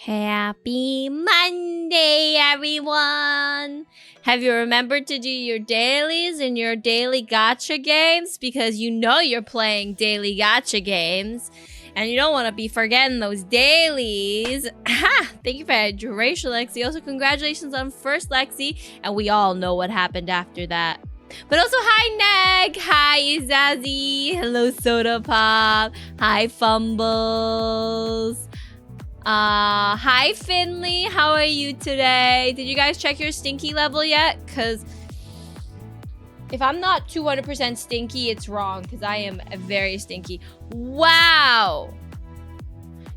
Happy Monday, everyone! Have you remembered to do your dailies and your daily gacha games? Because you know you're playing daily gacha games. And you don't want to be forgetting those dailies. Ha! Thank you for hydration, Lexi. Also, congratulations on first, Lexi. And we all know what happened after that. But also, hi, Neg. Hi, Izazzy. Hello, Soda Pop. Hi, Fumbles. Hi, Finley. How are you today? Did you guys check your stinky level yet? Because if I'm not 200% stinky, it's wrong. Because I am very stinky. Wow.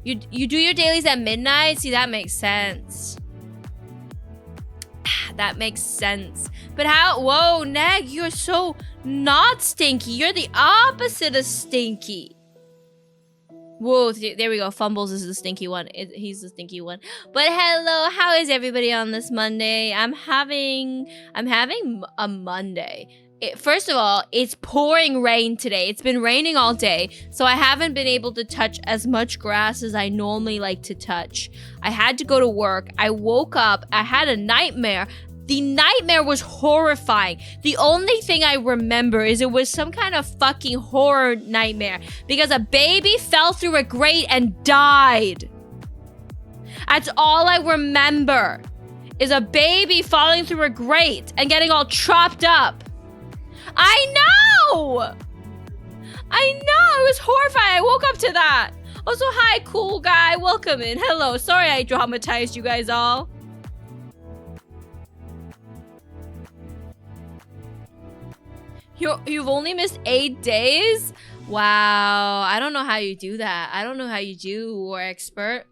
You do your dailies at midnight? See, that makes sense. That makes sense. But how? Whoa, Neg, you're so not stinky. You're the opposite of stinky. Whoa, there we go. Fumbles is the stinky one. He's the stinky one. But hello, how is everybody on this Monday? I'm having a Monday. First of all, it's pouring rain today. It's been raining all day, so I haven't been able to touch as much grass as I normally like to touch. I had to go to work. I woke up. I had a nightmare. The nightmare was horrifying. The only thing I remember is it was some kind of fucking horror nightmare because a baby fell through a grate and died. That's all I remember is a baby falling through a grate and getting all chopped up. I know! It was horrifying. I woke up to that. Also, hi, cool guy. Welcome in. Hello. Sorry I traumatized you guys all. You've only missed 8 days? Wow. I don't know how you do that. I don't know how you do, War Expert.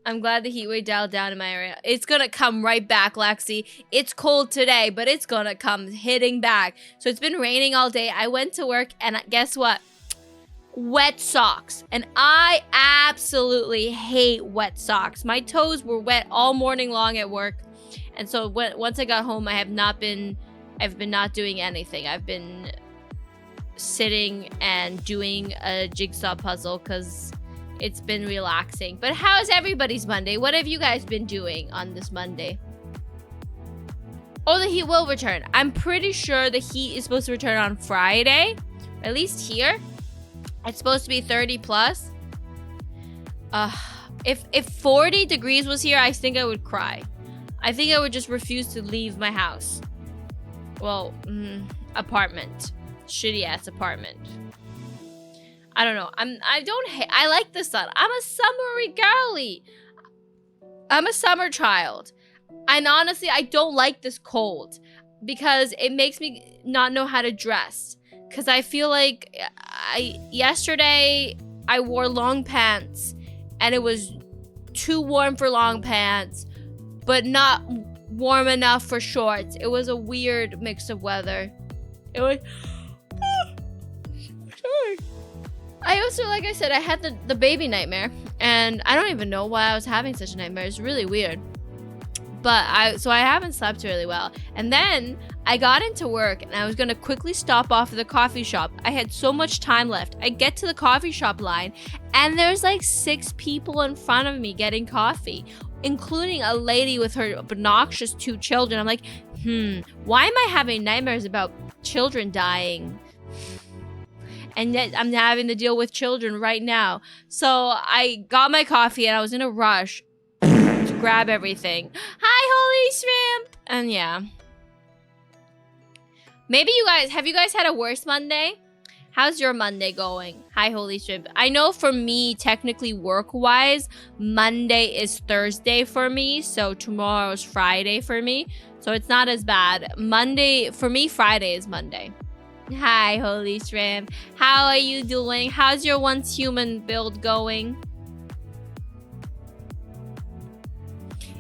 I'm glad the heat wave dialed down in my area. It's gonna come right back, Lexi. It's cold today, but it's gonna come hitting back. So it's been raining all day. I went to work, and guess what? Wet socks. And I absolutely hate wet socks. My toes were wet all morning long at work. And so once I got home, I've been not doing anything. I've been sitting and doing a jigsaw puzzle because it's been relaxing. But how's everybody's Monday? What have you guys been doing on this Monday? Oh, the heat will return. I'm pretty sure the heat is supposed to return on Friday. At least here. It's supposed to be 30 plus. If 40 degrees was here, I think I would cry. I think I would just refuse to leave my house. Well, apartment. Shitty ass apartment. I don't know. I like the sun. I'm a summery girly. I'm a summer child. And honestly, I don't like this cold because it makes me not know how to dress. Because I feel like yesterday I wore long pants and it was too warm for long pants, but not warm enough for shorts. It was a weird mix of weather. It was... sorry. I also, like I said, I had the baby nightmare, and I don't even know why I was having such a nightmare. It's really weird. But I haven't slept really well. And then I got into work, and I was gonna quickly stop off at the coffee shop. I had so much time left. I get to the coffee shop line, and there's like 6 people in front of me getting coffee, including a lady with her obnoxious 2 children. I'm like, why am I having nightmares about children dying? And yet I'm having to deal with children right now. So I got my coffee and I was in a rush to grab everything. Hi, Holy Shrimp! And yeah. Maybe have you guys had a worse Monday? How's your Monday going? Hi, Holy Shrimp. I know for me, technically work-wise, Monday is Thursday for me. So tomorrow is Friday for me. So it's not as bad. For me, Friday is Monday. Hi, Holy Shrimp. How are you doing? How's your once human build going?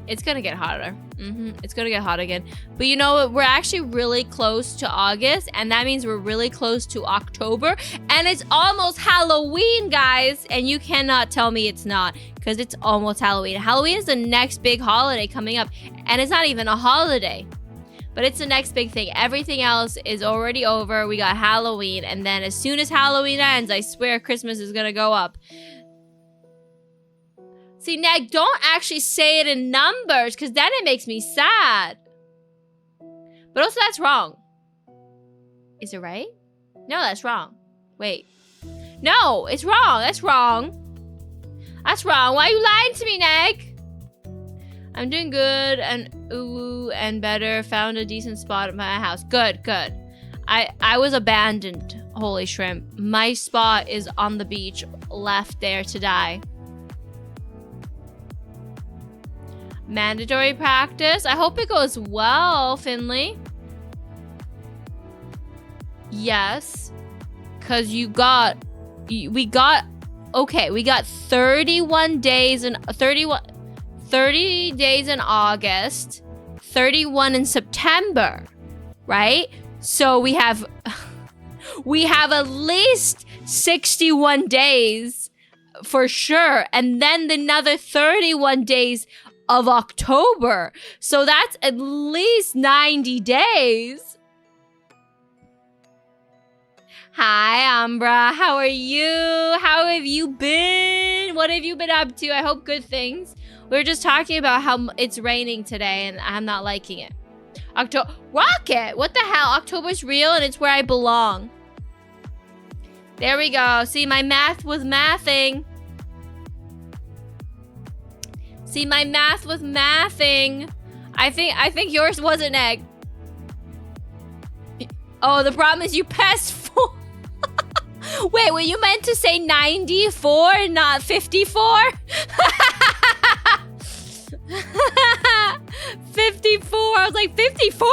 It's gonna get hotter. It's gonna get hot again. But you know what? We're actually really close to August, and that means we're really close to October, and it's almost Halloween, guys. And you cannot tell me it's not, because it's almost Halloween. Halloween is the next big holiday coming up, and it's not even a holiday. But it's the next big thing. Everything else is already over. We got Halloween. And then as soon as Halloween ends, I swear Christmas is going to go up. See, Neg, don't actually say it in numbers, because then it makes me sad. But also, that's wrong. Is it right? No, that's wrong. Wait. No, it's wrong. That's wrong. That's wrong. Why are you lying to me, Neg? I'm doing good and better. Found a decent spot at my house. Good, good. I was abandoned, holy shrimp. My spot is on the beach, left there to die. Mandatory practice. I hope it goes well, Finley. Yes. Cause we got 31 days and 30 days in August, 31 in September, right? So we have at least 61 days for sure, and then another 31 days of October. So that's at least 90 days. Hi, Umbra. How are you? How have you been? What have you been up to? I hope good things. We were just talking about how it's raining today and I'm not liking it. Rocket! What the hell? October's real and it's where I belong. There we go. See, my math was mathing. See, my math was mathing. I think yours was an egg. Oh, the problem is you passed 4. Wait, were you meant to say 94, not 54? 54. I was like, 54?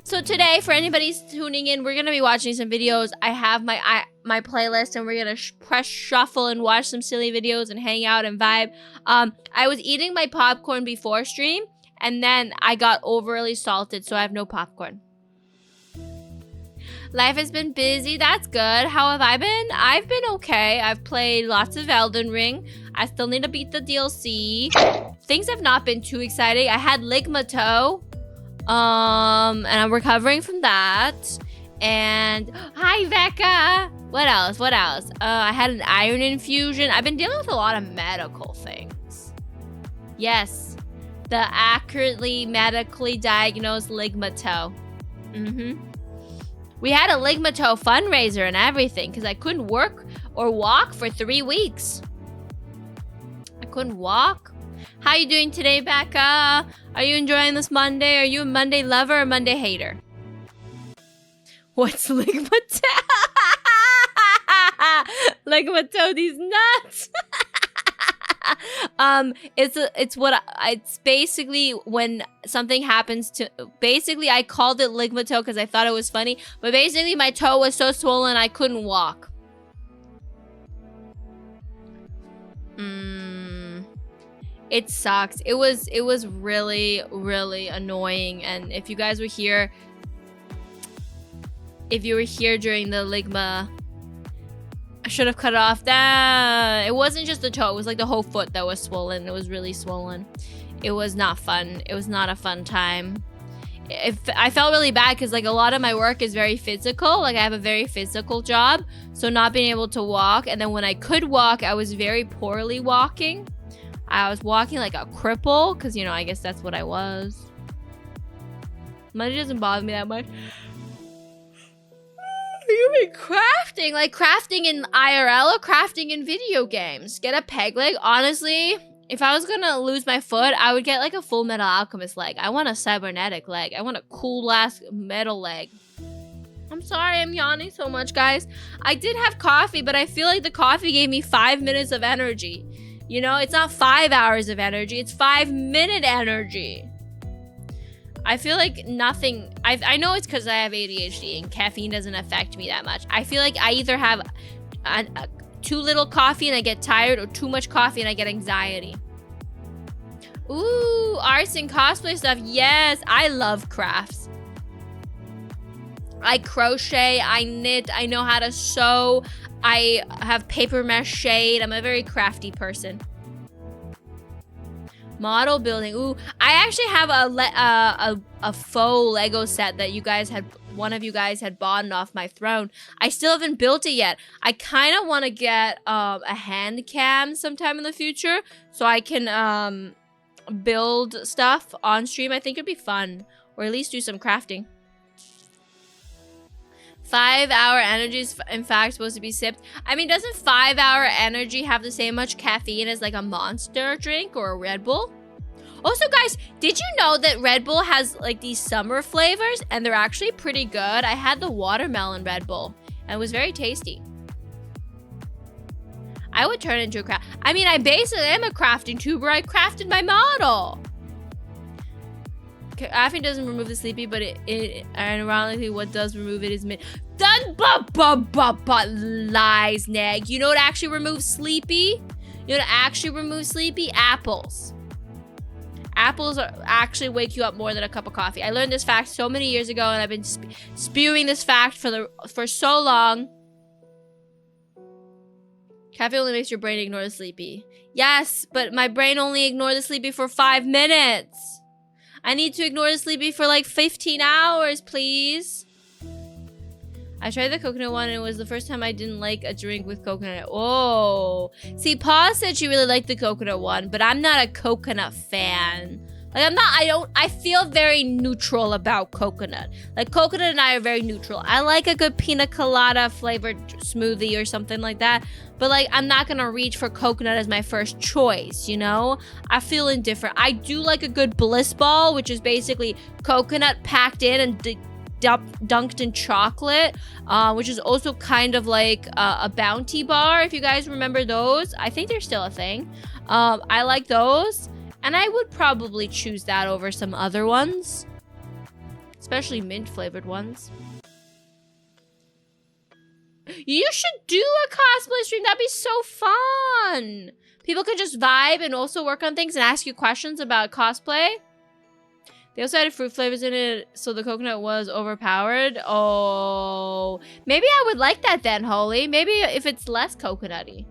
So today, for anybody who's tuning in, we're gonna be watching some videos. I have my playlist, and we're gonna press shuffle and watch some silly videos and hang out and vibe. I was eating my popcorn before stream, and then I got overly salted, so I have no popcorn. Life has been busy. That's good. How have I been? I've been okay. I've played lots of Elden Ring. I still need to beat the DLC. Things have not been too exciting. I had Ligmato. And I'm recovering from that. And hi, Becca. What else? What else? I had an iron infusion. I've been dealing with a lot of medical things. Yes. The accurately medically diagnosed Ligmato. We had a Ligmato fundraiser and everything because I couldn't work or walk for 3 weeks. I couldn't walk. How you doing today, Becca? Are you enjoying this Monday? Are you a Monday lover or Monday hater? What's Ligmato? Ligmato, these nuts. It's basically when something happens to, basically I called it Ligmato because I thought it was funny, but basically my toe was so swollen I couldn't walk. It sucks. It was really, really annoying. And if you guys were here, during the Ligma, I should have cut it off. It wasn't just the toe. It was like the whole foot that was swollen. It was really swollen. It was not fun. It was not a fun time. I felt really bad because like a lot of my work is very physical. Like I have a very physical job. So not being able to walk. And then when I could walk, I was very poorly walking. I was walking like a cripple because, you know, I guess that's what I was. Money doesn't bother me that much. You've been crafting, like crafting in IRL or crafting in video games. Get a peg leg. Honestly, if I was gonna lose my foot, I would get like a Full Metal Alchemist leg. I want a cybernetic leg. I want a cool ass metal leg. I'm sorry I'm yawning so much, guys. I did have coffee, but I feel like the coffee gave me 5 minutes of energy. You know, it's not 5 hours of energy. It's 5-minute energy. I feel like nothing... I know it's because I have ADHD and caffeine doesn't affect me that much. I feel like I either have too little coffee and I get tired, or too much coffee and I get anxiety. Ooh, arts and cosplay stuff. Yes, I love crafts. I crochet, I knit, I know how to sew. I have paper mache. I'm a very crafty person. Model building. Ooh, I actually have a faux Lego set that one of you guys had bought off my throne. I still haven't built it yet. I kind of want to get a hand cam sometime in the future so I can build stuff on stream. I think it'd be fun, or at least do some crafting. 5-hour energy is in fact supposed to be sipped. I mean, doesn't 5-hour energy have the same much caffeine as like a Monster drink or a Red Bull? Also, guys, did you know that Red Bull has like these summer flavors and they're actually pretty good? I had the watermelon Red Bull and it was very tasty. I would turn into a craft. I mean, I basically am a crafting tuber. I crafted my model. Caffeine doesn't remove the sleepy, but it ironically what does remove it is lies, Neg. You know what actually removes sleepy? You know what actually removes sleepy? Apples. Apples actually wake you up more than a cup of coffee. I learned this fact so many years ago, and I've been spewing this fact for so long. Caffeine only makes your brain ignore the sleepy. Yes, but my brain only ignored the sleepy for 5 minutes. I need to ignore the sleepy for like 15 hours, please. I tried the coconut one and it was the first time I didn't like a drink with coconut. Oh. See, Pa said she really liked the coconut one, but I'm not a coconut fan. Like, I feel very neutral about coconut. Like, coconut and I are very neutral. I like a good pina colada flavored smoothie or something like that. But, like, I'm not gonna reach for coconut as my first choice, you know? I feel indifferent. I do like a good bliss ball, which is basically coconut packed in and dunked in chocolate, which is also kind of like a Bounty bar, if you guys remember those. I think they're still a thing. I like those. And I would probably choose that over some other ones. Especially mint-flavored ones. You should do a cosplay stream. That'd be so fun. People could just vibe and also work on things and ask you questions about cosplay. They also added fruit flavors in it, so the coconut was overpowered. Oh. Maybe I would like that then, Holy. Maybe if it's less coconutty.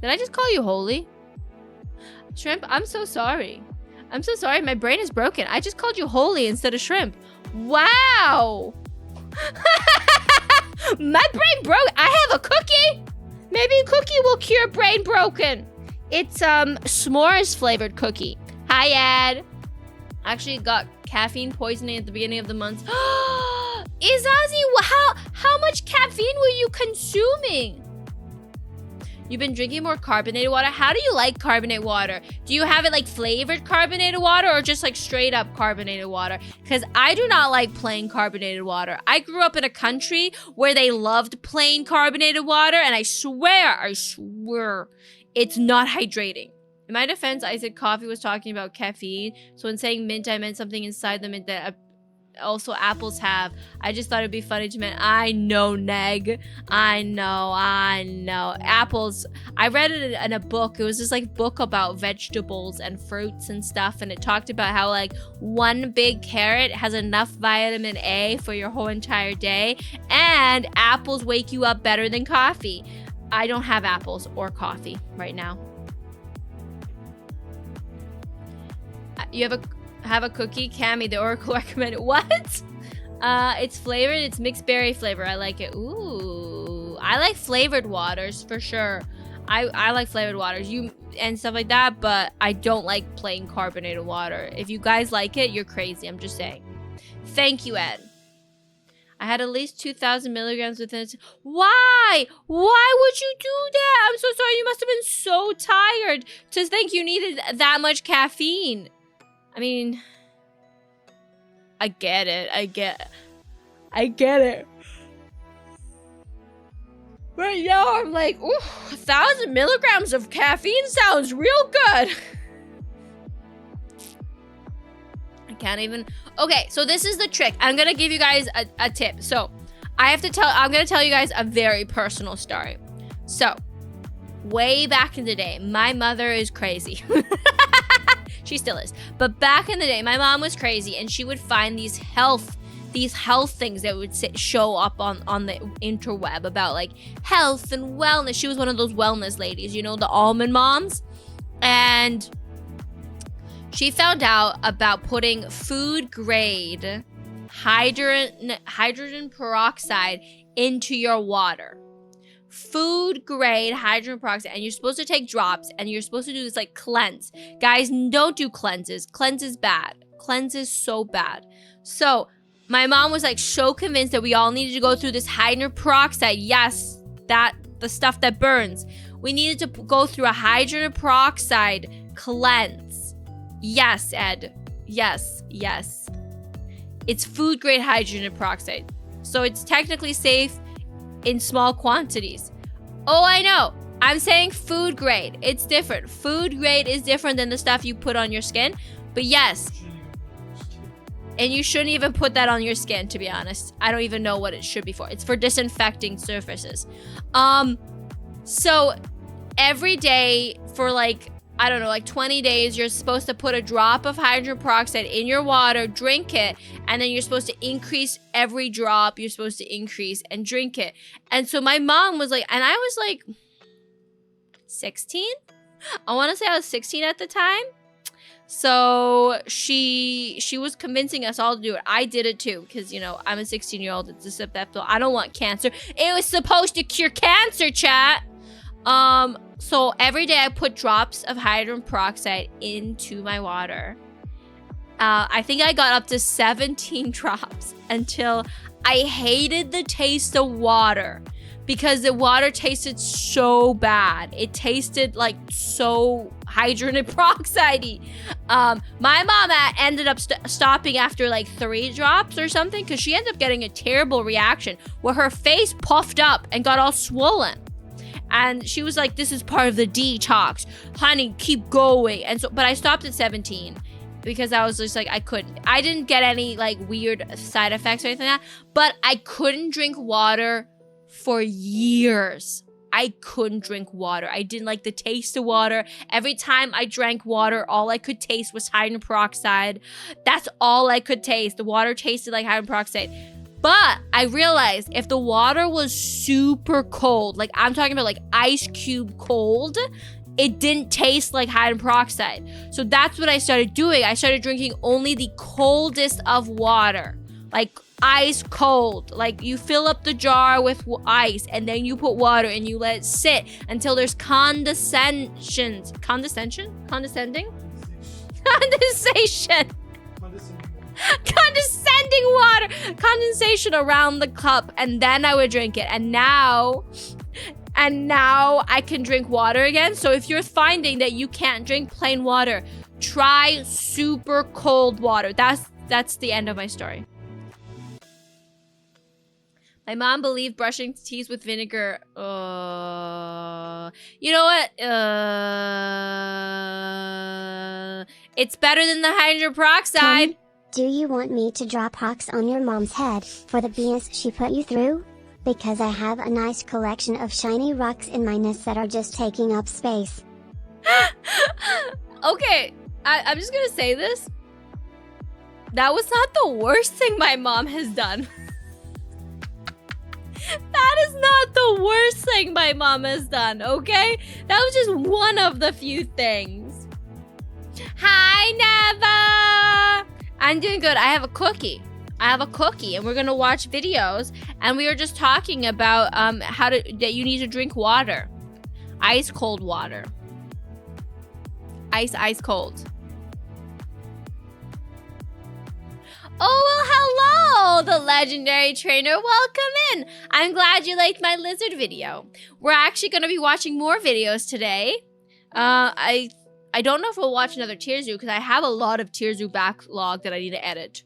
Did I just call you Holy? Shrimp, I'm so sorry. I'm so sorry. My brain is broken. I just called you Holy instead of Shrimp. Wow. My brain broke. I have a cookie. Maybe a cookie will cure brain broken. It's s'mores flavored cookie. Hi, Ed. Actually got caffeine poisoning at the beginning of the month. Izazi, how much caffeine were you consuming? You've been drinking more carbonated water. How do you like carbonated water? Do you have it like flavored carbonated water or just like straight up carbonated water? Because I do not like plain carbonated water. I grew up in a country where they loved plain carbonated water, and I swear, it's not hydrating. In my defense, I said coffee was talking about caffeine. So when saying mint, I meant something inside the mint that also apples have. I just thought it'd be funny to mention. I know, Neg. I know. Apples. I read it in a book. It was just like book about vegetables and fruits and stuff. And it talked about how like one big carrot has enough vitamin A for your whole entire day. And apples wake you up better than coffee. I don't have apples or coffee right now. You have a cookie? Cammy, the Oracle recommended. What? It's flavored. It's mixed berry flavor. I like it. Ooh. I like flavored waters for sure. I like flavored waters and stuff like that, but I don't like plain carbonated water. If you guys like it, you're crazy. I'm just saying. Thank you, Ed. I had at least 2,000 milligrams within it. Why? Why would you do that? I'm so sorry. You must have been so tired to think you needed that much caffeine. I mean, I get it. I get it. Right now, I'm like, ooh, 1,000 milligrams of caffeine sounds real good. I can't even. Okay, so this is the trick. I'm gonna give you guys a tip. So, I'm gonna tell you guys a very personal story. So, way back in the day, my mother is crazy. She still is. But back in the day, my mom was crazy, and she would find these health things that would show up on the interweb about like health and wellness. She was one of those wellness ladies, you know, the almond moms. And she found out about putting food grade hydrogen peroxide into your water. Food grade hydrogen peroxide, and you're supposed to take drops, and you're supposed to do this like cleanse. Guys, don't do cleanses. Cleanse is bad. Cleanse is so bad. So my mom was like so convinced that we all needed to go through this hydrogen peroxide. Yes, the stuff that burns. We needed to go through a hydrogen peroxide cleanse. Yes, Ed. Yes. It's food grade hydrogen peroxide. So it's technically safe in small quantities. Oh, I know. I'm saying food grade. It's different. Food grade is different than the stuff you put on your skin. But yes. And you shouldn't even put that on your skin, to be honest. I don't even know what it should be for. It's for disinfecting surfaces. So every day for like, I don't know, like 20 days, you're supposed to put a drop of hydrogen peroxide in your water, drink it, and then you're supposed to increase every drop. You're supposed to increase and drink it. And so my mom was like, and I was like 16? I want to say I was 16 at the time. So she was convincing us all to do it. I did it too, because, you know, I'm a 16-year-old. It's susceptible. I don't want cancer. It was supposed to cure cancer, chat. So every day I put drops of hydrogen peroxide into my water. I think I got up to 17 drops until I hated the taste of water because the water tasted so bad. It tasted like so hydrogen peroxide-y. My mom ended up stopping after like 3 drops or something because she ended up getting a terrible reaction where her face puffed up and got all swollen. And she was like, this is part of the detox. Honey, keep going. And so, but I stopped at 17 because I was just like, I didn't get any like weird side effects or anything like that. But I couldn't drink water for years. I couldn't drink water. I didn't like the taste of water. Every time I drank water, all I could taste was hydrogen peroxide. That's all I could taste. The water tasted like hydrogen peroxide. But I realized if the water was super cold, like I'm talking about like ice cube cold, it didn't taste like hydrogen peroxide. So that's what I started doing. I started drinking only the coldest of water, like ice cold. Like you fill up the jar with ice and then you put water and you let it sit until there's condensation water, condensation around the cup, and then I would drink it. And now I can drink water again. So if you're finding that you can't drink plain water, try super cold water. That's the end of my story. My mom believed brushing teeth with vinegar. You know what? It's better than the hydrogen peroxide. Tom, do you want me to drop rocks on your mom's head for the BS she put you through? Because I have a nice collection of shiny rocks in my nest that are just taking up space. Okay, I'm just gonna say this. That was not the worst thing my mom has done. That is not the worst thing my mom has done, okay? That was just one of the few things. Hi, Neva! I'm doing good. I have a cookie. And we're gonna watch videos. And we were just talking about that you need to drink water. Ice cold water. Ice cold. Oh, well, hello, the legendary trainer. Welcome in. I'm glad you liked my lizard video. We're actually going to be watching more videos today. I don't know if we'll watch another Tier Zoo because I have a lot of Tier Zoo backlog that I need to edit.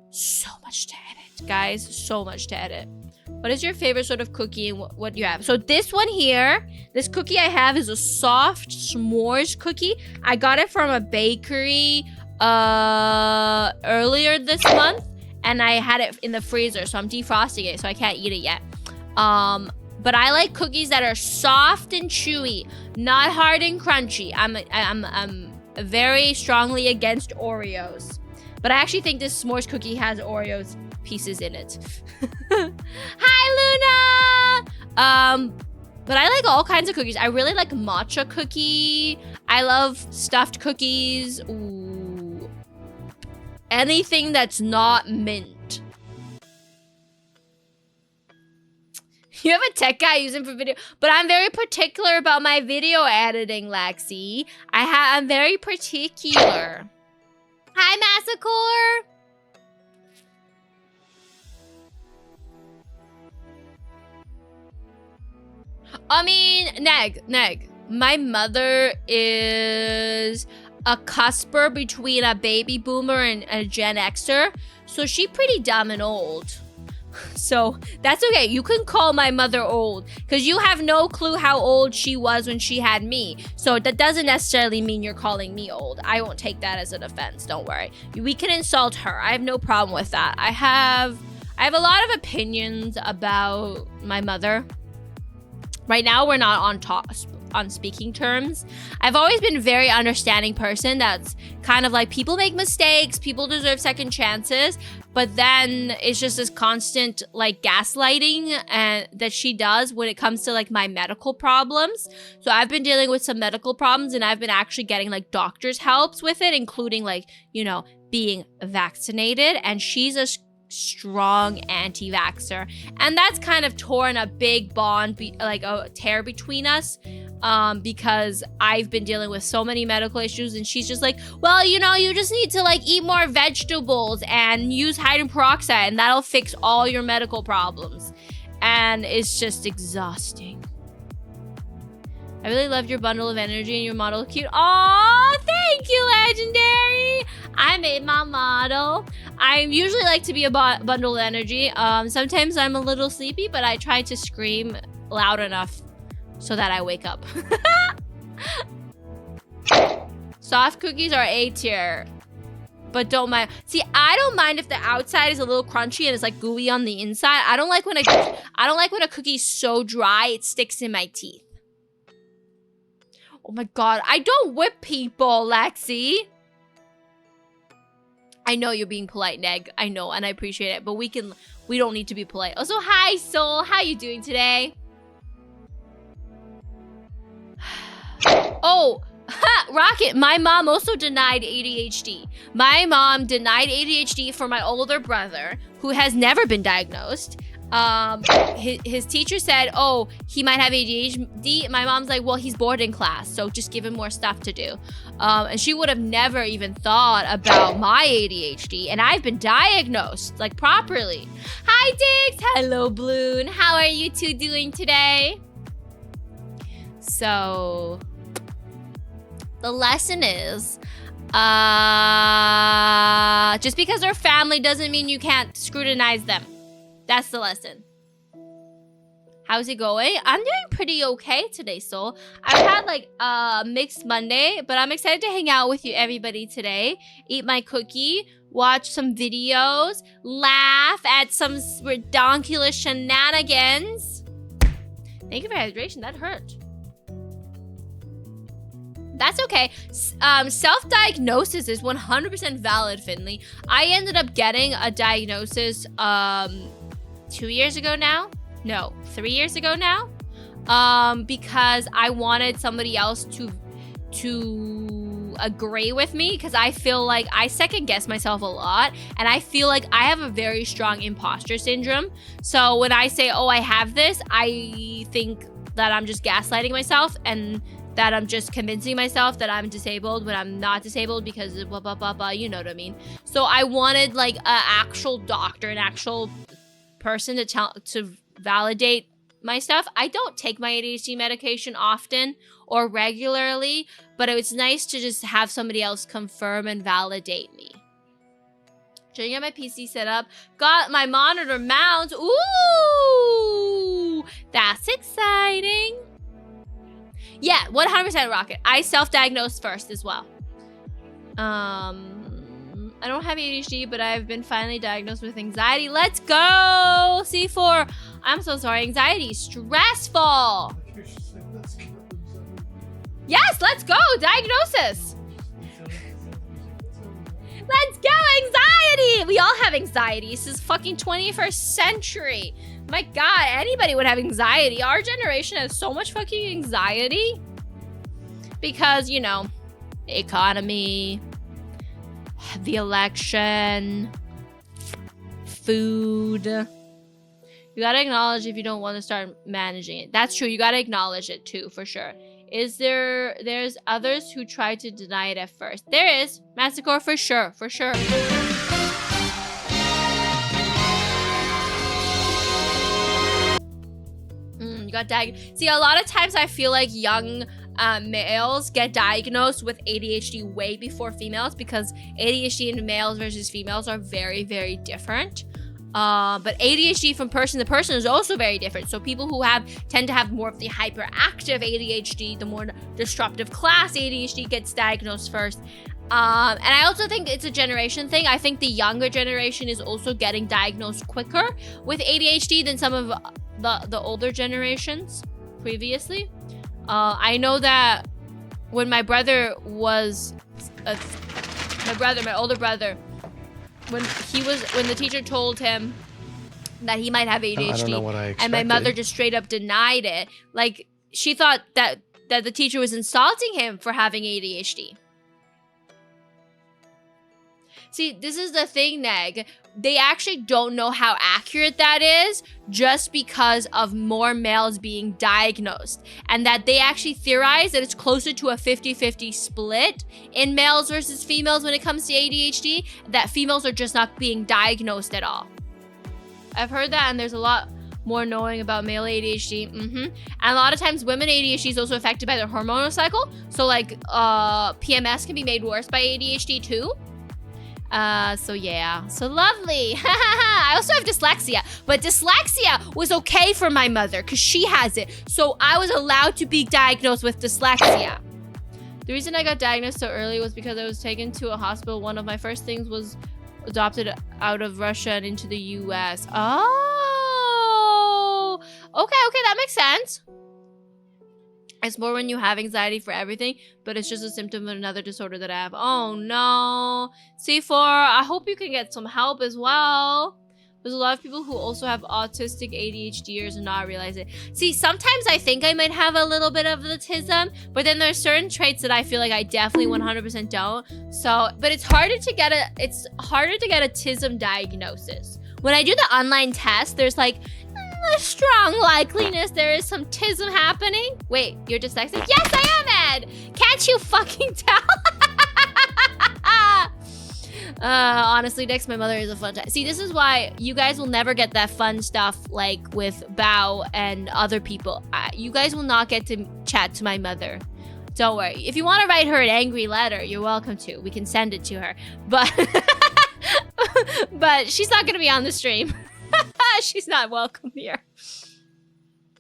So much to edit, guys. So much to edit. What is your favorite sort of cookie and what do you have? So this one here, this cookie I have is a soft s'mores cookie. I got it from a bakery earlier this month, and I had it in the freezer, so I'm defrosting it, so I can't eat it yet. But I like cookies that are soft and chewy, not hard and crunchy. I'm very strongly against Oreos, but I actually think this s'mores cookie has Oreos pieces in it. Hi, Luna. But I like all kinds of cookies. I really like matcha cookie. I love stuffed cookies. Ooh. Anything that's not mint. You have a tech guy using for video, but I'm very particular about my video editing, Lexi. I'm very particular. Hi, Massacre. I mean, Neg. My mother is a cusper between a baby boomer and a Gen Xer, so she pretty dumb and old. So that's okay. You can call my mother old because you have no clue how old she was when she had me. So that doesn't necessarily mean you're calling me old. I won't take that as an offense. Don't worry. We can insult her. I have no problem with that. I have a lot of opinions about my mother. Right now, we're not on speaking terms. I've always been a very understanding person that's kind of like, people make mistakes, people deserve second chances, but then it's just this constant like gaslighting and that she does when it comes to like my medical problems. So I've been dealing with some medical problems and I've been actually getting like doctor's helps with it, including like, you know, being vaccinated, and she's a strong anti-vaxxer, and that's kind of torn a big bond, like a tear between us, because I've been dealing with so many medical issues, and she's just like, well, you know, you just need to like eat more vegetables and use hydrogen peroxide and that'll fix all your medical problems. And it's just exhausting. I really loved your bundle of energy and your model cute. Aw, thank you, Legendary. I made my model. I usually like to be a bundle of energy. Sometimes I'm a little sleepy, but I try to scream loud enough so that I wake up. Soft cookies are A tier, but don't mind. See, I don't mind if the outside is a little crunchy and it's like gooey on the inside. I don't like when a cookie's so dry it sticks in my teeth. Oh my god, I don't whip people, Lexi. I know you're being polite, Neg. I know, and I appreciate it, but we don't need to be polite. Also, hi, Soul. How you doing today? Oh, Rocket, my mom also denied ADHD. My mom denied ADHD for my older brother, who has never been diagnosed. His teacher said, oh, he might have ADHD. My mom's like, well, he's bored in class, so just give him more stuff to do. And she would have never even thought about my ADHD, and I've been diagnosed, like, properly. Hi, Diggs. Hello, Bloon. How are you two doing today? So, the lesson is, just because they're family doesn't mean you can't scrutinize them. That's the lesson. How's it going? I'm doing pretty okay today, Soul. I've had like a mixed Monday, but I'm excited to hang out with you everybody today. Eat my cookie, watch some videos, laugh at some redonkulous shenanigans. Thank you for hydration. That hurt. That's okay. Self-diagnosis is 100% valid, Finley. I ended up getting a diagnosis 2 years ago now. No, 3 years ago now. Because I wanted somebody else to agree with me, because I feel like I second guess myself a lot, and I feel like I have a very strong imposter syndrome. So when I say, oh, I have this, I think that I'm just gaslighting myself and that I'm just convincing myself that I'm disabled when I'm not disabled because blah, blah, blah, blah, you know what I mean? So I wanted like an actual doctor, an actual person to validate my stuff. I don't take my ADHD medication often or regularly, but it was nice to just have somebody else confirm and validate me. Trying to get my PC set up. Got my monitor mounts. Ooh, that's exciting. Yeah, 100% Rocket. I self-diagnosed first as well. I don't have ADHD, but I've been finally diagnosed with anxiety. Let's go! C4. I'm so sorry. Anxiety is stressful. Yes, let's go. Diagnosis. Let's go, anxiety! We all have anxiety. This is fucking 21st century. My God, anybody would have anxiety. Our generation has so much fucking anxiety. Because, you know, the economy, the election, food. You gotta acknowledge if you don't want to start managing it. That's true. You gotta acknowledge it too, for sure. There's others who try to deny it at first. There is. Massacre for sure, for sure. You got diagnosed. See, a lot of times I feel like young males get diagnosed with ADHD way before females because ADHD in males versus females are very, very different. But ADHD from person to person is also very different. So people who tend to have more of the hyperactive ADHD, the more disruptive class ADHD gets diagnosed first. And I also think it's a generation thing. I think the younger generation is also getting diagnosed quicker with ADHD than some of the older generations previously. I know that when my brother was, my older brother, when the teacher told him that he might have ADHD, I don't know what I expected. And my mother just straight up denied it. Like, she thought that the teacher was insulting him for having ADHD. See, this is the thing, Neg. They actually don't know how accurate that is just because of more males being diagnosed. And that they actually theorize that it's closer to a 50-50 split in males versus females when it comes to ADHD, that females are just not being diagnosed at all. I've heard that, and there's a lot more knowing about male ADHD. And a lot of times women ADHD is also affected by their hormonal cycle. So like PMS can be made worse by ADHD too. So yeah, so lovely. I also have dyslexia, but dyslexia was okay for my mother because she has it. So I was allowed to be diagnosed with dyslexia. The reason I got diagnosed so early was because I was taken to a hospital. One of my first things was adopted out of Russia and into the US. Oh, okay, that makes sense. It's more when you have anxiety for everything, but it's just a symptom of another disorder that I have. Oh no. C4, I hope you can get some help as well. There's a lot of people who also have autistic ADHDers and not realize it. See, sometimes I think I might have a little bit of autism, but then there's certain traits that I feel like I definitely 100% don't. So, but it's harder to get a autism diagnosis. When I do the online test, there's like a strong likeliness there is some tism happening. Wait, you're dyslexic? Yes, I am, Ed! Can't you fucking tell? Honestly, Dex, my mother is a fun time. See, this is why you guys will never get that fun stuff like with Bao and other people. You guys will not get to chat to my mother. Don't worry. If you want to write her an angry letter, you're welcome to. We can send it to her. But, but she's not going to be on the stream. She's not welcome here.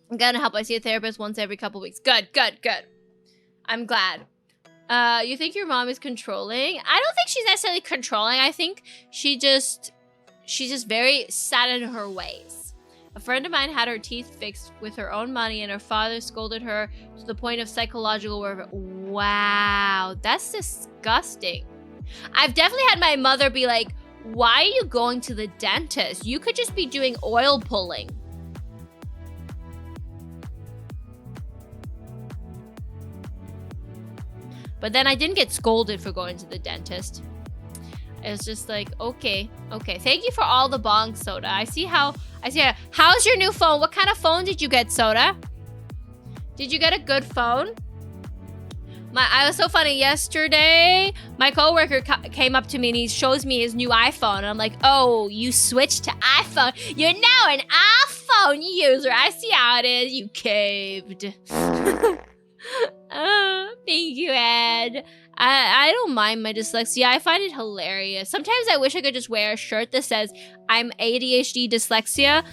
I'm gonna help. I see a therapist once every couple weeks. Good. I'm glad. You think your mom is controlling? I don't think she's necessarily controlling. I think she's just very set in her ways. A friend of mine had her teeth fixed with her own money, and her father scolded her to the point of psychological warfare. Wow, that's disgusting. I've definitely had my mother be like, why are you going to the dentist? You could just be doing oil pulling. But then I didn't get scolded for going to the dentist. It was just like, okay. Thank you for all the bongs, Soda. I see how. How's your new phone? What kind of phone did you get, Soda? Did you get a good phone? I was so funny. Yesterday, my coworker came up to me and he shows me his new iPhone. And I'm like, oh, you switched to iPhone. You're now an iPhone user. I see how it is. You caved. Thank you, Ed. I don't mind my dyslexia. I find it hilarious. Sometimes I wish I could just wear a shirt that says I'm ADHD dyslexia.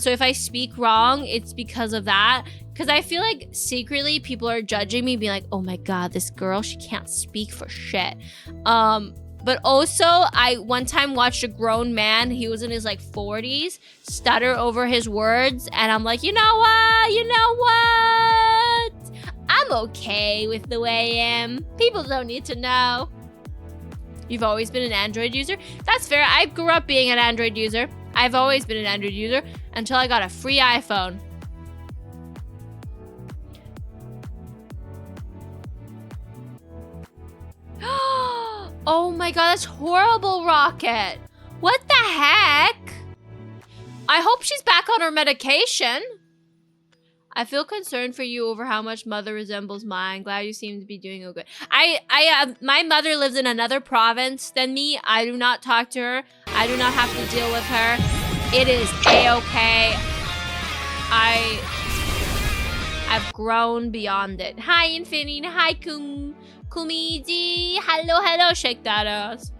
So if I speak wrong, it's because of that. Because I feel like secretly people are judging me, being like, oh my God, this girl, she can't speak for shit. But also, I one time watched a grown man, he was in his like 40s, stutter over his words. And I'm like, you know what? I'm okay with the way I am. People don't need to know. You've always been an Android user? That's fair. I grew up being an Android user. I've always been an Android user until I got a free iPhone. Oh my god, that's horrible, Rocket. What the heck? I hope she's back on her medication. I feel concerned for you over how much mother resembles mine. Glad you seem to be doing okay. My mother lives in another province than me. I do not talk to her. I do not have to deal with her. It is a-okay. I've grown beyond it. Hi, Infinity. Hi, Kumiji. Hello, hello. Shake that ass.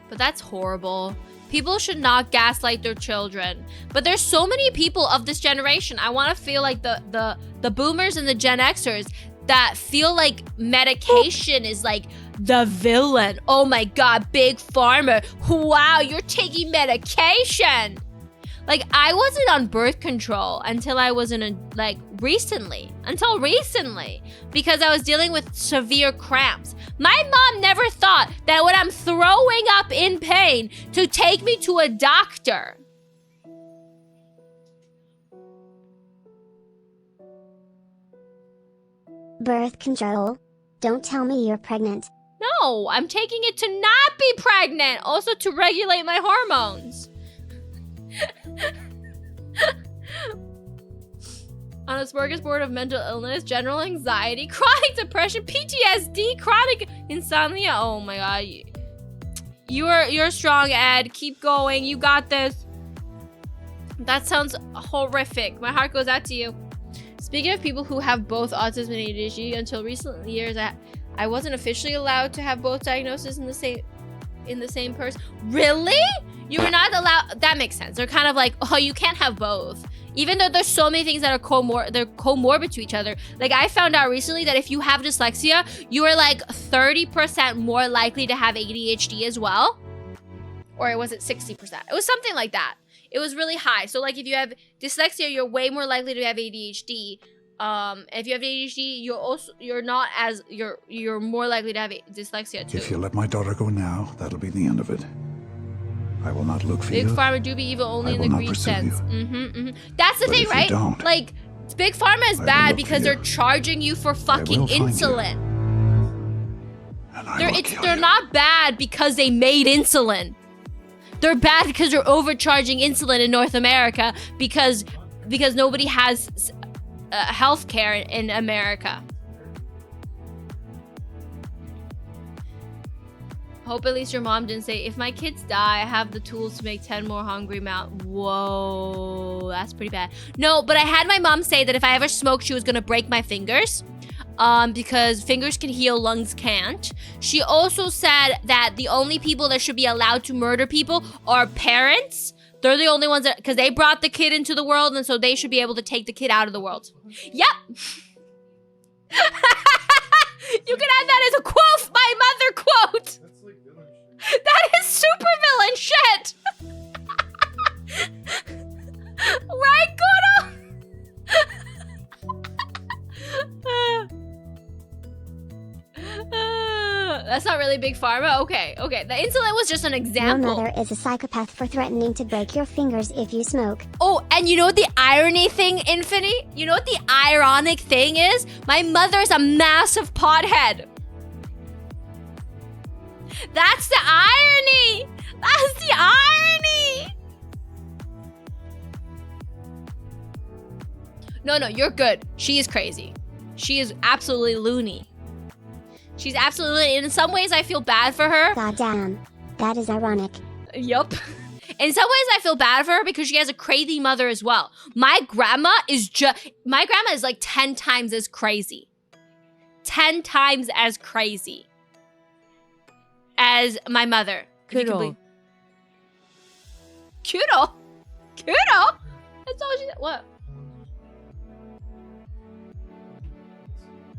But that's horrible. People should not gaslight their children. But there's so many people of this generation. I want to feel like the boomers and the Gen Xers that feel like medication is like the villain. Oh my god, Big Pharma. Wow, you're taking medication. Like, I wasn't on birth control until I was recently. Until recently. Because I was dealing with severe cramps. My mom never thought that when I'm throwing up in pain to take me to a doctor. Birth control? Don't tell me you're pregnant. No, I'm taking it to not be pregnant. Also to regulate my hormones. On a smorgasbord of mental illness, general anxiety, chronic depression, PTSD, chronic insomnia. Oh my god. You're strong, Ed. Keep going. You got this. That sounds horrific. My heart goes out to you. Speaking of people who have both autism and ADHD, until recent years, I wasn't officially allowed to have both diagnoses in the same person. Really? You were not allowed. That makes sense. They're kind of like, oh, you can't have both. Even though there's so many things that are comorbid to each other. Like, I found out recently that if you have dyslexia, you are like 30% more likely to have ADHD as well. Or was it 60%? It was something like that. It was really high. So like if you have dyslexia, you're way more likely to have ADHD. If you have ADHD, you're more likely to have dyslexia too. If you let my daughter go now, that'll be the end of it. I will not look for you. Big Pharma do be evil only in the greed sense. That's the thing, right? Like, Big Pharma is bad because they're charging you for fucking insulin. They're not bad because they made insulin. They're bad because they're overcharging insulin in North America because nobody has healthcare in America. Hope at least your mom didn't say, if my kids die, I have the tools to make 10 more hungry mouth. Whoa, that's pretty bad. No, but I had my mom say that if I ever smoked, she was gonna break my fingers. Because fingers can heal, lungs can't. She also said that the only people that should be allowed to murder people are parents. They're the only ones that, because they brought the kid into the world, and so they should be able to take the kid out of the world. Yep. You can add that as a quote, my mother quote. That's like villain shit. That is super villain shit. Right, Kudo? That's not really Big Pharma. Okay. The insulin was just an example. Your mother is a psychopath for threatening to break your fingers if you smoke. Oh, and you know what the irony thing, Infinity? You know what the ironic thing is? My mother's a massive pothead. That's the irony. That's the irony. No, you're good. She is crazy. She is absolutely loony. She's absolutely, in some ways I feel bad for her. Goddamn, that is ironic. Yup. In some ways I feel bad for her because she has a crazy mother as well. My grandma is like 10 times as crazy. 10 times as crazy as my mother. Kudo. Kudo? That's all she said. What?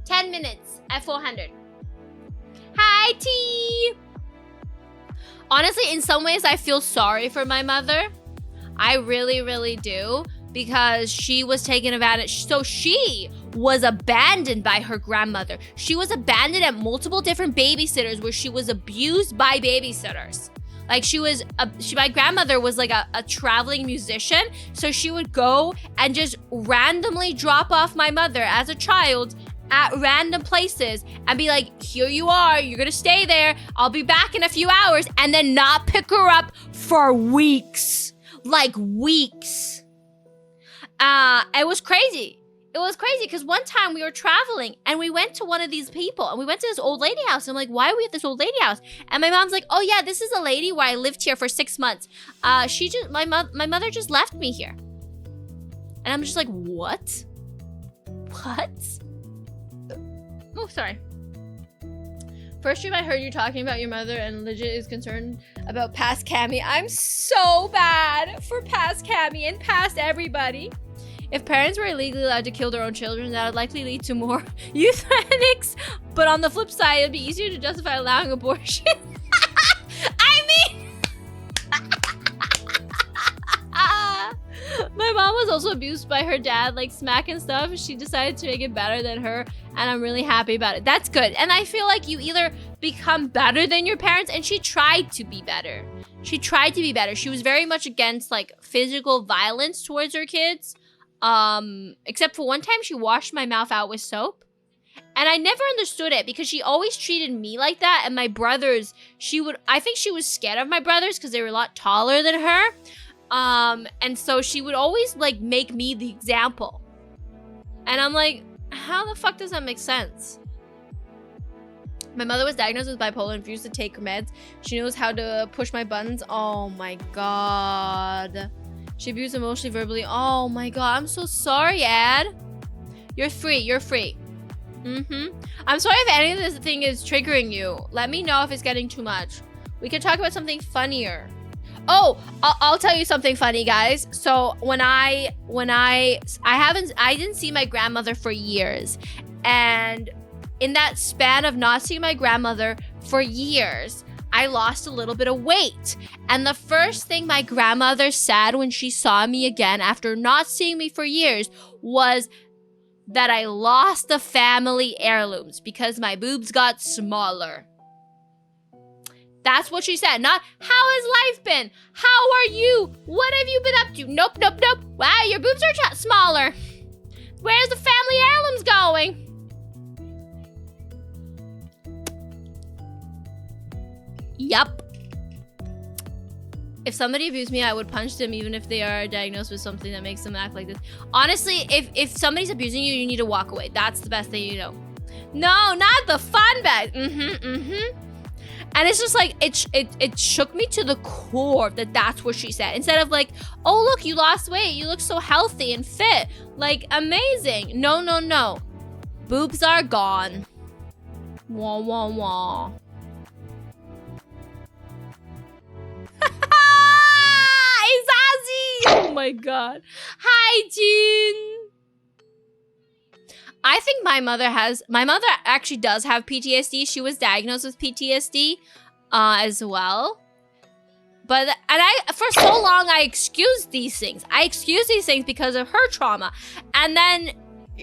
10 minutes at 400. Hi, T. Honestly, in some ways, I feel sorry for my mother. I really, really do. because she was taken advantage. So she was abandoned by her grandmother. She was abandoned at multiple different babysitters where she was abused by babysitters. Like my grandmother was like a traveling musician. So she would go and just randomly drop off my mother as a child at random places and be like, here you are, you're gonna stay there, I'll be back in a few hours, and then not pick her up for weeks. Like weeks. It was crazy. It was crazy because one time we were traveling and we went to one of these people and we went to this old lady house. I'm like, why are we at this old lady house? And my mom's like, oh yeah, this is a lady where I lived here for 6 months. My mother just left me here. And I'm just like, what? What? Oh, sorry. First stream I heard you talking about your mother and legit is concerned about past Cammy. I'm so bad for past Cammy and past everybody. If parents were illegally allowed to kill their own children, that would likely lead to more euthanics. But on the flip side, it'd be easier to justify allowing abortion. I mean... My mom was also abused by her dad, like smack and stuff. She decided to make it better than her, and I'm really happy about it. That's good. And I feel like you either become better than your parents, and she tried to be better. She tried to be better. She was very much against like physical violence towards her kids. Except for one time she washed my mouth out with soap. And I never understood it because she always treated me like that. And my brothers, I think she was scared of my brothers because they were a lot taller than her. And so she would always like make me the example. And I'm like, how the fuck does that make sense? My mother was diagnosed with bipolar and refused to take her meds. She knows how to push my buttons. Oh my God. She abused emotionally, verbally. Oh my God, I'm so sorry, Ad. You're free, you're free. I'm sorry if any of this thing is triggering you. Let me know if it's getting too much. We can talk about something funnier. Oh, I'll tell you something funny, guys. So I didn't see my grandmother for years. And in that span of not seeing my grandmother for years, I lost a little bit of weight. And the first thing my grandmother said when she saw me again after not seeing me for years was that I lost the family heirlooms because my boobs got smaller. That's what she said. Not, how has life been? How are you? What have you been up to? Nope, nope, nope. Wow, your boobs are smaller. Where's the family heirlooms going? Yup. If somebody abused me, I would punch them even if they are diagnosed with something that makes them act like this. Honestly, if somebody's abusing you, you need to walk away. That's the best thing you know. No, not the fun bag. And it's just like, it shook me to the core that that's what she said. Instead of like, oh, look, you lost weight. You look so healthy and fit. Like, amazing. No, no, no. Boobs are gone. Wah, wah, wah. Oh my God. Hi, Jean. I think my mother actually does have PTSD. She was diagnosed with PTSD as well. But, for so long, I excused these things. I excused these things because of her trauma. And then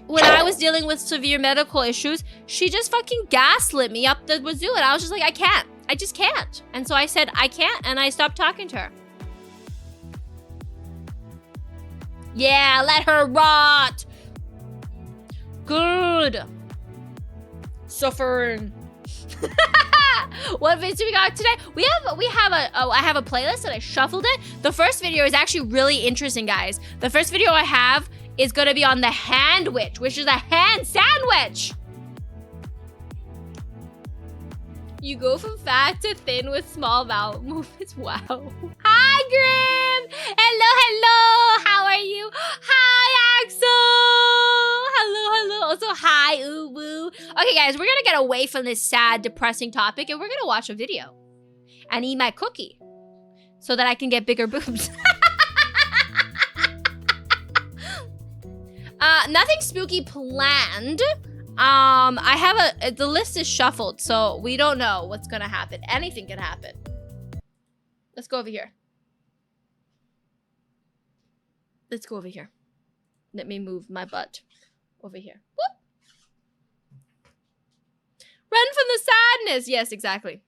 when I was dealing with severe medical issues, she just fucking gaslit me up the wazoo. And I was just like, I can't. I just can't. And so I said, I can't. And I stopped talking to her. Yeah, let her rot. Good. Suffering. What videos do we got today? I have a playlist and I shuffled it. The first video is actually really interesting, guys. The first video I have is gonna be on the handwich, which is a hand sandwich. You go from fat to thin with small bowel movements. Wow. Hi, Grim. Hello, hello. How are you? Hi, Axel. Hello, hello. Also, hi, Ubu. Okay, guys, we're gonna get away from this sad, depressing topic and we're gonna watch a video and eat my cookie so that I can get bigger boobs. Nothing spooky planned. The list is shuffled, so we don't know what's gonna happen. Anything can happen. Let's go over here. Let's go over here. Let me move my butt over here. Whoop. Run from the sadness. Yes, exactly.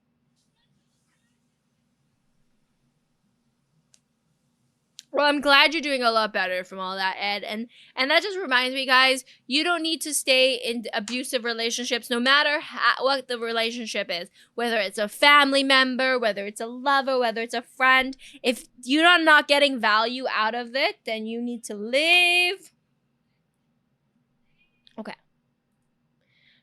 Well, I'm glad you're doing a lot better from all that, Ed. And that just reminds me, guys, you don't need to stay in abusive relationships, no matter what the relationship is. Whether it's a family member, whether it's a lover, whether it's a friend. If you're not getting value out of it, then you need to leave. Okay.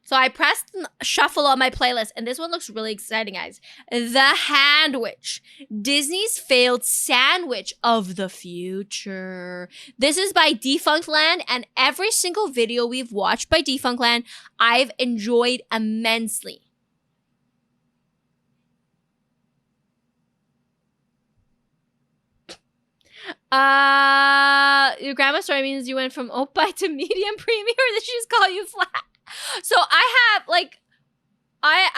So I pressed shuffle on my playlist, and this one looks really exciting, guys. The Handwich, Disney's failed sandwich of the future. This is by Defunctland, and every single video we've watched by Defunctland, I've enjoyed immensely. Your grandma's story means you went from oppa to medium premium, or did she just call you flat? So I have like, I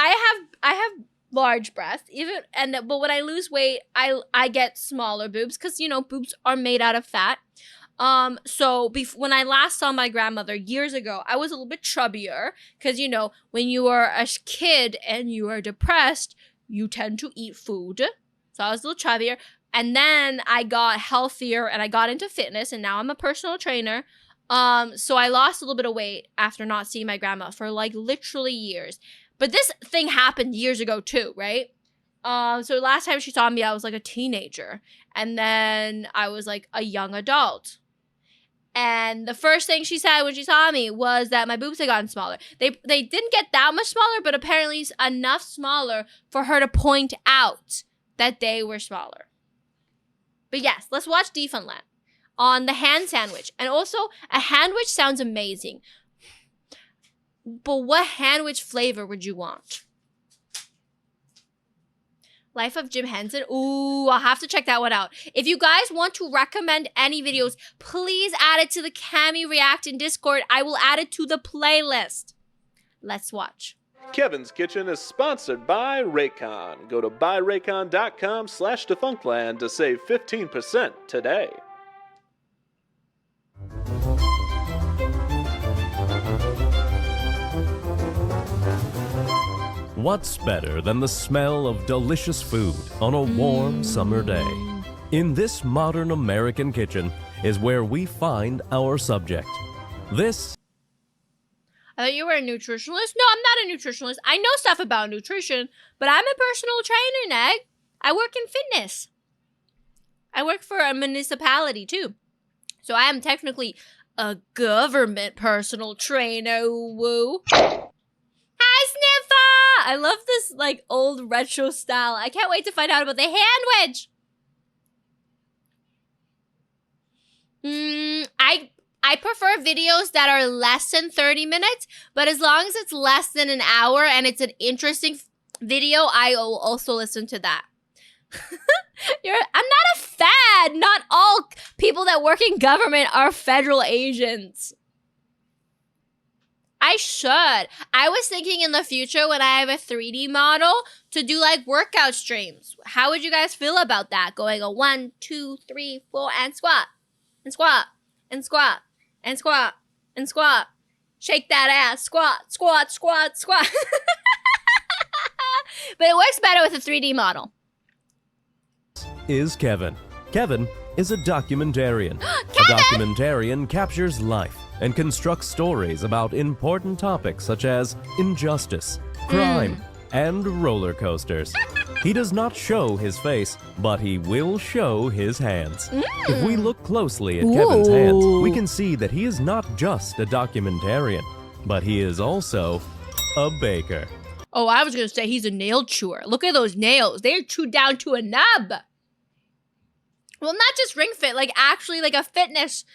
have large breasts, but when I lose weight, I get smaller boobs because you know boobs are made out of fat. So when I last saw my grandmother years ago, I was a little bit chubbier because you know when you are a kid and you are depressed, you tend to eat food. So I was a little chubbier, and then I got healthier and I got into fitness, and now I'm a personal trainer. So I lost a little bit of weight after not seeing my grandma for like literally years. But this thing happened years ago too, right? So last time she saw me, I was like a teenager. And then I was like a young adult. And the first thing she said when she saw me was that my boobs had gotten smaller. They didn't get that much smaller, but apparently enough smaller for her to point out that they were smaller. But yes, let's watch Defunctland on the hand sandwich. And also, a handwich sounds amazing. But what handwich flavor would you want? Life of Jim Henson? Ooh, I'll have to check that one out. If you guys want to recommend any videos, please add it to the Cami React in Discord. I will add it to the playlist. Let's watch. Kevin's Kitchen is sponsored by Raycon. Go to buyraycon.com/defunctland to save 15% today. What's better than the smell of delicious food on a warm summer day? In this modern American kitchen is where we find our subject. This... I thought you were a nutritionalist. No, I'm not a nutritionalist. I know stuff about nutrition, but I'm a personal trainer, Neg. I work in fitness. I work for a municipality, too. So I am technically a government personal trainer. Woo. Hi, Sniffer! I love this, like, old retro style. I can't wait to find out about the handwich. I prefer videos that are less than 30 minutes, but as long as it's less than an hour and it's an interesting video, I will also listen to that. I'm not a fad. Not all people that work in government are federal agents. I should. I was thinking in the future when I have a 3D model to do like workout streams. How would you guys feel about that? Going a 1, 2, 3, 4, and squat, and squat, and squat, and squat, and squat. Shake that ass. Squat, squat, squat, squat. But it works better with a 3D model. is Kevin. Kevin is a documentarian. Kevin! A documentarian captures life and constructs stories about important topics such as injustice, crime, and roller coasters. He does not show his face, but he will show his hands. If we look closely at Kevin's hands, we can see that he is not just a documentarian, but he is also a baker. Oh, I was gonna say he's a nail chewer. Look at those nails. They're chewed down to a nub. Well, not just Ring Fit, like actually like a fitness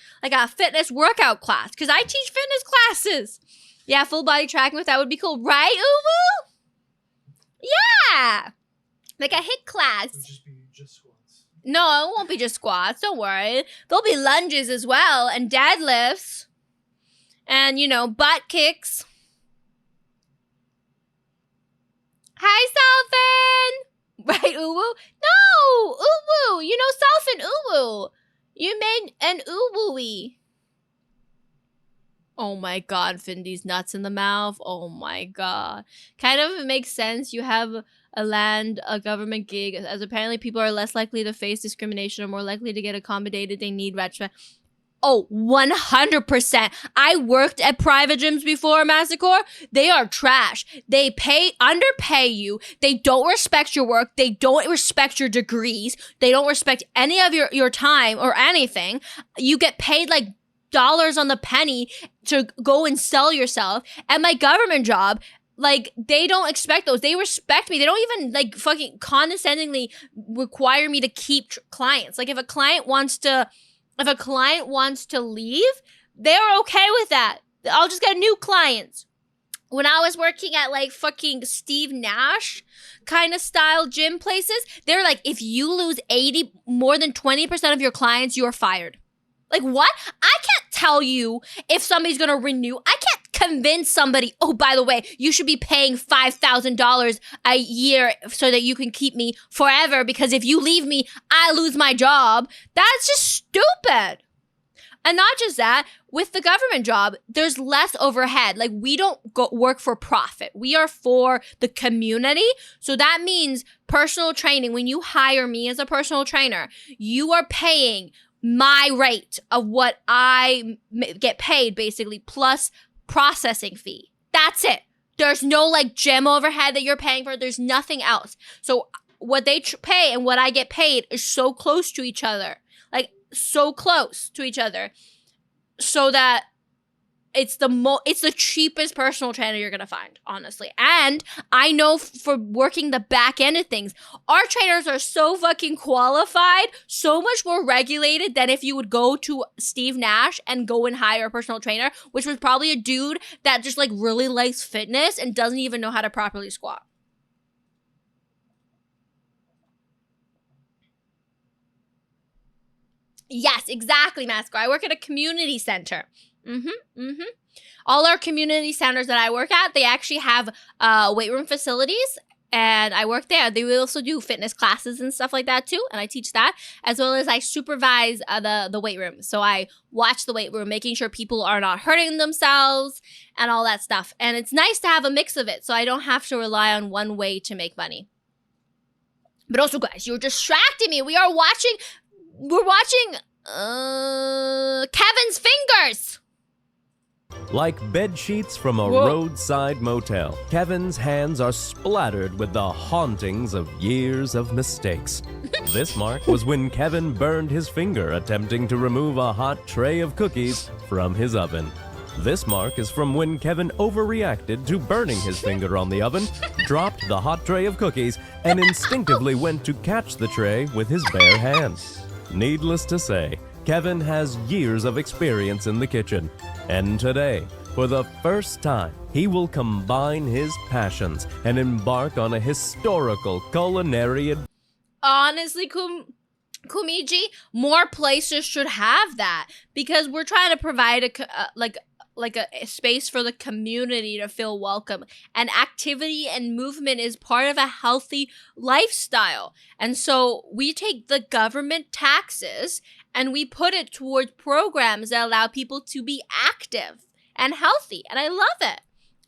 workout class. Because I teach fitness classes. Yeah, full body tracking with that would be cool, right, Uwu? Yeah. Like a HIIT class. It would just be just squats. No, it won't be just squats. Don't worry. There'll be lunges as well and deadlifts. And, you know, butt kicks. Hi, Salfin! Right, Uwu? No! Uwu! You know Salfin Uwu! You made an Uwu-y. Oh my god, Findy's nuts in the mouth. Oh my god. Kind of it makes sense. You have a government gig, as apparently people are less likely to face discrimination or more likely to get accommodated. They need respect. Oh, 100%. I worked at private gyms before, Massacre. They are trash. They underpay you. They don't respect your work. They don't respect your degrees. They don't respect any of your time or anything. You get paid like dollars on the penny to go and sell yourself. At my government job, like, they don't expect those. They respect me. They don't even, like, fucking condescendingly require me to keep clients. Like, if a client wants to leave, they're okay with that. I'll just get new clients. When I was working at, like, fucking Steve Nash kind of style gym places, they're like, if you lose more than 20% of your clients, you're fired. Like, what? I can't tell you if somebody's gonna renew. I can't convince somebody, oh, by the way, you should be paying $5,000 a year so that you can keep me forever, because if you leave me, I lose my job. That's just stupid. And not just that, with the government job, there's less overhead. Like, we don't work for profit. We are for the community. So that means personal training. When you hire me as a personal trainer, you are paying my rate of what I get paid, basically, plus processing fee. That's it. There's no, like, gym overhead that you're paying for. There's nothing else. So what they pay and what I get paid is so close to each other. Like, so close to each other. So that it's the cheapest personal trainer you're gonna find, honestly. And I know for working the back end of things, our trainers are so fucking qualified, so much more regulated than if you would go to Steve Nash and go and hire a personal trainer, which was probably a dude that just, like, really likes fitness and doesn't even know how to properly squat. Yes, exactly, Masco. I work at a community center. All our community centers that I work at, they actually have weight room facilities, and I work there. They will also do fitness classes and stuff like that too, and I teach that, as well as I supervise the weight room. So I watch the weight room, making sure people are not hurting themselves and all that stuff. And it's nice to have a mix of it, so I don't have to rely on one way to make money. But also, guys, you're distracting me. We're watching Kevin's fingers. Like bed sheets from a roadside motel, Kevin's hands are splattered with the hauntings of years of mistakes. This mark was when Kevin burned his finger attempting to remove a hot tray of cookies from his oven. This mark is from when Kevin overreacted to burning his finger on the oven, dropped the hot tray of cookies, and instinctively went to catch the tray with his bare hands. Needless to say, Kevin has years of experience in the kitchen, and today, for the first time, he will combine his passions and embark on a historical culinary. Honestly, Kumiji, more places should have that, because we're trying to provide a space for the community to feel welcome. And activity and movement is part of a healthy lifestyle. And so we take the government taxes and we put it towards programs that allow people to be active and healthy. And I love it.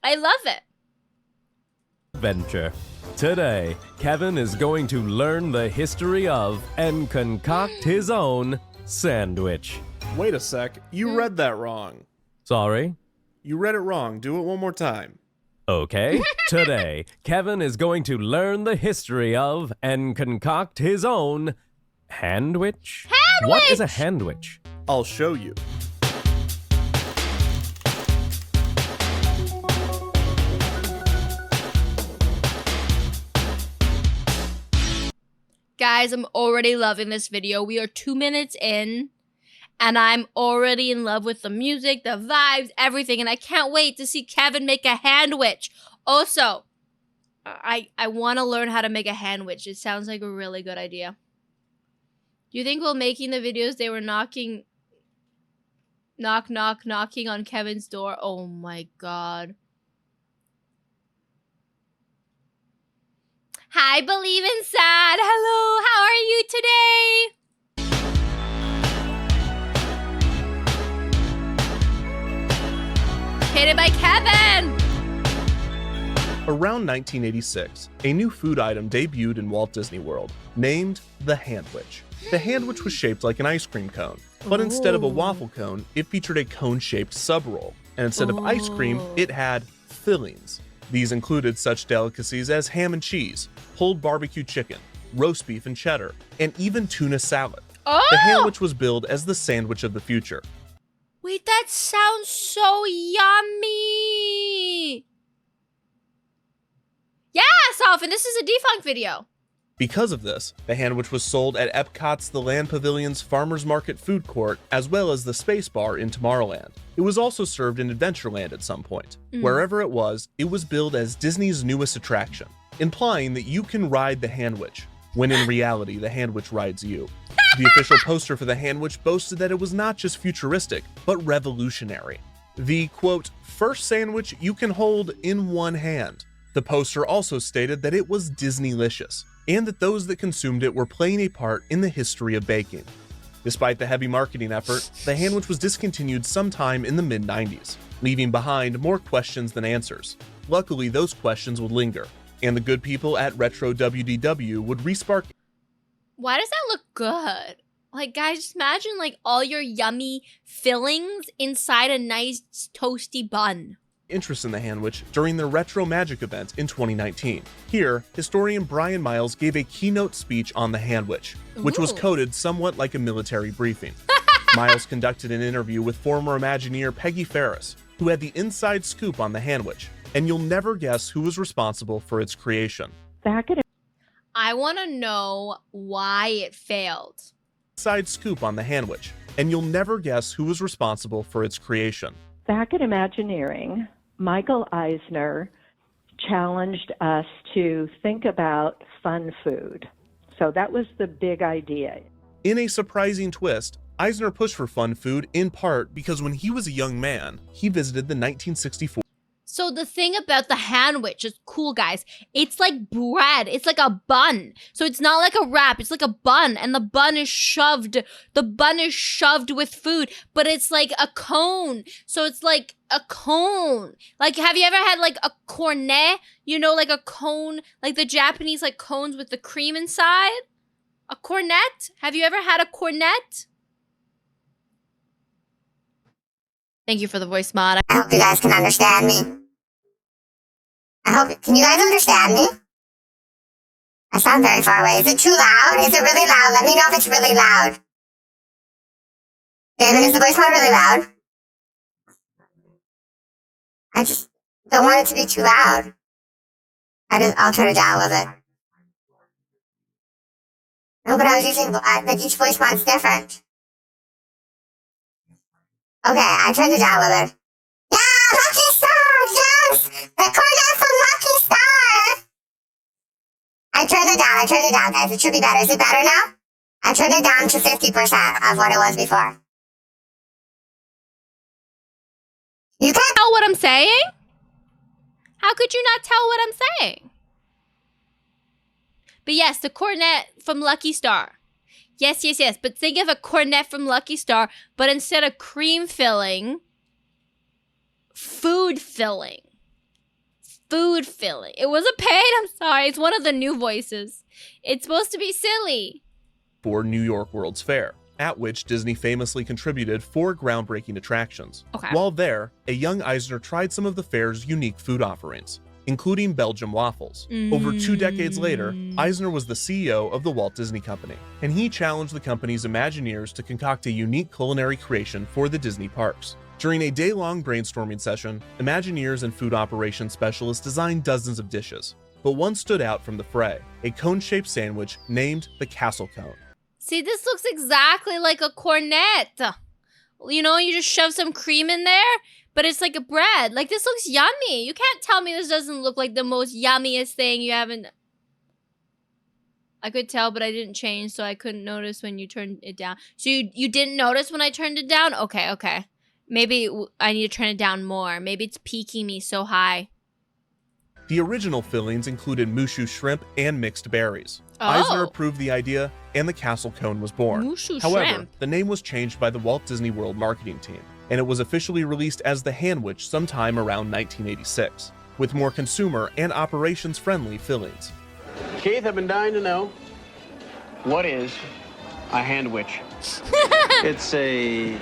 I love it. Venture. Today, Kevin is going to learn the history of and concoct his own sandwich. Wait a sec. You read that wrong. Sorry? You read it wrong. Do it one more time. Okay. Today, Kevin is going to learn the history of and concoct his own handwich? What is a handwich? I'll show you. Guys, I'm already loving this video. We are 2 minutes in, and I'm already in love with the music, the vibes, everything, and I can't wait to see Kevin make a handwich. Also, I want to learn how to make a handwich. It sounds like a really good idea. Do you think while making the videos they were knocking on Kevin's door? Oh my god. Hi, Believe in Sad. Hello, how are you today? Educated by Kevin! Around 1986, a new food item debuted in Walt Disney World, named the Handwich. The Handwich was shaped like an ice cream cone, but instead of a waffle cone, it featured a cone-shaped sub-roll, and instead of ice cream, it had fillings. These included such delicacies as ham and cheese, pulled barbecue chicken, roast beef and cheddar, and even tuna salad. The Handwich was billed as the sandwich of the future. Wait, that sounds so yummy! Yes, Alvin, this is a defunct video. Because of this, the Handwich was sold at Epcot's The Land Pavilion's Farmers Market Food Court, as well as the Space Bar in Tomorrowland. It was also served in Adventureland at some point. Wherever it was billed as Disney's newest attraction, implying that you can ride the Handwich, when in reality, the Handwich rides you. The official poster for the Handwich boasted that it was not just futuristic, but revolutionary. The, quote, first sandwich you can hold in one hand. The poster also stated that it was Disneylicious, and that those that consumed it were playing a part in the history of baking. Despite the heavy marketing effort, the Handwich was discontinued sometime in the mid-90s, leaving behind more questions than answers. Luckily, those questions would linger, and the good people at Retro WDW would respark. Why does that look good? Like, guys, just imagine, like, all your yummy fillings inside a nice toasty bun. Interest in the Handwich during the Retro Magic event in 2019. Here, historian Brian Miles gave a keynote speech on the Handwich, which was coded somewhat like a military briefing. Miles conducted an interview with former Imagineer Peggy Ferris, who had the inside scoop on the Handwich, and you'll never guess who was responsible for its creation. I want to know why it failed. Inside scoop on the Handwich, and you'll never guess who was responsible for its creation. Back at Imagineering, Michael Eisner challenged us to think about fun food. So that was the big idea. In a surprising twist, Eisner pushed for fun food in part because when he was a young man, he visited the 1964 So the thing about the Handwich is cool, guys. It's like bread. It's like a bun. So it's not like a wrap. It's like a bun, and the bun is shoved. The bun is shoved with food, but it's like a cone. So it's like a cone. Like, have you ever had like a cornet? You know, like a cone, like the Japanese like cones with the cream inside? A cornet? Have you ever had a cornet? Thank you for the voice mod. I hope you guys can understand me. Can you guys understand me? I sound very far away. Is it too loud? Is it really loud? Let me know if it's really loud. David, is the voice mod really loud? I just don't want it to be too loud. I'll turn it down a little bit. No, but I was using, like, each voice mod's different. Okay, I turned it down a little bit. Yeah, Lucky Star, yes! The cornet from Lucky Star! I turned it down, guys. It should be better. Is it better now? I turned it down to 50% of what it was before. You can't Tell what I'm saying? How could you not tell what I'm saying? But yes, the cornet from Lucky Star. Yes. But think of a cornet from Lucky Star, but instead of cream filling, food filling. Food filling. It was a pain. I'm sorry. It's one of the new voices. It's supposed to be silly. for New York World's Fair, at which Disney famously contributed 4 groundbreaking attractions. Okay. While there, a young Eisner tried some of the fair's unique food offerings, including Belgian waffles. Over 2 decades later, Eisner was the CEO of the Walt Disney Company, and he challenged the company's Imagineers to concoct a unique culinary creation for the Disney parks. During a day-long brainstorming session, Imagineers and food operations specialists designed dozens of dishes, but one stood out from the fray, a cone-shaped sandwich named the Castle Cone. See, this looks exactly like a cornet. You know, you just shove some cream in there, but it's like a bread. Like, this looks yummy. You can't tell me this doesn't look like the most yummiest thing you haven't... I could tell, but I didn't change, so I couldn't notice when you turned it down. So you didn't notice when I turned it down? Okay. Maybe I need to turn it down more. Maybe it's peaking me so high. The original fillings included mushu shrimp and mixed berries. Oh. Eisner approved the idea, and the castle cone was born. Mushu However, shrimp. the name was changed by the Walt Disney World marketing team, and it was officially released as the Handwich sometime around 1986, with more consumer and operations-friendly fillings. Keith, I've been dying to know, what is a handwich? It's a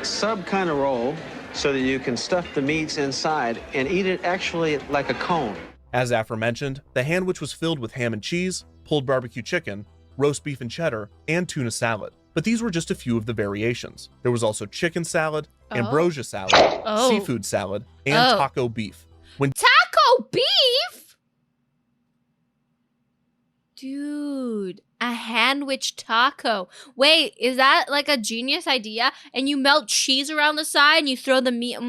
sub kind of roll so that you can stuff the meats inside and eat it actually like a cone. As aforementioned, the Handwich was filled with ham and cheese, pulled barbecue chicken, roast beef and cheddar, and tuna salad. But these were just a few of the variations. There was also chicken salad, ambrosia salad, seafood salad, and taco beef. Taco beef? Dude, a handwich taco. Wait, is that like a genius idea? And you melt cheese around the side and you throw the meat.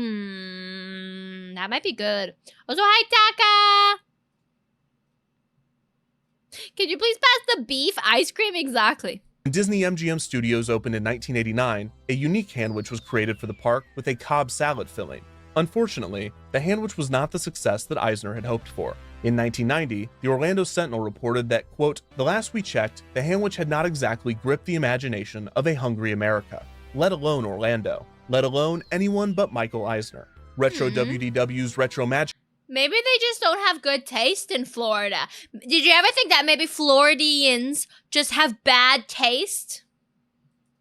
That might be good. Also, hi, Taka. Could you please pass the beef ice cream? Exactly. When Disney MGM Studios opened in 1989, a unique handwich was created for the park with a Cobb salad filling. Unfortunately, the handwich was not the success that Eisner had hoped for. In 1990, the Orlando Sentinel reported that, quote, "The last we checked, the handwich had not exactly gripped the imagination of a hungry America, let alone Orlando, let alone anyone but Michael Eisner." Retro WDW's Retro Magic Maybe they just don't have good taste in Florida. Did you ever think that maybe Floridians just have bad taste?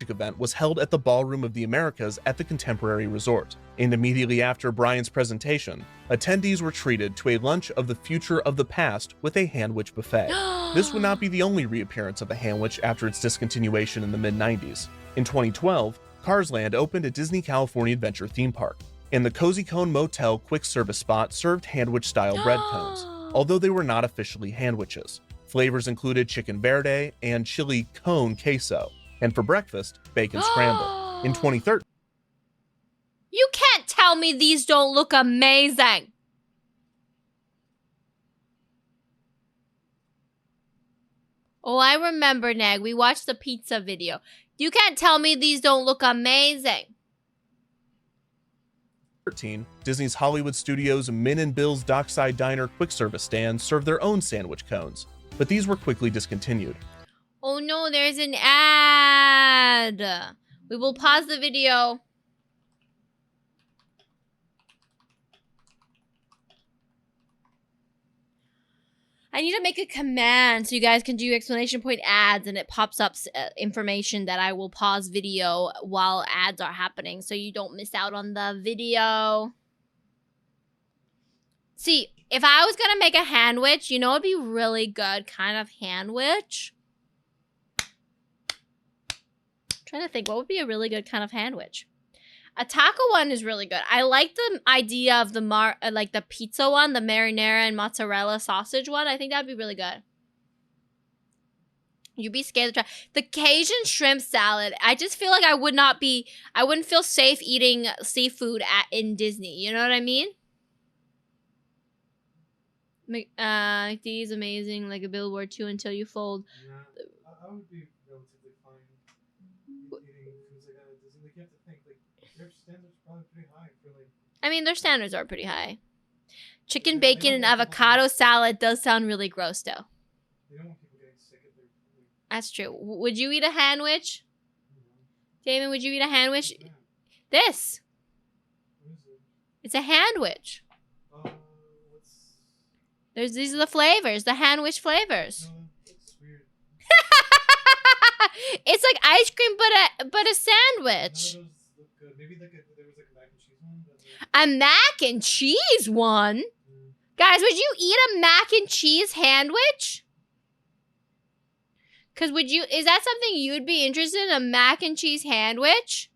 event was held at the Ballroom of the Americas at the Contemporary Resort. And immediately after Brian's presentation, attendees were treated to a lunch of the future of the past with a handwich buffet. This would not be the only reappearance of the handwich after its discontinuation in the mid-90s. In 2012, Carsland opened a Disney California Adventure theme park, and the Cozy Cone Motel quick service spot served handwich-style bread cones, although they were not officially handwiches. Flavors included chicken verde and chili cone queso, and for breakfast, bacon scramble. In 2013, You can't tell me these don't look amazing. Oh, I remember, Neg. We watched the pizza video. You can't tell me these don't look amazing. Disney's Hollywood Studios Min and Bill's Dockside Diner quick service stand served their own sandwich cones, but these were quickly discontinued. Oh no, there's an ad. We will pause the video. I need to make a command so you guys can do exclamation point ads and it pops up information that I will pause video while ads are happening so you don't miss out on the video. See, if I was going to make a handwich, you know it'd be really good kind of handwich? I'm trying to think, what would be a really good kind of handwich? A taco one is really good. I like the idea of the like the pizza one, the marinara and mozzarella sausage one. I think that'd be really good. You'd be scared to try the Cajun shrimp salad. I just feel like I wouldn't feel safe eating seafood in Disney. You know what I mean? These amazing, like a billboard too until you fold. Yeah, I would be relatively fine eating foods like that at Disney. Like, you have to think, like, their standards are probably pretty high for, like... I mean, their standards are pretty high. Chicken, bacon, and avocado salad does sound really gross, though. They don't want people getting sick at their food. That's true. Would you eat a handwich? Damon, would you eat a handwich? Yeah. This. What is it? It's a handwich. What's... These are the flavors, the handwich flavors. No, it's weird. It's like ice cream, but a sandwich. None of those look good. Maybe like there was like a mac and cheese one. But like... A mac and cheese one? Guys, would you eat a mac and cheese handwich? Cause is that something you'd be interested in, a mac and cheese handwich?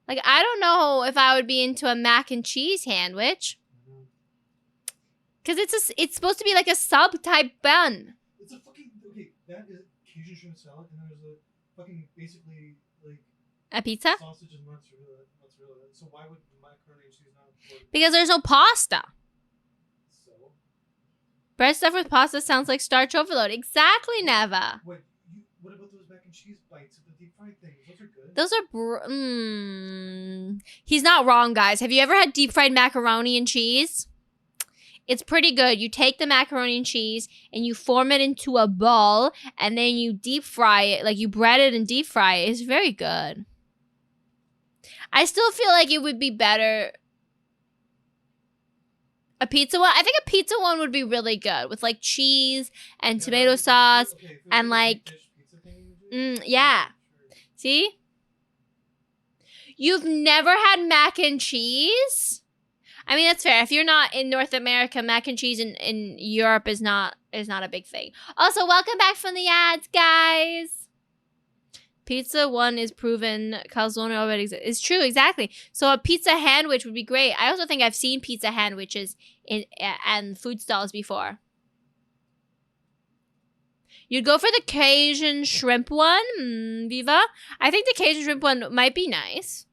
Like, I don't know if I would be into a mac and cheese handwich. Cause it's supposed to be like a sub type bun. It's a fucking okay. That is Cajun shrimp salad, and there's a fucking basically like A pizza? sausage and mozzarella. So why would macaroni and cheese not work? Because there's no pasta. So Bread stuffed with pasta sounds like starch overload. Exactly, Neva. what about those mac and cheese bites, the deep fried things? Those are good. Those are He's not wrong, guys. Have you ever had deep fried macaroni and cheese? It's pretty good. You take the macaroni and cheese and you form it into a ball and then you deep fry it. Like you bread it and deep fry it. It's very good. I still feel like it would be better. A pizza one? I think a pizza one would be really good with like cheese and tomato sauce and like, yeah. See? You've never had mac and cheese? I mean, that's fair. If you're not in North America, mac and cheese in Europe is not a big thing. Also, welcome back from the ads, guys. Pizza one is proven. Calzone already exists. It's true, exactly. So a pizza sandwich would be great. I also think I've seen pizza sandwiches and food stalls before. You'd go for the Cajun shrimp one, Viva. I think the Cajun shrimp one might be nice.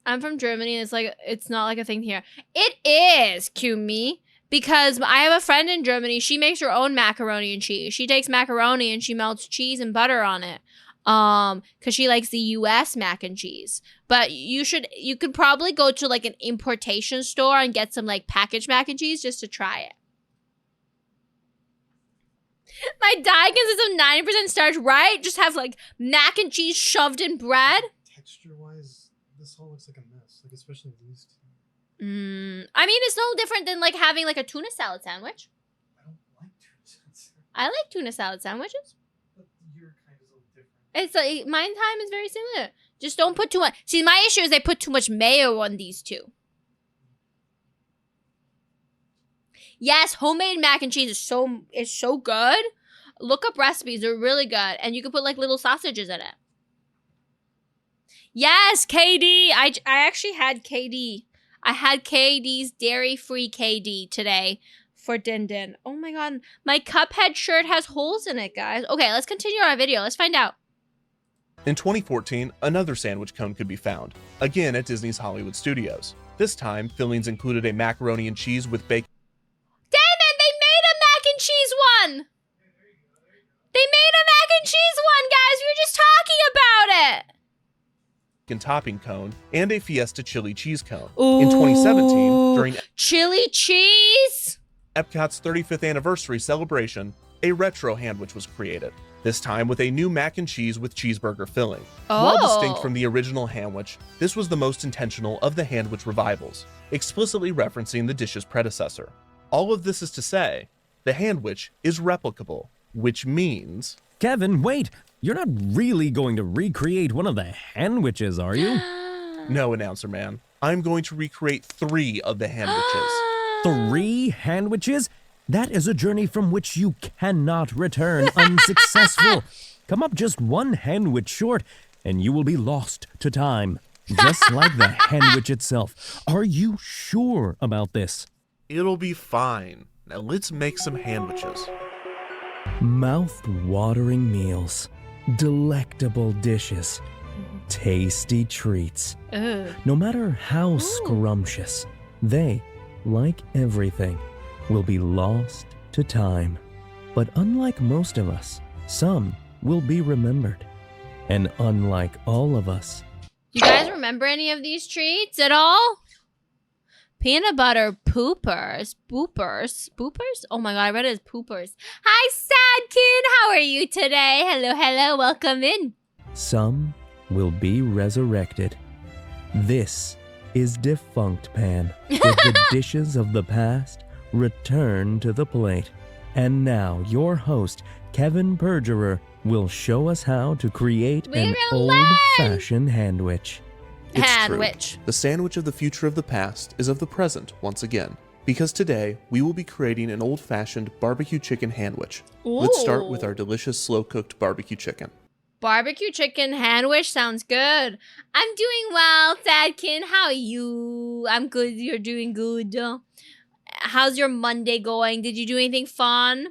I'm from Germany, and it's not like a thing here. It is, cue me, because I have a friend in Germany. She makes her own macaroni and cheese. She takes macaroni and she melts cheese and butter on it, because she likes the U.S. mac and cheese. But you could probably go to like an importation store and get some like packaged mac and cheese just to try it. My diet consists of 90% starch, right? Just have like mac and cheese shoved in bread. Texture-wise, this all looks like a mess. Like especially these two. I mean, it's no different than like having like a tuna salad sandwich. I don't like tuna salad. I like tuna salad sandwiches. But your kind is a little different. It's like mine time is very similar. Just don't put too much. See, my issue is they put too much mayo on these two. Yes, homemade mac and cheese is so good. Look up recipes; they're really good, and you can put like little sausages in it. Yes, KD. I actually had KD. I had KD's dairy-free KD today for Din Din. Oh my god, my Cuphead shirt has holes in it, guys. Okay, let's continue our video. Let's find out. In 2014, another sandwich cone could be found, again at Disney's Hollywood Studios. This time, fillings included a macaroni and cheese with bacon. Damn it, they made a mac and cheese one! They made a mac and cheese one, guys! We were just talking about it! Topping cone, and a Fiesta chili cheese cone. Ooh, in 2017, during chili cheese? Epcot's 35th anniversary celebration, a retro sandwich was created, this time with a new mac and cheese with cheeseburger filling. While distinct from the original sandwich, this was the most intentional of the sandwich revivals, explicitly referencing the dish's predecessor. All of this is to say, the sandwich is replicable, which means... Kevin, wait! You're not really going to recreate one of the sandwiches, are you? No, announcer man. I'm going to recreate 3 of the sandwiches. 3 sandwiches? That is a journey from which you cannot return unsuccessful. Come up just 1 sandwich short, and you will be lost to time. Just like the sandwich itself. Are you sure about this? It'll be fine. Now let's make some sandwiches. Mouth-watering meals. Delectable dishes. Tasty treats. No matter how scrumptious, they, like everything, will be lost to time. But unlike most of us, some will be remembered. And unlike all of us... You guys remember any of these treats at all? Peanut butter poopers. Boopers? Oh my god, I read it as poopers. Hi, Sadkin! How are you today? Hello, welcome in. Some will be resurrected. This is Defunctland, with the dishes of the past return to the plate. And now your host, Kevin Perjurer, will show us how to create an old-fashioned sandwich. It's true. The sandwich of the future of the past is of the present once again. Because today, we will be creating an old-fashioned barbecue chicken sandwich. Let's start with our delicious slow-cooked barbecue chicken. Barbecue chicken sandwich sounds good. I'm doing well, Sadkin. How are you? I'm good. You're doing good. How's your Monday going? Did you do anything fun?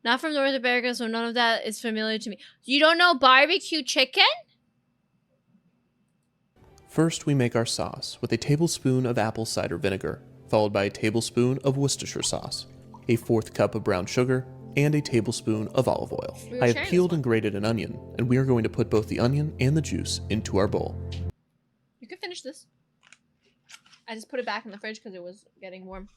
Not from North America, so none of that is familiar to me. You don't know barbecue chicken? First, we make our sauce with a tablespoon of apple cider vinegar, followed by a tablespoon of Worcestershire sauce, a 1/4 cup of brown sugar, and a tablespoon of olive oil. I have peeled and grated an onion, and we are going to put both the onion and the juice into our bowl. You can finish this. I just put it back in the fridge because it was getting warm.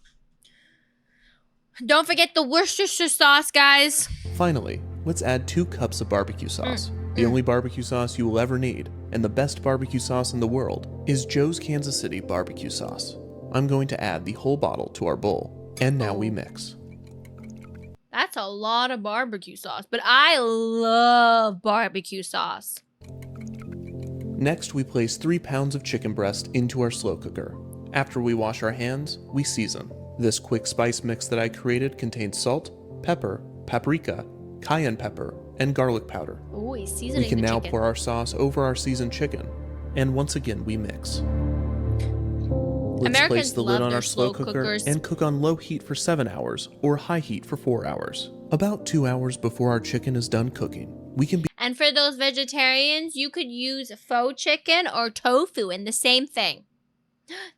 Don't forget the Worcestershire sauce, guys. Finally, let's add 2 cups of barbecue sauce. The only barbecue sauce you will ever need, and the best barbecue sauce in the world, is Joe's Kansas City barbecue sauce. I'm going to add the whole bottle to our bowl, and now we mix. That's a lot of barbecue sauce, but I love barbecue sauce. Next, we place 3 pounds of chicken breast into our slow cooker. After we wash our hands, we season. This quick spice mix that I created contains salt, pepper, paprika, cayenne pepper, and garlic powder. Ooh, he's seasoning We can the now chicken. pour our sauce over our seasoned chicken, and once again we mix. Let's Americans place the lid love on their our slow slow cooker cookers. and cook on low heat for 7 hours or high heat for 4 hours. About 2 hours before our chicken is done cooking, we can And for those vegetarians, you could use faux chicken or tofu in the same thing.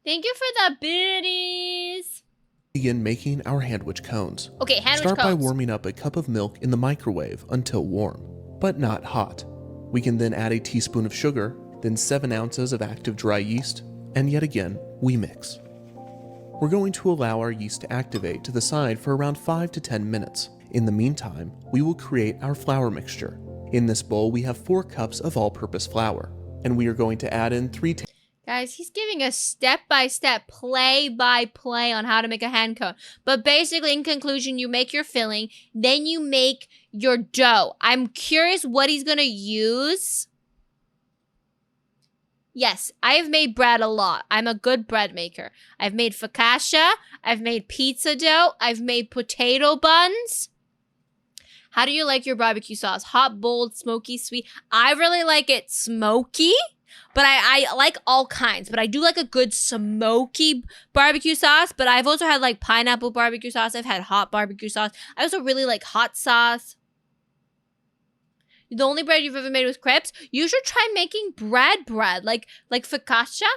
Thank you for the biddies. begin making our handwich cones. Okay, handwich Start by cones. warming up a cup of milk in the microwave until warm, but not hot. We can then add a teaspoon of sugar, then 7 ounces of active dry yeast, and yet again, we mix. We're going to allow our yeast to activate to the side for around 5 to 10 minutes. In the meantime, we will create our flour mixture. In this bowl, we have 4 cups of all-purpose flour, and we are going to add in 3 Guys, he's giving us step-by-step, play-by-play on how to make a hand cone. But basically, in conclusion, you make your filling, then you make your dough. I'm curious what he's going to use. Yes, I've made bread a lot. I'm a good bread maker. I've made focaccia. I've made pizza dough. I've made potato buns. How do you like your barbecue sauce? Hot, bold, smoky, sweet. I really like it smoky. But I like all kinds. But I do like a good smoky barbecue sauce. But I've also had like pineapple barbecue sauce. I've had hot barbecue sauce. I also really like hot sauce. The only bread you've ever made was crepes? You should try making bread. Like focaccia.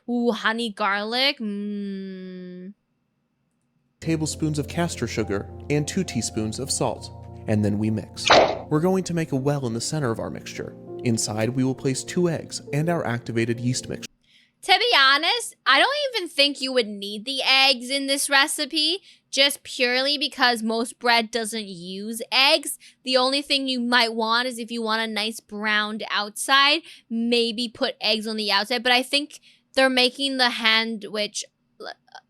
Ooh, honey garlic. tablespoons of castor sugar and 2 teaspoons of salt. And then we mix. We're going to make a well in the center of our mixture. Inside, we will place 2 eggs and our activated yeast mixture. To be honest, I don't even think you would need the eggs in this recipe, just purely because most bread doesn't use eggs. The only thing you might want is if you want a nice browned outside, maybe put eggs on the outside. But I think they're making the sandwich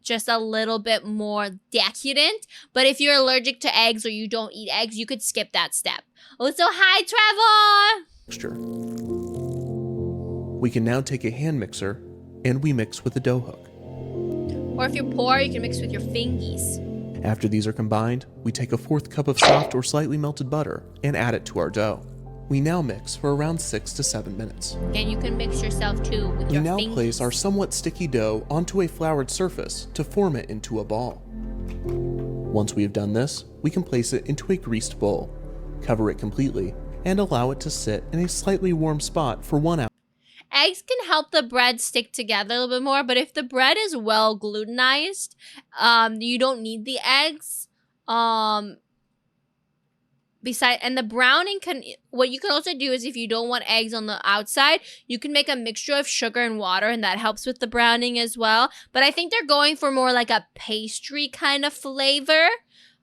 just a little bit more decadent. But if you're allergic to eggs or you don't eat eggs, you could skip that step. Also, hi, Trevor! We can now take a hand mixer and we mix with a dough hook. Or if you're poor, you can mix with your fingies. After these are combined, we take a 4th cup of soft or slightly melted butter and add it to our dough. We now mix for around 6 to 7 minutes. And you can mix yourself too with We your now fingies. place our somewhat sticky dough onto a floured surface to form it into a ball. Once we have done this, we can place it into a greased bowl, cover it completely, and allow it to sit in a slightly warm spot for 1 hour. Eggs can help the bread stick together a little bit more, but if the bread is well glutenized, you don't need the eggs. And the browning what you can also do is if you don't want eggs on the outside, you can make a mixture of sugar and water, and that helps with the browning as well. But I think they're going for more like a pastry kind of flavor.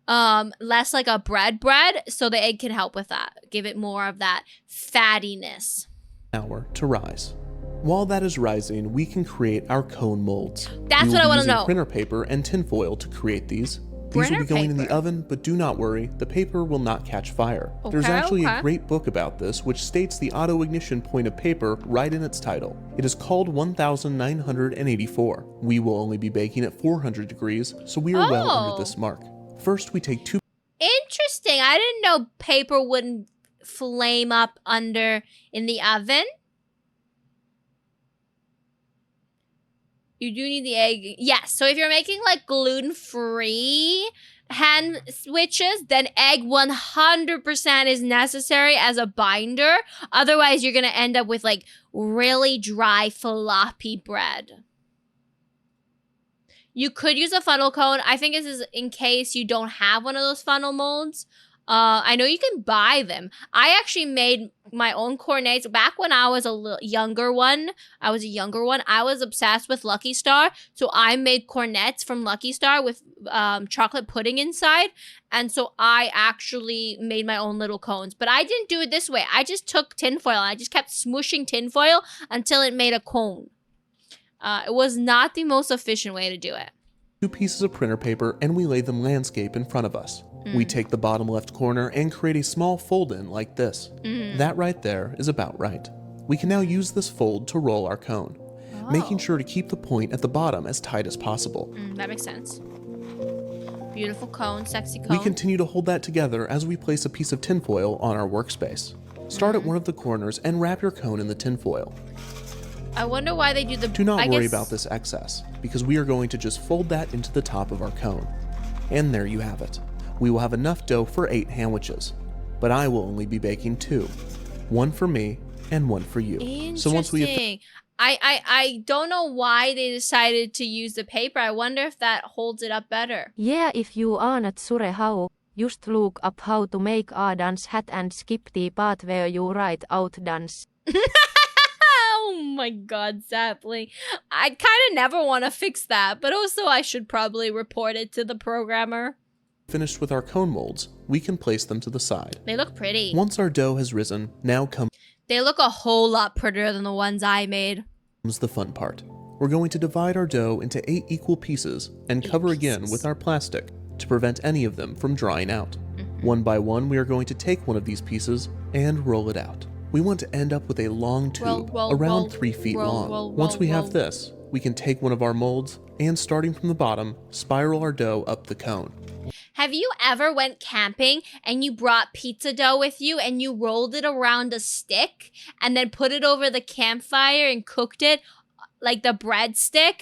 Less like a bread, so the egg can help with that. Give it more of that fattiness. Hour to rise. While that is rising, we can create our cone molds. That's what I want to know. Printer paper and tinfoil to create these. These will be going in the oven, but do not worry, the paper will not catch fire. There's actually a great book about this, which states the auto-ignition point of paper right in its title. It is called 1984. We will only be baking at 400 degrees, so we are well under this mark. First, we take 2... Interesting. I didn't know paper wouldn't flame up under in the oven. You do need the egg. Yes. So if you're making like gluten-free hand switches, then egg 100% is necessary as a binder. Otherwise, you're going to end up with like really dry, floppy bread. You could use a funnel cone. I think this is in case you don't have one of those funnel molds. I know you can buy them. I actually made my own cornets back when I was a younger one. I was obsessed with Lucky Star, so I made cornets from Lucky Star with chocolate pudding inside. And so I actually made my own little cones. But I didn't do it this way. I just took tinfoil and I just kept smushing tinfoil until it made a cone. It was not the most efficient way to do it. 2 pieces of printer paper and we lay them landscape in front of us. We take the bottom left corner and create a small fold-in like this. That right there is about right. We can now use this fold to roll our cone, making sure to keep the point at the bottom as tight as possible. That makes sense. Beautiful cone, sexy cone. We continue to hold that together as we place a piece of tinfoil on our workspace. Start at one of the corners and wrap your cone in the tinfoil. I wonder why they do the... Do not worry about this excess, because we are going to just fold that into the top of our cone. And there you have it. We will have enough dough for 8 sandwiches, but I will only be baking 2. 1 for me and 1 for you. Interesting. So once we have I don't know why they decided to use the paper. I wonder if that holds it up better. Yeah, if you are not sure how, just look up how to make a dance hat and skip the part where you write out dance. Oh my god, Sapling. I kind of never want to fix that, but also I should probably report it to the programmer. Finished with our cone molds, we can place them to the side. They look pretty. Once our dough has risen, now comes They look a whole lot prettier than the ones I made. the fun part. We're going to divide our dough into 8 equal pieces and cover again with our plastic to prevent any of them from drying out. One by one, we are going to take one of these pieces and roll it out. We want to end up with a long tube, around 3 feet long. Once we have this, we can take one of our molds and, starting from the bottom, spiral our dough up the cone. Have you ever went camping and you brought pizza dough with you and you rolled it around a stick and then put it over the campfire and cooked it like the breadstick?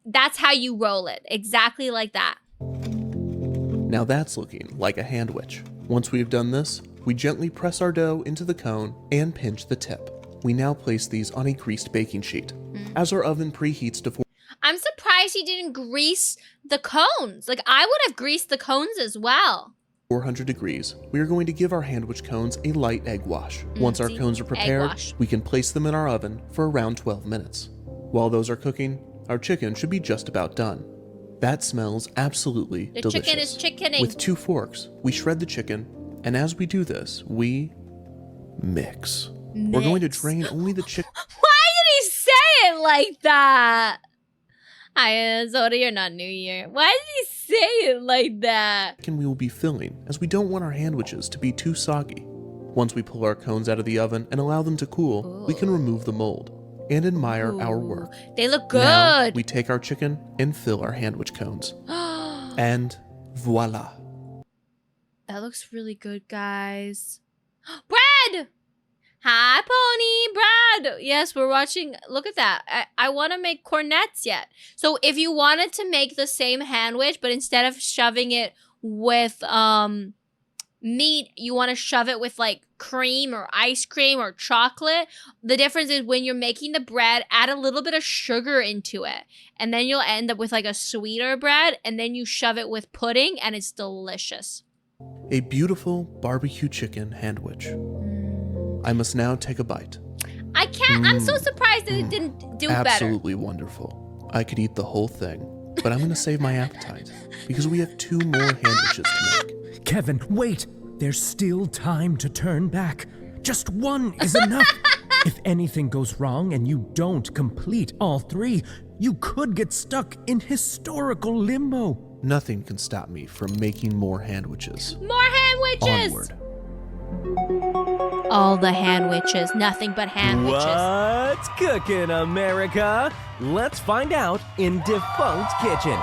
That's how you roll it. Exactly like that. Now that's looking like a sandwich. Once we have done this, we gently press our dough into the cone and pinch the tip. We now place these on a greased baking sheet. As our oven preheats to I'm surprised he didn't grease the cones. Like, I would have greased the cones as well. 400 degrees, we are going to give our sandwich cones a light egg wash. Once our cones are prepared, we can place them in our oven for around 12 minutes. While those are cooking, our chicken should be just about done. That smells absolutely delicious. The chicken is chickening. With 2 forks, we shred the chicken, and as we do this, we mix. We're going to drain only the chicken. Why did he say it like that? Zoda, you're not New Year. Why did he say it like that? We will be filling, as we don't want our sandwiches to be too soggy. Once we pull our cones out of the oven and allow them to cool, we can remove the mold and admire our work. They look good. Now, we take our chicken and fill our sandwich cones. And voila. That looks really good, guys. Bread! Hi, Pony, Brad. Yes, we're watching. Look at that. I want to make cornets yet. So if you wanted to make the same sandwich, but instead of shoving it with meat, you want to shove it with like cream or ice cream or chocolate. The difference is when you're making the bread, add a little bit of sugar into it. And then you'll end up with like a sweeter bread. And then you shove it with pudding and it's delicious. A beautiful barbecue chicken sandwich. I must now take a bite. I can't. I'm so surprised that it didn't do better. Absolutely wonderful. I could eat the whole thing, but I'm going to save my appetite because we have 2 more sandwiches to make. Kevin, wait. There's still time to turn back. Just 1 is enough. If anything goes wrong and you don't complete all 3, you could get stuck in historical limbo. Nothing can stop me from making more sandwiches. More sandwiches! Onward. All the sandwiches, nothing but sandwiches. What's cooking, America? Let's find out in Defunct Kitchen.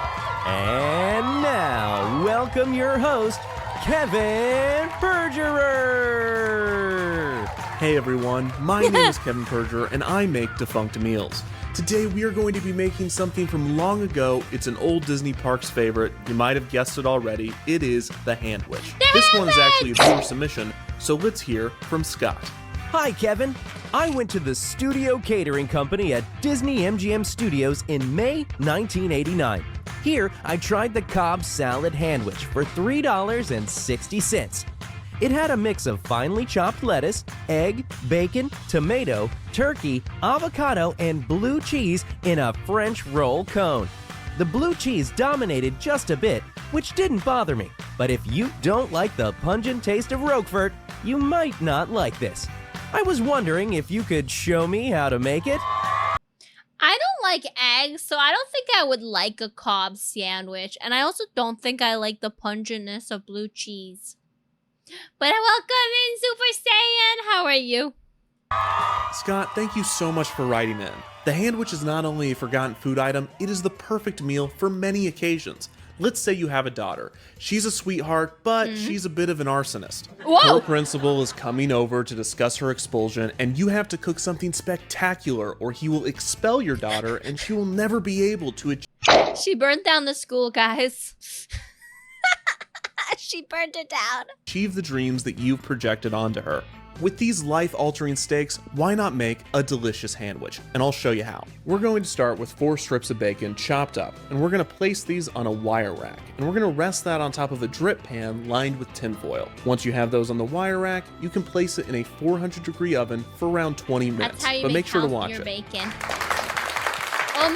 And now, welcome your host, Kevin Perjurer. Hey everyone, my name is Kevin Perjurer and I make defunct meals. Today we are going to be making something from long ago. It's an old Disney Parks favorite. You might have guessed it already. It is the sandwich. This one is actually a viewer submission, so let's hear from Scott. Hi, Kevin. I went to the Studio Catering Company at Disney MGM Studios in May 1989. Here, I tried the Cobb Salad Sandwich for $3.60. It had a mix of finely chopped lettuce, egg, bacon, tomato, turkey, avocado, and blue cheese in a French roll cone. The blue cheese dominated just a bit, which didn't bother me. But if you don't like the pungent taste of Roquefort, you might not like this. I was wondering if you could show me how to make it. I don't like eggs, so I don't think I would like a Cobb sandwich. And I also don't think I like the pungentness of blue cheese. But welcome in, Super Saiyan! How are you? Scott, thank you so much for writing in. The handwich is not only a forgotten food item, it is the perfect meal for many occasions. Let's say you have a daughter. She's a sweetheart, but she's a bit of an arsonist. Whoa. Her principal is coming over to discuss her expulsion, and you have to cook something spectacular, or he will expel your daughter, and she will never be able to achieve. She burned down the school, guys. She burned it down. Achieve the dreams that you've projected onto her. With these life-altering steaks, why not make a delicious handwich? And I'll show you how. We're going to start with 4 strips of bacon chopped up, and we're going to place these on a wire rack, and we're going to rest that on top of a drip pan lined with tinfoil. Once you have those on the wire rack, you can place it in a 400-degree oven for around 20 minutes. That's how you but make sure to watch your it. Bacon. Oh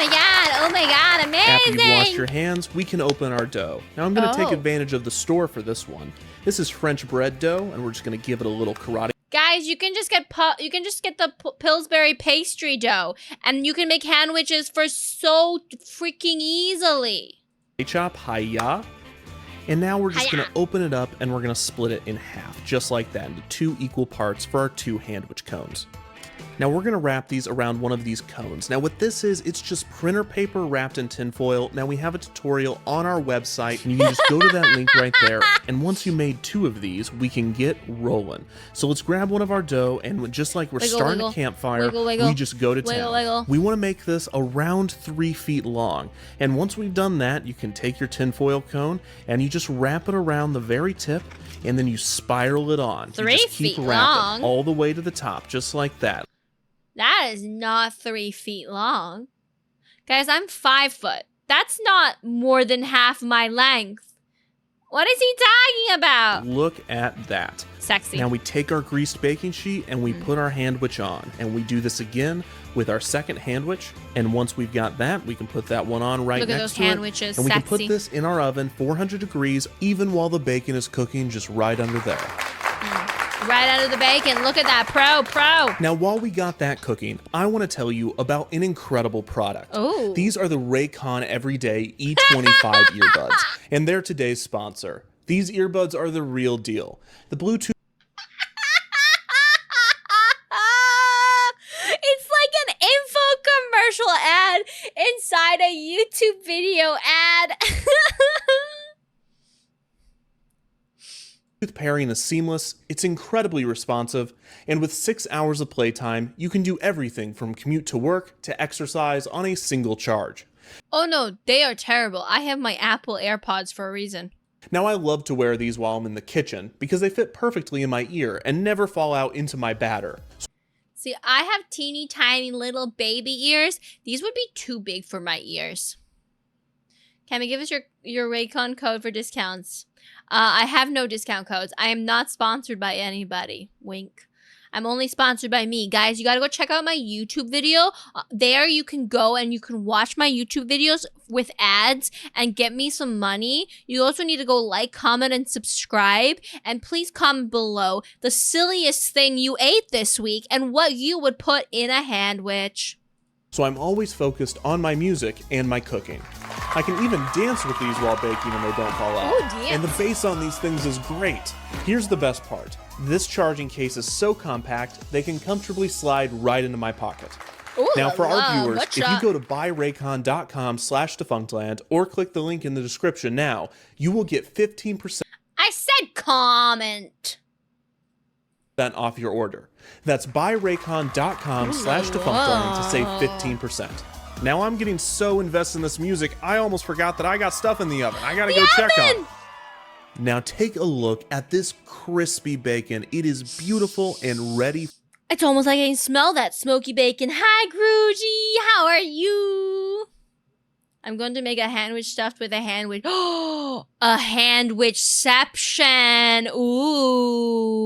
my god, amazing! After you've washed your hands, we can open our dough. Now I'm going to take advantage of the store for this one. This is French bread dough, and we're just going to give it a little karate. Guys, you can just get the Pillsbury pastry dough, and you can make handwiches for so freaking easily. Chop, hi-ya. And now we're just going to open it up, and we're going to split it in half, just like that, into 2 equal parts for our 2 handwich cones. Now we're going to wrap these around one of these cones. Now what this is, it's just printer paper wrapped in tinfoil. Now we have a tutorial on our website, and you can just go to that link right there. And once you made 2 of these, we can get rolling. So let's grab one of our dough, and just like we're starting a campfire, we just go to town. We want to make this around 3 feet long. And once we've done that, you can take your tinfoil cone, and you just wrap it around the very tip, and then you spiral it on. 3 feet long? All the way to the top, just like that. That is not 3 feet long. Guys, I'm 5 foot. That's not more than half my length. What is he talking about? Look at that. Sexy. Now we take our greased baking sheet and we put our handwich on. And we do this again with our second handwich. And once we've got that, we can put that one on right next to it. Look at those handwiches, and we can put this in our oven, 400 degrees, even while the bacon is cooking just right under there. Right under the bacon. Look at that. Pro. Now, while we got that cooking, I want to tell you about an incredible product. Ooh. These are the Raycon Everyday E25 earbuds, and they're today's sponsor. These earbuds are the real deal. The Bluetooth. It's like an infomercial ad inside a YouTube video ad. Pairing is seamless, it's incredibly responsive, and with 6 hours of playtime, you can do everything from commute to work to exercise on a single charge. Oh no, they are terrible. I have my Apple AirPods for a reason. Now I love to wear these while I'm in the kitchen because they fit perfectly in my ear and never fall out into my batter. See, I have teeny tiny little baby ears. These would be too big for my ears. Cammy, give us your Raycon code for discounts. I have no discount codes. I am not sponsored by anybody. Wink. I'm only sponsored by me. Guys, you gotta go check out my YouTube video. There you can go and you can watch my YouTube videos with ads and get me some money. You also need to go like, comment, and subscribe. And please comment below the silliest thing you ate this week and what you would put in a handwich. So I'm always focused on my music and my cooking. I can even dance with these while baking and they don't fall out. Oh, and the bass on these things is great. Here's the best part. This charging case is so compact, they can comfortably slide right into my pocket. Ooh, now for our viewers, if shot. you go to buyraycon.com/defunctland or click the link in the description now, you will get 15%. I said comment. Off your order. That's buyraycon.com/defunctland to save 15%. Now I'm getting so invested in this music, I almost forgot that I got stuff in the oven. I gotta go check on. Now take a look at this crispy bacon. It is beautiful and ready. It's almost like I can smell that smoky bacon. Hi, Grugy. How are you? I'm going to make a handwich stuffed with a handwich. Oh, a handwichception.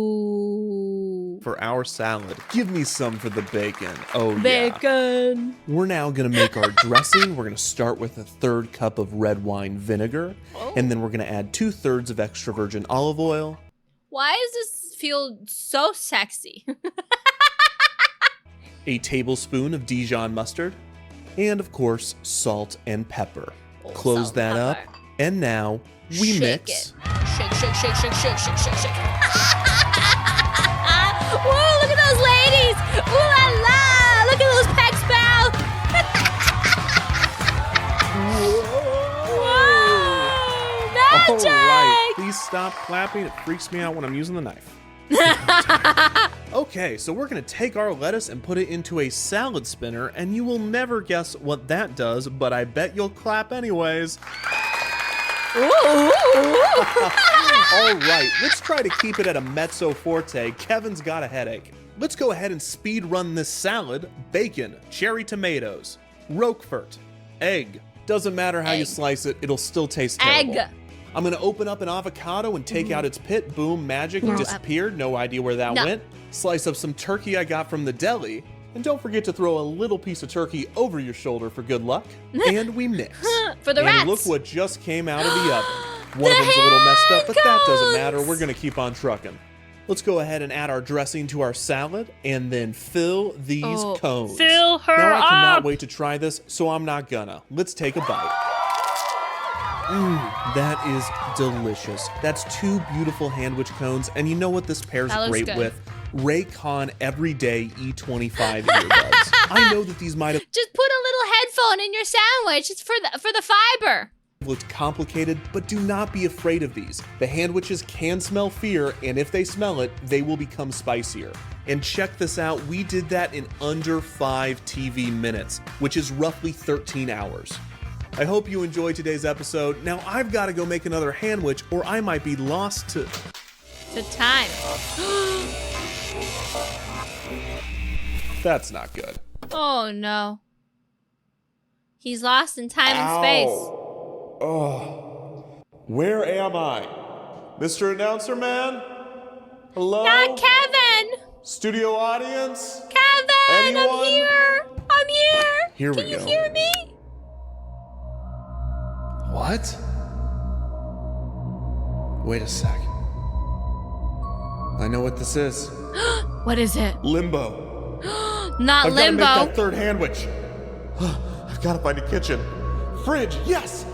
Ooh. For our salad, give me some for the bacon. Oh, Bacon. yeah. We're now going to make our dressing. We're going to start with a 1/3 cup of red wine vinegar. Oh. And then we're going to add 2/3 of extra virgin olive oil. Why does this feel so sexy? A tablespoon of Dijon mustard. And of course, salt and pepper. Oh, Close salt that and up. pepper. And now we Shake mix. it. Shake, shake, shake, shake, shake, shake, shake, shake. Whoa, look at those ladies. Ooh la la. Look at those pecs bow. Whoa. Magic. All right, please stop clapping. It freaks me out when I'm using the knife. Okay, so we're gonna take our lettuce and put it into a salad spinner, and you will never guess what that does, but I bet you'll clap anyways. Ooh. All right, let's try to keep it at a mezzo forte. Kevin's got a headache. Let's go ahead and speed run this salad. Bacon, cherry tomatoes, Roquefort, egg. Doesn't matter how you slice it, it'll still taste terrible. Egg. I'm gonna open up an avocado and take out its pit. Boom, magic, No. disappeared. No idea where that No. went. Slice up some turkey I got from the deli. And don't forget to throw a little piece of turkey over your shoulder for good luck. And we mix. For the and rats. look what just came out of the oven. One of them's a little messed up, but that doesn't matter. We're gonna keep on trucking. Let's go ahead and add our dressing to our salad and then fill these cones. Fill her Now I cannot up. wait to try this, so I'm not gonna. Let's take a bite. That is delicious. That's 2 beautiful handwich cones, and you know what this pairs That looks great good. with? Raycon Everyday E25 earbuds. I know that these might have Just put a little headphone in your sandwich. It's for the fiber. looked complicated, but do not be afraid of these. The handwiches can smell fear, and if they smell it, they will become spicier. And check this out, we did that in under 5 TV minutes, which is roughly 13 hours. I hope you enjoyed today's episode. Now I've got to go make another handwich, or I might be lost to... time. That's not good. Oh no. He's lost in time and space. Oh, where am I? Mr. Announcer Man? Hello? Not Kevin! Studio audience? Kevin! Anyone? I'm here! I'm here! Here we Can you go. hear me? What? Wait a sec. I know what this is. What is it? Limbo. Not I've limbo. gotta make that 3rd handwich. I've gotta find a kitchen. Fridge, yes!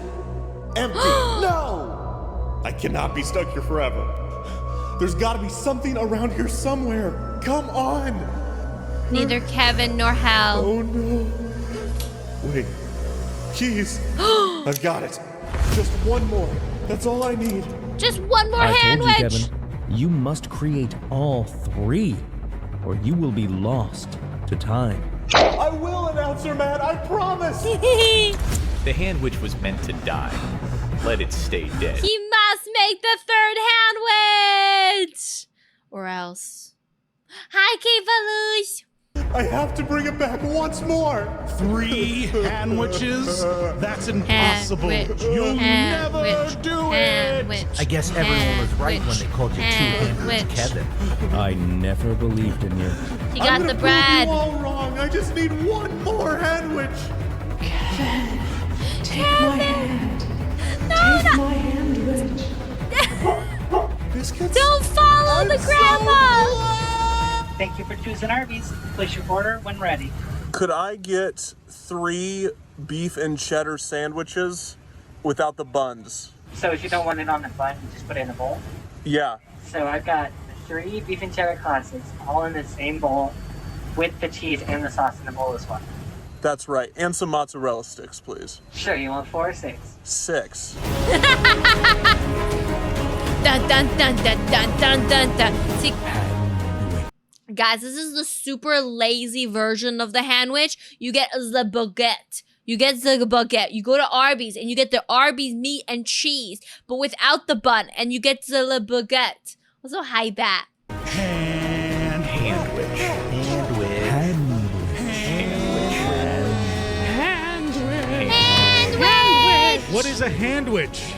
Empty, no! I cannot be stuck here forever. There's gotta be something around here somewhere. Come on! Neither Kevin nor Hal. Oh no. Wait. Keys. I've got it. Just one more. That's all I need. Just one more I told you, handwich. Kevin, you must create all 3, or you will be lost to time. I will, Announcer Man, I promise! The handwich was meant to die. Let it stay dead. He must make the 3rd handwich! Or else. Hi, K-Falush! I have to bring it back once more! 3 handwiches? That's impossible. Handwich, You'll never handwich, do it! handwich, I guess everyone was right when they called you 2 handwiches, handwich. Kevin. I never believed in you. He I'm got gonna the prove bread. you all wrong. I just need one more handwich. Take my hand. Take my handwich. Biscuits? Don't follow the grandma! Thank you for choosing Arby's. Place your order when ready. Could I get 3 beef and cheddar sandwiches without the buns? So if you don't want it on the bun, you just put it in a bowl. Yeah. So I've got 3 beef and cheddar classics all in the same bowl with the cheese and the sauce in the bowl as well. That's right. And some mozzarella sticks, please. Sure, you want 4 or 6? 6. Dun dun dun dun dun dun dun dun. See, guys, this is the super lazy version of the handwich. You get the baguette. You get the baguette. You go to Arby's and you get the Arby's meat and cheese, but without the bun, and you get the baguette. Also, hi bat. Handwich. Handwich. is a handwich?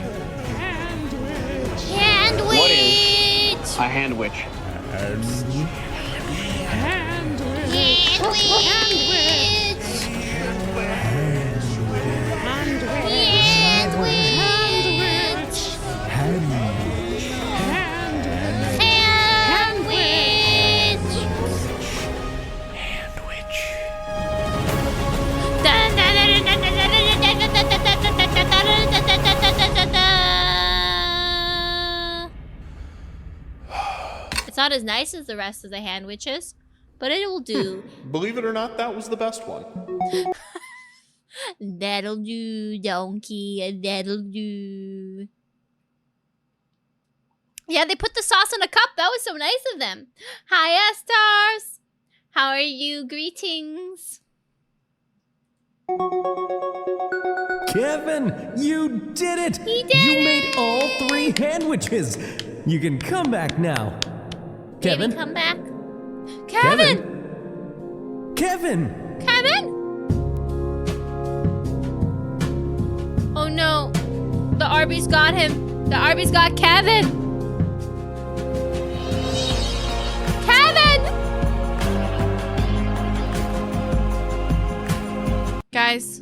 What is a handwich? It's not as nice as the rest of the handwiches, but it will do. Believe it or not, that was the best one. That'll do, donkey. That'll do. Yeah, they put the sauce in a cup. That was so nice of them. Hiya, stars. How are you? Greetings. Kevin, you did it! He did You it! made all 3 handwiches. You can come back now. Kevin? Baby, come back. Kevin! Kevin! Kevin! Oh no. The Arby's got him. The Arby's got Kevin. Kevin! Guys.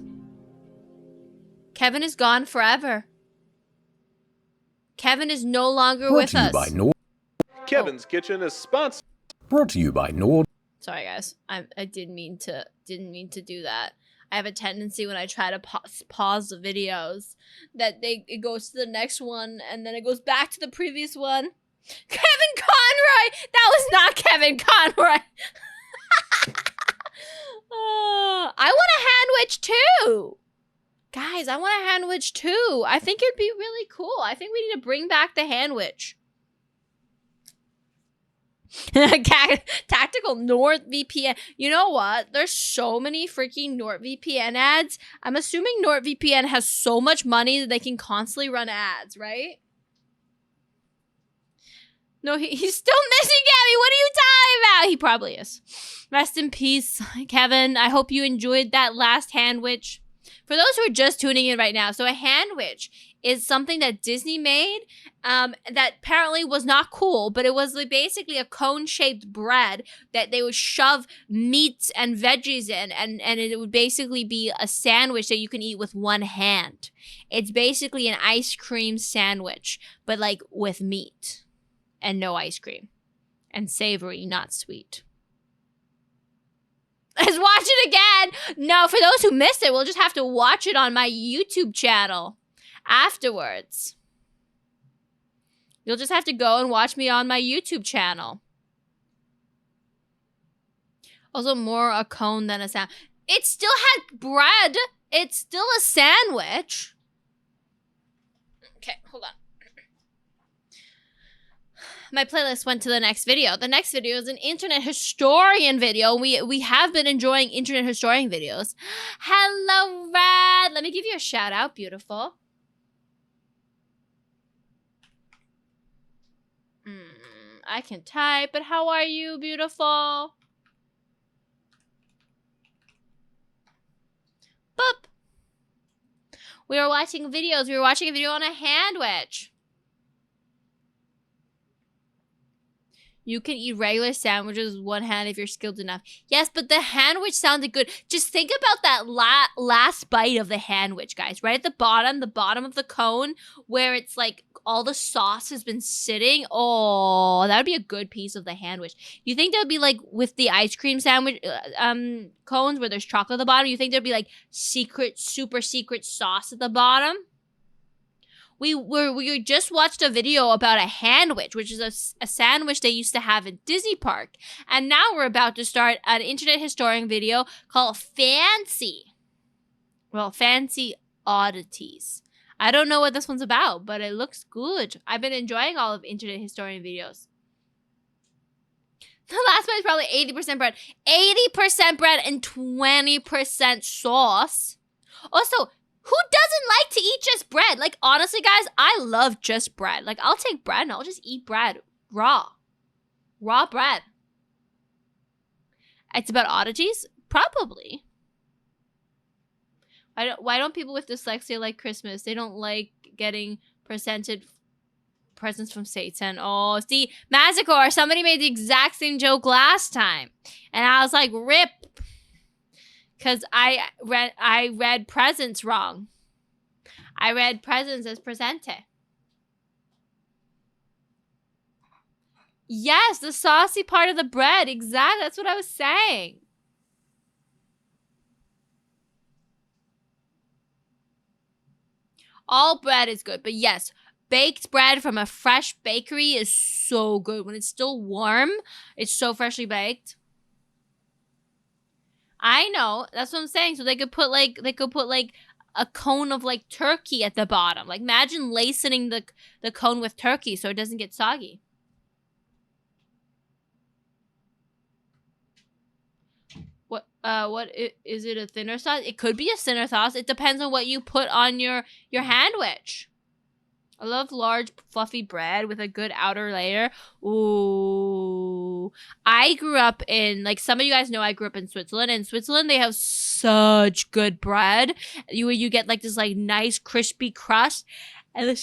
Kevin is gone forever. Kevin is no longer Brought with to you us. by Nord. Kevin's Kitchen is sponsored. Brought to you by Nord. Sorry, guys. I didn't mean to do that. I have a tendency when I try to pause the videos that it goes to the next one and then it goes back to the previous one. Kevin Conroy! That was not Kevin Conroy. I want a handwich too. Guys, I want a handwich too. I think it'd be really cool. I think we need to bring back the handwich. Tactical NordVPN. You know what? There's so many freaking NordVPN ads. I'm assuming NordVPN has so much money that they can constantly run ads, right? No, he's still missing Gabby. What are you talking about? He probably is. Rest in peace, Kevin. I hope you enjoyed that last handwich. For those who are just tuning in right now, so a handwich is something that Disney made that apparently was not cool, but it was like basically a cone-shaped bread that they would shove meats and veggies in, and it would basically be a sandwich that you can eat with one hand. It's basically an ice cream sandwich, but like with meat and no ice cream. And savory, not sweet. Let's watch it again. No, for those who missed it, we'll just have to watch it on my YouTube channel afterwards. You'll just have to go and watch me on my YouTube channel. Also, more a cone than a sandwich. It still had bread. It's still a sandwich. Okay, hold on. My playlist went to the next video. The next video is an internet historian video. We have been enjoying internet historian videos. Hello, Rad. Let me give you a shout out, beautiful. I can type, but how are you, beautiful? Boop. We were watching videos. We were watching a video on a handwich. You can eat regular sandwiches with one hand if you're skilled enough. Yes, but the handwich sounded good. Just think about that last bite of the handwich, guys. Right at the bottom of the cone, where it's like all the sauce has been sitting. Oh, that would be a good piece of the handwich. You think that would be like with the ice cream sandwich cones where there's chocolate at the bottom? You think there'd be like super secret sauce at the bottom? We just watched a video about a handwich, which is a sandwich they used to have in Disney Park. And now we're about to start an internet historian video called Fancy Oddities. I don't know what this one's about, but it looks good. I've been enjoying all of internet historian videos. The last one is probably 80% bread. 80% bread and 20% sauce. Also, who doesn't like to eat just bread? Like, honestly, guys, I love just bread. Like, I'll take bread and I'll just eat bread raw. Raw bread. It's about oddities? Probably. Why don't people with dyslexia like Christmas? They don't like getting presented presents from Satan. Oh, see, Mazikor, somebody made the exact same joke last time. And I was like, rip. Because I read presents wrong. I read presents as presente. Yes, the saucy part of the bread. Exactly. That's what I was saying. All bread is good, but yes, baked bread from a fresh bakery is so good. When it's still warm, it's so freshly baked. I know. That's what I'm saying. So they could put like a cone of like turkey at the bottom. Like imagine lacing the cone with turkey so it doesn't get soggy. What is it, a thinner sauce? It could be a thinner sauce. It depends on what you put on your sandwich. I love large fluffy bread with a good outer layer. Ooh. I grew up in, like, some of you guys know I grew up in Switzerland. In Switzerland, they have such good bread. You get like this like nice crispy crust and the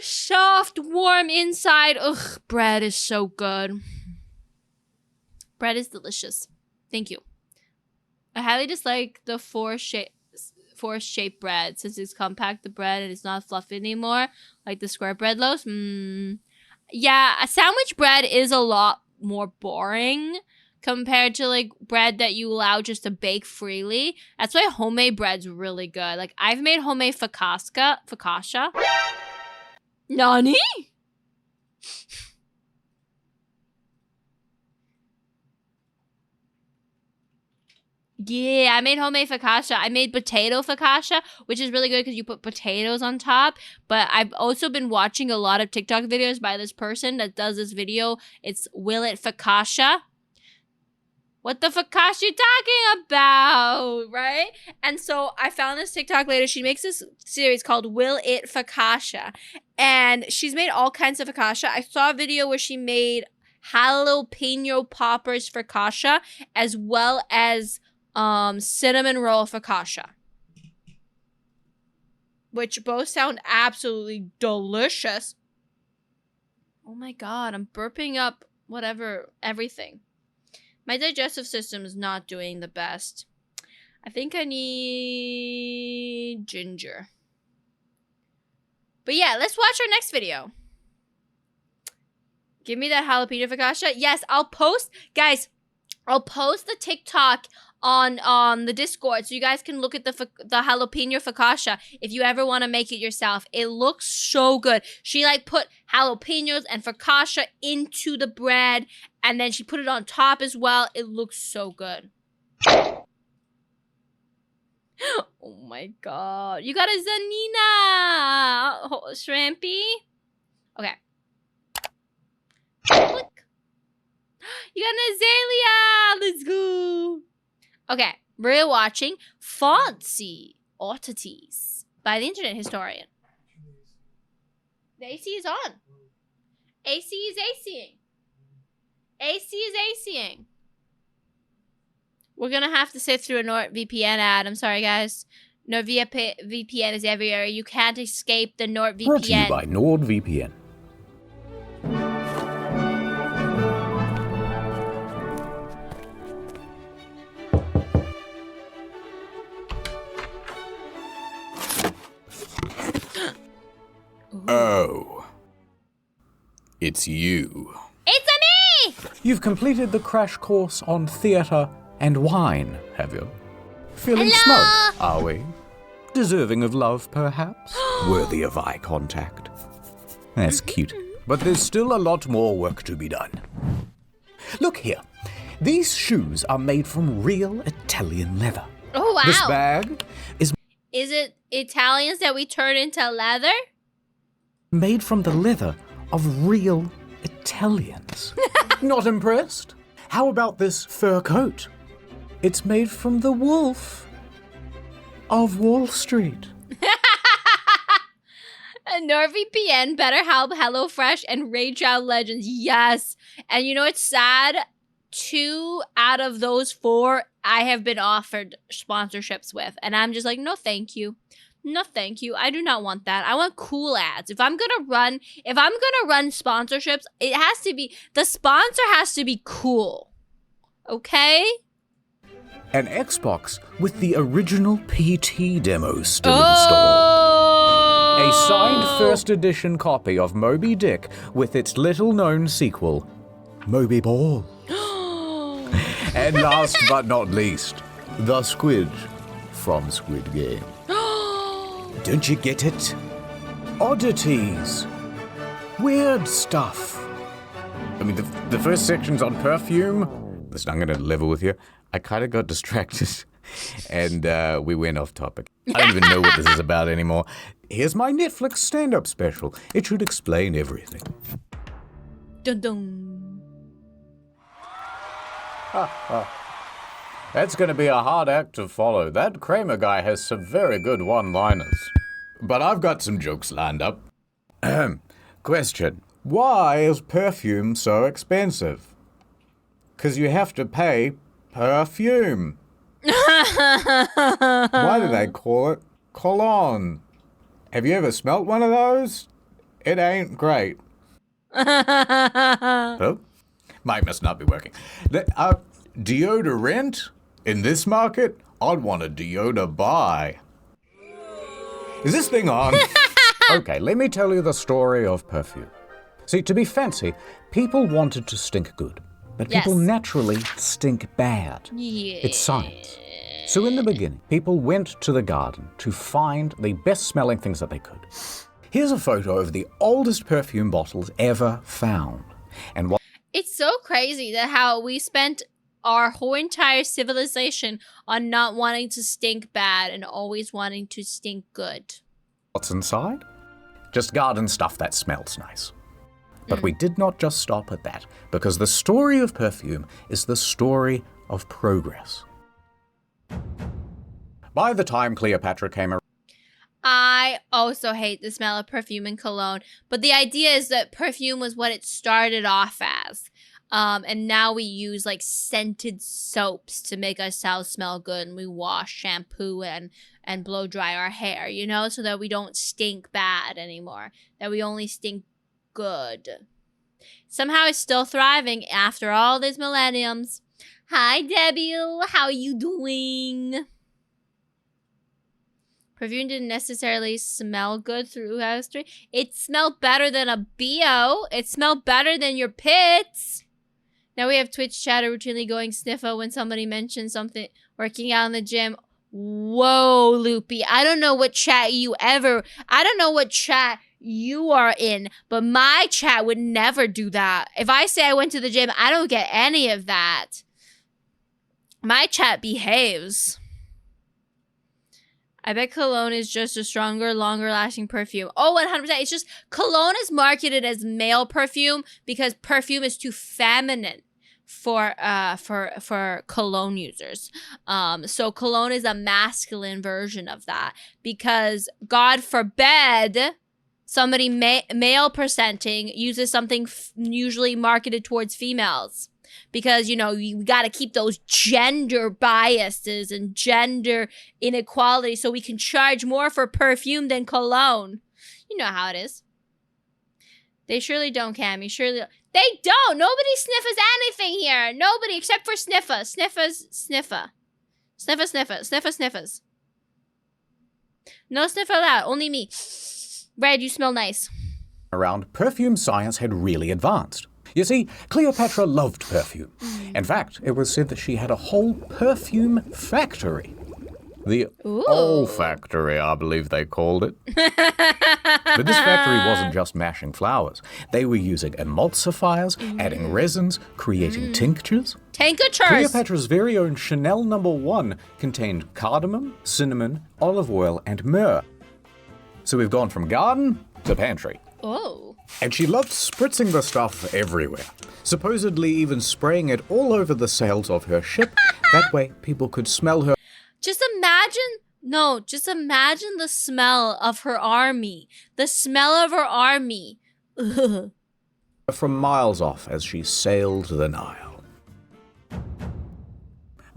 soft warm inside. Ugh, bread is so good. Bread is delicious. Thank you. I highly dislike the force-shaped bread since it's compact the bread and it's not fluffy anymore, like the square bread loaves. Yeah, a sandwich bread is a lot more boring compared to like bread that you allow just to bake freely. That's why homemade bread's really good. Like I've made homemade focaccia. Nani? Yeah, I made homemade focaccia. I made potato focaccia, which is really good because you put potatoes on top. But I've also been watching a lot of TikTok videos by this person that does this video. It's Will It Focaccia. What the focaccia you talking about, right? And so I found this TikTok later. She makes this series called Will It Focaccia. And she's made all kinds of focaccia. I saw a video where she made jalapeno poppers focaccia as well as cinnamon roll focaccia, which both sound absolutely delicious. Oh my god, I'm burping up everything. My digestive system is not doing the best. I think I need ginger. But yeah, let's watch our next video. Give me that jalapeno focaccia. Yes, I'll post the TikTok on the Discord so you guys can look at the jalapeno focaccia if you ever want to make it yourself. It looks so good. She like put jalapenos and focaccia into the bread and then she put it on top as well. It looks so good. Oh my god. You got a Zanina shrimpy. Okay. Click. You got an azalea. Let's go. Okay, we're watching Fancy Oddities by the Internet Historian. The AC is on. AC is ACing. AC is ACing. We're gonna have to sit through a NordVPN ad. I'm sorry, guys. NordVPN is everywhere. You can't escape the NordVPN. Brought to you by NordVPN. Oh. It's you. It's me! You've completed the crash course on theatre and wine, have you? Feeling smug, are we? Deserving of love, perhaps? Worthy of eye contact? That's cute. But there's still a lot more work to be done. Look here. These shoes are made from real Italian leather. Oh, wow. This bag is... Is it Italians that we turn into leather? Made from the leather of real Italians. Not impressed? How about this fur coat? It's made from the wolf of Wall Street. NordVPN, BetterHelp, HelloFresh, and Raid Child Legends. Yes. And you know it's sad? 2 out of those 4 I have been offered sponsorships with, and I'm just like, no thank you. No thank you. I do not want that. I want cool ads. If I'm gonna run sponsorships, it has to be, the sponsor has to be cool. Okay? An Xbox with the original PT demo still installed. A signed first edition copy of Moby Dick with its little known sequel, Moby Ball. And last but not least, the squid from Squid Game. Don't you get it? Oddities. Weird stuff. I mean, the first section's on perfume. Listen, I'm going to level with you. I kind of got distracted, and we went off topic. I don't even know what this is about anymore. Here's my Netflix stand-up special. It should explain everything. Dun dun. That's going to be a hard act to follow. That Kramer guy has some very good one-liners. But I've got some jokes lined up. Question. Why is perfume so expensive? 'Cause you have to pay perfume. Why do they call it cologne? Have you ever smelt one of those? It ain't great. Oh? Mic must not be working. Deodorant? In this market, I'd want a deodor buy. Is this thing on? Okay, let me tell you the story of perfume. See, to be fancy, people wanted to stink good, but people naturally stink bad. Yeah. It's science. So in the beginning, people went to the garden to find the best-smelling things that they could. Here's a photo of the oldest perfume bottles ever found. And what It's so crazy that how we spent our whole entire civilization on not wanting to stink bad and always wanting to stink good. What's inside? Just garden stuff that smells nice. But we did not just stop at that, because the story of perfume is the story of progress. By the time Cleopatra came around, I also hate the smell of perfume and cologne, but the idea is that perfume was what it started off as. And now we use like scented soaps to make ourselves smell good, and we wash, shampoo, and blow dry our hair, you know, so that we don't stink bad anymore, that we only stink good. Somehow it's still thriving after all these millenniums. Hi, Debbie. How are you doing? Perfume didn't necessarily smell good throughout history. It smelled better than a BO. It smelled better than your pits. Now we have Twitch chatter routinely going sniffer when somebody mentions something working out in the gym. Whoa, Loopy. I don't know what chat you are in, but my chat would never do that. If I say I went to the gym, I don't get any of that. My chat behaves. I bet cologne is just a stronger, longer-lasting perfume. Oh, 100%. It's just cologne is marketed as male perfume because perfume is too feminine for cologne users. So cologne is a masculine version of that because God forbid somebody male presenting uses something usually marketed towards females. Because, you know, you got to keep those gender biases and gender inequality so we can charge more for perfume than cologne. You know how it is. They surely don't, Cammy. Surely. They don't. Nobody sniffers anything here. Nobody except for Sniffer. Sniffer. Sniffers. No sniffer allowed. Only me. Red, you smell nice. perfume science had really advanced. You see, Cleopatra loved perfume. In fact, it was said that she had a whole perfume factory. The olfactory, I believe they called it. But this factory wasn't just mashing flowers. They were using emulsifiers, adding resins, creating tinctures. Cleopatra's very own Chanel No. 1 contained cardamom, cinnamon, olive oil, and myrrh. So we've gone from garden to pantry. Oh. And she loved spritzing the stuff everywhere, supposedly even spraying it all over the sails of her ship. That way people could smell her. Just imagine the smell of her army. The smell of her army. Ugh. From miles off as she sailed the Nile.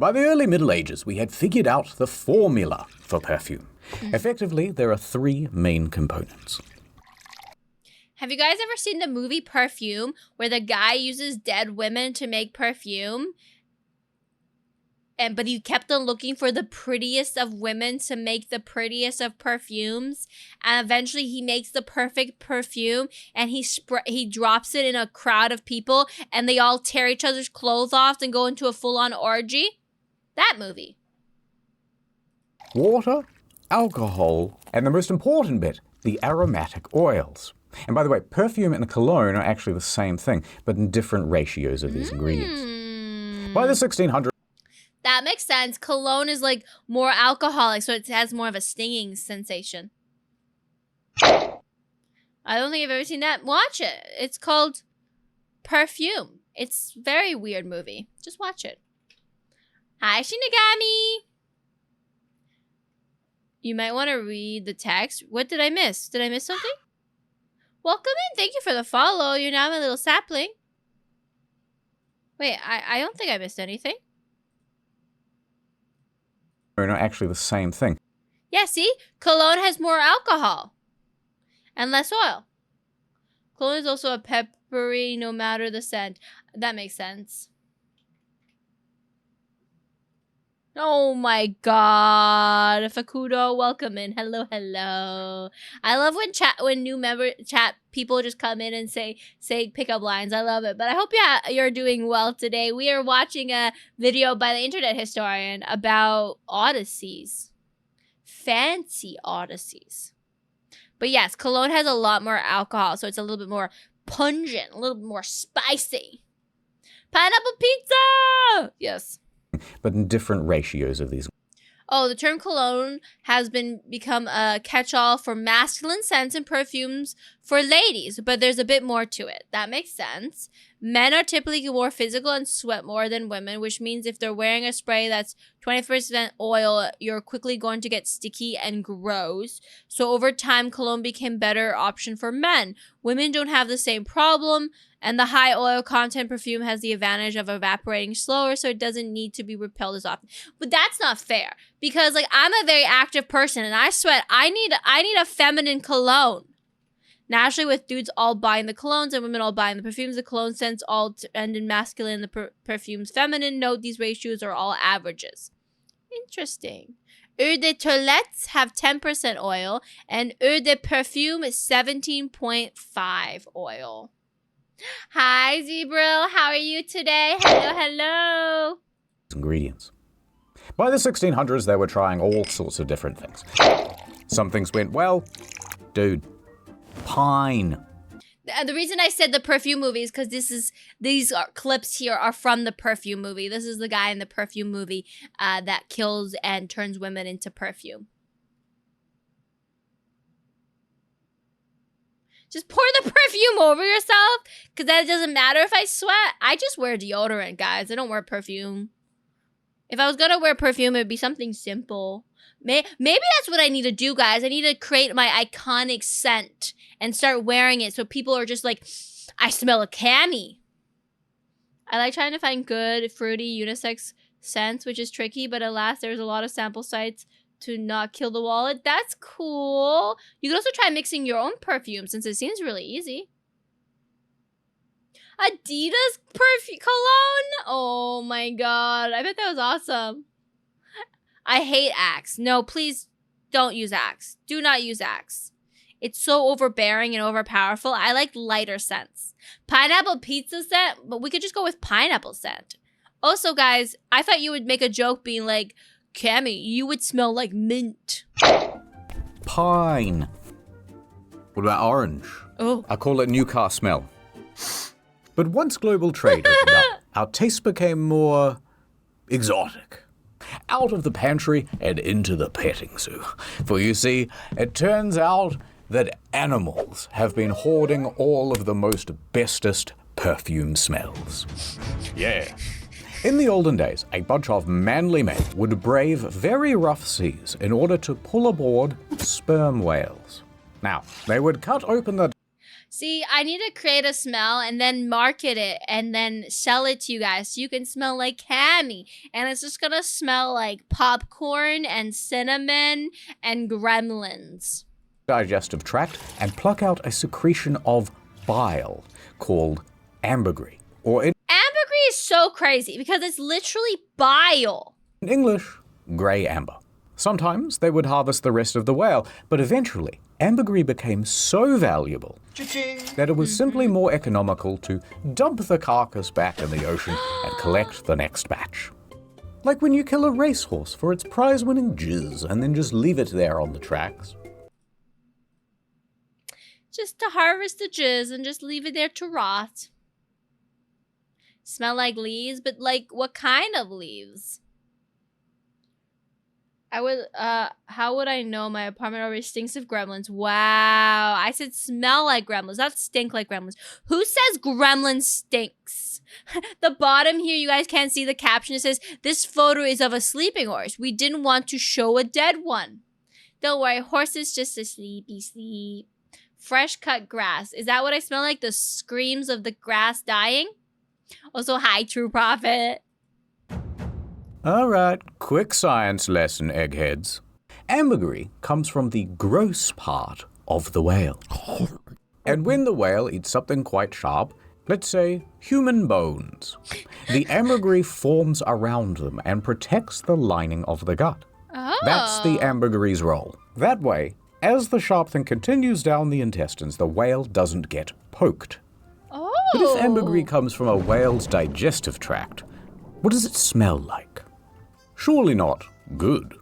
By the early Middle Ages, we had figured out the formula for perfume. Effectively, there are 3 main components. Have you guys ever seen the movie Perfume, where the guy uses dead women to make perfume? But he kept on looking for the prettiest of women to make the prettiest of perfumes, and eventually he makes the perfect perfume, and he drops it in a crowd of people, and they all tear each other's clothes off and go into a full-on orgy. That movie. Water, alcohol, and the most important bit, the aromatic oils. And by the way, perfume and cologne are actually the same thing, but in different ratios of these ingredients. By the 1600s, that makes sense. Cologne is like more alcoholic, so it has more of a stinging sensation. I don't think I've ever seen that. Watch it. It's called Perfume. It's a very weird movie. Just watch it. Hi, Shinigami. You might want to read the text. What did I miss? Did I miss something? Welcome in. Thank you for the follow. You're now my little sapling. Wait, I don't think I missed anything. are not actually the same thing. Yeah, see? Cologne has more alcohol and less oil. Cologne is also a peppery no matter the scent. That makes sense. Oh my god. Facundo, welcome in. Hello, hello. I love when new chat people just come in and say pickup lines. I love it. But I hope you're doing well today. We are watching a video by the internet historian about odysseys. Fancy odysseys. But yes, cologne has a lot more alcohol, so it's a little bit more pungent, a little bit more spicy. Pineapple pizza! Yes. But in different ratios of these. Oh, the term cologne has become a catch-all for masculine scents and perfumes for ladies, but there's a bit more to it. That makes sense. Men are typically more physical and sweat more than women, which means if they're wearing a spray that's 20% oil, you're quickly going to get sticky and gross. So over time, cologne became a better option for men. Women don't have the same problem, and the high oil content perfume has the advantage of evaporating slower, so it doesn't need to be repelled as often. But that's not fair, because like I'm a very active person and I sweat. I need a feminine cologne. Naturally, with dudes all buying the colognes and women all buying the perfumes, the cologne scents all end in masculine, the perfumes feminine. Note these ratios are all averages. Interesting. Eau de toilette have 10% oil, and eau de perfume is 17.5 oil. Hi, Zebril. How are you today? Hello, hello. Ingredients. By the 1600s, they were trying all sorts of different things. Some things went well. Dude. Pine. The reason I said the perfume movie is because these clips here are from the perfume movie. This is the guy in the perfume movie that kills and turns women into perfume. Just pour the perfume over yourself, because then it doesn't matter if I sweat. I just wear deodorant, guys. I don't wear perfume. If I was going to wear perfume, it would be something simple. Maybe that's what I need to do, guys. I need to create my iconic scent and start wearing it so people are just like, I smell a cami. I like trying to find good, fruity, unisex scents, which is tricky, but alas, there's a lot of sample sites to not kill the wallet. That's cool. You can also try mixing your own perfume since it seems really easy. Adidas perfume cologne? Oh my god. I bet that was awesome. I hate Axe. No, please don't use Axe. Do not use Axe. It's so overbearing and overpowerful. I like lighter scents. Pineapple pizza scent, but we could just go with pineapple scent. Also, guys, I thought you would make a joke being like, Cammy, you would smell like mint. Pine. What about orange? Oh. I call it new car smell. But once global trade opened up, our taste became more exotic. Out of the pantry and into the petting zoo. For you see, it turns out that animals have been hoarding all of the most bestest perfume smells. Yeah. In the olden days, a bunch of manly men would brave very rough seas in order to pull aboard sperm whales. Now, they would cut open the... See, I need to create a smell and then market it and then sell it to you guys so you can smell like Cammy. And it's just gonna smell like popcorn and cinnamon and gremlins. Digestive tract and pluck out a secretion of bile called ambergris, or in Ambergris is so crazy because it's literally bile. English, grey amber. Sometimes they would harvest the rest of the whale, but eventually ambergris became so valuable that it was simply more economical to dump the carcass back in the ocean and collect the next batch. Like when you kill a racehorse for its prize-winning jizz and then just leave it there on the tracks. Just to harvest the jizz and just leave it there to rot. Smell like leaves, but like what kind of leaves? How would I know my apartment already stinks of gremlins? Wow, I said smell like gremlins, not stink like gremlins. Who says gremlin stinks? The bottom here, you guys can't see the caption. It says, this photo is of a sleeping horse. We didn't want to show a dead one. Don't worry, horse is just a sleepy sleep. Fresh cut grass. Is that what I smell like? The screams of the grass dying? Also, hi, True Prophet. All right, quick science lesson, eggheads. Ambergris comes from the gross part of the whale. And when the whale eats something quite sharp, let's say human bones, the ambergris forms around them and protects the lining of the gut. Oh. That's the ambergris' role. That way, as the sharp thing continues down the intestines, the whale doesn't get poked. Oh. But if ambergris comes from a whale's digestive tract, what does it smell like? Surely not good.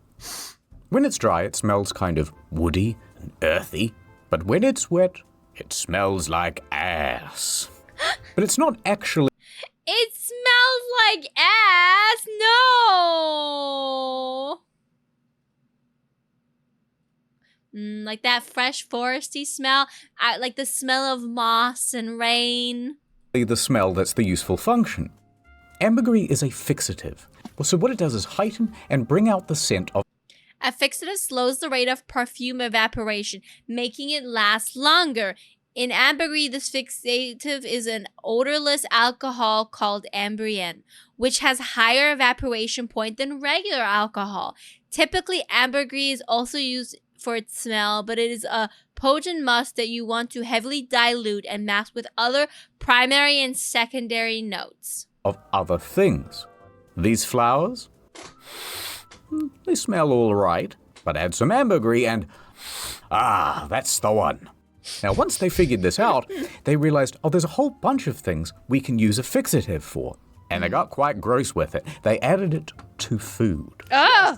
When it's dry, it smells kind of woody and earthy, but when it's wet, it smells like ass. But it's not actually... It smells like ass? No! Like that fresh foresty smell. I like the smell of moss and rain. the smell that's the useful function. Ambergris is a fixative. So what it does is heighten and bring out the scent of... A fixative slows the rate of perfume evaporation, making it last longer. In ambergris, this fixative is an odorless alcohol called ambroin, which has higher evaporation point than regular alcohol. Typically, ambergris is also used for its smell, but it is a potent musk that you want to heavily dilute and mask with other primary and secondary notes. Of other things. These flowers, they smell all right, but add some ambergris and, that's the one. Now, once they figured this out, they realized, there's a whole bunch of things we can use a fixative for. And they got quite gross with it. They added it to food. Oh!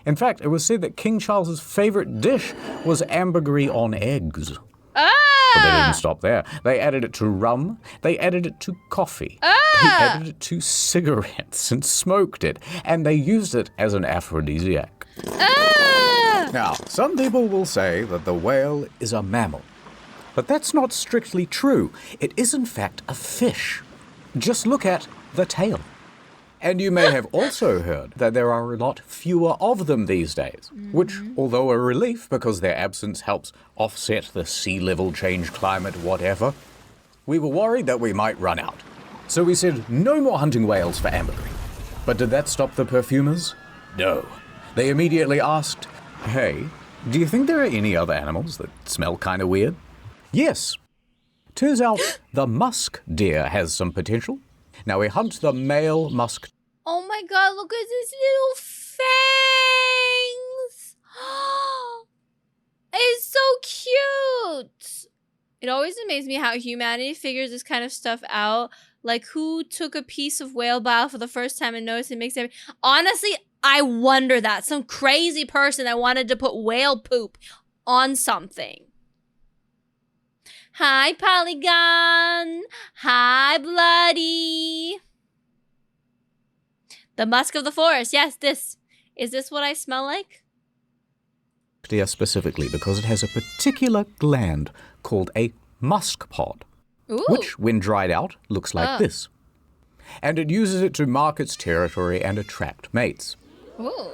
In fact, it was said that King Charles's favorite dish was ambergris on eggs. But they didn't stop there. They added it to rum. They added it to coffee. They added it to cigarettes and smoked it. And they used it as an aphrodisiac. Now, some people will say that the whale is a mammal. But that's not strictly true. It is, in fact, a fish. Just look at the tail. And you may have also heard that there are a lot fewer of them these days, which, although a relief because their absence helps offset the sea level change, climate, whatever, we were worried that we might run out. So we said no more hunting whales for ambergris. But did that stop the perfumers? No. They immediately asked, hey, do you think there are any other animals that smell kind of weird? Yes. Turns out the musk deer has some potential. Now we hunt the male musk. Oh my god, look at his little fangs! It's so cute! It always amazes me how humanity figures this kind of stuff out. Like, who took a piece of whale bile for the first time and noticed it makes it... Honestly, I wonder that. Some crazy person that wanted to put whale poop on something. Hi, Polygon. Hi, Bloody. The musk of the forest. Yes, this. Is this what I smell like? Deer specifically because it has a particular gland called a musk pod, which, when dried out, looks like this. And it uses it to mark its territory and attract mates. Ooh.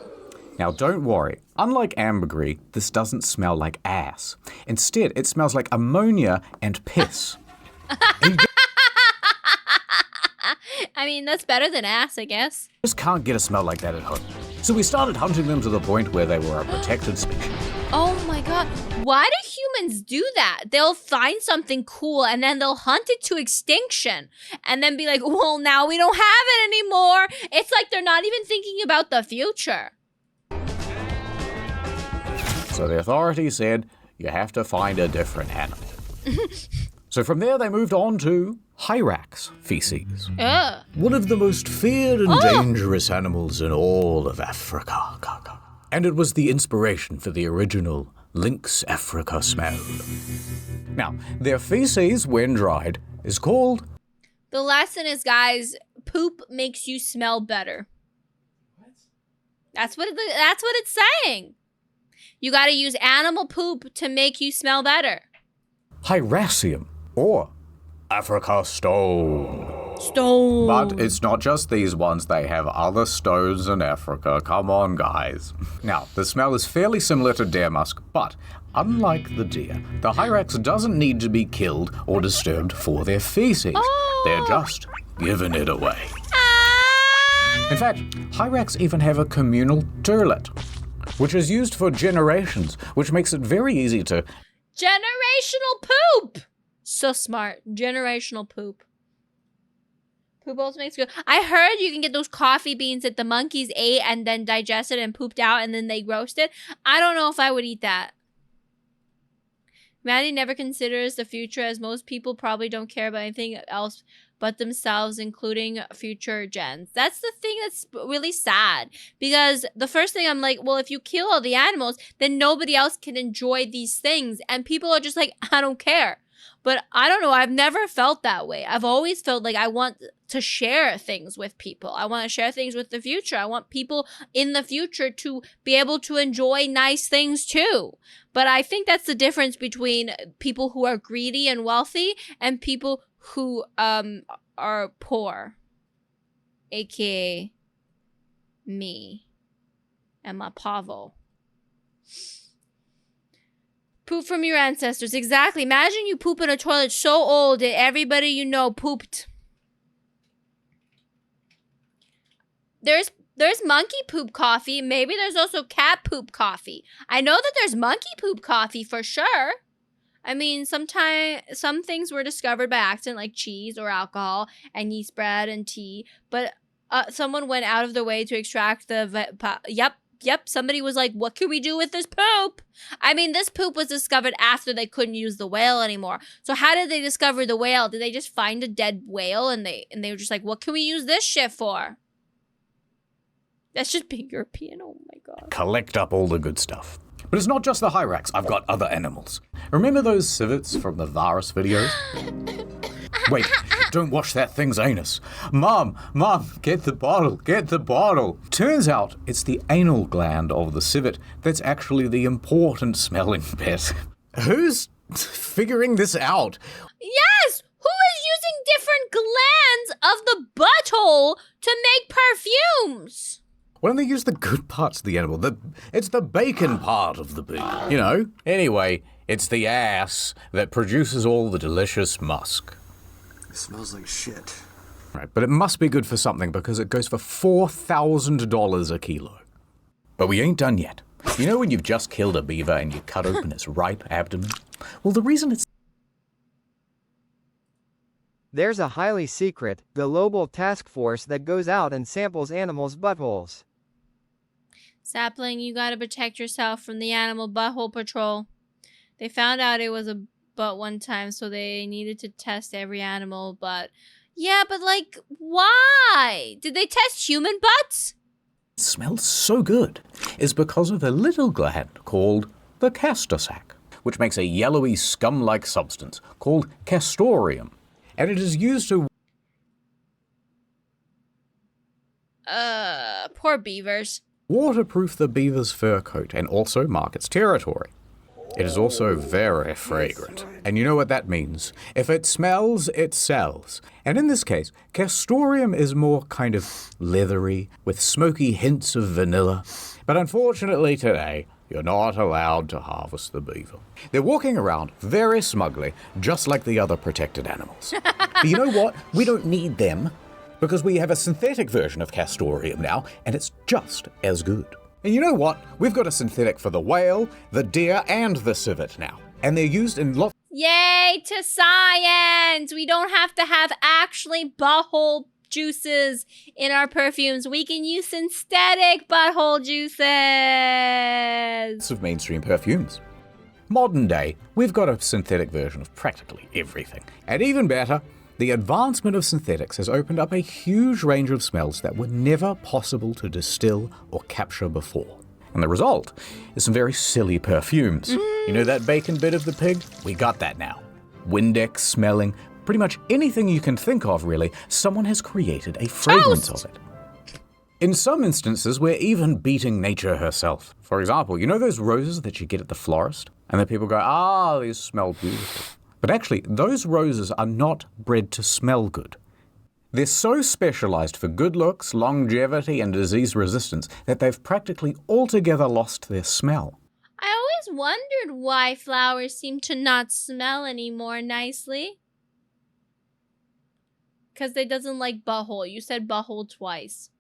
Now don't worry, unlike ambergris, this doesn't smell like ass. Instead, it smells like ammonia and piss. I mean, that's better than ass, I guess. Just can't get a smell like that at home. So we started hunting them to the point where they were a protected species. Oh my god. Why do humans do that? They'll find something cool and then they'll hunt it to extinction and then be like, well, now we don't have it anymore. It's like they're not even thinking about the future. So the authorities said, you have to find a different animal. So from there they moved on to hyrax feces. One of the most feared and dangerous animals in all of Africa. And it was the inspiration for the original Lynx Africa smell. Now, their feces, when dried, is called... The lesson is, guys, poop makes you smell better. That's what it's saying. You gotta use animal poop to make you smell better. Hyracium, or Africa stone. Stone. But it's not just these ones, they have other stones in Africa. Come on, guys. Now, the smell is fairly similar to deer musk, but unlike the deer, the hyrax doesn't need to be killed or disturbed for their feces. They're just giving it away. In fact, hyrax even have a communal toilet, which is used for generations, which makes it very easy to... Generational poop! So smart. Generational poop. Poop also makes good. I heard you can get those coffee beans that the monkeys ate and then digested and pooped out and then they roasted. I don't know if I would eat that. Humanity never considers the future, as most people probably don't care about anything else but themselves, including future gens. That's the thing that's really sad, because the first thing I'm like, well, if you kill all the animals, then nobody else can enjoy these things. And people are just like, I don't care. But I don't know, I've never felt that way. I've always felt like I want to share things with people. I want to share things with the future. I want people in the future to be able to enjoy nice things too. But I think that's the difference between people who are greedy and wealthy and people who are poor. AKA me and my pavo. Poop from your ancestors. Exactly. Imagine you poop in a toilet so old that everybody you know pooped. There's monkey poop coffee. Maybe there's also cat poop coffee. I know that there's monkey poop coffee for sure. I mean, some things were discovered by accident, like cheese or alcohol and yeast bread and tea. But someone went out of their way to extract the... Yep, somebody was like, what can we do with this poop? I mean, this poop was discovered after they couldn't use the whale anymore. So how did they discover the whale? Did they just find a dead whale and they were just like, what can we use this shit for? That's just being European. Oh my god. Collect up all the good stuff. But it's not just the hyrax, I've got other animals. Remember those civets from the virus videos? Wait, don't wash that thing's anus. Mom, get the bottle. Turns out it's the anal gland of the civet that's actually the important smelling bit. Who's figuring this out? Yes! Who is using different glands of the butthole to make perfumes? Why don't they use the good parts of the animal? It's the bacon part of the pig, you know? Anyway, it's the ass that produces all the delicious musk. It smells like shit. Right, but it must be good for something because it goes for $4,000 a kilo. But we ain't done yet. You know when you've just killed a beaver and you cut open its ripe abdomen? Well, the reason it's... There's a highly secret, global task force that goes out and samples animals' buttholes. Sapling, you gotta protect yourself from the animal butthole patrol. They found out it was a butt one time, so they needed to test every animal butt. Yeah, but like, why? Did they test human butts? It smells so good is because of a little gland called the castor sac, which makes a yellowy scum-like substance called castoreum, and it is used to... Poor beavers. Waterproof the beaver's fur coat and also mark its territory. It is also very fragrant. And you know what that means. If it smells, it sells. And in this case, castoreum is more kind of leathery, with smoky hints of vanilla. But unfortunately today, you're not allowed to harvest the beaver. They're walking around very smugly, just like the other protected animals. But you know what? We don't need them, because we have a synthetic version of castoreum now, and it's just as good. And you know what? We've got a synthetic for the whale, the deer, and the civet now. And they're used in lots. Yay to science! We don't have to have actually butthole juices in our perfumes. We can use synthetic butthole juices. Of mainstream perfumes. Modern day, we've got a synthetic version of practically everything. And even better, the advancement of synthetics has opened up a huge range of smells that were never possible to distill or capture before. And the result is some very silly perfumes. You know that bacon bit of the pig? We got that now. Windex smelling, pretty much anything you can think of, really, someone has created a fragrance of it. In some instances, we're even beating nature herself. For example, you know those roses that you get at the florist? And then people go, these smell beautiful. But actually, those roses are not bred to smell good. They're so specialized for good looks, longevity, and disease resistance that they've practically altogether lost their smell. I always wondered why flowers seem to not smell anymore nicely. Because they doesn't like butthole. You said butthole twice.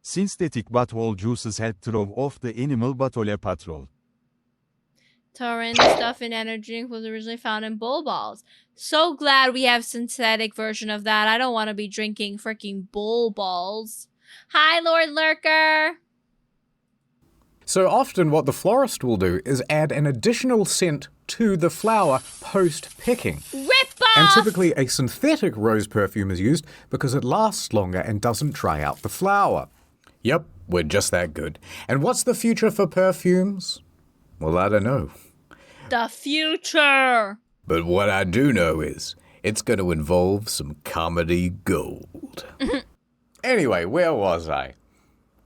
Synthetic butthole juices help throw off the animal butthole patrol. Taurine, the stuff in energy drink, was originally found in bull balls. So glad we have synthetic version of that. I don't want to be drinking freaking bull balls. Hi, Lord Lurker. So often what the florist will do is add an additional scent to the flower post-picking. Rip off! And typically a synthetic rose perfume is used because it lasts longer and doesn't dry out the flower. Yep, we're just that good. And what's the future for perfumes? Well, I don't know. The future! But what I do know is it's going to involve some comedy gold. Anyway, where was I?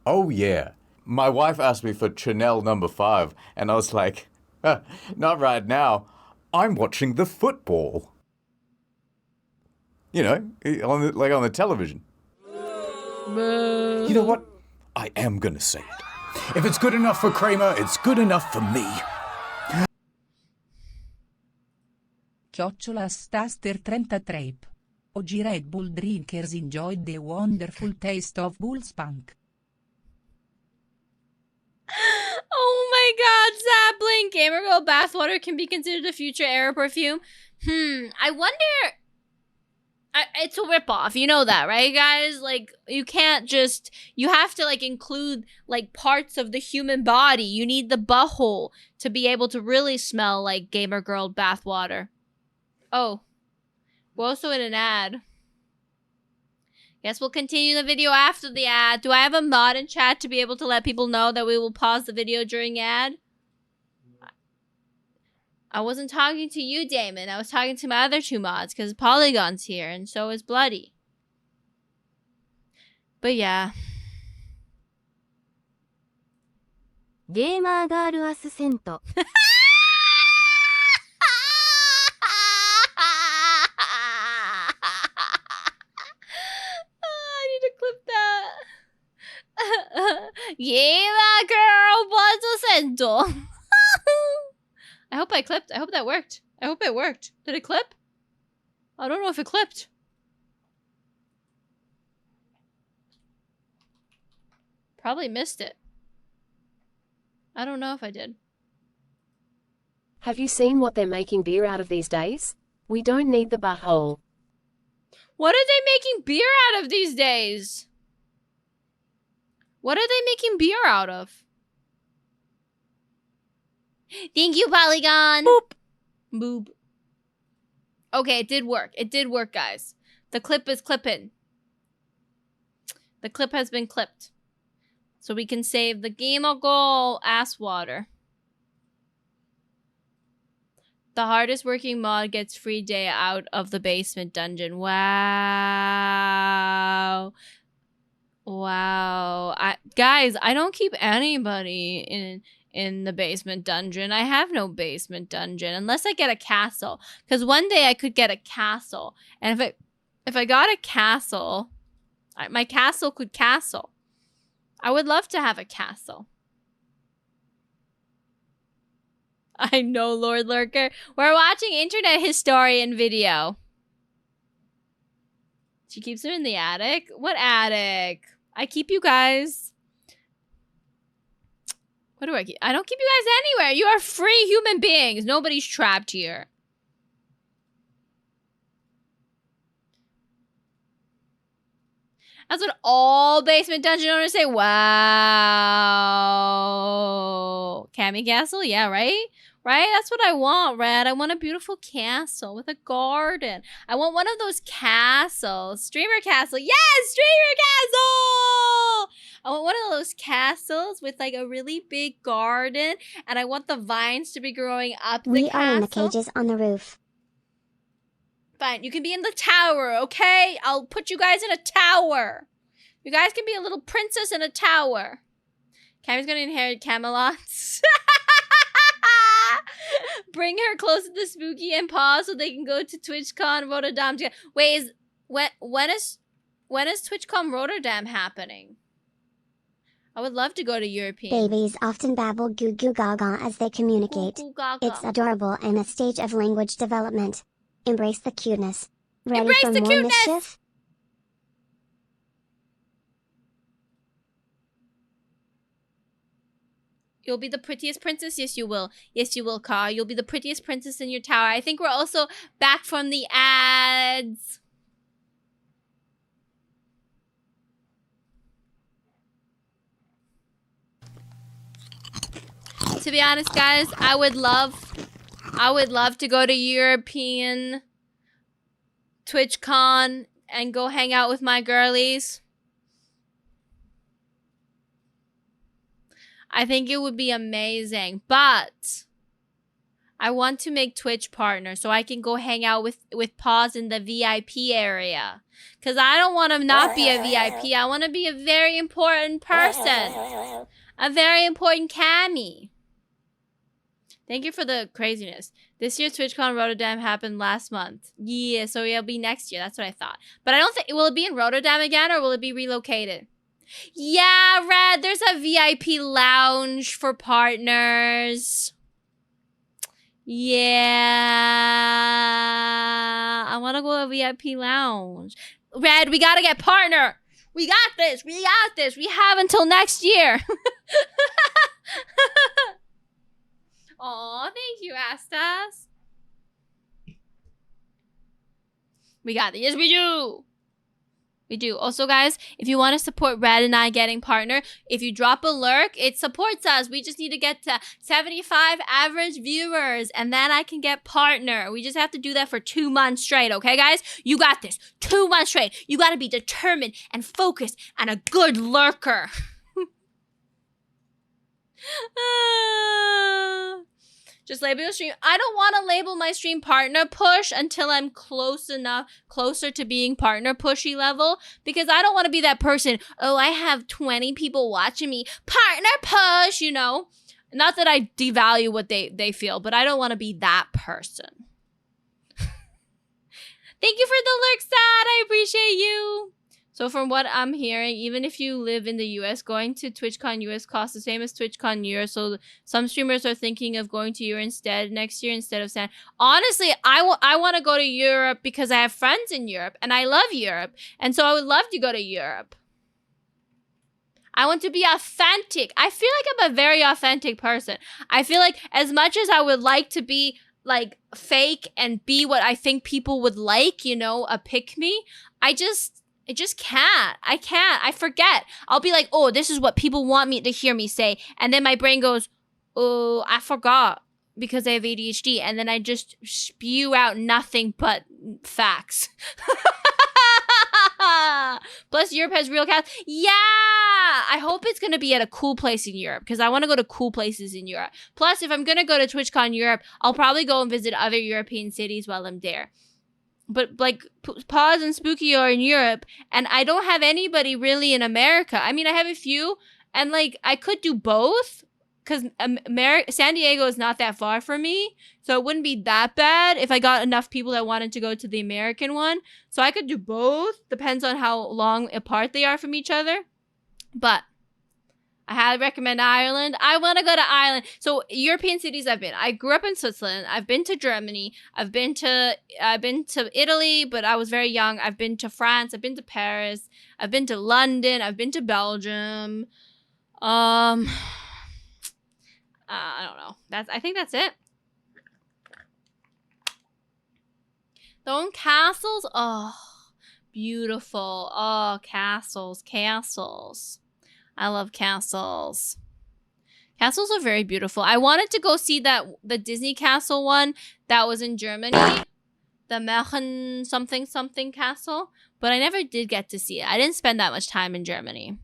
Oh, yeah. My wife asked me for Chanel No. 5, and I was like, not right now. I'm watching the football. You know, on the television. You know what? I am going to say it. If it's good enough for Kramer, it's good enough for me. @Staster33. Oggi Red Bull drinkers enjoyed the wonderful taste of Bullspunk. Oh my god, Sapling! Gamer Girl bathwater can be considered a future era perfume. I wonder... it's a ripoff. You know that, right, guys? Like, you can't just... You have to, like, include, like, parts of the human body. You need the butthole to be able to really smell like Gamer Girl bathwater. Oh. We're also in an ad. Guess we'll continue the video after the ad. Do I have a mod in chat to be able to let people know that we will pause the video during ad? I wasn't talking to you, Damon. I was talking to my other two mods because Polygon's here and so is Bloody. But yeah. Gamer Girl Accent. I need to clip that. Gamer Girl Accent. I hope I clipped. I hope that worked. I hope it worked. Did it clip? I don't know if it clipped. Probably missed it. I don't know if I did. Have you seen what they're making beer out of these days? We don't need the butthole. What are they making beer out of these days? What are they making beer out of? Thank you, Polygon. Boop. Boop. Okay, it did work. It did work, guys. The clip is clipping. The clip has been clipped. So we can save the Gamer Girl ass water. The hardest working mod gets free day out of the basement dungeon. Wow. Wow. Guys, I don't keep anybody in the basement dungeon. I have no basement dungeon unless I get a castle. Because one day I could get a castle. And if I got a castle, my castle could castle. I would love to have a castle. I know, Lord Lurker. We're watching Internet Historian video. She keeps her in the attic? What attic? I keep you guys. What do I keep? I don't keep you guys anywhere. You are free human beings. Nobody's trapped here. That's what all basement dungeon owners say. Wow. Cammy Castle? Yeah, right? Right? That's what I want, Red. I want a beautiful castle with a garden. I want one of those castles. Streamer Castle. Yes! Streamer Castle! I want one of those castles with like a really big garden. And I want the vines to be growing up the castle. We are in the cages on the roof. Fine, you can be in the tower, okay? I'll put you guys in a tower. You guys can be a little princess in a tower. Cammy's gonna inherit Camelot. Bring her close to the Spooky and Paw so they can go to TwitchCon Rotterdam together. Wait, when is TwitchCon Rotterdam happening? I would love to go to European. Babies often babble goo goo gaga as they communicate. Goo goo gaga. It's adorable and a stage of language development. Embrace the cuteness. Ready Embrace for the more cuteness! mischief? You'll be the prettiest princess? Yes, you will. Yes, you will, Ka. You'll be the prettiest princess in your tower. I think we're also back from the ads. To be honest, guys, I would love to go to European TwitchCon and go hang out with my girlies. I think it would be amazing, but I want to make Twitch partner so I can go hang out with Paws in the VIP area. Because I don't want to not be a VIP. I want to be a very important person. A very important Cammy. Thank you for the craziness. This year's TwitchCon Rotterdam happened last month. Yeah, so it'll be next year. That's what I thought. But I don't think... Will it be in Rotterdam again or will it be relocated? Yeah, Red, there's a VIP lounge for partners. Yeah. I want to go to a VIP lounge. Red, we got to get partner. We got this. We got this. We have until next year. Aw, thank you, Astas. We got this. Yes, we do. We do. Also, guys, if you want to support Red and I getting partner, if you drop a lurk, it supports us. We just need to get to 75 average viewers, and then I can get partner. We just have to do that for 2 months straight, okay, guys? You got this. 2 months straight. You got to be determined and focused and a good lurker. Just label your stream. I don't want to label my stream partner push until I'm closer to being partner pushy level, because I don't want to be that person. Oh, I have 20 people watching me. Partner push, you know. Not that I devalue what they feel, but I don't want to be that person. Thank you for the lurk, Sad. I appreciate you. So from what I'm hearing, even if you live in the US, going to TwitchCon US costs the same as TwitchCon Europe. So some streamers are thinking of going to Europe instead next year instead of San. Honestly, I want to go to Europe because I have friends in Europe and I love Europe. And so I would love to go to Europe. I want to be authentic. I feel like I'm a very authentic person. I feel like as much as I would like to be like fake and be what I think people would like, you know, a pick me, I just can't. I can't. I forget. I'll be like, oh, this is what people want me to hear me say. And then my brain goes, oh, I forgot because I have ADHD. And then I just spew out nothing but facts. Plus, Europe has real cats. Yeah! I hope it's going to be at a cool place in Europe because I want to go to cool places in Europe. Plus, if I'm going to go to TwitchCon Europe, I'll probably go and visit other European cities while I'm there. But, like, Paws and Spooky are in Europe, and I don't have anybody really in America. I mean, I have a few, and, like, I could do both, because San Diego is not that far from me, so it wouldn't be that bad if I got enough people that wanted to go to the American one. So I could do both. Depends on how long apart they are from each other. But I highly recommend Ireland. I want to go to Ireland. So European cities I've been. I grew up in Switzerland. I've been to Germany. I've been to Italy, but I was very young. I've been to France. I've been to Paris. I've been to London. I've been to Belgium. I don't know. I think that's it. Those castles. Oh, beautiful. Oh, castles. I love castles. Castles are very beautiful. I wanted to go see the Disney castle one that was in Germany. The Märchen something castle. But I never did get to see it. I didn't spend that much time in Germany.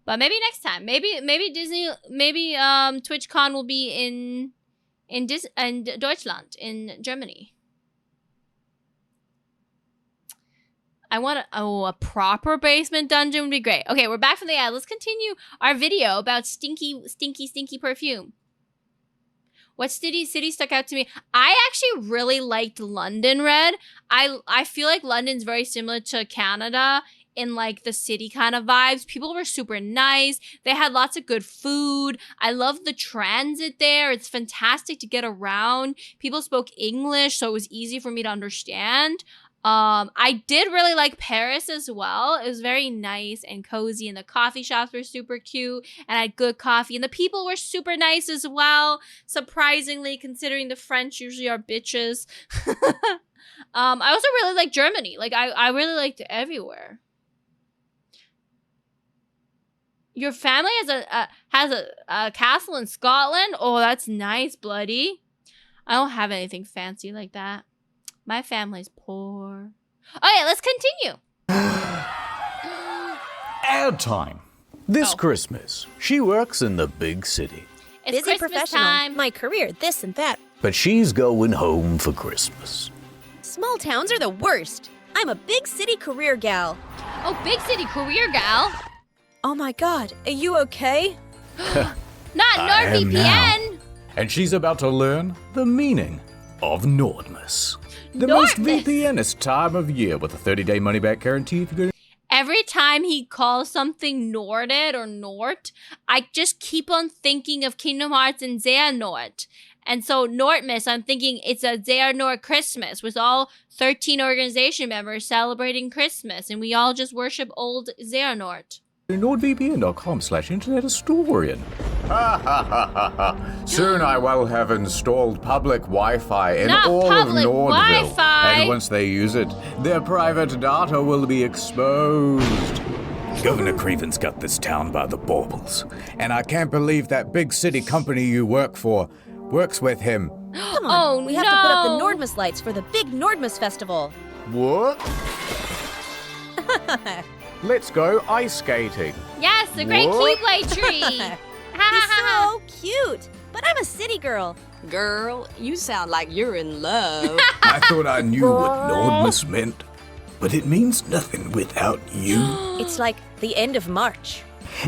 But maybe next time. Maybe Disney, TwitchCon will be in Deutschland, in Germany. I want a proper basement dungeon would be great. Okay, we're back from the ad. Let's continue our video about stinky perfume. What city stuck out to me? I actually really liked London, Red. I feel like London's very similar to Canada in like the city kind of vibes. People were super nice. They had lots of good food. I love the transit there. It's fantastic to get around. People spoke English, so it was easy for me to understand. I did really like Paris as well. It was very nice and cozy, and the coffee shops were super cute, and I had good coffee, and the people were super nice as well, surprisingly, considering the French usually are bitches. I also really like Germany. Like, I really liked it everywhere. Your family has a castle in Scotland? Oh, that's nice, bloody. I don't have anything fancy like that. My family's poor. Okay, let's continue. Ad time. This Christmas, she works in the big city. It's busy Christmas professional. time. My career, this and that. But she's going home for Christmas. Small towns are the worst. I'm a big city career gal. Oh, big city career gal. Oh my god, are you okay? Not I am now. NordVPN. And she's about to learn the meaning of Nordmas. The most VPNist time of year with a 30-day money-back guarantee if you go. Every time he calls something Norded or Nort, I just keep on thinking of Kingdom Hearts and Xehanort. And so Nortmas, I'm thinking it's a Xehanort Christmas with all 13 organization members celebrating Christmas, and we all just worship old Xehanort. NordVPN.com/internethistorian. Ha ha ha ha ha. Soon I will have installed public Wi-Fi in all of Nordville. Wi-Fi. And once they use it, their private data will be exposed. Governor Craven's got this town by the baubles. And I can't believe that big city company you work for works with him. Come on, we have to put up the Nordmas lights for the big Nordmas festival. What? Let's go ice skating. Yes, the great Keyblade tree. He's so cute, but I'm a city girl. Girl, you sound like you're in love. I thought I knew what Nordmas meant, but it means nothing without you. It's like the end of March.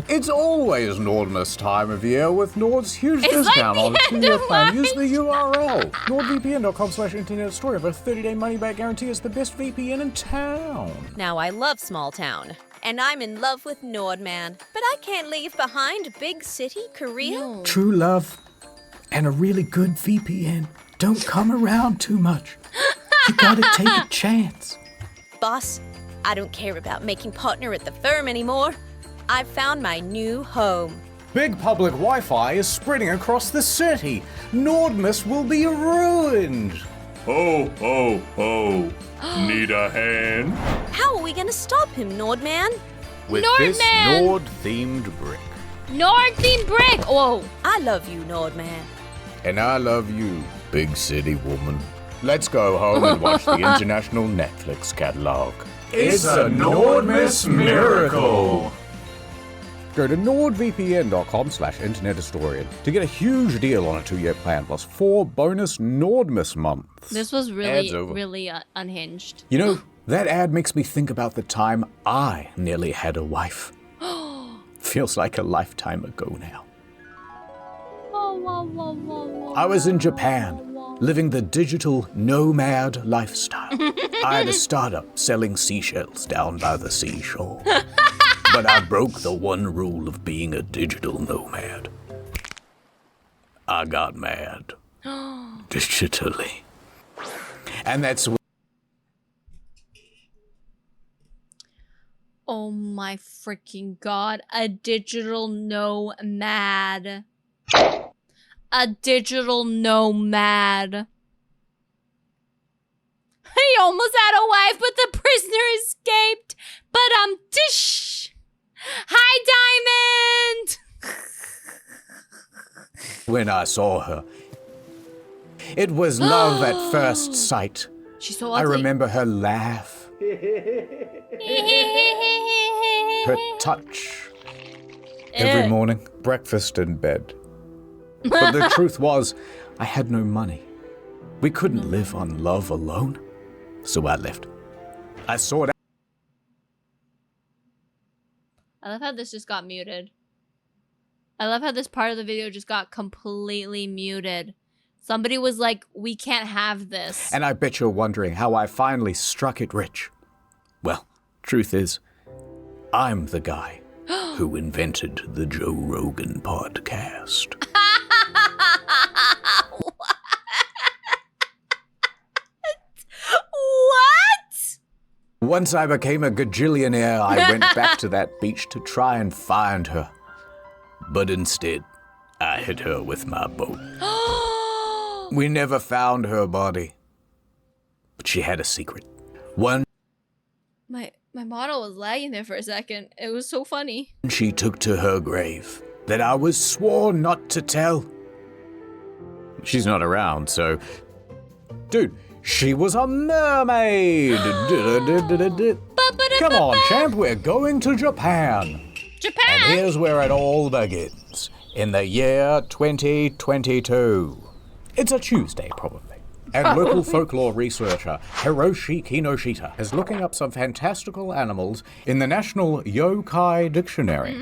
It's always Nordmas time of year with Nord's huge It's discount like on the a end 2-year of plan. Use the URL. NordVPN.com/internet with a 30-day money-back guarantee. It's the best VPN in town. Now I love small town, and I'm in love with Nordman, but I can't leave behind big city Korea. True love and a really good VPN don't come around too much. You gotta take a chance. Boss, I don't care about making partner at the firm anymore. I've found my new home. Big public Wi-Fi is spreading across the city. Nordmas will be ruined. Ho, ho, ho. Need a hand? How are we gonna stop him, Nordman? With this Nord-themed brick. Nord-themed brick! Whoa. I love you, Nordman. And I love you, big city woman. Let's go home and watch the international Netflix catalog. It's a Nordmas miracle. Go to NordVPN.com/internethistorian to get a huge deal on a 2-year plan plus 4 bonus Nordmas months. This was Ad's over. really unhinged. You know, that ad makes me think about the time I nearly had a wife. Feels like a lifetime ago now. Oh. I was in Japan, living the digital nomad lifestyle. I had a startup selling seashells down by the seashore. But I broke the one rule of being a digital nomad. I got mad. Digitally. And that's Oh my freaking god. A digital nomad. A digital nomad. He almost had a wife, but the prisoner escaped. But dish. Hi, Diamond. when I saw her. It was love at first sight. She's so I ugly. remember her laugh. Her touch. Every morning, breakfast in bed. But the truth was, I had no money. We couldn't live on love alone. So I left. I sought out. I love how this just got muted. I love how this part of the video just got completely muted. Somebody was like, we can't have this. And I bet you're wondering how I finally struck it rich. Well, truth is, I'm the guy who invented the Joe Rogan podcast. What? Once I became a gajillionaire, I went back to that beach to try and find her. But instead, I hit her with my boat. We never found her body. But she had a secret. One My model was lagging there for a second. It was so funny. she took to her grave that I was sworn not to tell. She's not around, so... Dude, she was a mermaid! Come on, champ, we're going to Japan. Japan? And here's where it all begins. In the year 2022. It's a Tuesday, probably. And local folklore researcher Hiroshi Kinoshita is looking up some fantastical animals in the National Yokai Dictionary.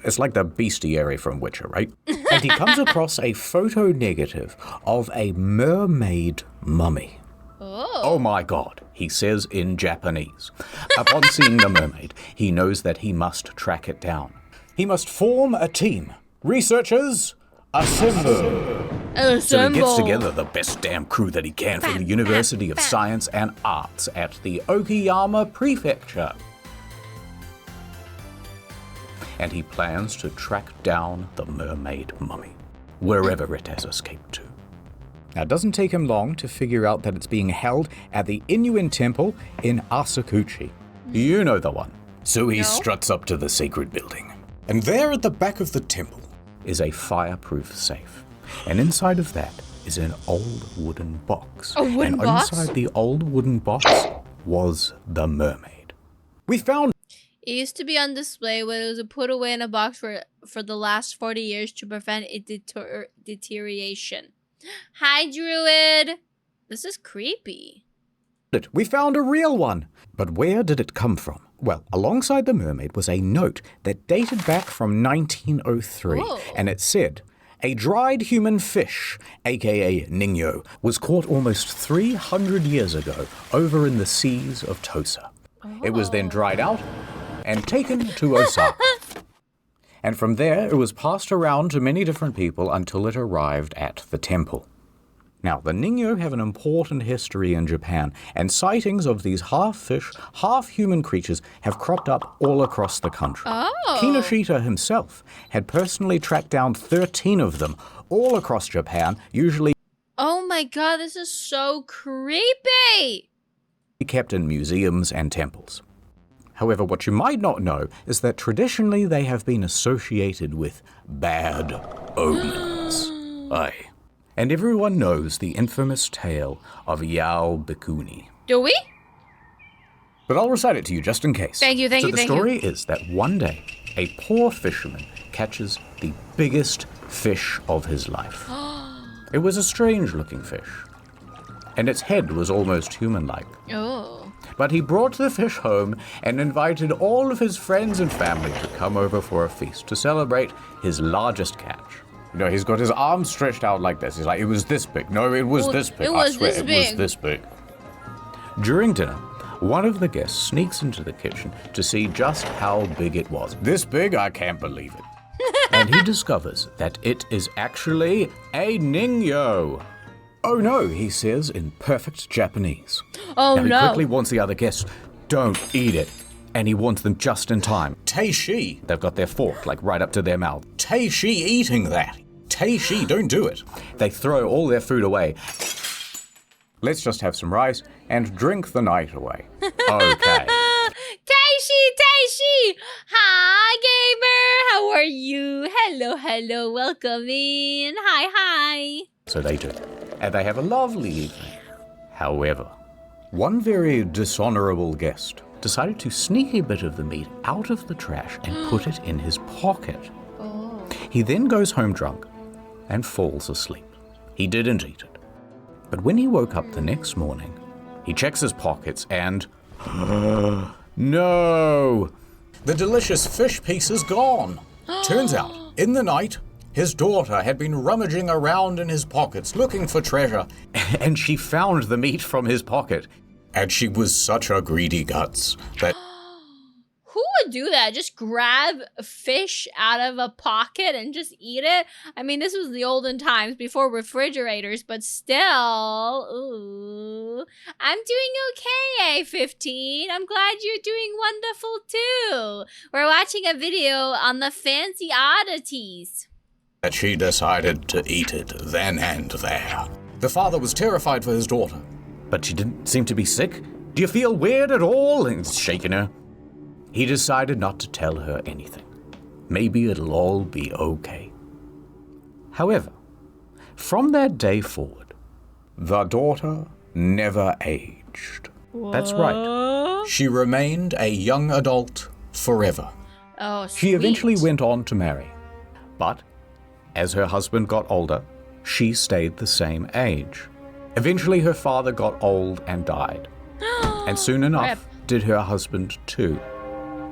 It's like the bestiary from Witcher, right? And he comes across a photo negative of a mermaid mummy. Oh my god, he says in Japanese. Upon seeing the mermaid, he knows that he must track it down. He must form a team. Researchers, assemble. So he gets together the best damn crew that he can from the University of Science and Arts at the Okayama Prefecture. And he plans to track down the mermaid mummy, wherever it has escaped to. Now, it doesn't take him long to figure out that it's being held at the Inuin Temple in Asakuchi. You know the one. So he struts up to the sacred building. And there at the back of the temple is a fireproof safe. And inside of that is an old wooden box. A wooden and box? inside the old wooden box was the mermaid. We found... It used to be on display when it was put away in a box for the last 40 years to prevent its deterioration. Hi, Druid. This is creepy. We found a real one. But where did it come from? Well, alongside the mermaid was a note that dated back from 1903. Whoa. And it said, a dried human fish, aka Ningyo, was caught almost 300 years ago over in the seas of Tosa. It was then dried out and taken to Osaka. And from there, it was passed around to many different people until it arrived at the temple. Now, the Ningyo have an important history in Japan, and sightings of these half-fish, half-human creatures have cropped up all across the country. Oh. Kinoshita himself had personally tracked down 13 of them all across Japan, usually Oh my god, this is so creepy. kept in museums and temples. However, what you might not know is that traditionally they have been associated with bad omens. Aye. And everyone knows the infamous tale of Yao Bikuni. Do we? But I'll recite it to you just in case. Thank you, thank so you, the thank story is that one day, a poor fisherman catches the biggest fish of his life. It was a strange-looking fish, and its head was almost human-like. Oh. But he brought the fish home and invited all of his friends and family to come over for a feast to celebrate his largest catch. No, he's got his arms stretched out like this. He's like, it was this big. No, it was this big. I swear, it was this big. During dinner, one of the guests sneaks into the kitchen to see just how big it was. This big? I can't believe it. And he discovers that it is actually a ningyo. Oh no, he says in perfect Japanese. Oh now, no. He quickly warns the other guests, don't eat it. And he warns them just in time. Teishi. They've got their fork like right up to their mouth. Teishi eating that. Teishi, don't do it. They throw all their food away. Let's just have some rice and drink the night away. Okay. Taishi! Hi, gamer! How are you? Hello, welcome in. Hi. So they do. And they have a lovely evening. However, one very dishonorable guest decided to sneak a bit of the meat out of the trash and put it in his pocket. Oh. He then goes home drunk and falls asleep. He didn't eat it. But when he woke up the next morning, he checks his pockets and... no! The delicious fish piece is gone. Turns out, in the night, his daughter had been rummaging around in his pockets looking for treasure, and she found the meat from his pocket. And she was such a greedy guts that... Who would do that? Just grab a fish out of a pocket and just eat it? I mean, this was the olden times before refrigerators, but still, ooh. I'm doing okay, A15. I'm glad you're doing wonderful too. We're watching a video on the fancy oddities. That she decided to eat it then and there. The father was terrified for his daughter. But she didn't seem to be sick. Do you feel weird at all? And shaking her. He decided not to tell her anything. Maybe it'll all be okay. However, from that day forward, the daughter never aged. What? That's right. She remained a young adult forever. Oh, She eventually went on to marry. But as her husband got older, she stayed the same age. Eventually, her father got old and died. And soon enough, did her husband too.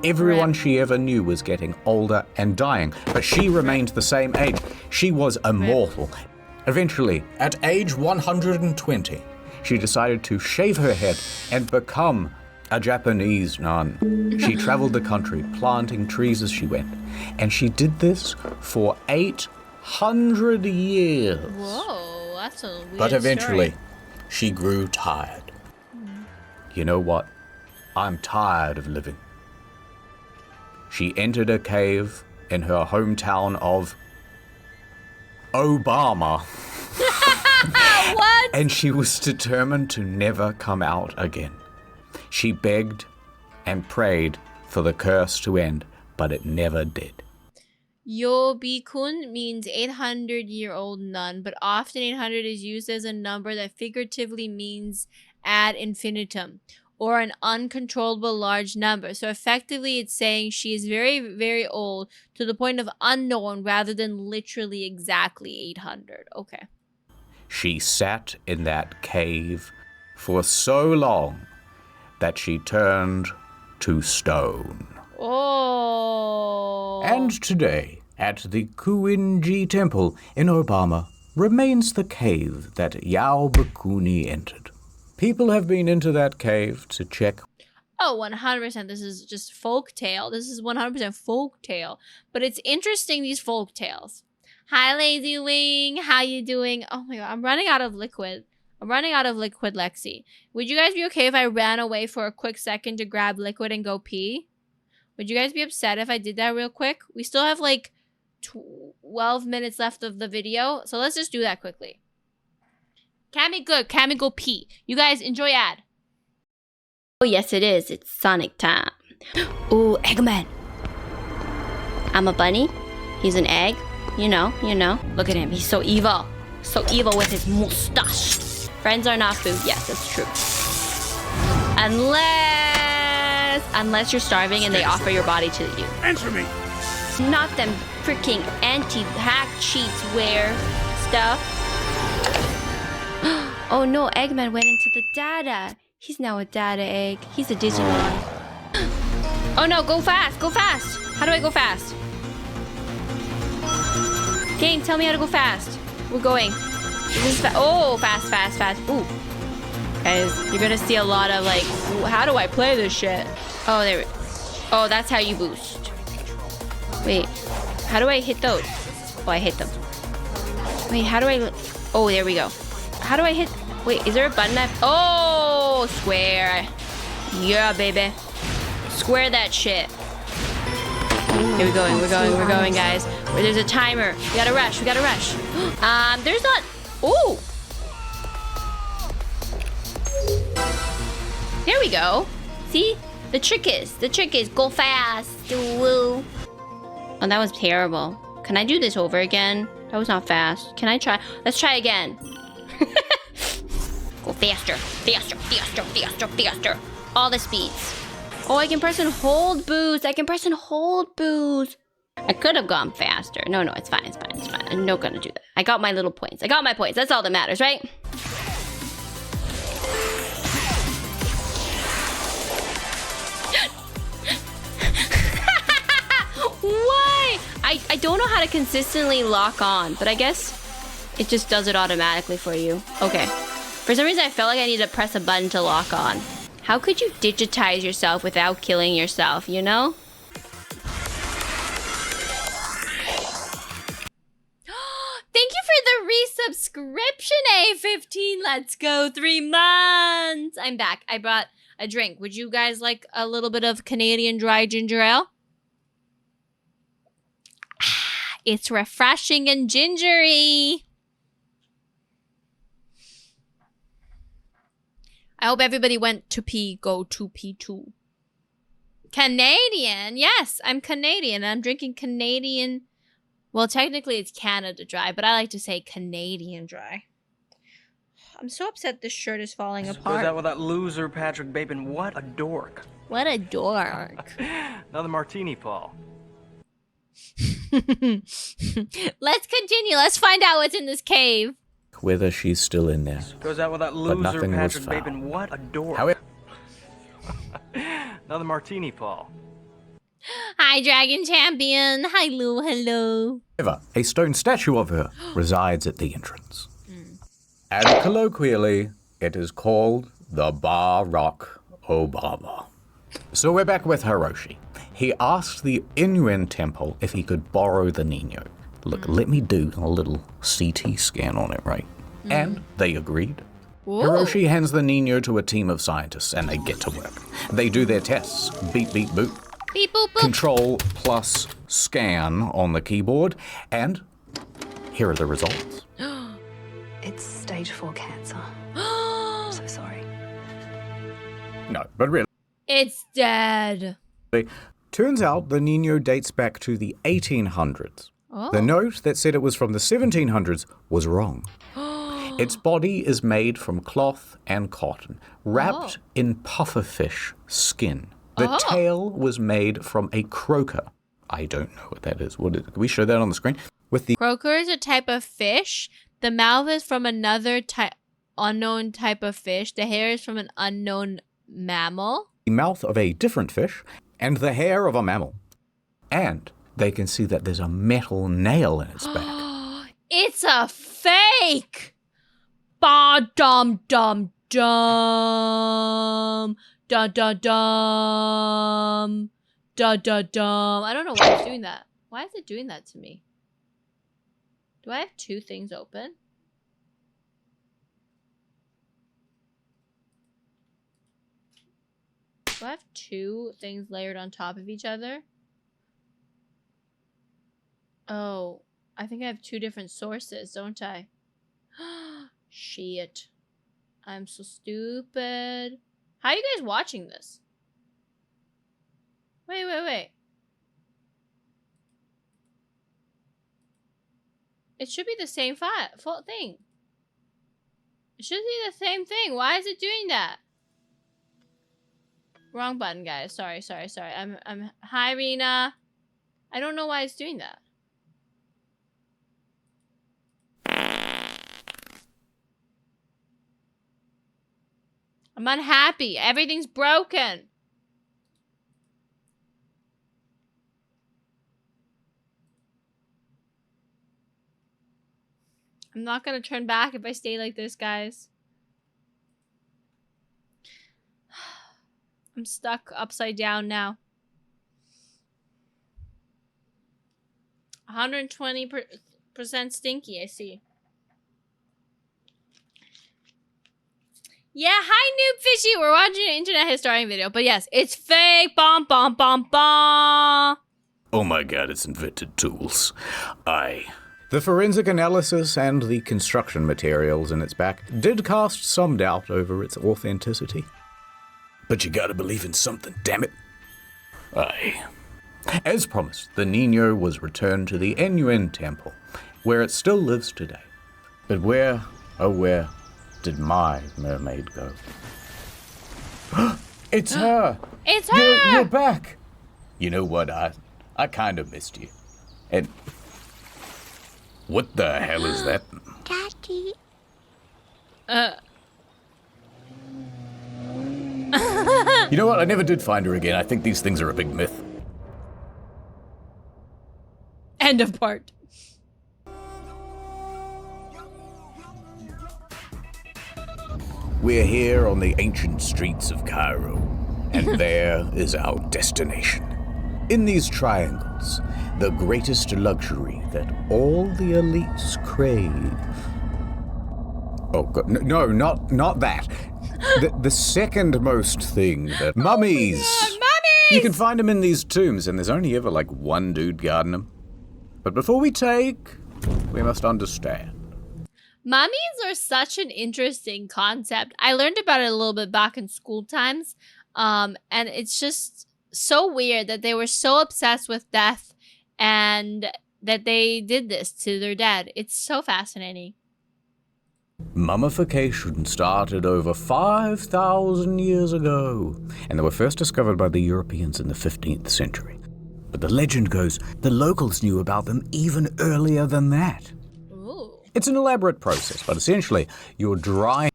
Everyone she ever knew was getting older and dying, but she remained the same age. She was immortal. Eventually, at age 120, she decided to shave her head and become a Japanese nun. She traveled the country, planting trees as she went. And she did this for 800 years. Whoa, that's a weird But eventually, story. she grew tired. You know what? I'm tired of living. She entered a cave in her hometown of Obama. What? And she was determined to never come out again. She begged and prayed for the curse to end, but it never did. Yobikun means 800-year-old nun, but often 800 is used as a number that figuratively means ad infinitum, or an uncontrollable large number. So effectively it's saying she is very, very old to the point of unknown rather than literally exactly 800. Okay. She sat in that cave for so long that she turned to stone. Oh. And today, at the Kuinji Temple in Obama, remains the cave that Yao Bakuni entered. People have been into that cave to check. Oh, 100%. This is just folk tale. This is 100% folk tale. But it's interesting, these folk tales. Hi, Lazy Wing. How you doing? Oh my god, I'm running out of liquid. I'm running out of liquid, Lexi. Would you guys be okay if I ran away for a quick second to grab liquid and go pee? Would you guys be upset if I did that real quick? We still have like 12 minutes left of the video, so let's just do that quickly. Cammy, good. Cammy, go pee. You guys enjoy ad. Oh, yes, it is. It's Sonic time. Ooh, Eggman. I'm a bunny. He's an egg. You know. Look at him. He's so evil. So evil with his mustache. Friends are not food. Yes, that's true. Unless you're starving and they offer your body to you. Answer me. Not them freaking anti-hack cheats wear stuff. Oh no, Eggman went into the data. He's now a data egg. He's a Digimon. Oh no, go fast, go fast. How do I go fast? Game, tell me how to go fast. We're going. This is oh, fast, fast, fast. Ooh. Guys, you're gonna see a lot of like, how do I play this shit? Oh, there. Oh, that's how you boost. Wait, how do I hit those? Oh, I hit them. Wait, how do I... Oh, there we go. How do I hit... Wait, is there a button that... Oh, square. Yeah, baby. Square that shit. Here we're going, guys. Where there's a timer. We gotta rush, there's not... Oh! There we go. See? The trick is go fast. Woo. Oh, that was terrible. Can I do this over again? That was not fast. Can I try? Let's try again. Go faster, faster, faster, faster, faster. All the speeds. Oh, I can press and hold boost. I could have gone faster. No, it's fine, it's fine. I'm not gonna do that. I got my little points. That's all that matters, right? Why? I don't know how to consistently lock on, but I guess it just does it automatically for you. Okay. For some reason, I felt like I need to press a button to lock on. How could you digitize yourself without killing yourself, you know? Thank you for the resubscription, A15. Let's go, 3 months. I'm back. I brought a drink. Would you guys like a little bit of Canadian dry ginger ale? It's refreshing and gingery. I hope everybody went to pee, go to pee too. Canadian? Yes, I'm Canadian. I'm drinking Canadian. Well, technically it's Canada Dry, but I like to say Canadian Dry. I'm so upset this shirt is falling apart. Goes out with that loser Patrick Bateman. What a dork. What a dork. Another martini, Paul. Let's continue. Let's find out what's in this cave. Whether she's still in there. Goes out with that loser Patrick Bateman. What a dork. However, another martini, Paul. Hi, Dragon Champion. Hello, hello. a stone statue of her resides at the entrance. And colloquially, it is called the Barack Obama. So we're back with Hiroshi. He asked the Inuin temple if he could borrow the Nino. Look, let me do a little CT scan on it, right? And they agreed. Whoa. Hiroshi hands the Nino to a team of scientists and they get to work. They do their tests. Beep, beep, boop. Beep, boop, boop. Control plus scan on the keyboard. And here are the results. It's stage 4 cancer. I'm so sorry. No, but really. It's dead. Turns out the Nino dates back to the 1800s. Oh. The note that said it was from the 1700s was wrong. Its body is made from cloth and cotton, wrapped in pufferfish skin. The tail was made from a croaker. I don't know what that is. What is it? Can we show that on the screen? With the croaker is a type of fish. The mouth is from another unknown type of fish. The hair is from an unknown mammal. The mouth of a different fish and the hair of a mammal. And they can see that there's a metal nail in its back. It's a fake. Ba dum dum dum. Da da dum. Da da dum. I don't know why it's doing that. Why is it doing that to me? Do I have two things open? Do I have two things layered on top of each other? Oh, I think I have two different sources, don't I? Shit. I'm so stupid. How are you guys watching this? Wait. It should be the same full thing. It should be the same thing. Why is it doing that? Wrong button, guys. Sorry. I'm hi, Rena. I don't know why it's doing that. I'm unhappy. Everything's broken. I'm not gonna turn back if I stay like this, guys. I'm stuck upside down now. 120% stinky, I see. Yeah, hi Noob Fishy. We're watching an internet historian video, but yes, it's fake. Bom bom bom bom. Oh my god, it's invented tools. The forensic analysis and the construction materials in its back did cast some doubt over its authenticity. But you gotta believe in something, damn it. As promised, the Nino was returned to the N Temple, where it still lives today. But where, oh where, did my mermaid go? It's her! It's her! You're back! You know what, I kind of missed you. And what the hell is that? Daddy. You know what, I never did find her again. I think these things are a big myth. End of part. We're here on the ancient streets of Cairo, and there is our destination. In these triangles, the greatest luxury that all the elites crave. Oh, God, no, not that. The second most thing that mummies. Oh, mummies! You can find them in these tombs, and there's only ever like one dude guarding them. But before we take, we must understand. Mummies are such an interesting concept. I learned about it a little bit back in school times. And it's just so weird that they were so obsessed with death and that they did this to their dead. It's so fascinating. Mummification started over 5,000 years ago, and they were first discovered by the Europeans in the 15th century. But the legend goes the locals knew about them even earlier than that. Ooh. It's an elaborate process, but essentially, you're drying.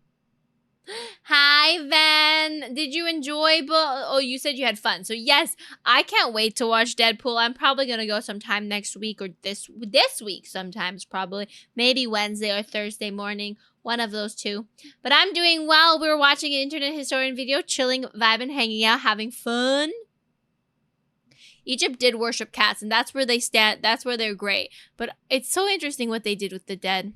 Hi, Van. Did you enjoy? Oh, you said you had fun. So yes, I can't wait to watch Deadpool. I'm probably gonna go sometime next week or this week. Sometimes probably maybe Wednesday or Thursday morning. One of those two. But I'm doing well. We were watching an internet historian video, chilling, vibing, hanging out, having fun. Egypt did worship cats, and that's where they stand. That's where they're great. But it's so interesting what they did with the dead.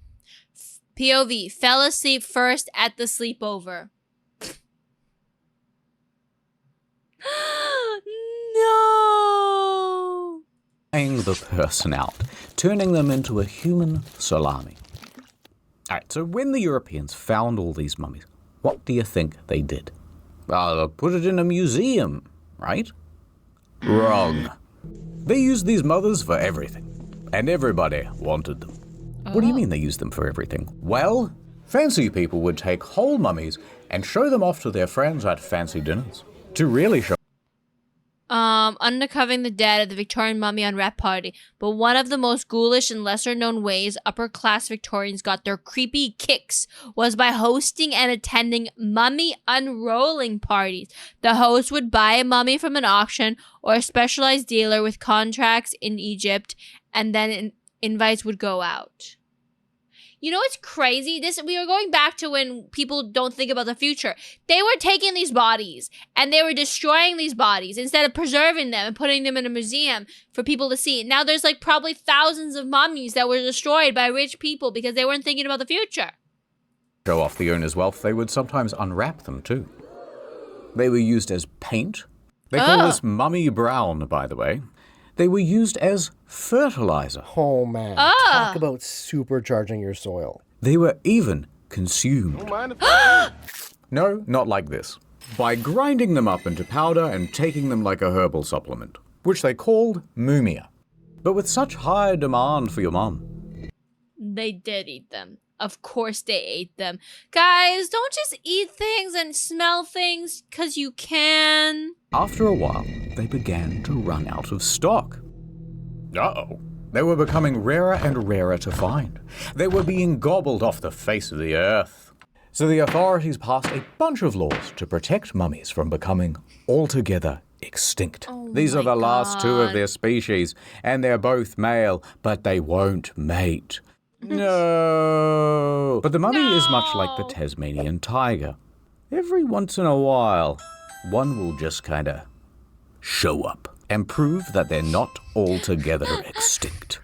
POV, fell asleep first at the sleepover. No! The person out, turning them into a human salami. Alright, so when the Europeans found all these mummies, what do you think they did? Put it in a museum, right? Wrong. They used these mothers for everything, and everybody wanted them. What do you mean they used them for everything? Well, fancy people would take whole mummies and show them off to their friends at fancy dinners. To really show Uncovering the dead at the Victorian Mummy on Rep Party. But one of the most ghoulish and lesser known ways upper class Victorians got their creepy kicks was by hosting and attending mummy unrolling parties. The host would buy a mummy from an auction or a specialized dealer with contracts in Egypt, and then invites would go out. You know what's crazy? We were going back to when people don't think about the future. They were taking these bodies and they were destroying these bodies instead of preserving them and putting them in a museum for people to see. Now there's like probably thousands of mummies that were destroyed by rich people because they weren't thinking about the future. Show off the owner's wealth, they would sometimes unwrap them too. They were used as paint. They call this mummy brown, by the way. They were used as fertilizer. Oh man, talk about supercharging your soil. They were even consumed. No, not like this. By grinding them up into powder and taking them like a herbal supplement, which they called mumia. But with such high demand for your mum. They did eat them. Of course they ate them. Guys, don't just eat things and smell things because you can. After a while, they began to run out of stock. Uh-oh. They were becoming rarer and rarer to find. They were being gobbled off the face of the earth. So the authorities passed a bunch of laws to protect mummies from becoming altogether extinct. These are the last two of their species, and they're both male, but they won't mate. No. But the mummy is much like the Tasmanian tiger. Every once in a while, one will just kind of show up and prove that they're not altogether extinct.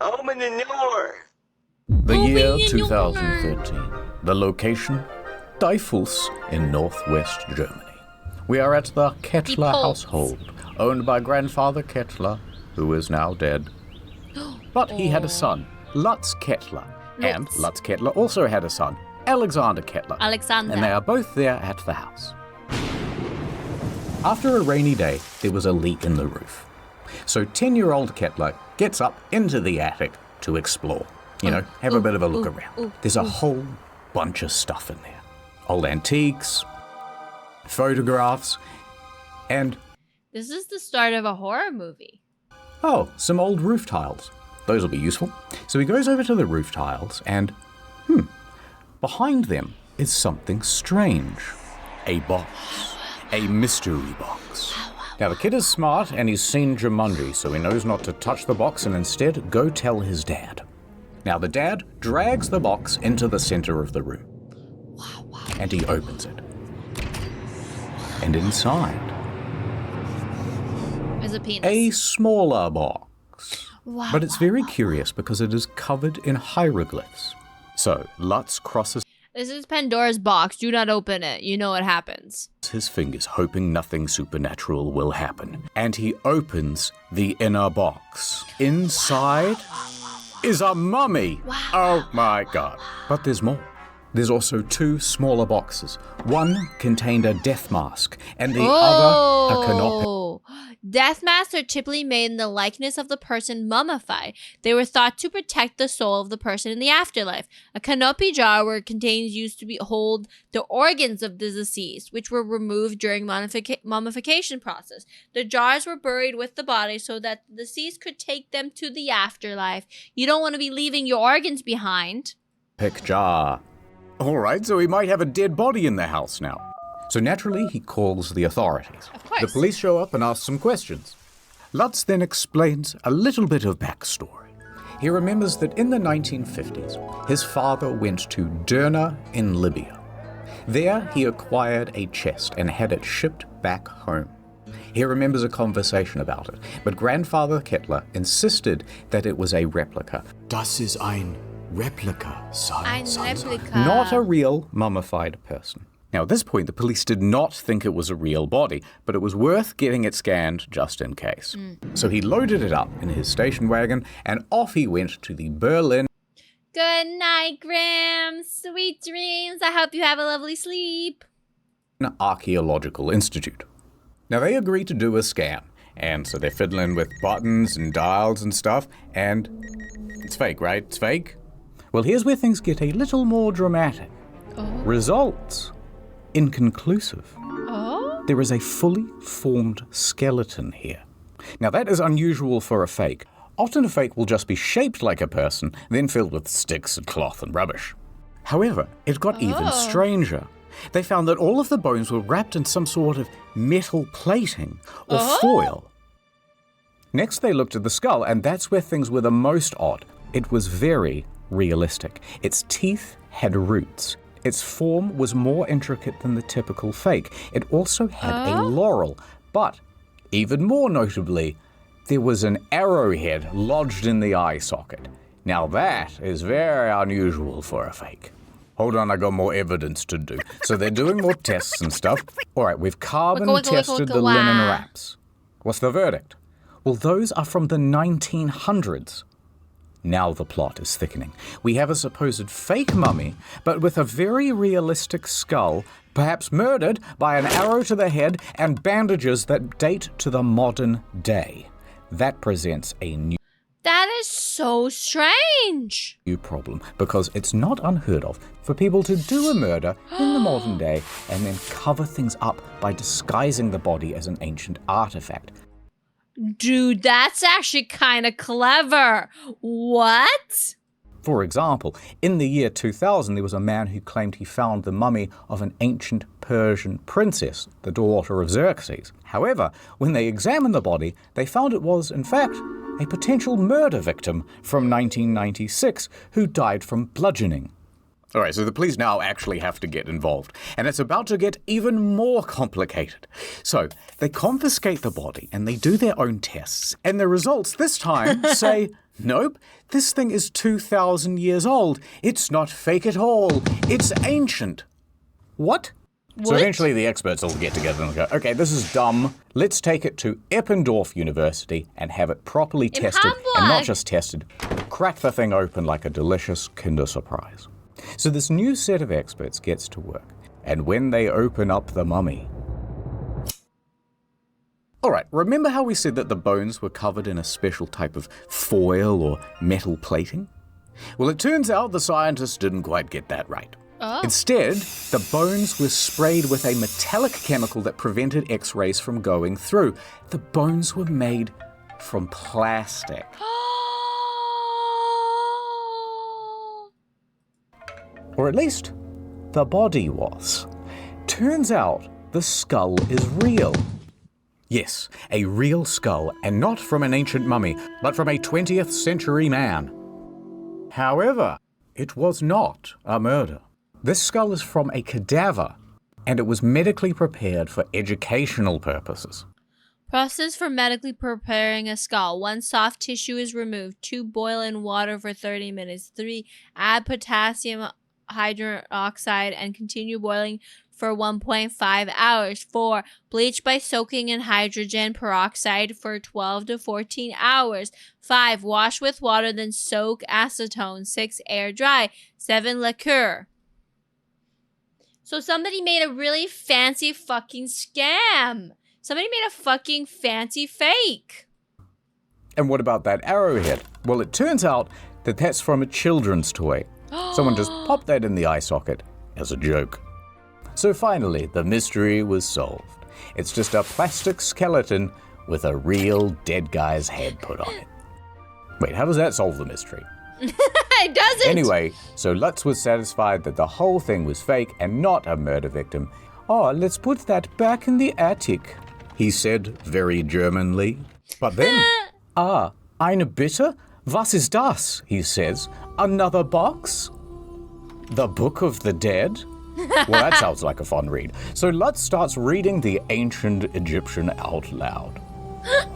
Open the door. The year 2013. The location, Defunctland in northwest Germany. We are at the Kettler household, owned by grandfather Kettler, who is now dead. But he had a son, Lutz Kettler. And Lutz Kettler also had a son, Alexander Kettler. Alexander. And they are both there at the house. After a rainy day, there was a leak in the roof. So 10-year-old Kettler gets up into the attic to explore. You know, have a bit of a look around. There's a whole bunch of stuff in there. Old antiques, photographs, and... This is the start of a horror movie. Oh, some old roof tiles. Those will be useful. So he goes over to the roof tiles and, behind them is something strange. A box. A mystery box. Now the kid is smart and he's seen Jumanji, so he knows not to touch the box and instead go tell his dad. Now the dad drags the box into the center of the room. And he opens it. And inside... There's a penis. A smaller box. Wow, but it's very curious because it is covered in hieroglyphs. So Lutz crosses This is Pandora's box. Do not open it. You know what happens. his fingers, hoping nothing supernatural will happen. And he opens the inner box. Inside is a mummy. Oh my god. But there's more. There's also two smaller boxes. One contained a death mask, and the other a canopy. Death masks are typically made in the likeness of the person mummified. They were thought to protect the soul of the person in the afterlife. A canopy jar were contains used to hold the organs of the deceased, which were removed during mummification process. The jars were buried with the body so that the deceased could take them to the afterlife. You don't want to be leaving your organs behind. Pick jar. All right, so he might have a dead body in the house now. So naturally, he calls the authorities. Of course. The police show up and ask some questions. Lutz then explains a little bit of backstory. He remembers that in the 1950s, his father went to Derna in Libya. There, he acquired a chest and had it shipped back home. He remembers a conversation about it, but grandfather Kettler insisted that it was a replica. Das ist ein Replica, son. Not a real mummified person. Now, at this point, the police did not think it was a real body, but it was worth getting it scanned just in case. So he loaded it up in his station wagon, and off he went to the Berlin Good night, Grams. Sweet dreams. I hope you have a lovely sleep. Archaeological Institute. Now, they agree to do a scan, and so they're fiddling with buttons and dials and stuff, and it's fake, right? It's fake? Well, here's where things get a little more dramatic. Results. Inconclusive. There is a fully formed skeleton here. Now that is unusual for a fake. Often a fake will just be shaped like a person, then filled with sticks and cloth and rubbish. However, it got even stranger. They found that all of the bones were wrapped in some sort of metal plating or foil. Next they looked at the skull, and that's where things were the most odd. It was very realistic. Its teeth had roots. Its form was more intricate than the typical fake. It also had a laurel, but even more notably, there was an arrowhead lodged in the eye socket. Now that is very unusual for a fake. Hold on, I got more evidence to do. So they're doing more tests and stuff. All right, we've carbon tested the linen wraps. What's the verdict? Well, those are from the 1900s. Now the plot is thickening. We have a supposed fake mummy, but with a very realistic skull, perhaps murdered by an arrow to the head and bandages that date to the modern day. That presents a new That is so strange. problem, because it's not unheard of for people to do a murder in the modern day and then cover things up by disguising the body as an ancient artifact. Dude, that's actually kind of clever. What? For example, in the year 2000, there was a man who claimed he found the mummy of an ancient Persian princess, the daughter of Xerxes. However, when they examined the body, they found it was, in fact, a potential murder victim from 1996 who died from bludgeoning. All right, so the police now actually have to get involved, and it's about to get even more complicated. So they confiscate the body and they do their own tests, and the results this time say, nope, this thing is 2,000 years old. It's not fake at all. It's ancient. What? So eventually the experts all get together and go, okay, this is dumb. Let's take it to Eppendorf University and have it properly tested. And not just tested, crack the thing open like a delicious Kinder Surprise. So this new set of experts gets to work. And when they open up the mummy... Alright, remember how we said that the bones were covered in a special type of foil or metal plating? Well, it turns out the scientists didn't quite get that right. Oh. Instead, the bones were sprayed with a metallic chemical that prevented X-rays from going through. The bones were made from plastic. Or at least, the body was. Turns out, the skull is real. Yes, a real skull, and not from an ancient mummy, but from a 20th century man. However, it was not a murder. This skull is from a cadaver, and it was medically prepared for educational purposes. Process for medically preparing a skull. 1, soft tissue is removed. 2, boil in water for 30 minutes. 3, add potassium hydroxide and continue boiling for 1.5 hours. 4, bleach by soaking in hydrogen peroxide for 12 to 14 hours. 5, wash with water, then soak acetone. 6, air dry. 7, liqueur. So somebody made a really fancy fucking scam. Somebody made a fucking fancy fake. And what about that arrowhead? Well, it turns out that that's from a children's toy. Someone just popped that in the eye socket as a joke. So finally, the mystery was solved. It's just a plastic skeleton with a real dead guy's head put on it. Wait, how does that solve the mystery? It doesn't! Anyway, so Lutz was satisfied that the whole thing was fake and not a murder victim. Oh, let's put that back in the attic, he said very Germanly. But then, eine Bitte? Was ist das? He says. Another box? The Book of the Dead? Well, that sounds like a fun read. So Lutz starts reading the ancient Egyptian out loud.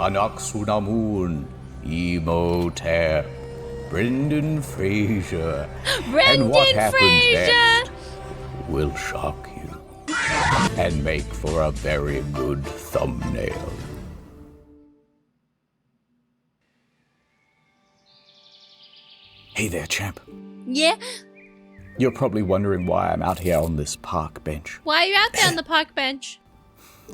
Anaxunamun, Imhotep, Brendan Fraser. And what happens next will shock you and make for a very good thumbnail. Hey there, champ. Yeah? You're probably wondering why I'm out here on this park bench. Why are you out there on the park bench?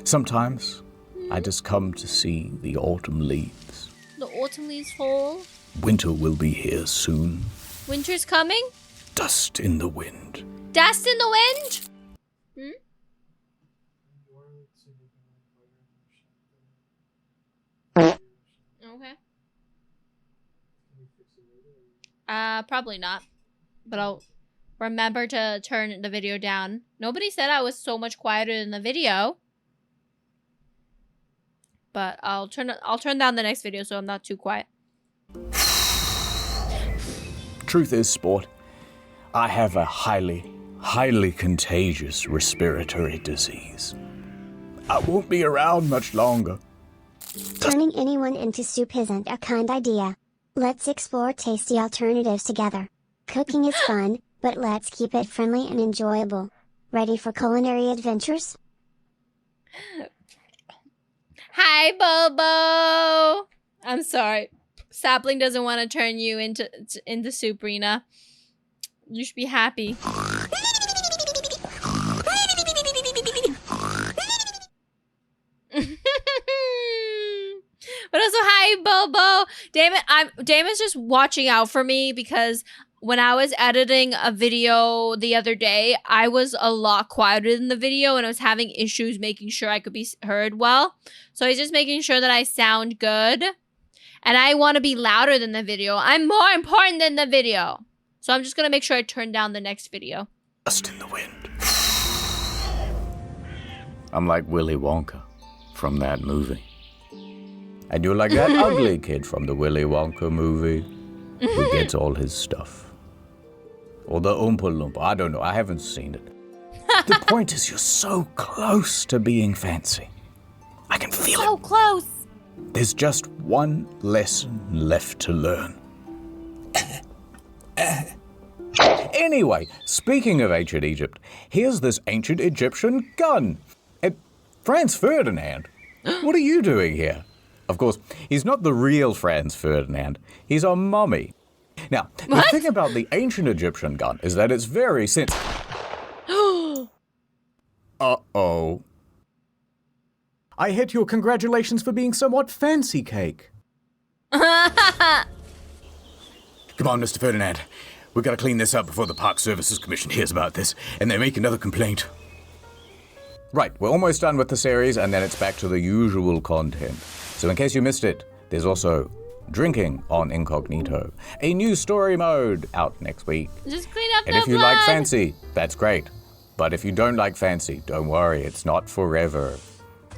Sometimes I just come to see the autumn leaves. The autumn leaves fall. Winter will be here soon. Winter's coming? Dust in the wind. Dust in the wind? Okay. Probably not. But I'll remember to turn the video down. Nobody said I was so much quieter in the video. But I'll turn down the next video so I'm not too quiet. Truth is, sport, I have a highly contagious respiratory disease. I won't be around much longer. Turning anyone into soup isn't a kind idea. Let's explore tasty alternatives together. Cooking is fun, but let's keep it friendly and enjoyable. Ready for culinary adventures? Hi, Bobo! I'm sorry. Sapling doesn't want to turn you into soup, Rena. You should be happy. But also, hi, Bobo. Damon's just watching out for me because when I was editing a video the other day, I was a lot quieter in the video and I was having issues making sure I could be heard well. So he's just making sure that I sound good. And I want to be louder than the video. I'm more important than the video. So I'm just gonna make sure I turn down the next video. Dust in the wind. I'm like Willy Wonka from that movie. And you're like that ugly kid from the Willy Wonka movie who gets all his stuff. Or the Oompa Loompa. I don't know. I haven't seen it. The point is you're so close to being fancy. I can feel it. So close. There's just one lesson left to learn. Anyway, speaking of ancient Egypt, here's this ancient Egyptian gun. Franz Ferdinand, what are you doing here? Of course, he's not the real Franz Ferdinand. He's a mummy. Now, the thing about the ancient Egyptian gun is that it's very sensitive. Uh-oh. I hit your congratulations for being somewhat fancy cake. Come on, Mr. Ferdinand. We've got to clean this up before the Park Services Commission hears about this, and they make another complaint. Right, we're almost done with the series, and then it's back to the usual content. So in case you missed it, there's also Drinking on Incognito, a new story mode out next week. Just clean up and the if you blood. like fancy, that's great. But if you don't like fancy, don't worry, it's not forever.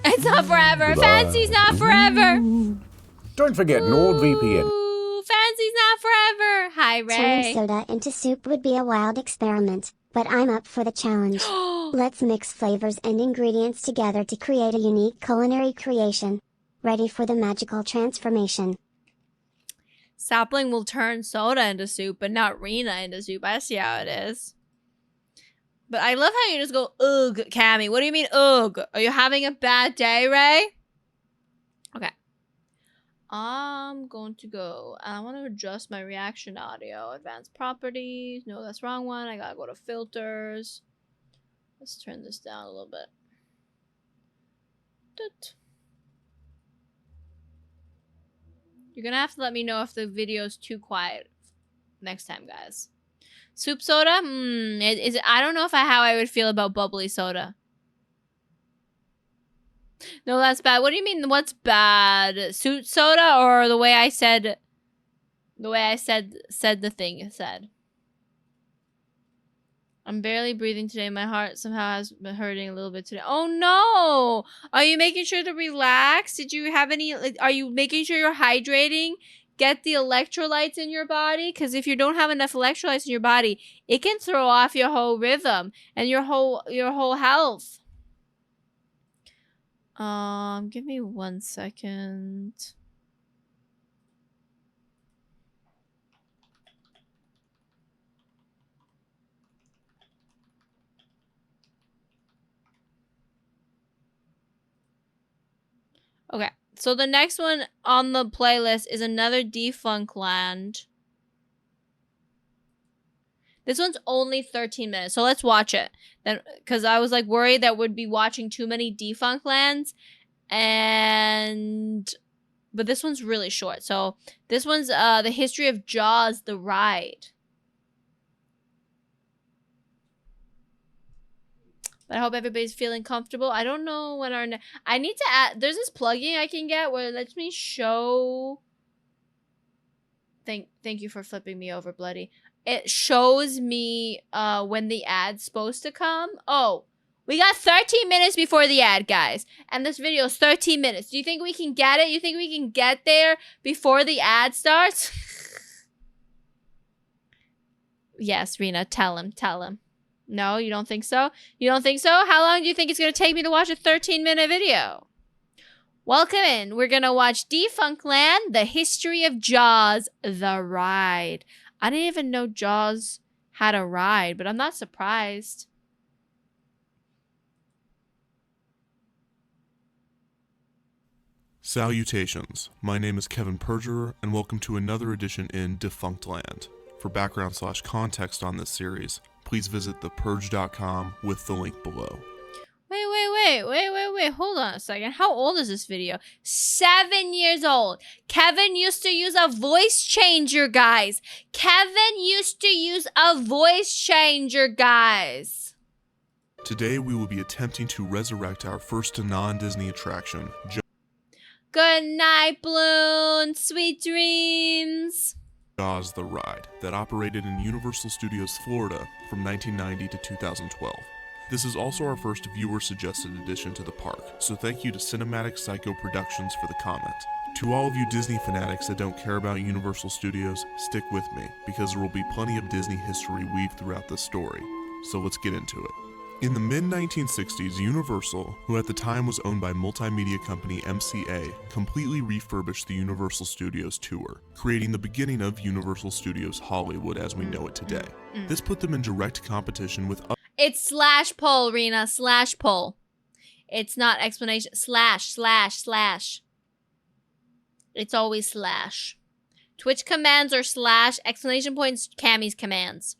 It's not forever. Goodbye. Fancy's not forever. Don't forget NordVPN. Ooh, fancy's not forever. Hi, Ray. Turning soda into soup would be a wild experiment, but I'm up for the challenge. Let's mix flavors and ingredients together to create a unique culinary creation. Ready for the magical transformation. Sapling will turn soda into soup, but not Rena into soup. I see how it is. But I love how you just go, ugh, Cammy. What do you mean, ugh? Are you having a bad day, Ray? Okay. I'm going to go. I want to adjust my reaction audio. Advanced properties. No, that's the wrong one. I gotta go to filters. Let's turn this down a little bit. You're gonna have to let me know if the video's too quiet next time, guys. Soup soda? I don't know how I would feel about bubbly soda. No, that's bad. What do you mean, what's bad? Soup soda or the way I said... The way I said the thing you said? I'm barely breathing today. My heart somehow has been hurting a little bit today. Oh no! Are you making sure to relax? Did you have any... Are you making sure you're hydrating? Get the electrolytes in your body? Because if you don't have enough electrolytes in your body, it can throw off your whole rhythm and your whole health. Give me 1 second. Okay, so the next one on the playlist is another Defunctland. This one's only 13 minutes, so let's watch it. Then, because I was like worried that we'd be watching too many Defunctlands, but this one's really short. So this one's the history of Jaws: The Ride. But I hope everybody's feeling comfortable. I don't know when I need to add... There's this plugin I can get where it lets me show... Thank you for flipping me over, Bloody. It shows me when the ad's supposed to come. Oh, we got 13 minutes before the ad, guys. And this video is 13 minutes. Do you think we can get it? You think we can get there before the ad starts? Yes, Rena, tell him. No, you don't think so? You don't think so? How long do you think it's going to take me to watch a 13-minute video? Welcome in. We're going to watch Defunctland, The History of Jaws: The Ride. I didn't even know Jaws had a ride, but I'm not surprised. Salutations. My name is Kevin Perjurer, and welcome to another edition in Defunctland. For background/context on this series, please visit thepurge.com with the link below. Wait. Hold on a second. How old is this video? 7 years old. Kevin used to use a voice changer, guys. Today we will be attempting to resurrect our first non-Disney attraction. Good night, Bloon. Sweet dreams. Jaws the Ride that operated in Universal Studios Florida from 1990 to 2012. This is also our first viewer-suggested addition to the park, so thank you to Cinematic Psycho Productions for the comment. To all of you Disney fanatics that don't care about Universal Studios, stick with me, because there will be plenty of Disney history weaved throughout this story. So let's get into it. In the mid-1960s, Universal, who at the time was owned by multimedia company MCA, completely refurbished the Universal Studios tour, creating the beginning of Universal Studios Hollywood as we know it today. This put them in direct competition with It's slash poll, Rena. Slash poll. It's not explanation. Slash. It's always slash. Twitch commands are slash. Explanation points, Cammy's commands.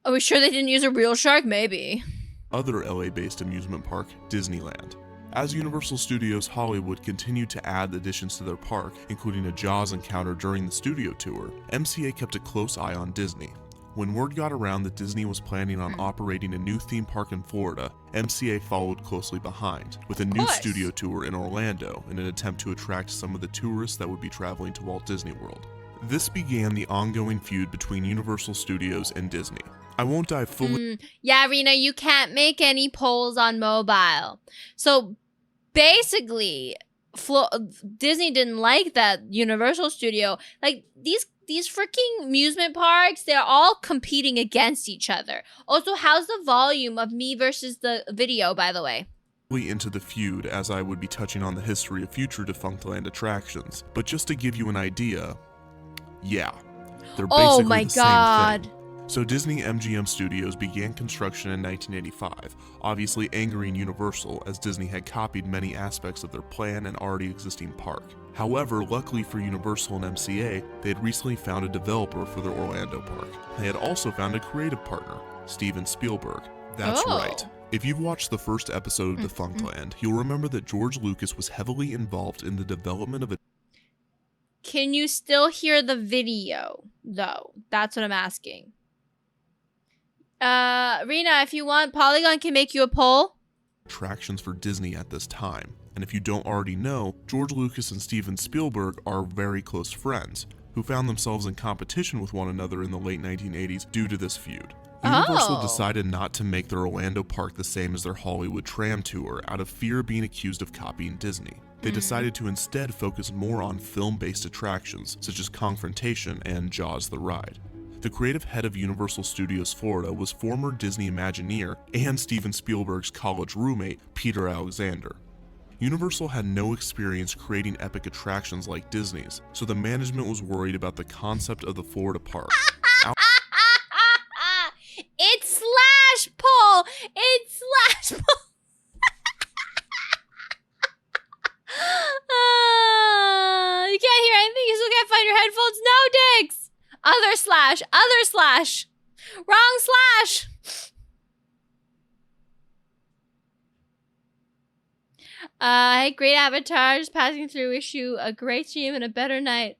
Are we sure they didn't use a real shark? Maybe. other LA-based amusement park, Disneyland. As Universal Studios Hollywood continued to add additions to their park, including a Jaws encounter during the studio tour, MCA kept a close eye on Disney. When word got around that Disney was planning on operating a new theme park in Florida, MCA followed closely behind, with a new studio tour in Orlando in an attempt to attract some of the tourists that would be traveling to Walt Disney World. This began the ongoing feud between Universal Studios and Disney. I won't dive fully. Yeah, Rena, you can't make any polls on mobile. So basically, Disney didn't like that Universal Studio. Like, these freaking amusement parks, they're all competing against each other. Also, how's the volume of me versus the video, by the way? Into the feud, as I would be touching on the history of future Defunctland attractions. But just to give you an idea, yeah, they're basically the same thing. So Disney MGM Studios began construction in 1985, obviously angering Universal as Disney had copied many aspects of their plan and already existing park. However, luckily for Universal and MCA, they had recently found a developer for their Orlando park. They had also found a creative partner, Steven Spielberg. That's right. If you've watched the first episode of Defunctland, you'll remember that George Lucas was heavily involved in the development of a... Can you still hear the video, though? That's what I'm asking. Rena, if you want, Polygon can make you a poll. Attractions for Disney at this time. And if you don't already know, George Lucas and Steven Spielberg are very close friends, who found themselves in competition with one another in the late 1980s due to this feud. Universal decided not to make their Orlando park the same as their Hollywood tram tour out of fear of being accused of copying Disney. They decided to instead focus more on film-based attractions, such as Confrontation and Jaws the Ride. The creative head of Universal Studios Florida was former Disney Imagineer and Steven Spielberg's college roommate, Peter Alexander. Universal had no experience creating epic attractions like Disney's, so the management was worried about the concept of the Florida park. It's slash poll! It's slash poll! You can't hear anything, you still can't find your headphones? No, Diggs! Other slash, wrong slash. Hey, great avatars passing through, issue a great stream and a better night.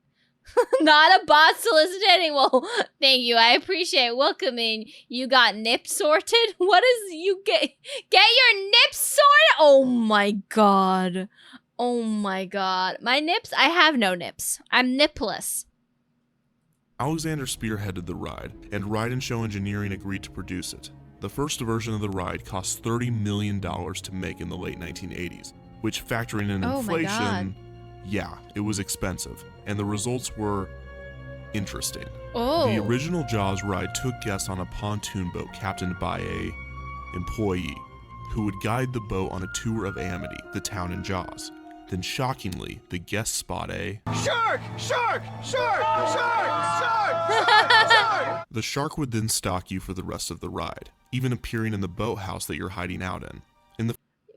Not a bot soliciting. Well, thank you. I appreciate welcoming. You got nips sorted? What is you get your nips sorted? Oh my god. Oh my god. My nips? I have no nips. I'm nipless. Alexander spearheaded the ride, and Ride and Show Engineering agreed to produce it. The first version of the ride cost $30 million to make in the late 1980s, which, factoring in inflation, yeah, it was expensive, and the results were interesting. The original Jaws ride took guests on a pontoon boat captained by a employee who would guide the boat on a tour of Amity, the town in Jaws. Then shockingly, the guests spot a shark! Shark! Shark! Shark! Shark! The shark would then stalk you for the rest of the ride, even appearing in the boathouse that you're hiding out in.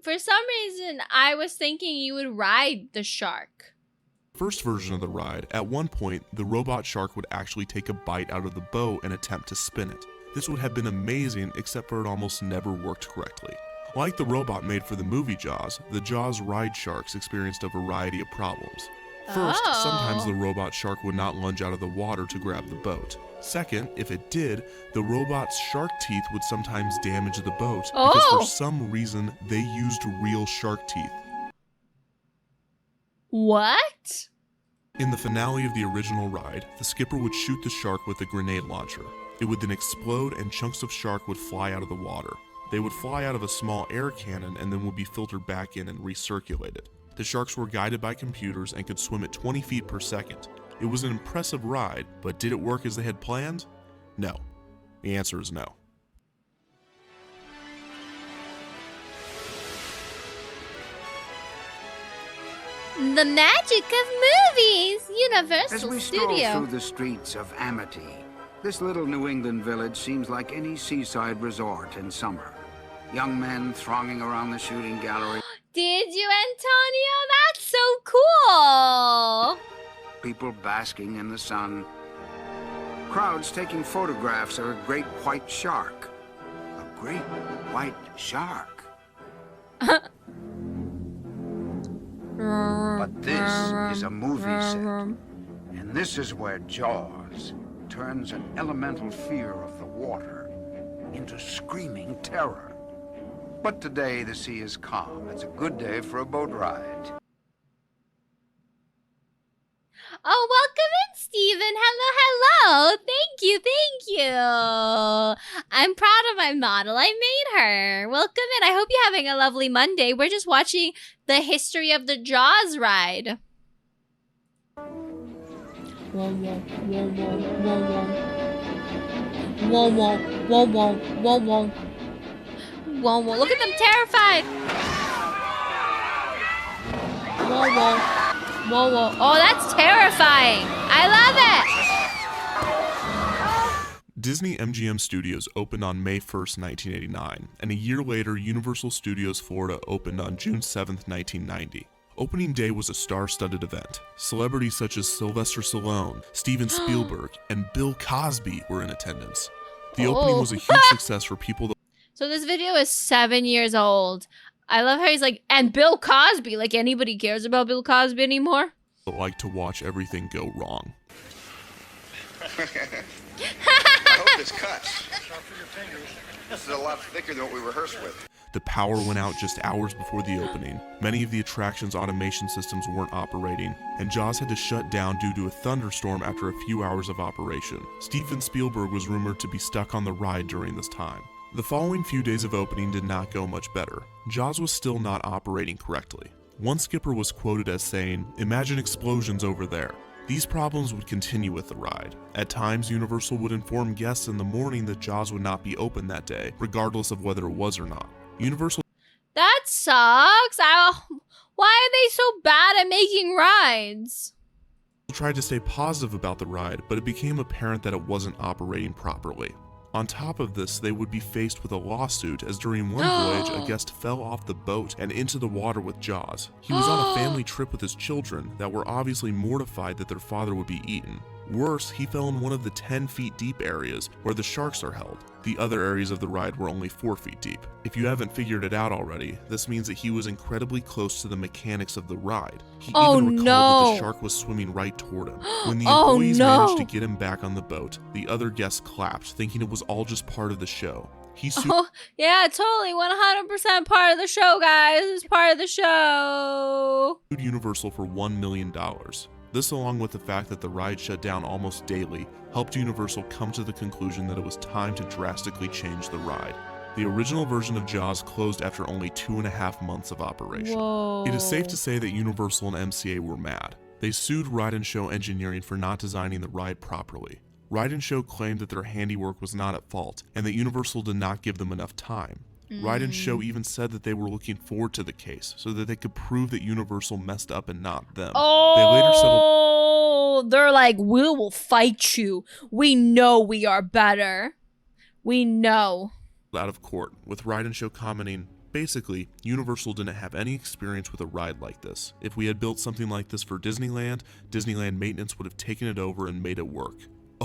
For some reason, I was thinking you would ride the shark. First version of the ride, at one point, the robot shark would actually take a bite out of the boat and attempt to spin it. This would have been amazing, except for it almost never worked correctly. Like the robot made for the movie Jaws, the Jaws ride sharks experienced a variety of problems. First, sometimes the robot shark would not lunge out of the water to grab the boat. Second, if it did, the robot's shark teeth would sometimes damage the boat because for some reason they used real shark teeth. What? In the finale of the original ride, the skipper would shoot the shark with a grenade launcher. It would then explode and chunks of shark would fly out of the water. They would fly out of a small air cannon and then would be filtered back in and recirculated. The sharks were guided by computers and could swim at 20 feet per second. It was an impressive ride, but did it work as they had planned? No. The answer is no. The magic of movies! Universal As we Studio. stroll through the streets of Amity, this little New England village seems like any seaside resort in summer. Young men thronging around the shooting gallery. Did you, Antonio? That's so cool! People basking in the sun. Crowds taking photographs of a great white shark. A great white shark. But this is a movie set. And this is where Jaws turns an elemental fear of the water into screaming terror. But today the sea is calm. It's a good day for a boat ride. Oh, welcome in, Steven. Hello. Thank you. I'm proud of my model. I made her. Welcome in. I hope you're having a lovely Monday. We're just watching the history of the Jaws ride. Whoa, whoa, whoa, whoa, whoa, whoa. Whoa, whoa, whoa, whoa, whoa, whoa. Whoa, whoa. Look at them terrified. Whoa, whoa. Whoa, whoa. Oh, that's terrifying. I love it. Disney MGM Studios opened on May 1st, 1989, and a year later, Universal Studios Florida opened on June 7th, 1990. Opening day was a star-studded event. Celebrities such as Sylvester Stallone, Steven Spielberg, and Bill Cosby were in attendance. The opening was a huge success for people that... So this video is 7 years old. I love how he's like, and Bill Cosby. Like anybody cares about Bill Cosby anymore? like to watch everything go wrong. I hope this cuts. This is a lot thicker than what we rehearsed with. The power went out just hours before the opening. Many of the attraction's automation systems weren't operating, and Jaws had to shut down due to a thunderstorm after a few hours of operation. Steven Spielberg was rumored to be stuck on the ride during this time. The following few days of opening did not go much better. Jaws was still not operating correctly. One skipper was quoted as saying, "Imagine explosions over there." These problems would continue with the ride. At times, Universal would inform guests in the morning that Jaws would not be open that day, regardless of whether it was or not. Universal That sucks. Why are they so bad at making rides? tried to stay positive about the ride, but it became apparent that it wasn't operating properly. On top of this, they would be faced with a lawsuit as during one voyage, a guest fell off the boat and into the water with Jaws. He was on a family trip with his children that were obviously mortified that their father would be eaten. Worse, he fell in one of the 10 feet deep areas where the sharks are held. The other areas of the ride were only 4 feet deep. If you haven't figured it out already, this means that he was incredibly close to the mechanics of the ride. He even recalled that the shark was swimming right toward him. When the employees managed to get him back on the boat, the other guests clapped, thinking it was all just part of the show. He sued Yeah, totally. 100% part of the show, guys. It's part of the show. Universal for $1 million. This, along with the fact that the ride shut down almost daily, helped Universal come to the conclusion that it was time to drastically change the ride. The original version of Jaws closed after only 2.5 months of operation. Whoa. It is safe to say that Universal and MCA were mad. They sued Ride and Show Engineering for not designing the ride properly. Ride and Show claimed that their handiwork was not at fault, and that Universal did not give them enough time. Ride and Show even said that they were looking forward to the case, so that they could prove that Universal messed up and not them. They later settled. They're like, we will fight you. We know we are better. We know. Out of court, with Ride and Show commenting, basically, Universal didn't have any experience with a ride like this. If we had built something like this for Disneyland, Disneyland maintenance would have taken it over and made it work.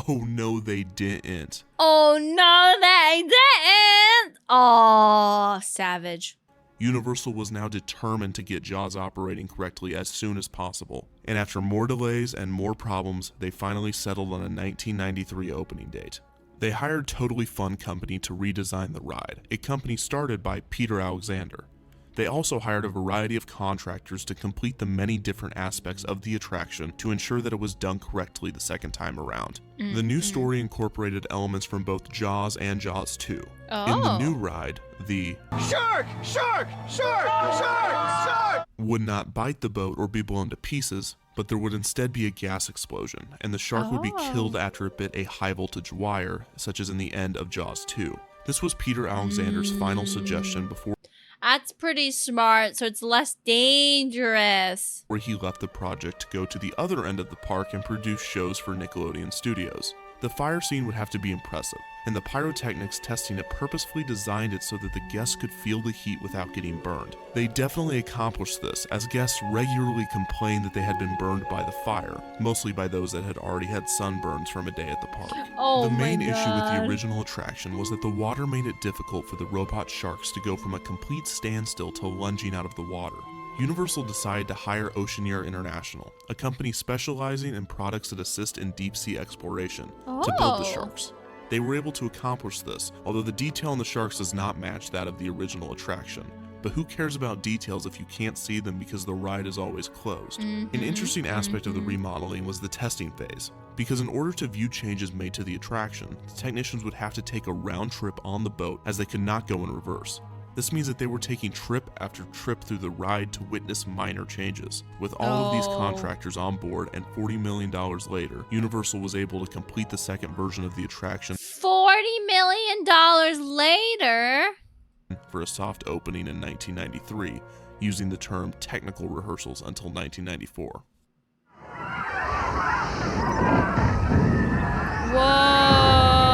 Oh no, they didn't. Oh no, they didn't. Oh, savage. Universal was now determined to get Jaws operating correctly as soon as possible. And after more delays and more problems, they finally settled on a 1993 opening date. They hired Totally Fun Company to redesign the ride, a company started by Peter Alexander. They also hired a variety of contractors to complete the many different aspects of the attraction to ensure that it was done correctly the second time around. The new story incorporated elements from both Jaws and Jaws 2. In the new ride, the Shark! Shark! Shark! Shark! Shark! would not bite the boat or be blown to pieces, but there would instead be a gas explosion, and the shark would be killed after it bit a high voltage wire, such as in the end of Jaws 2. This was Peter Alexander's final suggestion before That's pretty smart, so it's less dangerous. he left the project to go to the other end of the park and produce shows for Nickelodeon Studios. The fire scene would have to be impressive, and the pyrotechnics testing it purposefully designed it so that the guests could feel the heat without getting burned. They definitely accomplished this, as guests regularly complained that they had been burned by the fire, mostly by those that had already had sunburns from a day at the park. Oh the main my issue with God. the original attraction was that the water made it difficult for the robot sharks to go from a complete standstill to lunging out of the water. Universal decided to hire Oceaneer International, a company specializing in products that assist in deep-sea exploration, to build the sharks. They were able to accomplish this, although the detail on the sharks does not match that of the original attraction. But who cares about details if you can't see them because the ride is always closed? An interesting aspect of the remodeling was the testing phase, because in order to view changes made to the attraction, the technicians would have to take a round trip on the boat as they could not go in reverse. This means that they were taking trip after trip through the ride to witness minor changes. With all of these contractors on board and $40 million later, Universal was able to complete the second version of the attraction $40 million later? for a soft opening in 1993, using the term technical rehearsals until 1994.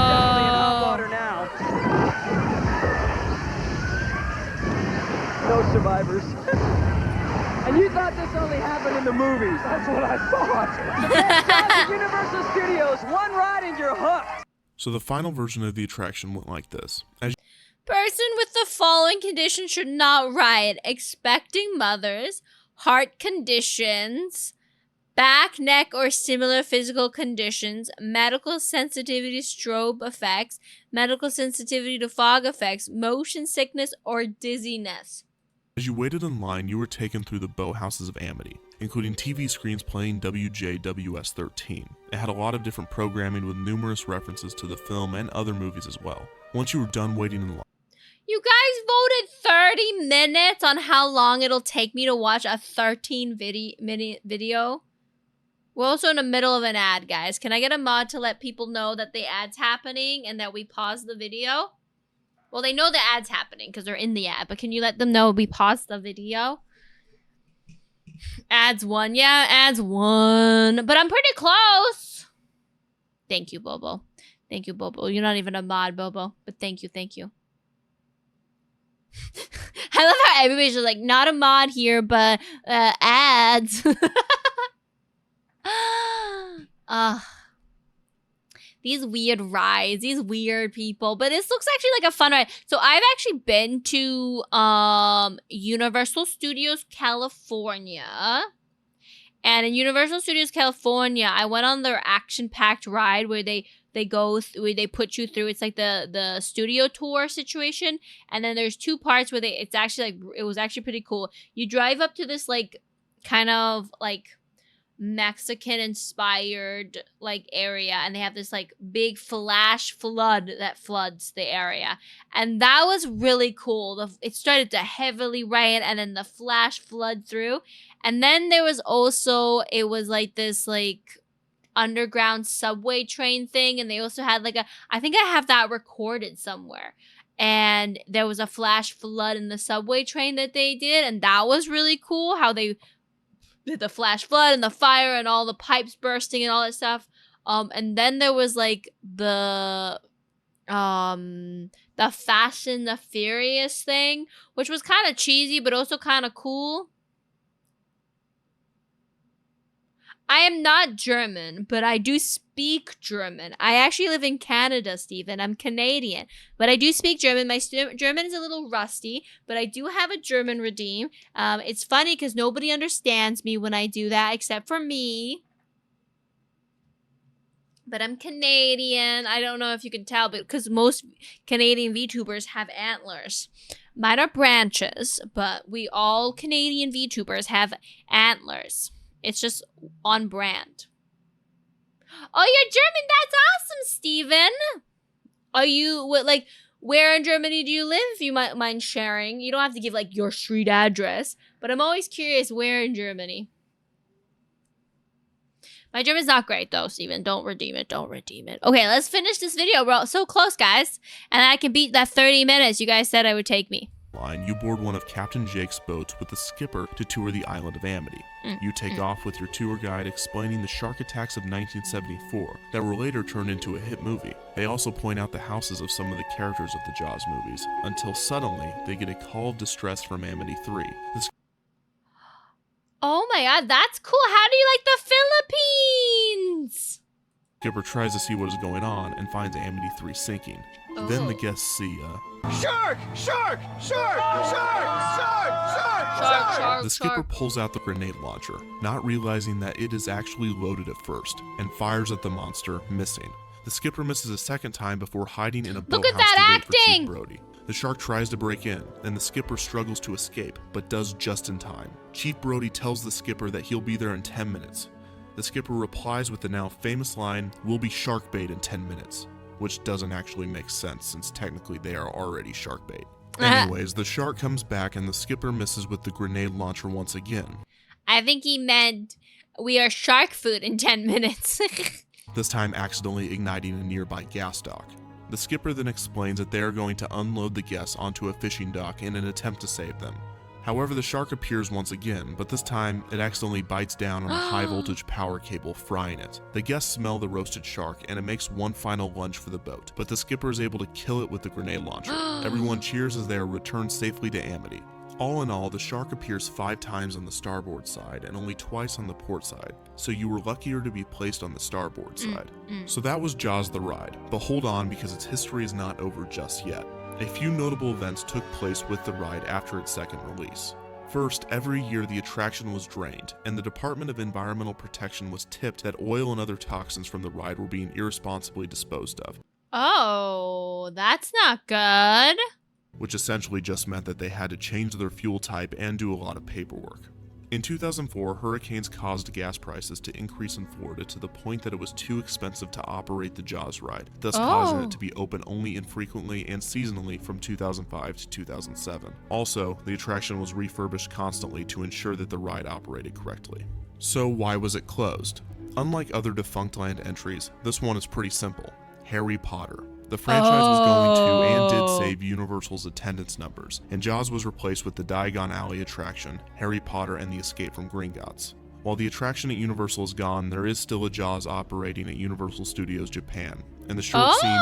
Definitely in hot water now. No survivors. And you thought this only happened in the movies. That's what I thought. Classic Universal Studios, one ride and you're hooked. So the final version of the attraction went like this. As Person with the following condition should not ride: expecting mothers, heart conditions, back, neck, or similar physical conditions, medical sensitivity to strobe effects, medical sensitivity to fog effects, motion sickness, or dizziness. As you waited in line, you were taken through the boathouses of Amity, including TV screens playing WJWS-13. It had a lot of different programming with numerous references to the film and other movies as well. Once you were done waiting in line, You guys voted 30 minutes on how long it'll take me to watch a 13-minute video. We're also in the middle of an ad, guys. Can I get a mod to let people know that the ad's happening and that we pause the video? Well, they know the ad's happening because they're in the ad, but can you let them know we paused the video? Ads won. Yeah, ads won. But I'm pretty close. Thank you, Bobo. Thank you, Bobo. You're not even a mod, Bobo. But thank you, thank you. I love how everybody's just like, not a mod here, but ads. These weird rides, these weird people. But this looks actually like a fun ride. So I've actually been to Universal Studios California. And in Universal Studios California, I went on their action-packed ride where they put you through. It's like the studio tour situation. And then there's two parts where it was actually pretty cool. You drive up to this like kind of like Mexican inspired like area, and they have this like big flash flood that floods the area, and that was really cool. It started to heavily rain and then the flash flood through, and then there was also, it was like this like underground subway train thing, and they also had like I think I have that recorded somewhere, and there was a flash flood in the subway train that they did, and that was really cool how they did the flash flood and the fire and all the pipes bursting and all that stuff. And then there was like the Fast and the Furious thing, which was kind of cheesy but also kind of cool. I am not German, but I do speak German. I actually live in Canada, Stephen. I'm Canadian, but I do speak German. My German is a little rusty, but I do have a German redeem. It's funny because nobody understands me when I do that except for me. But I'm Canadian. I don't know if you can tell, but because most Canadian VTubers have antlers. Mine are branches, but we all Canadian VTubers have antlers. It's just on brand. Oh, you're German. That's awesome, Steven. Are you, like, where in Germany do you live? If you might mind sharing. You don't have to give, like, your street address. But I'm always curious where in Germany. My German's not great, though, Steven. Don't redeem it. Don't redeem it. Okay, let's finish this video, bro. So close, guys. And I can beat that 30 minutes you guys said it would take me. You board one of Captain Jake's boats with the skipper to tour the island of Amity. You take off with your tour guide explaining the shark attacks of 1974 that were later turned into a hit movie. They also point out the houses of some of the characters of the Jaws movies, until suddenly they get a call of distress from Amity 3. Oh my god, that's cool. How do you like the Philippines? Skipper tries to see what is going on and finds Amity 3 sinking. Then the guests see Shark! Shark! Shark! Shark! Shark! Shark! The skipper pulls out the grenade launcher, not realizing that it is actually loaded at first, and fires at the monster, missing. The skipper misses a second time before hiding in a boathouse to wait for Chief Brody. The shark tries to break in, and the skipper struggles to escape, but does just in time. Chief Brody tells the skipper that he'll be there in 10 minutes. The skipper replies with the now famous line, "We'll be shark bait in 10 minutes." Which doesn't actually make sense since technically they are already shark bait. Anyways, the shark comes back and the skipper misses with the grenade launcher once again. I think he meant we are shark food in 10 minutes. This time accidentally igniting a nearby gas dock. The skipper then explains that they are going to unload the guests onto a fishing dock in an attempt to save them. However, the shark appears once again, but this time it accidentally bites down on a high voltage power cable, frying it. The guests smell the roasted shark and it makes one final lunge for the boat, but the skipper is able to kill it with the grenade launcher. Everyone cheers as they are returned safely to Amity. All in all, the shark appears 5 times on the starboard side and only twice on the port side, so you were luckier to be placed on the starboard side. So that was Jaws the Ride, but hold on because its history is not over just yet. A few notable events took place with the ride after its second release. First, every year the attraction was drained, and the Department of Environmental Protection was tipped that oil and other toxins from the ride were being irresponsibly disposed of. Oh, that's not good. Which essentially just meant that they had to change their fuel type and do a lot of paperwork. In 2004, hurricanes caused gas prices to increase in Florida to the point that it was too expensive to operate the Jaws ride, thus causing it to be open only infrequently and seasonally from 2005 to 2007. Also, the attraction was refurbished constantly to ensure that the ride operated correctly. So why was it closed? Unlike other Defunctland entries, this one is pretty simple. Harry Potter. The franchise was going to and did save Universal's attendance numbers, and Jaws was replaced with the Diagon Alley attraction, Harry Potter and the Escape from Gringotts. While the attraction at Universal is gone, there is still a Jaws operating at Universal Studios Japan, and the short scene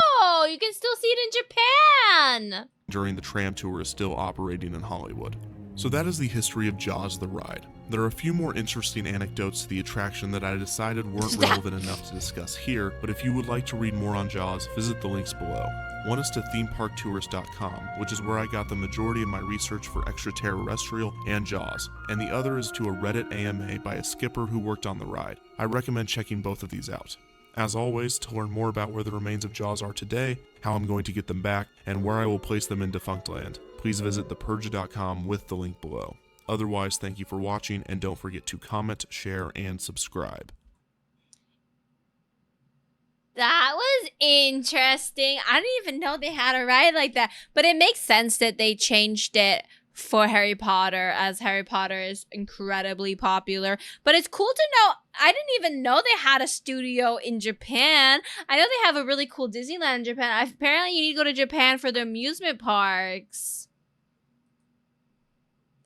you can still see it in Japan! During the tram tour is still operating in Hollywood. So that is the history of Jaws the Ride. There are a few more interesting anecdotes to the attraction that I decided weren't relevant enough to discuss here, but if you would like to read more on Jaws, visit the links below. One is to themeparktourist.com, which is where I got the majority of my research for extraterrestrial and Jaws, and the other is to a Reddit AMA by a skipper who worked on the ride. I recommend checking both of these out. As always, to learn more about where the remains of Jaws are today, how I'm going to get them back, and where I will place them in Defunctland, please visit thepurge.com with the link below. Otherwise, thank you for watching, and don't forget to comment, share, and subscribe. That was interesting. I didn't even know they had a ride like that. But it makes sense that they changed it for Harry Potter, as Harry Potter is incredibly popular. But it's cool to know, I didn't even know they had a studio in Japan. I know they have a really cool Disneyland in Japan. Apparently you need to go to Japan for the amusement parks.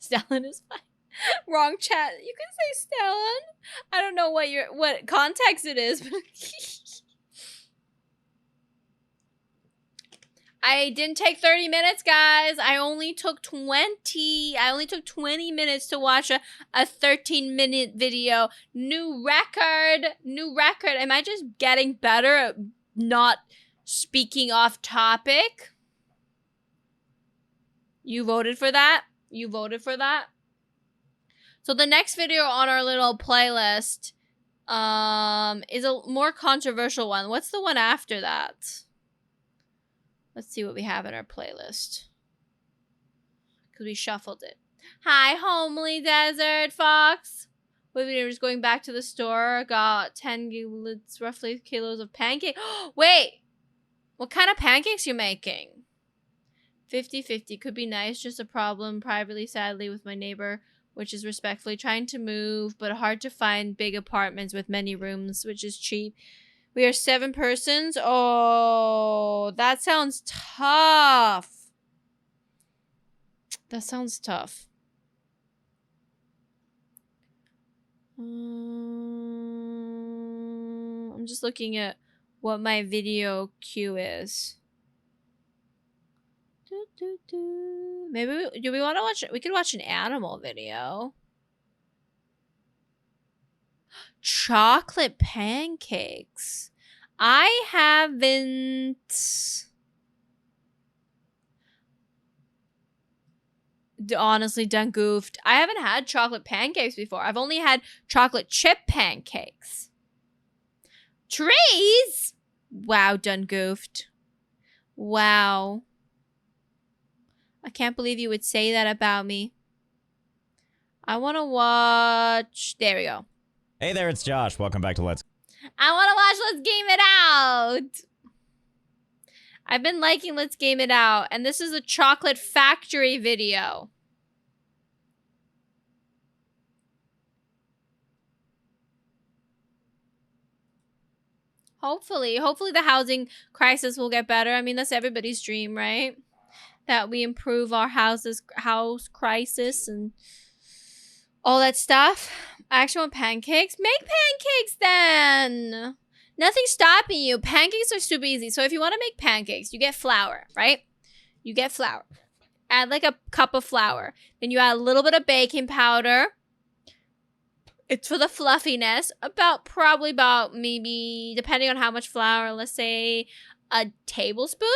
Stellan is fine. Wrong chat. You can say Stellan. I don't know what context it is, but I didn't take 30 minutes, guys. I only took 20. I only took 20 minutes to watch a 13-minute video. New record. New record. Am I just getting better at not speaking off topic? You voted for that? You voted for that? So the next video on our little playlist is a more controversial one. What's the one after that? Let's see what we have in our playlist. because we shuffled it. Hi, homely desert fox. We're just going back to the store. Got 10 roughly kilos of pancake. Wait, what kind of pancakes you making? 50-50 could be nice. Just a problem privately, sadly, with my neighbor, which is respectfully trying to move, but hard to find big apartments with many rooms, which is cheap. We are 7 persons. Oh, that sounds tough. That sounds tough. I'm just looking at what my video queue is. Maybe do we want to watch? We could watch an animal video. Chocolate pancakes. I haven't. Honestly done goofed. I haven't had chocolate pancakes before. I've only had chocolate chip pancakes. Trees? Wow, done goofed. Wow. I can't believe you would say that about me. I want to watch... There we go. Hey there, it's Josh. Welcome back to Let's... I want to watch Let's Game It Out. I've been liking Let's Game It Out, and this is a chocolate factory video. Hopefully the housing crisis will get better. I mean, that's everybody's dream, right? That we improve our house crisis and all that stuff. I actually want pancakes. Make pancakes then. Nothing's stopping you. Pancakes are super easy. So if you want to make pancakes, you get flour, right? You get flour. Add like a cup of flour. Then you add a little bit of baking powder. It's for the fluffiness. Probably about maybe, depending on how much flour, let's say a tablespoon.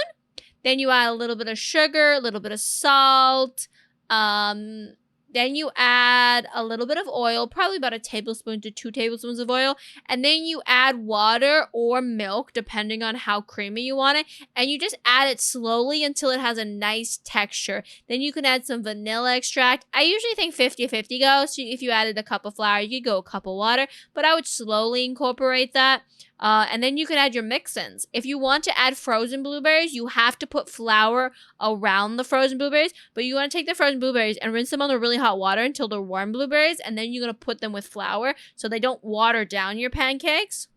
Then you add a little bit of sugar, a little bit of salt. Then you add a little bit of oil, probably about a tablespoon to 2 tablespoons of oil. And then you add water or milk, depending on how creamy you want it. And you just add it slowly until it has a nice texture. Then you can add some vanilla extract. I usually think 50-50 goes. So if you added a cup of flour, you could go a cup of water. But I would slowly incorporate that. And then you can add your mix-ins. If you want to add frozen blueberries, you have to put flour around the frozen blueberries. But you want to take the frozen blueberries and rinse them under really hot water until they're warm blueberries. And then you're going to put them with flour so they don't water down your pancakes.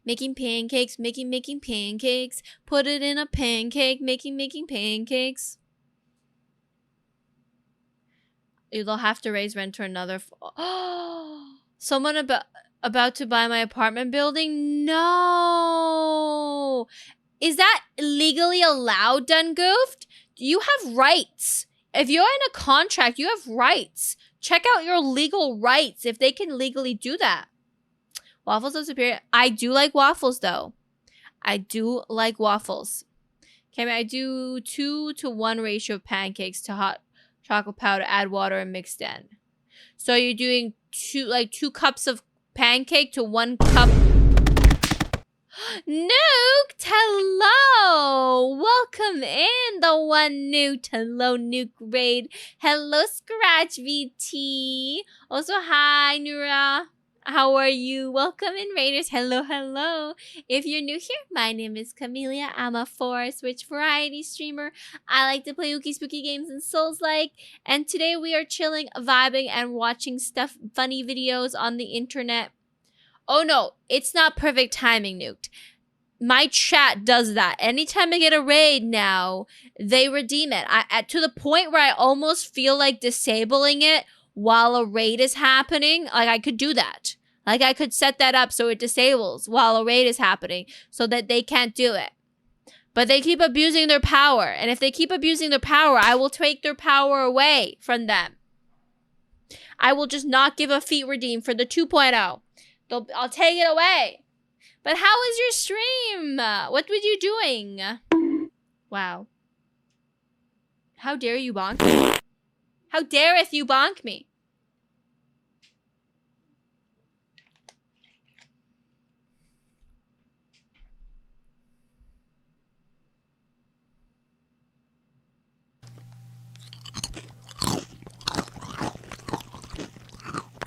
Making pancakes, making pancakes. Put it in a pancake, making pancakes. You'll have to raise rent to another... Someone about to buy my apartment building? No. Is that legally allowed, done goofed? You have rights. If you're in a contract, you have rights. Check out your legal rights if they can legally do that. Waffles are superior. I do like waffles, though. I do like waffles. Okay, I do 2-to-1 ratio of pancakes to hot chocolate powder, add water, and mixed in. So you're doing 2 cups of pancake to 1 cup. Nuked, hello. Welcome in the one nuked. Hello, Nuke Raid. Hello, Scratch VT. Also, hi, Nura. How are you? Welcome in, Raiders. Hello, hello. If you're new here, my name is Camellia. I'm a 4-Switch variety streamer. I like to play ookie spooky games and Souls-like. And today we are chilling, vibing, and watching funny videos on the internet. Oh no, it's not perfect timing, Nuked. My chat does that. Anytime I get a raid now, they redeem it. To the point where I almost feel like disabling it while a raid is happening. Like, I could do that. Like, I could set that up so it disables while a raid is happening so that they can't do it. But they keep abusing their power. And if they keep abusing their power, I will take their power away from them. I will just not give a feat redeem for the 2.0. I'll take it away. But how was your stream? What were you doing? Wow. How dare you bonk me? How dareth you bonk me?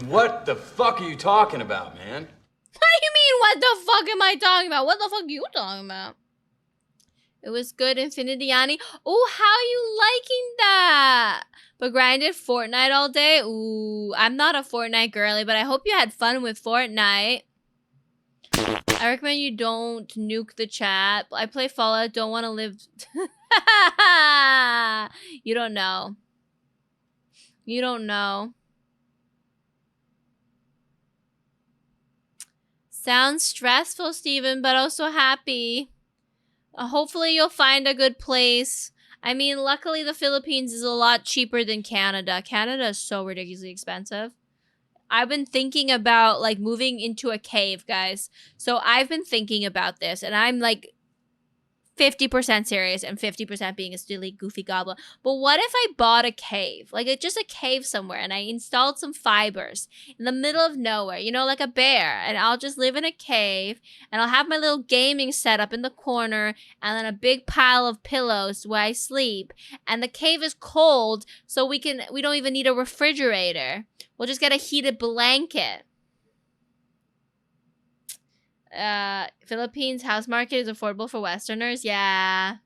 What the fuck are you talking about, man? What do you mean, what the fuck am I talking about? What the fuck are you talking about? It was good, Infinity Ani. Oh, how you liking that? But grinded Fortnite all day? Ooh, I'm not a Fortnite girly, but I hope you had fun with Fortnite. I recommend you don't nuke the chat. I play Fallout, don't want to live... You don't know. You don't know. Sounds stressful, Steven, but also happy. Hopefully you'll find a good place. I mean, luckily the Philippines is a lot cheaper than Canada. Canada is so ridiculously expensive. I've been thinking about like moving into a cave, guys. So I've been thinking about this and I'm like 50% serious and 50% being a silly goofy goblin. But what if I bought a cave? Like just a cave somewhere and I installed some fibers in the middle of nowhere, you know, like a bear. And I'll just live in a cave and I'll have my little gaming setup in the corner and then a big pile of pillows where I sleep. And the cave is cold, so we don't even need a refrigerator. We'll just get a heated blanket. Philippines house market is affordable for Westerners. Yeah.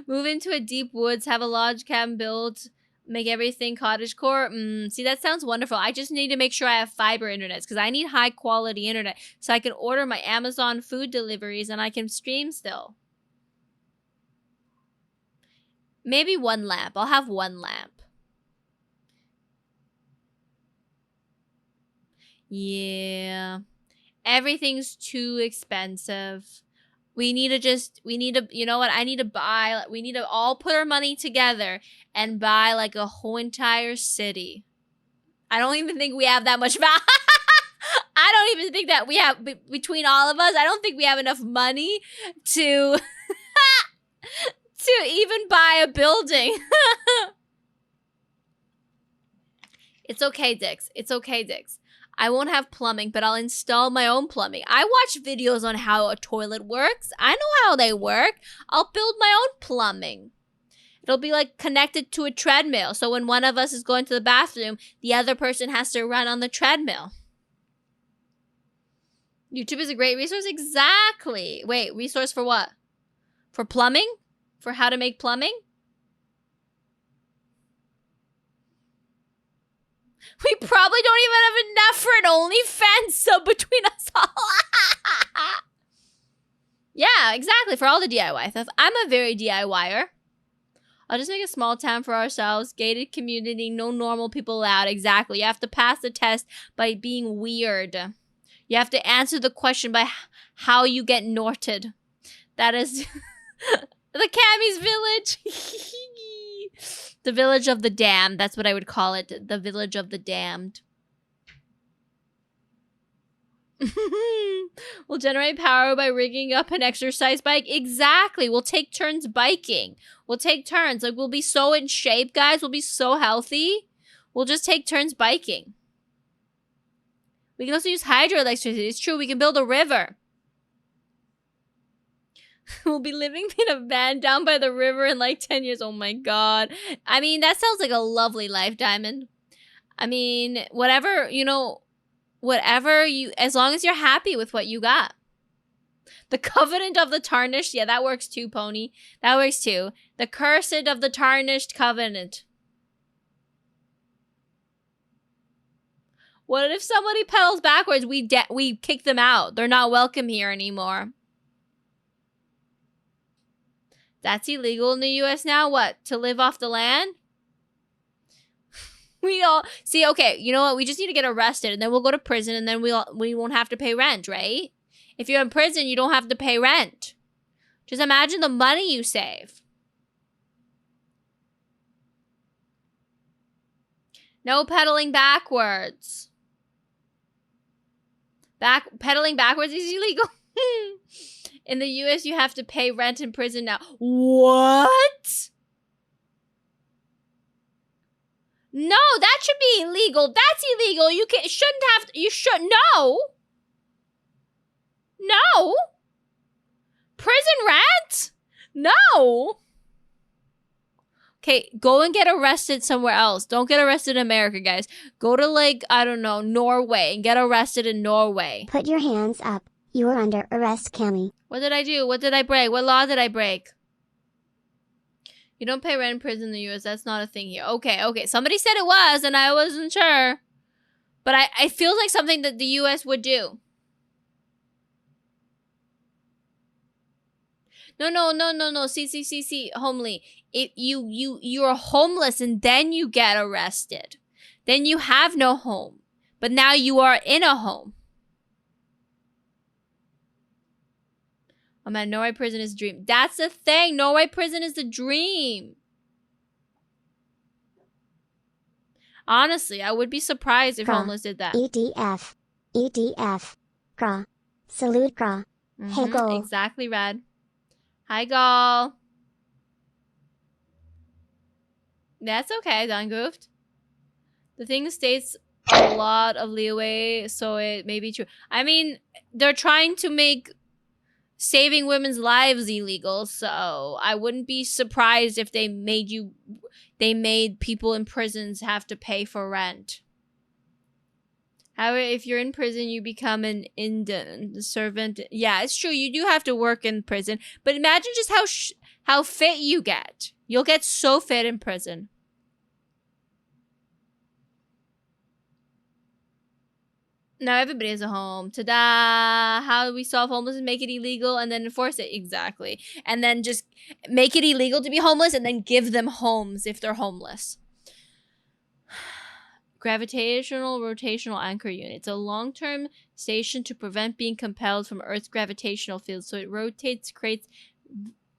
Move into a deep woods, have a lodge cabin built, make everything cottagecore. See, that sounds wonderful. I just need to make sure I have fiber internet because I need high quality internet so I can order my Amazon food deliveries and I can stream still. Maybe one lamp. I'll have one lamp. Yeah. Everything's too expensive. We need to, you know what? We need to all put our money together and buy like a whole entire city. I don't even think we have that much value. I don't even think that we have, between all of us, I don't think we have enough money to, to even buy a building. It's okay, Dix. It's okay, Dix. I won't have plumbing, but I'll install my own plumbing. I watch videos on how a toilet works. I know how they work. I'll build my own plumbing. It'll be like connected to a treadmill. So when one of us is going to the bathroom, the other person has to run on the treadmill. YouTube is a great resource. Exactly. Wait, resource for what? For plumbing? For how to make plumbing? We probably don't even have enough for an OnlyFans sub between us all. Yeah, exactly. For all the DIY stuff. I'm a very DIYer. I'll just make a small town for ourselves. Gated community. No normal people allowed. Exactly. You have to pass the test by being weird. You have to answer the question by how you get norted. That is the Cammy's village. The village of the damned. That's what I would call it. The village of the damned. We'll generate power by rigging up an exercise bike. Exactly. We'll take turns biking. We'll take turns. Like, we'll be so in shape, guys. We'll be so healthy. We'll just take turns biking. We can also use hydroelectricity. It's true. We can build a river. We'll be living in a van down by the river in like 10 years. Oh my god. I mean, that sounds like a lovely life, Diamond. I mean, whatever, you know, whatever you, as long as you're happy with what you got. The Covenant of the Tarnished. Yeah, that works too, Pony. That works too. The Cursed of the Tarnished Covenant. What if somebody pedals backwards? We kick them out. They're not welcome here anymore. That's illegal in the US now? What? To live off the land? We all... See, okay, you know what? We just need to get arrested and then we'll go to prison and then we won't have to pay rent, right? If you're in prison, you don't have to pay rent. Just imagine the money you save. No pedaling backwards. Pedaling backwards is illegal. In the US, you have to pay rent in prison now. What? No, that should be illegal. That's illegal. You shouldn't have to, you should, no. No. Prison rent? No. Okay, go and get arrested somewhere else. Don't get arrested in America, guys. Go to, like, I don't know, Norway and get arrested in Norway. Put your hands up. You are under arrest, Cammy. What did I do? What did I break? What law did I break? You don't pay rent in prison in the US. That's not a thing here. Okay. Somebody said it was, and I wasn't sure. But I feel like something that the US would do. No. See, homely. You're homeless and then you get arrested. Then you have no home. But now you are in a home. Oh man, Norway prison is a dream. That's the thing. Norway prison is the dream. Honestly, I would be surprised if homeless did that. EDF. Gra. Salute gra. Hey, go. Exactly, Red. Hi, Gall. That's okay, Dungoofed. The thing states a lot of leeway, so it may be true. I mean, they're trying to make saving women's lives illegal, so I wouldn't be surprised if they made people in prisons have to pay for rent. However, if you're in prison, you become an indigent servant. Yeah, it's true. You do have to work in prison. But imagine just how fit you get. You'll get so fit in prison. Now everybody has a home. Ta-da! How do we solve homelessness? Make it illegal and then enforce it. Exactly. And then just make it illegal to be homeless and then give them homes if they're homeless. Gravitational rotational anchor unit. It's a long-term station to prevent being compelled from Earth's gravitational field. So it rotates, creates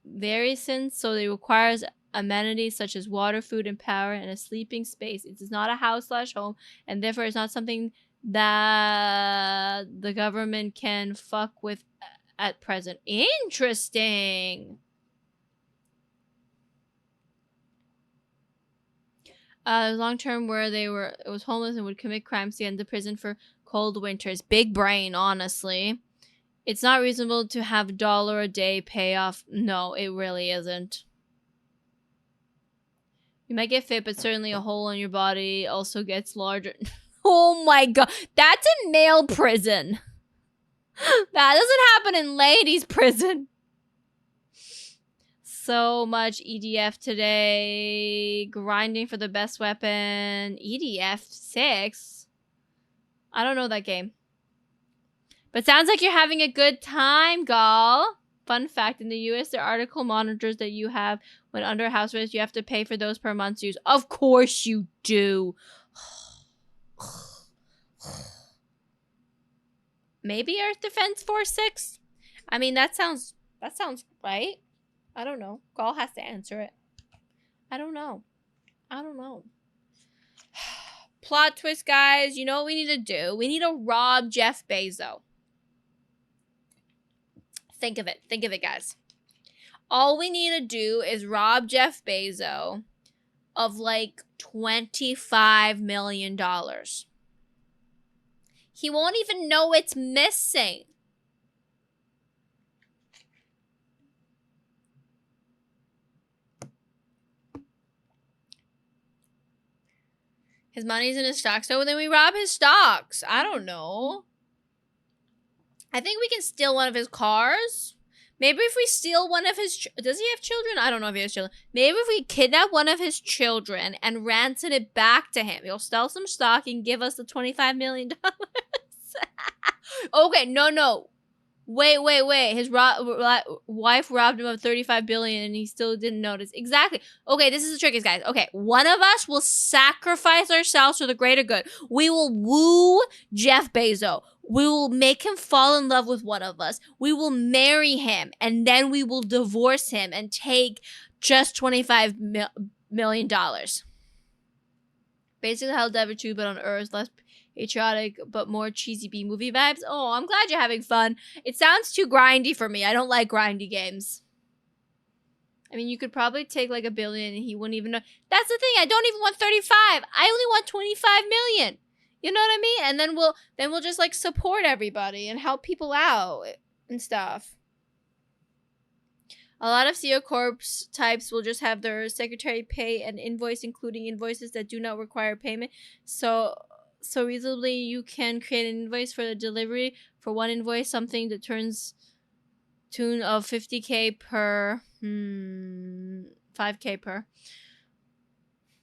variations, so it requires amenities such as water, food, and power, and a sleeping space. It is not a house/home, and therefore it's not something that the government can fuck with at present. Interesting. Long term where it was homeless and would commit crimes to end the prison for cold winters. Big brain, honestly. It's not reasonable to have $1 a day payoff. No, it really isn't. You might get fit, but certainly a hole in your body also gets larger. Oh my god. That's in male prison. That doesn't happen in ladies' prison. So much EDF today. Grinding for the best weapon. EDF 6? I don't know that game. But sounds like you're having a good time, Gall. Fun fact, in the US, the article monitors that you have when under house arrest, you have to pay for those per month's use. Of course you do. Maybe Earth Defense Force 6? I mean, that sounds right. I don't know. Gall has to answer it. I don't know. Plot twist, guys. You know what we need to do? We need to rob Jeff Bezos. Think of it, guys. All we need to do is rob Jeff Bezos of like $25 million. He won't even know it's missing. His money's in his stocks. So then we rob his stocks. I don't know. I think we can steal one of his cars. Maybe if we steal one of his... Does he have children? I don't know if he has children. Maybe if we kidnap one of his children and ransom it back to him. He'll sell some stock and give us the $25 million. Okay, no. Wait. His wife robbed him of $35 billion and he still didn't notice. Exactly. Okay, this is the trickiest, guys. Okay, one of us will sacrifice ourselves for the greater good. We will woo Jeff Bezos. We will make him fall in love with one of us. We will marry him and then we will divorce him and take just $25 million. Basically how Defunctland but on Earth, less patriotic but more cheesy B-movie vibes. Oh, I'm glad you're having fun. It sounds too grindy for me. I don't like grindy games. I mean, you could probably take like $1 billion and he wouldn't even know. That's the thing. I don't even want 35. I only want 25 million. You know what I mean? And then we'll just like support everybody and help people out and stuff. A lot of CO Corp types will just have their secretary pay an invoice, including invoices that do not require payment. So reasonably, you can create an invoice for the delivery for one invoice, something that turns tune of 50K per 5K per.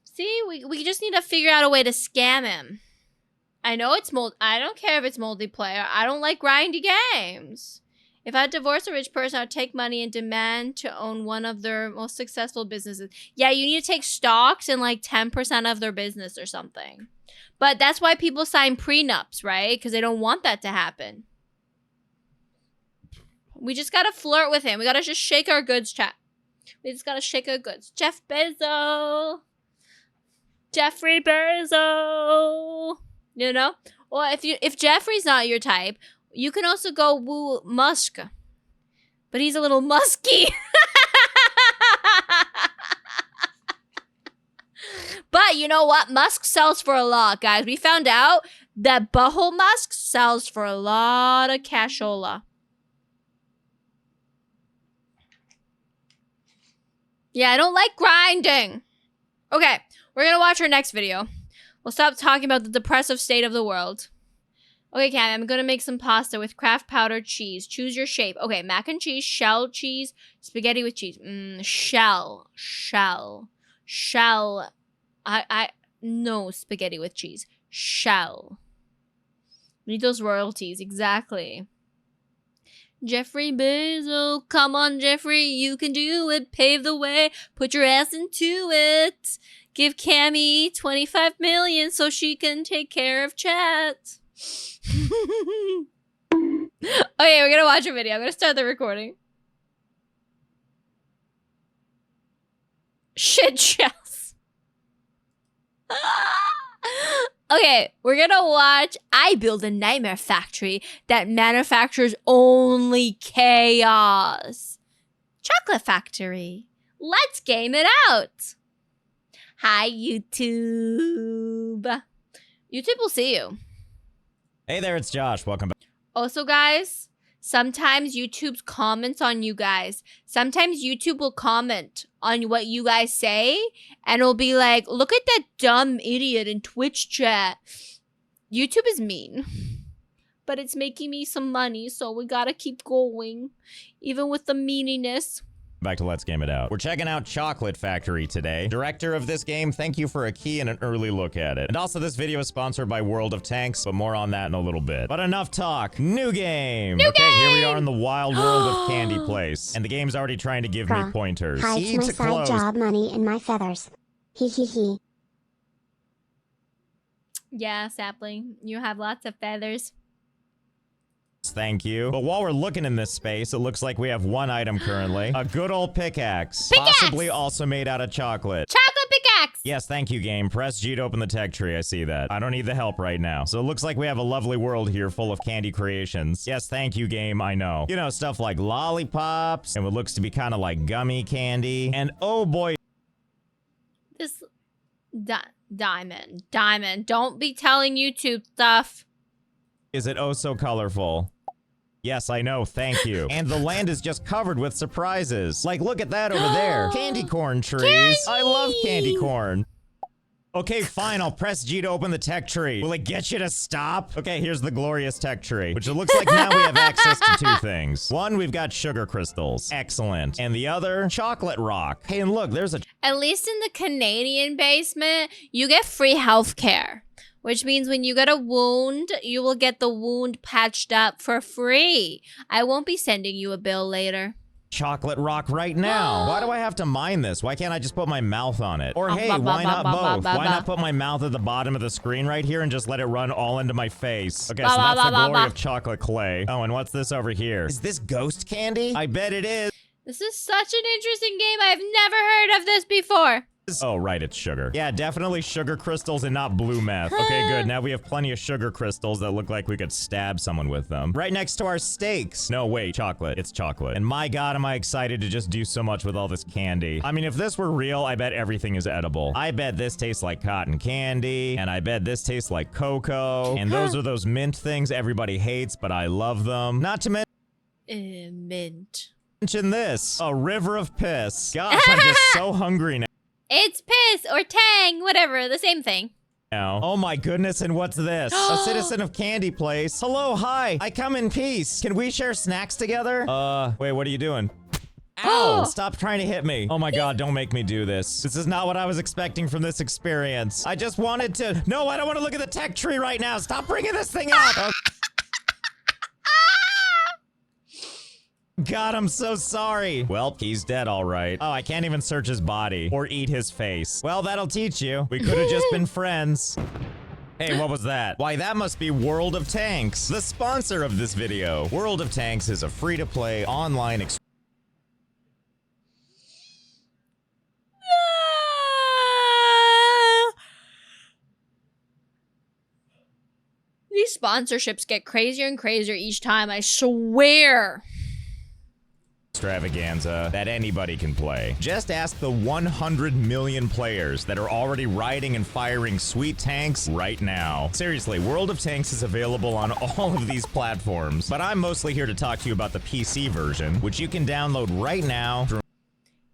See, we just need to figure out a way to scam him. I know it's I don't care if it's multiplayer. I don't like grindy games. If I divorce a rich person, I'd take money and demand to own one of their most successful businesses. Yeah, you need to take stocks in like 10% of their business or something. But that's why people sign prenups, right? Because they don't want that to happen. We just gotta flirt with him. We gotta just shake our goods, chat. We just gotta shake our goods. Jeff Bezos. Jeffrey Bezos. You know? Or if Jeffrey's not your type, you can also go woo Musk. But he's a little musky. But you know what? Musk sells for a lot, guys. We found out that butthole Musk sells for a lot of cashola. Yeah, I don't like grinding. Okay, we're gonna watch our next video. We'll stop talking about the depressive state of the world. Okay, Cam, I'm gonna make some pasta with Kraft powdered cheese. Choose your shape. Okay, mac and cheese, shell cheese, spaghetti with cheese. Shell. No spaghetti with cheese. Shell. We need those royalties, exactly. Jeffrey Bezos, come on, Jeffrey, you can do it. Pave the way, put your ass into it. Give Cammy 25 million so she can take care of chat. Okay, we're gonna watch a video. I'm gonna start the recording. Shit shells. Okay, we're gonna watch I Build a Nightmare Factory that manufactures only chaos. Chocolate Factory. Let's game it out. Hi, YouTube. YouTube will see you. Hey there, it's Josh. Welcome back. Also, guys, sometimes YouTube's comments on you guys. Sometimes YouTube will comment on what you guys say, and it'll be like, look at that dumb idiot in Twitch chat. YouTube is mean, but it's making me some money, so we gotta keep going, even with the meaniness. Back to Let's Game It Out. We're checking out Chocolate Factory today. Director of this game, thank you for a key and an early look at it. And also, this video is sponsored by World of Tanks, but more on that in a little bit. But enough talk. New game! Okay, here we are in the wild world of Candy Place. And the game's already trying to give me pointers. Hides my side job money in my feathers. Hee hee hee. Yeah, Sapling, you have lots of feathers. Thank you. But while we're looking in this space, it looks like we have one item currently. A good old pickaxe. Possibly also made out of chocolate. Chocolate pickaxe! Yes, thank you, game. Press G to open the tech tree. I see that. I don't need the help right now. So it looks like we have a lovely world here full of candy creations. Yes, thank you, game. I know. You know, stuff like lollipops and what looks to be kind of like gummy candy. And oh boy. This... Diamond. Don't be telling YouTube stuff. Is it oh so colorful? Yes, I know, thank you. And the land is just covered with surprises. Like, look at that over there. Candy corn trees. Candy! I love candy corn. Okay, fine, I'll press G to open the tech tree. Will it get you to stop? Okay, here's the glorious tech tree, which it looks like now we have access to two things. One, we've got sugar crystals. Excellent. And the other, chocolate rock. Hey, and look, there's a... At least in the Canadian basement, you get free healthcare. Which means when you get a wound, you will get the wound patched up for free. I won't be sending you a bill later. Chocolate rock right now. Why do I have to mine this? Why can't I just put my mouth on it? Or hey, why not both? Why not put my mouth at the bottom of the screen right here and just let it run all into my face? Okay, so that's the glory of chocolate clay. Oh, and what's this over here? Is this ghost candy? I bet it is. This is such an interesting game. I've never heard of this before. Oh, right, it's sugar. Yeah, definitely sugar crystals and not blue meth. Okay, good. Now we have plenty of sugar crystals that look like we could stab someone with them. Right next to our steaks. No, wait, chocolate. It's chocolate. And my God, am I excited to just do so much with all this candy. I mean, if this were real, I bet everything is edible. I bet this tastes like cotton candy, and I bet this tastes like cocoa, and those are those mint things everybody hates, but I love them. Not to mention... mint. Mention this. A river of piss. Gosh, I'm just so hungry now. It's piss or tang, whatever, the same thing. Oh my goodness, and what's this? A citizen of Candy Place. Hello, hi. I come in peace. Can we share snacks together? Wait, what are you doing? Ow! Stop trying to hit me. Oh my god, don't make me do this. This is not what I was expecting from this experience. I just wanted to... No, I don't want to look at the tech tree right now. Stop bringing this thing up. Oh. God, I'm so sorry. Well, he's dead, all right. Oh, I can't even search his body or eat his face. Well, that'll teach you. We could have just been friends. Hey, what was that? Why, that must be World of Tanks, the sponsor of this video. World of Tanks is a free-to-play online experience. These sponsorships get crazier and crazier each time, I swear. Extravaganza that anybody can play. Just ask the 100 million players that are already riding and firing sweet tanks right now. Seriously, World of Tanks is available on all of these platforms, but I'm mostly here to talk to you about the PC version, which you can download right now through...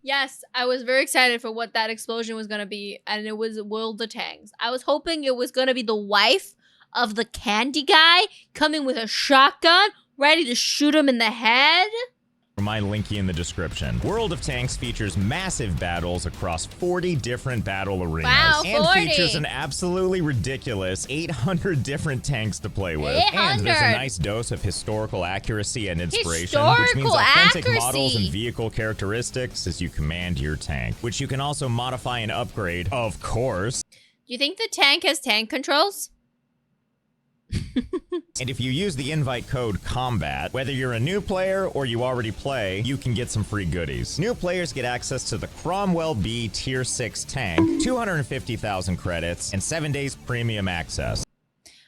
Yes, I was very excited for what that explosion was going to be, and it was World of Tanks. I was hoping it was going to be the wife of the candy guy coming with a shotgun, ready to shoot him in the head. My linky in the description. World of Tanks features massive battles across 40 different battle arenas. Wow, 40. And features an absolutely ridiculous 800 different tanks to play with. 800. And there's a nice dose of historical accuracy and inspiration, which Historical means authentic accuracy. models and vehicle characteristics as you command your tank, which you can also modify and upgrade, of course. Do you think the tank has tank controls? And if you use the invite code COMBAT, whether you're a new player or you already play, you can get some free goodies. New players get access to the Cromwell B Tier 6 tank, 250,000 credits, and 7 days premium access.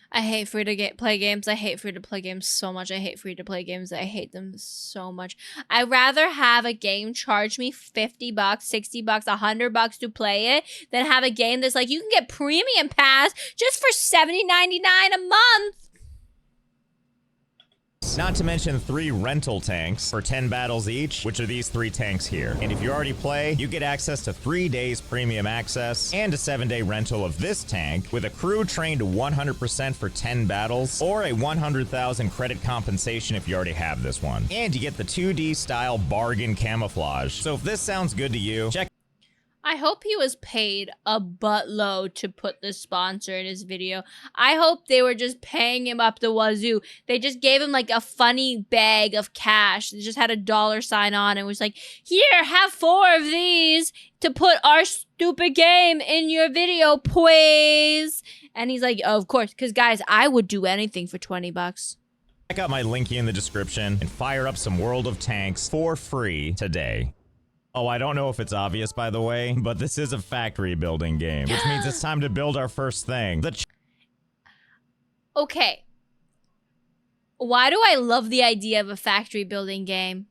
I hate free-to-play games. I hate free-to-play games so much. I hate free-to-play games. I hate them so much. I'd rather have a game charge me $50, $60, $100 to play it than have a game that's like, you can get premium pass just for $70.99 a month. Not to mention 3 rental tanks for 10 battles each, which are these 3 tanks here. And if you already play, you get access to 3 days premium access and a 7-day rental of this tank with a crew trained 100% for 10 battles or a 100,000 credit compensation if you already have this one. And you get the 2D style bargain camouflage. So if this sounds good to you, check. I hope he was paid a buttload to put the sponsor in his video. I hope they were just paying him up the wazoo. They just gave him like a funny bag of cash. They just had a dollar sign on and was like, here, have 4 of these to put our stupid game in your video, please. And he's like, oh, of course, because guys, I would do anything for $20. Check out my linky in the description and fire up some World of Tanks for free today. Oh, I don't know if it's obvious, by the way, but this is a factory building game, which means it's time to build our first thing. Okay. Why do I love the idea of a factory building game?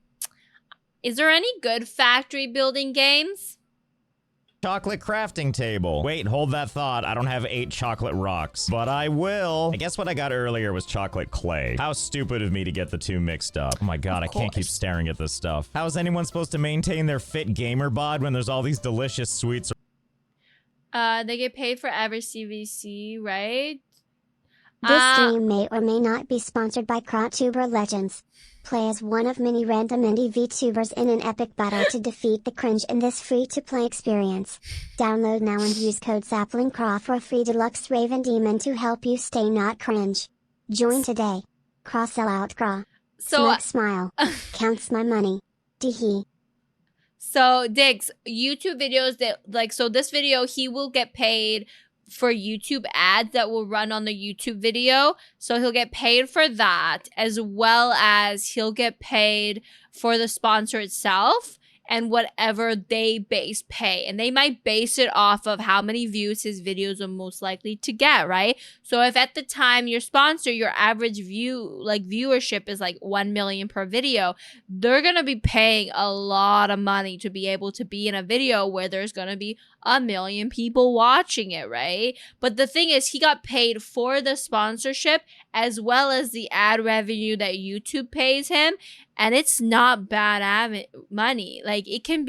Is there any good factory building games? Chocolate crafting table. Wait, hold that thought. I don't have 8 chocolate rocks, but I will. I guess what I got earlier was chocolate clay. How stupid of me to get the 2 mixed up. Oh my god, I can't keep staring at this stuff. How is anyone supposed to maintain their fit gamer bod when there's all these delicious sweets? They get paid for every CVC, right? This stream may or may not be sponsored by vtuber Legends. Play as one of many random indie VTubers in an epic battle to defeat the cringe in this free-to-play experience. Download now and use code SAPLINGCRAW for a free deluxe Raven Demon to help you stay not cringe. Join today. Cross-sell out craw. So smile. Counts my money. Teehee. So Diggs, YouTube videos that like, so this video, he will get paid for YouTube ads that will run on the YouTube video. So he'll get paid for that, as well as he'll get paid for the sponsor itself. and whatever they pay. And they might base it off of how many views his videos are most likely to get, right? So if at the time your sponsor, your average viewership is like 1 million per video, they're going to be paying a lot of money to be able to be in a video where there's going to be 1 million people watching it, right? But the thing is, he got paid for the sponsorship as well as the ad revenue that YouTube pays him. And it's not bad money. Like, it can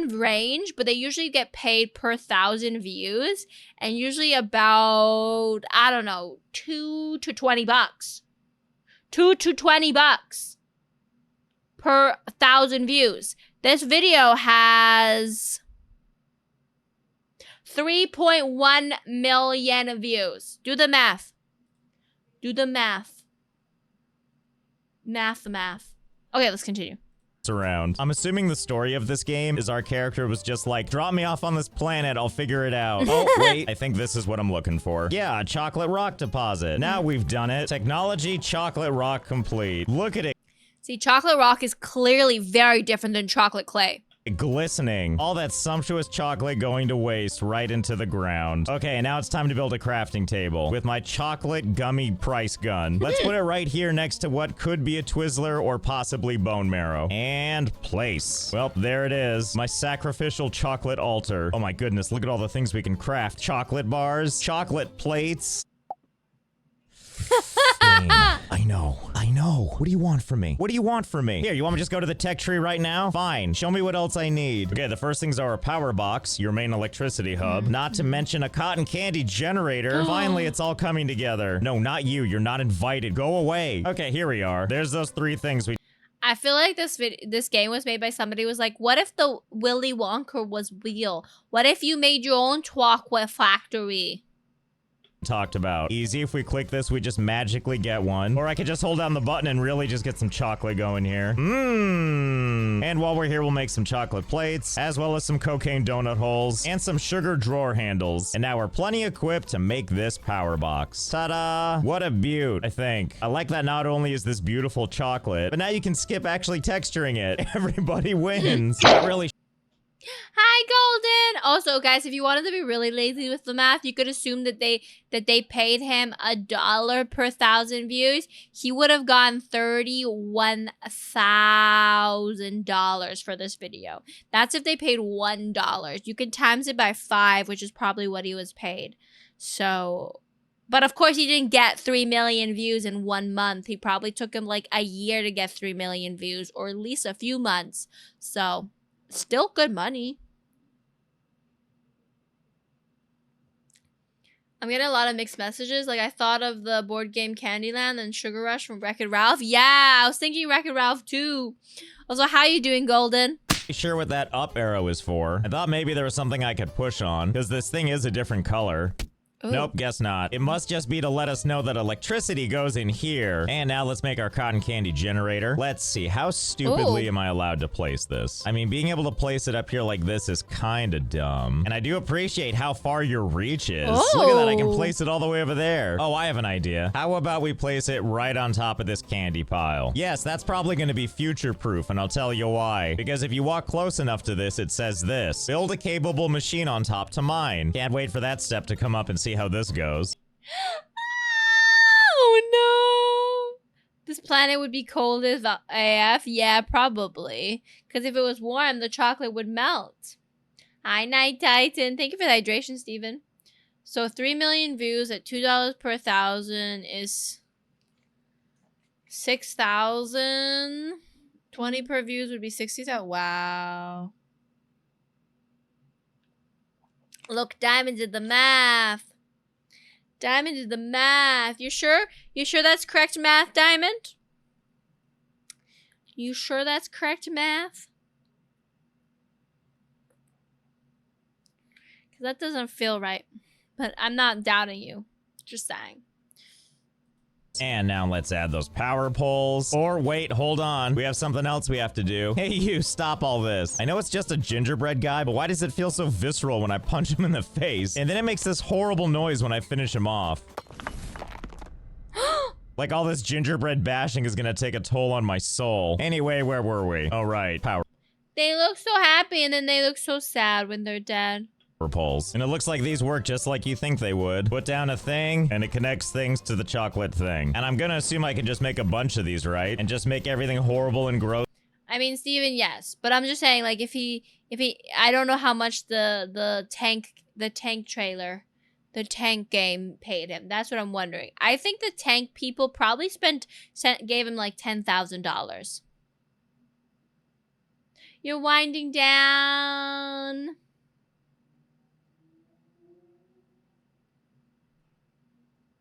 range, but they usually get paid per 1,000 views. And usually about, I don't know, $2 to $20. $2 to $20 per 1,000 views. This video has 3.1 million views. Do the math. Do the math. Math. Okay, let's continue. Around. I'm assuming the story of this game is our character was just like, drop me off on this planet, I'll figure it out. Oh, wait, I think this is what I'm looking for. Yeah, a chocolate rock deposit. Now we've done it. Technology chocolate rock complete. Look at it. See, chocolate rock is clearly very different than chocolate clay. Glistening. All that sumptuous chocolate going to waste right into the ground. Okay, now it's time to build a crafting table with my chocolate gummy price gun. Let's put it right here next to what could be a Twizzler or possibly bone marrow. And place. Well, there it is. My sacrificial chocolate altar. Oh my goodness, look at all the things we can craft. Chocolate bars, chocolate plates. I know. What do you want from me? Here, you want me to just go to the tech tree right now? Fine. Show me what else I need. Okay, the first things are a power box, your main electricity hub, not to mention a cotton candy generator. Finally, it's all coming together. No, not you. You're not invited. Go away. Okay, here we are. There's those 3 things we... I feel like this game was made by somebody who was like, what if the Willy Wonka was real? What if you made your own chocolate factory? Talked about. Easy, if we click this, we just magically get one. Or I could just hold down the button and really just get some chocolate going here. And while we're here, we'll make some chocolate plates, as well as some cocaine donut holes, and some sugar drawer handles. And now we're plenty equipped to make this power box. Ta-da! What a beaut, I think. I like that not only is this beautiful chocolate, but now you can skip actually texturing it. Everybody wins. That really... Hi, Golden. Also, guys, if you wanted to be really lazy with the math, you could assume that they paid him $1 per 1,000 views. He would have gotten $31,000 for this video. That's if they paid $1. You can times it by 5, which is probably what he was paid. So, but of course, he didn't get 3 million views in 1 month. He probably took him like a year to get 3 million views, or at least a few months. So, still good money. I'm getting a lot of mixed messages. Like, I thought of the board game Candyland and Sugar Rush from Wreck-It Ralph. Yeah, I was thinking Wreck-It Ralph too. Also, how you doing, Golden? Sure what that up arrow is for. I thought maybe there was something I could push on, because this thing is a different color. Ooh. Nope, guess not. It must just be to let us know that electricity goes in here. And now let's make our cotton candy generator. Let's see, how stupidly am I allowed to place this? I mean, being able to place it up here like this is kind of dumb. And I do appreciate how far your reach is. Look at that, I can place it all the way over there. Oh, I have an idea. How about we place it right on top of this candy pile? Yes, that's probably going to be future-proof, and I'll tell you why. Because if you walk close enough to this, it says this. Build a capable machine on top to mine. Can't wait for that step to come up and see how this goes. Oh no! This planet would be cold as AF? Yeah, probably. Because if it was warm, the chocolate would melt. Hi, Night Titan. Thank you for the hydration, Steven. So 3 million views at $2 per 1,000 is 6,000. 20 per views would be 60,000. Wow. Look, Diamond did the math. Diamond did the math. You sure? You sure that's correct math, Diamond? You sure that's correct math? Because that doesn't feel right. But I'm not doubting you. Just saying. And now let's add those power poles. Or wait, hold on. We have something else we have to do. Hey, you, stop all this. I know it's just a gingerbread guy, but why does it feel so visceral when I punch him in the face? And then it makes this horrible noise when I finish him off. Like all this gingerbread bashing is gonna take a toll on my soul. Anyway, where were we? Oh, right, power. They look so happy and then they look so sad when they're dead. Poles. And it looks like these work just like you think they would. Put down a thing, and it connects things to the chocolate thing. And I'm gonna assume I can just make a bunch of these, right? And just make everything horrible and gross. I mean, Steven, yes. But I'm just saying, like, if he, I don't know how much the tank trailer, the tank game paid him. That's what I'm wondering. I think the tank people probably gave him like $10,000. You're winding down.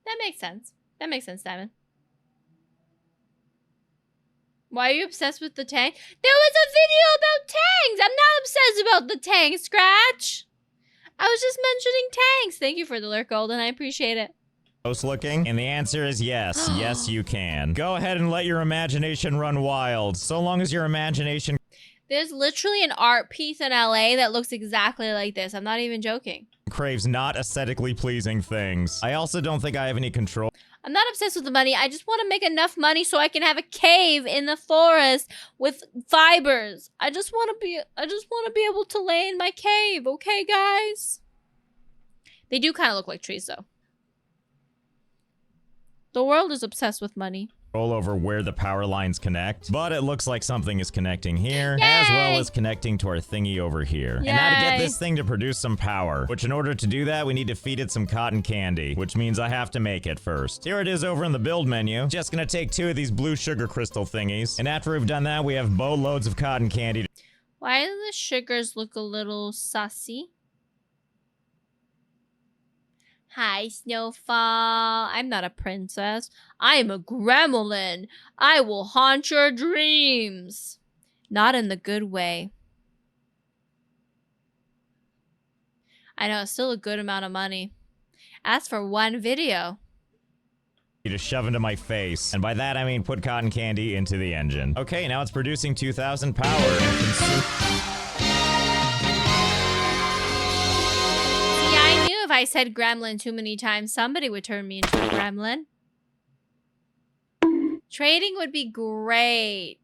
That makes sense. That makes sense, Simon. Why are you obsessed with the tank? There was a video about tanks! I'm not obsessed about the tank, Scratch! I was just mentioning tanks. Thank you for the lurk, Golden. I appreciate it. Gross looking? And the answer is yes. Yes, you can. Go ahead and let your imagination run wild. So long as your imagination... There's literally an art piece in LA that looks exactly like this. I'm not even joking. Craves not aesthetically pleasing things. I also don't think I have any control. I'm not obsessed with the money. I just want to make enough money so I can have a cave in the forest with fibers. I just want to be able to lay in my cave, okay, guys? They do kind of look like trees, though. The world is obsessed with money. Control over where the power lines connect, but it looks like something is connecting here, Yay! as well as connecting to our thingy over here. Yay! And now to get this thing to produce some power, which in order to do that, we need to feed it some cotton candy, which means I have to make it first. Here it is over in the build menu. Just gonna take 2 of these blue sugar crystal thingies, and after we've done that, we have boatloads of cotton candy. Why do the sugars look a little sussy? Hi, Snowfall. I'm not a princess. I am a gremlin. I will haunt your dreams. Not in the good way. I know, it's still a good amount of money. As for one video. To shove into my face. And by that, I mean put cotton candy into the engine. Okay, now it's producing 2,000 power and If I said gremlin too many times, somebody would turn me into a gremlin. Trading would be great.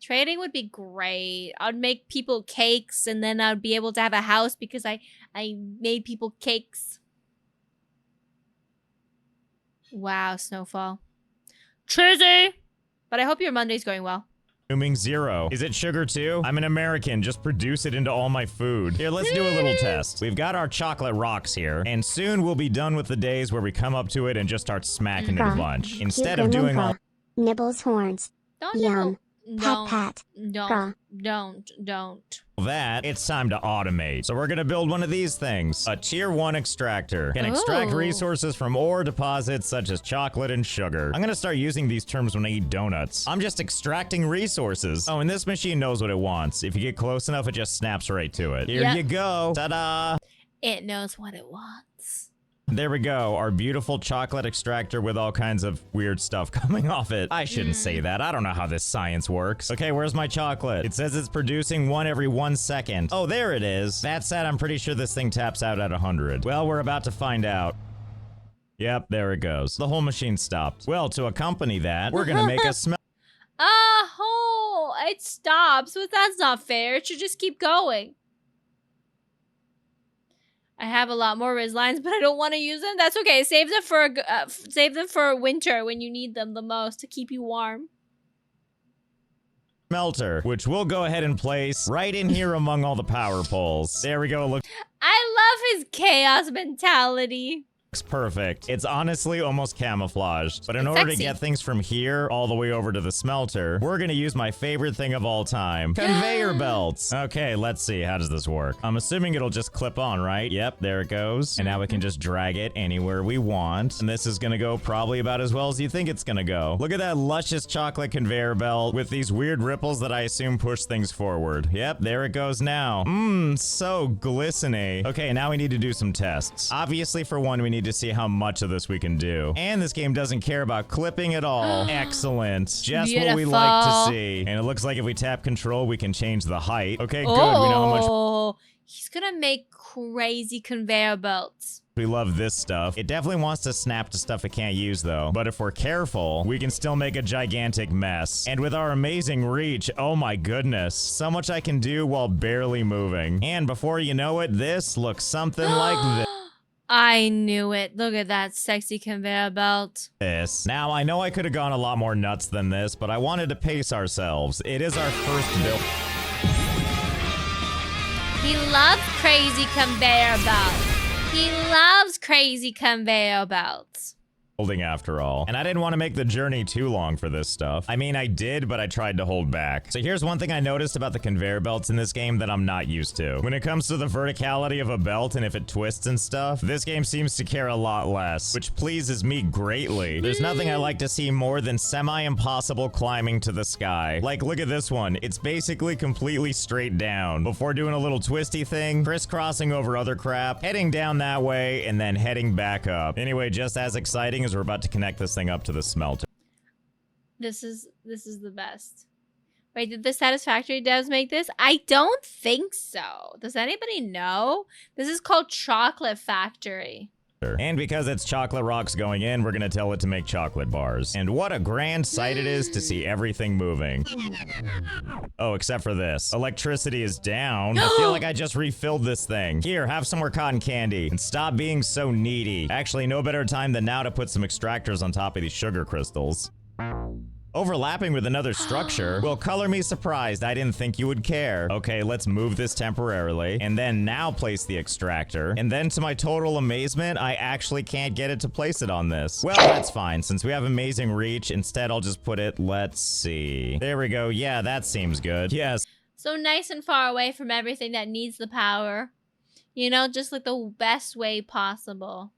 Trading would be great. I'd make people cakes and then I'd be able to have a house because I made people cakes. Wow, Snowfall. Trizzy! But I hope your Monday's going well. Assuming 0. Is it sugar too? I'm an American, just produce it into all my food. Here, let's do a little test. We've got our chocolate rocks here, and soon we'll be done with the days where we come up to it and just start smacking it a bunch. Instead of doing all... Nibbles horns. Don't Yum. Don't. Pat. Don't. That, it's time to automate. So we're gonna build one of these things. A tier 1 extractor. Can extract Ooh. resources from ore deposits such as chocolate and sugar. I'm gonna start using these terms when I eat donuts. I'm just extracting resources. Oh, and this machine knows what it wants. If you get close enough, it just snaps right to it. Here you go. Ta-da! It knows what it wants. There we go, our beautiful chocolate extractor with all kinds of weird stuff coming off it. I shouldn't say that, I don't know how this science works. Okay, where's my chocolate? It says it's producing 1 every 1 second. Oh, there it is. That said, I'm pretty sure this thing taps out at 100. Well, we're about to find out. Yep, there it goes. The whole machine stopped. Well, to accompany that, we're gonna make a smell. Oh, it stops, but that's not fair. It should just keep going. I have a lot more Riz lines, but I don't want to use them. That's okay. Save them for winter when you need them the most to keep you warm. Smelter, which we'll go ahead and place right in here among all the power poles. There we go. Look. I love his chaos mentality. Perfect. It's honestly almost camouflaged, but in order to get things from here all the way over to the smelter, we're gonna use my favorite thing of all time, conveyor belts. Okay, let's see, how does this work? I'm assuming it'll just clip on, right? Yep, there it goes. And now we can just drag it anywhere we want. And this is gonna go probably about as well as you think it's gonna go. Look at that luscious chocolate conveyor belt with these weird ripples that I assume push things forward. Yep, there it goes now. Mmm, so glistening. Okay, now we need to do some tests. Obviously, for one, we need to see how much of this we can do. And this game doesn't care about clipping at all. Excellent. Just Beautiful. what we like to see. And it looks like if we tap control, we can change the height. Okay, good. We know how much... He's gonna make crazy conveyor belts. We love this stuff. It definitely wants to snap to stuff it can't use though. But if we're careful, we can still make a gigantic mess. And with our amazing reach, oh my goodness, so much I can do while barely moving. And before you know it, this looks something like this. I knew it. Look at that sexy conveyor belt. Now, I know I could have gone a lot more nuts than this, but I wanted to pace ourselves. It is our first build. He loves crazy conveyor belts. He loves crazy conveyor belts. Building after all. And I didn't want to make the journey too long for this stuff. I mean, I did, but I tried to hold back. So here's one thing I noticed about the conveyor belts in this game that I'm not used to. When it comes to the verticality of a belt and if it twists and stuff, this game seems to care a lot less, which pleases me greatly. There's nothing I like to see more than semi-impossible climbing to the sky. Like, look at this one. It's basically completely straight down. Before doing a little twisty thing, crisscrossing over other crap, heading down that way, and then heading back up. Anyway, just as exciting as we're about to connect this thing up to the smelter. This is the best. Wait, did the Satisfactory devs make this? I don't think so. Does anybody know? This is called Chocolate Factory. And because it's chocolate rocks going in, we're gonna tell it to make chocolate bars. And what a grand sight it is to see everything moving. Oh, except for this. Electricity is down. I feel like I just refilled this thing. Here, have some more cotton candy. And stop being so needy. Actually, no better time than now to put some extractors on top of these sugar crystals. Overlapping with another structure? Well, color me surprised. I didn't think you would care. Okay, let's move this temporarily, and then now place the extractor. And then to my total amazement, I actually can't get it to place it on this. Well, that's fine. Since we have amazing reach, instead I'll just put it, let's see. There we go. Yeah, that seems good. Yes. So nice and far away from everything that needs the power. You know, just like the best way possible.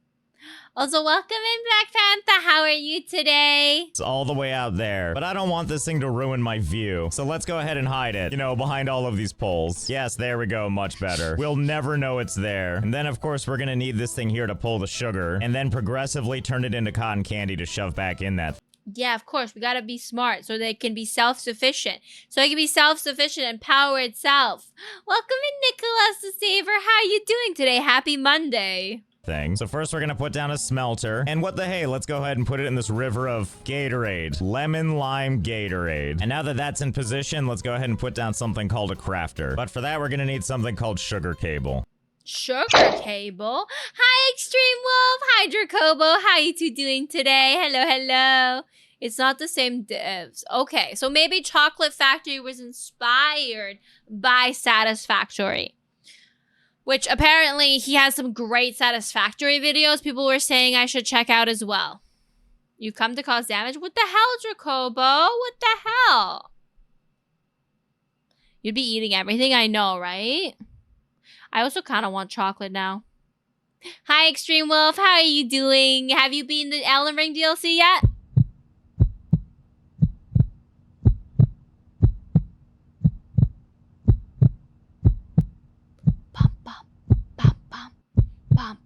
Also, welcome in, Black Panther. How are you today? It's all the way out there, but I don't want this thing to ruin my view. So let's go ahead and hide it, you know, behind all of these poles. Yes, there we go, much better. We'll never know it's there. And then, of course, we're gonna need this thing here to pull the sugar, and then progressively turn it into cotton candy to shove back in that. Yeah, of course. We gotta be smart so they can be self-sufficient. So it can be self-sufficient and power itself. Welcome in, Nicholas the Saver. How are you doing today? Happy Monday. Thing. So first we're gonna put down a smelter, and what the hey, let's go ahead and put it in this river of Gatorade. Lemon lime Gatorade. And now that that's in position, let's go ahead and put down something called a crafter. But for that, we're gonna need something called sugar cable. Sugar cable? Hi, Extreme Wolf. Hi, Dracobo. How you two doing today? Hello, hello. It's not the same devs. Okay, so maybe Chocolate Factory was inspired by Satisfactory. Which apparently he has some great Satisfactory videos people were saying I should check out as well. You've come to cause damage? What the hell, Dracobo? What the hell? You'd be eating everything, I know, right? I also kind of want chocolate now. Hi, Extreme Wolf. How are you doing? Have you been the Elden Ring DLC yet? Bum,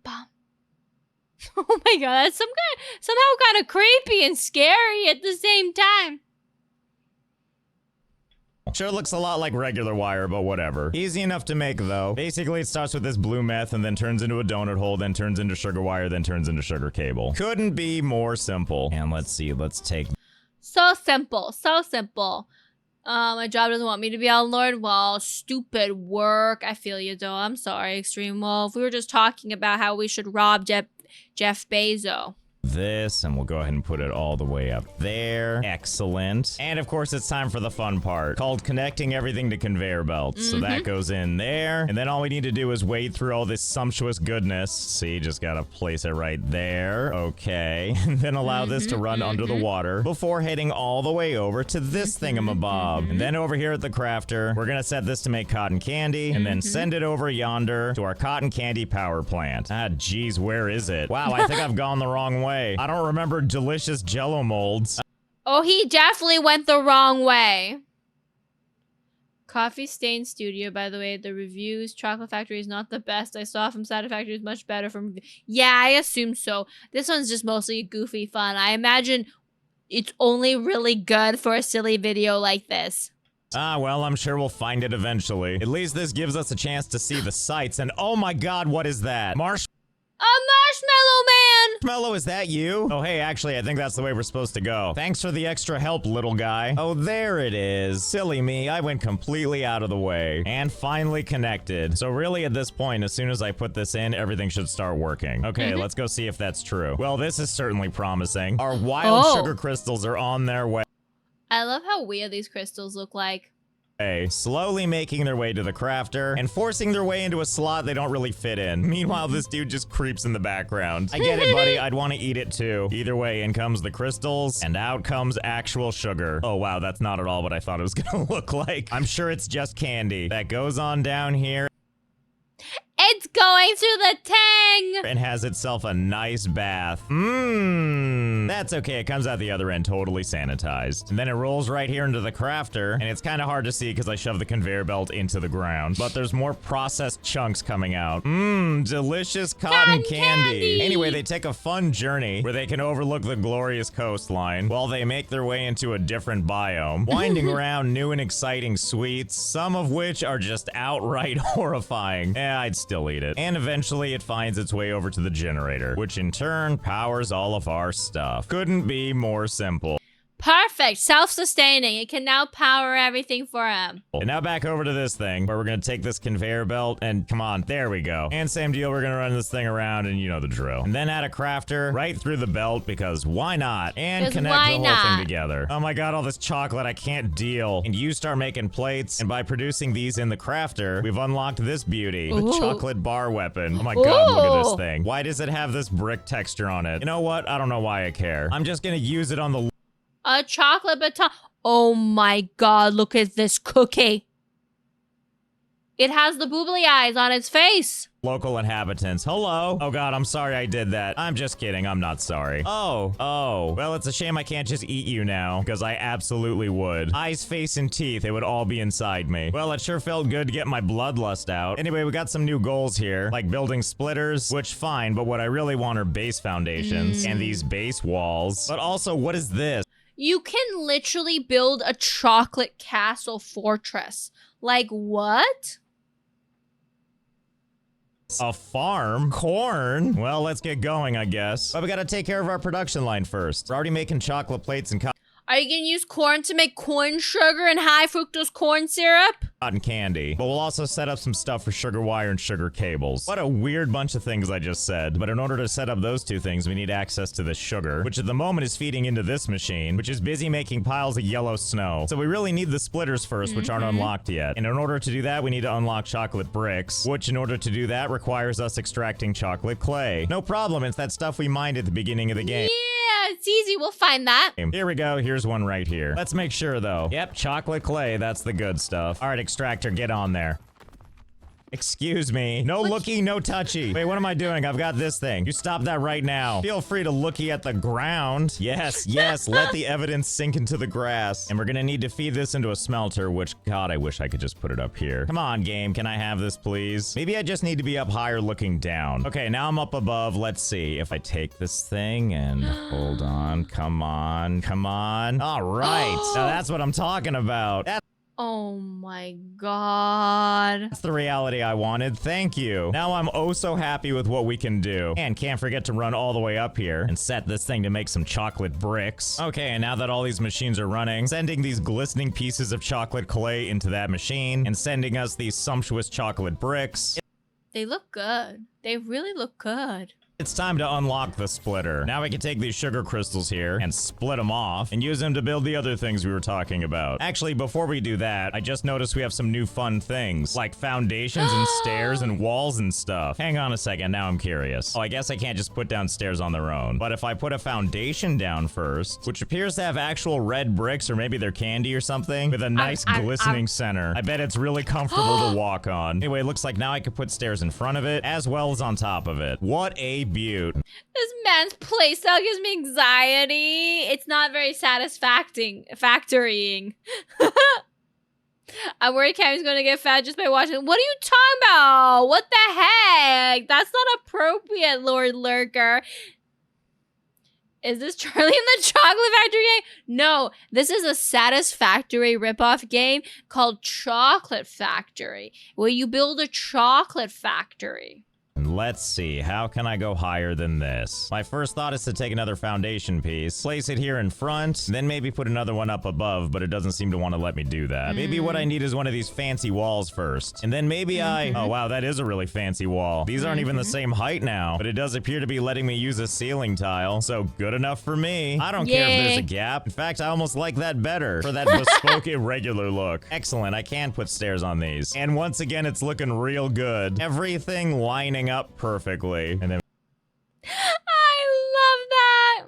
bum. Oh my god, that's somehow kind of creepy and scary at the same time. Sure looks a lot like regular wire, but whatever. Easy enough to make, though. Basically, it starts with this blue meth and then turns into a donut hole, then turns into sugar wire, then turns into sugar cable. Couldn't be more simple. And let's see, let's take... So simple, so simple. My job doesn't want me to be on Lord. Well, stupid work. I feel you, though. I'm sorry, Extreme Wolf. We were just talking about how we should rob Jeff Bezos. This, and we'll go ahead and put it all the way up there. Excellent. And of course, it's time for the fun part, called connecting everything to conveyor belts. So that goes in there, and then all we need to do is wade through all this sumptuous goodness. See, just gotta place it right there. Okay. And then allow this to run under the water before heading all the way over to this thingamabob. And then over here at the crafter, we're gonna set this to make cotton candy, and then send it over yonder to our cotton candy power plant. Ah, geez, where is it? Wow, I think I've gone the wrong way. I don't remember delicious jello molds. Oh, he definitely went the wrong way. Coffee Stain Studio, by the way, the reviews, Chocolate Factory is not the best I saw from Satisfactory is much better from... Yeah, I assume so. This one's just mostly goofy fun. I imagine it's only really good for a silly video like this. Ah, well, I'm sure we'll find it eventually. At least this gives us a chance to see the sights, and oh my god, what is that? Marshmallow Man! Marshmallow, is that you? Oh, hey, actually, I think that's the way we're supposed to go. Thanks for the extra help, little guy. Oh, there it is. Silly me, I went completely out of the way. And finally connected. So really, at this point, as soon as I put this in, everything should start working. Okay, let's go see if that's true. Well, this is certainly promising. Our wild sugar crystals are on their way. I love how weird these crystals look like. Slowly making their way to the crafter and forcing their way into a slot they don't really fit in. Meanwhile, this dude just creeps in the background. I get it, buddy. I'd want to eat it too. Either way, in comes the crystals and out comes actual sugar. Oh, wow. That's not at all what I thought it was going to look like. I'm sure it's just candy. That goes on down here. It's going through the tang! And has itself a nice bath. Mmm. That's okay. It comes out the other end totally sanitized. And then it rolls right here into the crafter. And it's kind of hard to see because I shoved the conveyor belt into the ground. But there's more processed chunks coming out. Mmm. Delicious cotton candy. Anyway, they take a fun journey where they can overlook the glorious coastline while they make their way into a different biome, winding around new and exciting sweets, some of which are just outright horrifying. I'd still eat it. And eventually it finds its way over to the generator, which in turn powers all of our stuff. Couldn't be more simple. Perfect. Self-sustaining. It can now power everything for him. And now back over to this thing where we're going to take this conveyor belt and come on, there we go. And same deal, we're going to run this thing around and you know the drill. And then add a crafter right through the belt because why not? And connect the whole thing together. Oh my god, all this chocolate, I can't deal. And you start making plates and by producing these in the crafter, we've unlocked this beauty. The chocolate bar weapon. Oh my god, look at this thing. Why does it have this brick texture on it? You know what? I don't know why I care. I'm just going to use it on the a chocolate baton. Oh my god, look at this cookie. It has the boobly eyes on its face. Local inhabitants. Hello. Oh god, I'm sorry I did that. I'm just kidding. I'm not sorry. Oh. Well, it's a shame I can't just eat you now, because I absolutely would. Eyes, face, and teeth, it would all be inside me. Well, it sure felt good to get my bloodlust out. Anyway, we got some new goals here, like building splitters, which fine, but what I really want are base foundations and these base walls. But also, what is this? You can literally build a chocolate castle fortress. Like, what? A farm? Corn? Well, let's get going, I guess. But we gotta take care of our production line first. We're already making chocolate plates and Are you gonna use corn to make corn sugar and high fructose corn syrup? cotton candy. But we'll also set up some stuff for sugar wire and sugar cables. What a weird bunch of things I just said. But in order to set up those two things, we need access to this sugar, which at the moment is feeding into this machine, which is busy making piles of yellow snow. So we really need the splitters first, which aren't unlocked yet. And in order to do that, we need to unlock chocolate bricks, which in order to do that requires us extracting chocolate clay. No problem, it's that stuff we mined at the beginning of the game. Yeah, it's easy, we'll find that. Here we go, here's one right here. Let's make sure though. Yep, chocolate clay, that's the good stuff. All right, extractor, get on there. Excuse me. No looky, no touchy. Wait, what am I doing? I've got this thing. You stop that right now. Feel free to looky at the ground. Yes, let the evidence sink into the grass. And we're gonna need to feed this into a smelter, which, God, I wish I could just put it up here. Come on, game, can I have this, please? Maybe I just need to be up higher looking down. Okay, now I'm up above. Let's see if I take this thing and hold on. Come on. All right, now that's what I'm talking about. Oh my god. That's the reality I wanted. Thank you. Now I'm oh so happy with what we can do. And can't forget to run all the way up here and set this thing to make some chocolate bricks. Okay, and now that all these machines are running, sending these glistening pieces of chocolate clay into that machine and sending us these sumptuous chocolate bricks. They look good. They really look good. It's time to unlock the splitter. Now we can take these sugar crystals here and split them off and use them to build the other things we were talking about. Actually, before we do that, I just noticed we have some new fun things, like foundations and stairs and walls and stuff. Hang on a second, now I'm curious. Oh, I guess I can't just put down stairs on their own. But if I put a foundation down first, which appears to have actual red bricks or maybe they're candy or something, with a nice glistening center, I bet it's really comfortable to walk on. Anyway, it looks like now I could put stairs in front of it as well as on top of it. What a beaut. This man's playstyle gives me anxiety. It's not very satisfactorying. I'm worried Cammy's gonna get fat just by watching. What are you talking about? What the heck? That's not appropriate, Lord Lurker. Is this Charlie in the Chocolate Factory game? No, this is a Satisfactory ripoff game called Chocolate Factory, where you build a chocolate factory. And let's see, how can I go higher than this? My first thought is to take another foundation piece, place it here in front, then maybe put another one up above, but it doesn't seem to want to let me do that. Maybe what I need is one of these fancy walls first. And then maybe oh wow, that is a really fancy wall. These aren't even the same height now, but it does appear to be letting me use a ceiling tile, so good enough for me. I don't care if there's a gap. In fact, I almost like that better for that bespoke irregular look. Excellent, I can put stairs on these. And once again, it's looking real good. Everything lining up perfectly. And then I love that.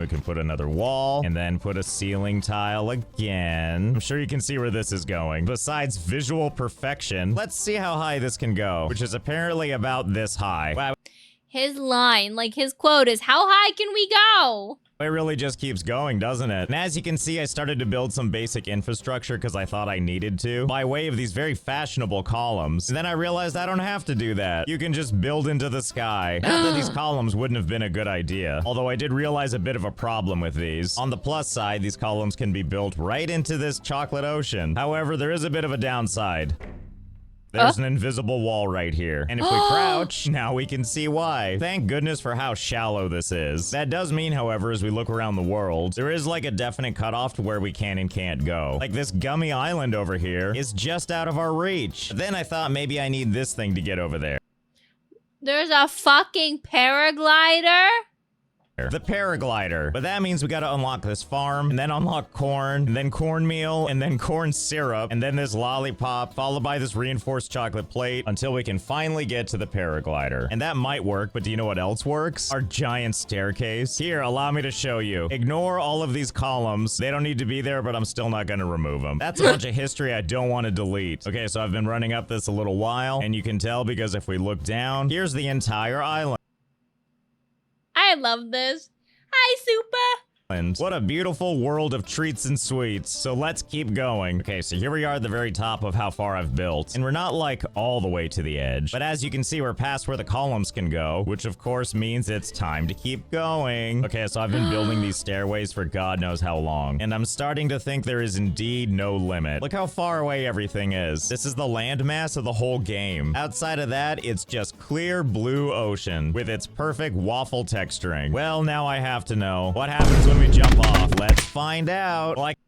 we can put another wall and then put a ceiling tile again. I'm sure you can see where this is going. Besides visual perfection, let's see how high this can go, which is apparently about this high. Wow. His line, like his quote is, how high can we go? It really just keeps going, doesn't it? And as you can see, I started to build some basic infrastructure because I thought I needed to, by way of these very fashionable columns. And then I realized I don't have to do that. You can just build into the sky. Not that these columns wouldn't have been a good idea, although I did realize a bit of a problem with these. On the plus side, these columns can be built right into this chocolate ocean. However, there is a bit of a downside. There's an invisible wall right here. And if we crouch, now we can see why. Thank goodness for how shallow this is. That does mean, however, as we look around the world, there is like a definite cutoff to where we can and can't go. Like this gummy island over here is just out of our reach. Then I thought maybe I need this thing to get over there. There's a fucking paraglider? The paraglider. But that means we gotta unlock this farm, and then unlock corn, and then cornmeal, and then corn syrup, and then this lollipop, followed by this reinforced chocolate plate, until we can finally get to the paraglider. And that might work, but do you know what else works? Our giant staircase. Here, allow me to show you. Ignore all of these columns. They don't need to be there, but I'm still not gonna remove them. That's a bunch of history I don't want to delete. Okay, so I've been running up this a little while, and you can tell because if we look down, here's the entire island. I love this. Hi, Super. What a beautiful world of treats and sweets. So let's keep going. Okay, so here we are at the very top of how far I've built. And we're not like all the way to the edge. But as you can see, we're past where the columns can go, which of course means it's time to keep going. Okay, so I've been building these stairways for God knows how long. And I'm starting to think there is indeed no limit. Look how far away everything is. This is the landmass of the whole game. Outside of that, it's just clear blue ocean with its perfect waffle texturing. Well, now I have to know. What happens when we jump off? Let's find out. Like,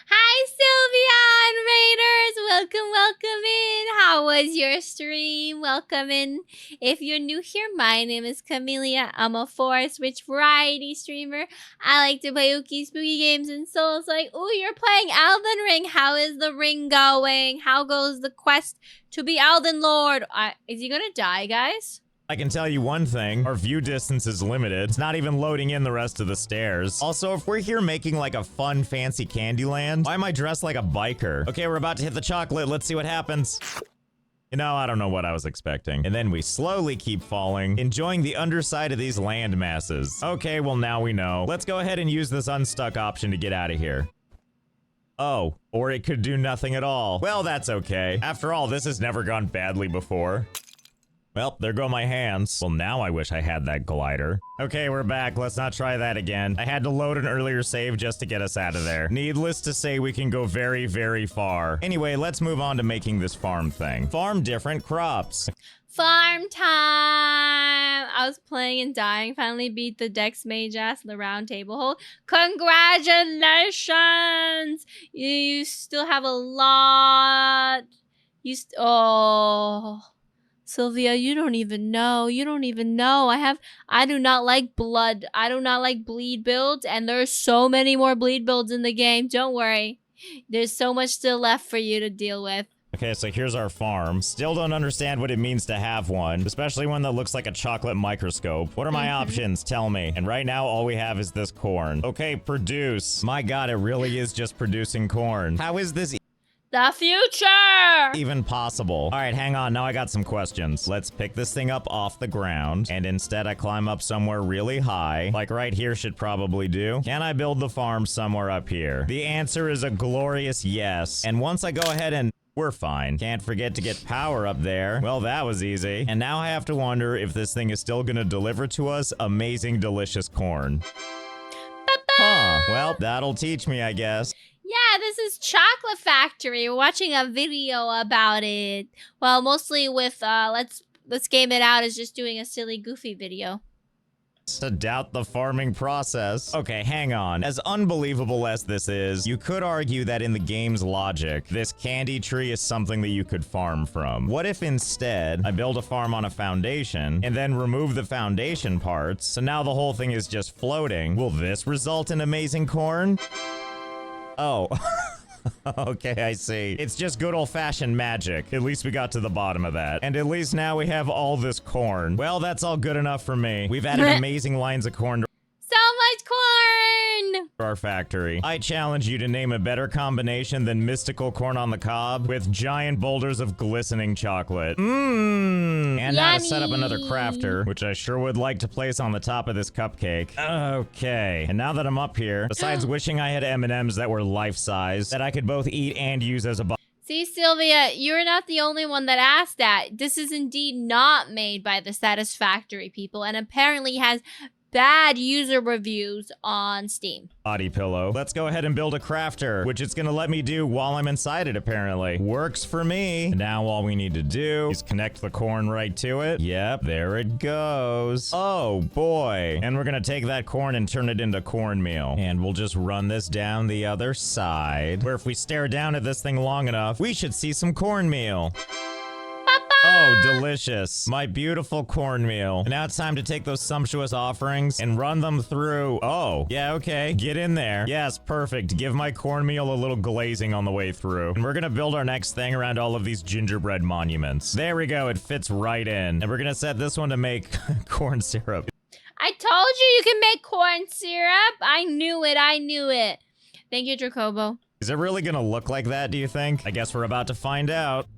hi, Sylvia and Raiders. Welcome in. How was your stream? Welcome in. If you're new here, my name is Camellia. I'm a Forest Rich variety streamer. I like to play ookie spooky games and Souls. Like, ooh, you're playing Elden Ring. How is the ring going? How goes the quest to be Elden Lord? Is he gonna die, guys? I can tell you one thing, our view distance is limited. It's not even loading in the rest of the stairs. Also, if we're here making like a fun, fancy Candyland, why am I dressed like a biker? Okay, we're about to hit the chocolate. Let's see what happens. You know, I don't know what I was expecting. And then we slowly keep falling, enjoying the underside of these land masses. Okay, well now we know. Let's go ahead and use this unstuck option to get out of here. Oh, or it could do nothing at all. Well, that's okay. After all, this has never gone badly before. Well, there go my hands. Well, now I wish I had that glider. Okay, we're back. Let's not try that again. I had to load an earlier save just to get us out of there. Needless to say, we can go very, very far. Anyway, let's move on to making this farm thing. Farm different crops. Farm time! I was playing and dying. Finally beat the Dex Mage ass in the round table hold. Congratulations! You still have a lot. Oh... Sylvia, you don't even know. You don't even know. I do not like blood. I do not like bleed builds, and there's so many more bleed builds in the game. Don't worry. There's so much still left for you to deal with. Okay, so here's our farm. Still don't understand what it means to have one, especially one that looks like a chocolate microscope. What are my options? Tell me. And right now, all we have is this corn. Okay, produce. My God, it really is just producing corn. How is this the future even possible? All right, hang on. Now I got some questions. Let's pick this thing up off the ground, and instead I climb up somewhere really high, like right here should probably do. Can I build the farm somewhere up here? The answer is a glorious yes. And once I go ahead and we're fine. Can't forget to get power up there. Well, that was easy. And now I have to wonder if this thing is still gonna deliver to us amazing, delicious corn. Huh. Well, that'll teach me, I guess. Yeah, this this is Chocolate Factory. We're watching a video about it. Well, mostly with let's game it out as just doing a silly goofy video. To doubt the farming process. Okay, hang on. As unbelievable as this is, you could argue that in the game's logic, this candy tree is something that you could farm from. What if instead, I build a farm on a foundation, and then remove the foundation parts, so now the whole thing is just floating? Will this result in amazing corn? Oh. Okay, I see. It's just good old-fashioned magic. At least we got to the bottom of that. And at least now we have all this corn. Well, that's all good enough for me. We've added amazing lines of corn to So much corn! our factory. I challenge you to name a better combination than mystical corn on the cob with giant boulders of glistening chocolate. Mmm. And now to set up another crafter, which I sure would like to place on the top of this cupcake. Okay. And now that I'm up here, besides wishing I had M&Ms that were life-size, that I could both eat and use as a box. See, Sylvia, you're not the only one that asked that. This is indeed not made by the Satisfactory people and apparently has bad user reviews on Steam. Body pillow. Let's go ahead and build a crafter, which it's gonna let me do while I'm inside it, apparently. Works for me. And now all we need to do is connect the corn right to it. Yep, there it goes. Oh, boy. And we're gonna take that corn and turn it into cornmeal. And we'll just run this down the other side, where if we stare down at this thing long enough, we should see some cornmeal. Oh, delicious. My beautiful cornmeal. And now it's time to take those sumptuous offerings and run them through. Oh, yeah, okay. Get in there. Yes, perfect. Give my cornmeal a little glazing on the way through. And we're gonna build our next thing around all of these gingerbread monuments. There we go. It fits right in. And we're gonna set this one to make corn syrup. I told you can make corn syrup. I knew it. I knew it. Thank you, Jacobo. Is it really gonna look like that, do you think? I guess we're about to find out.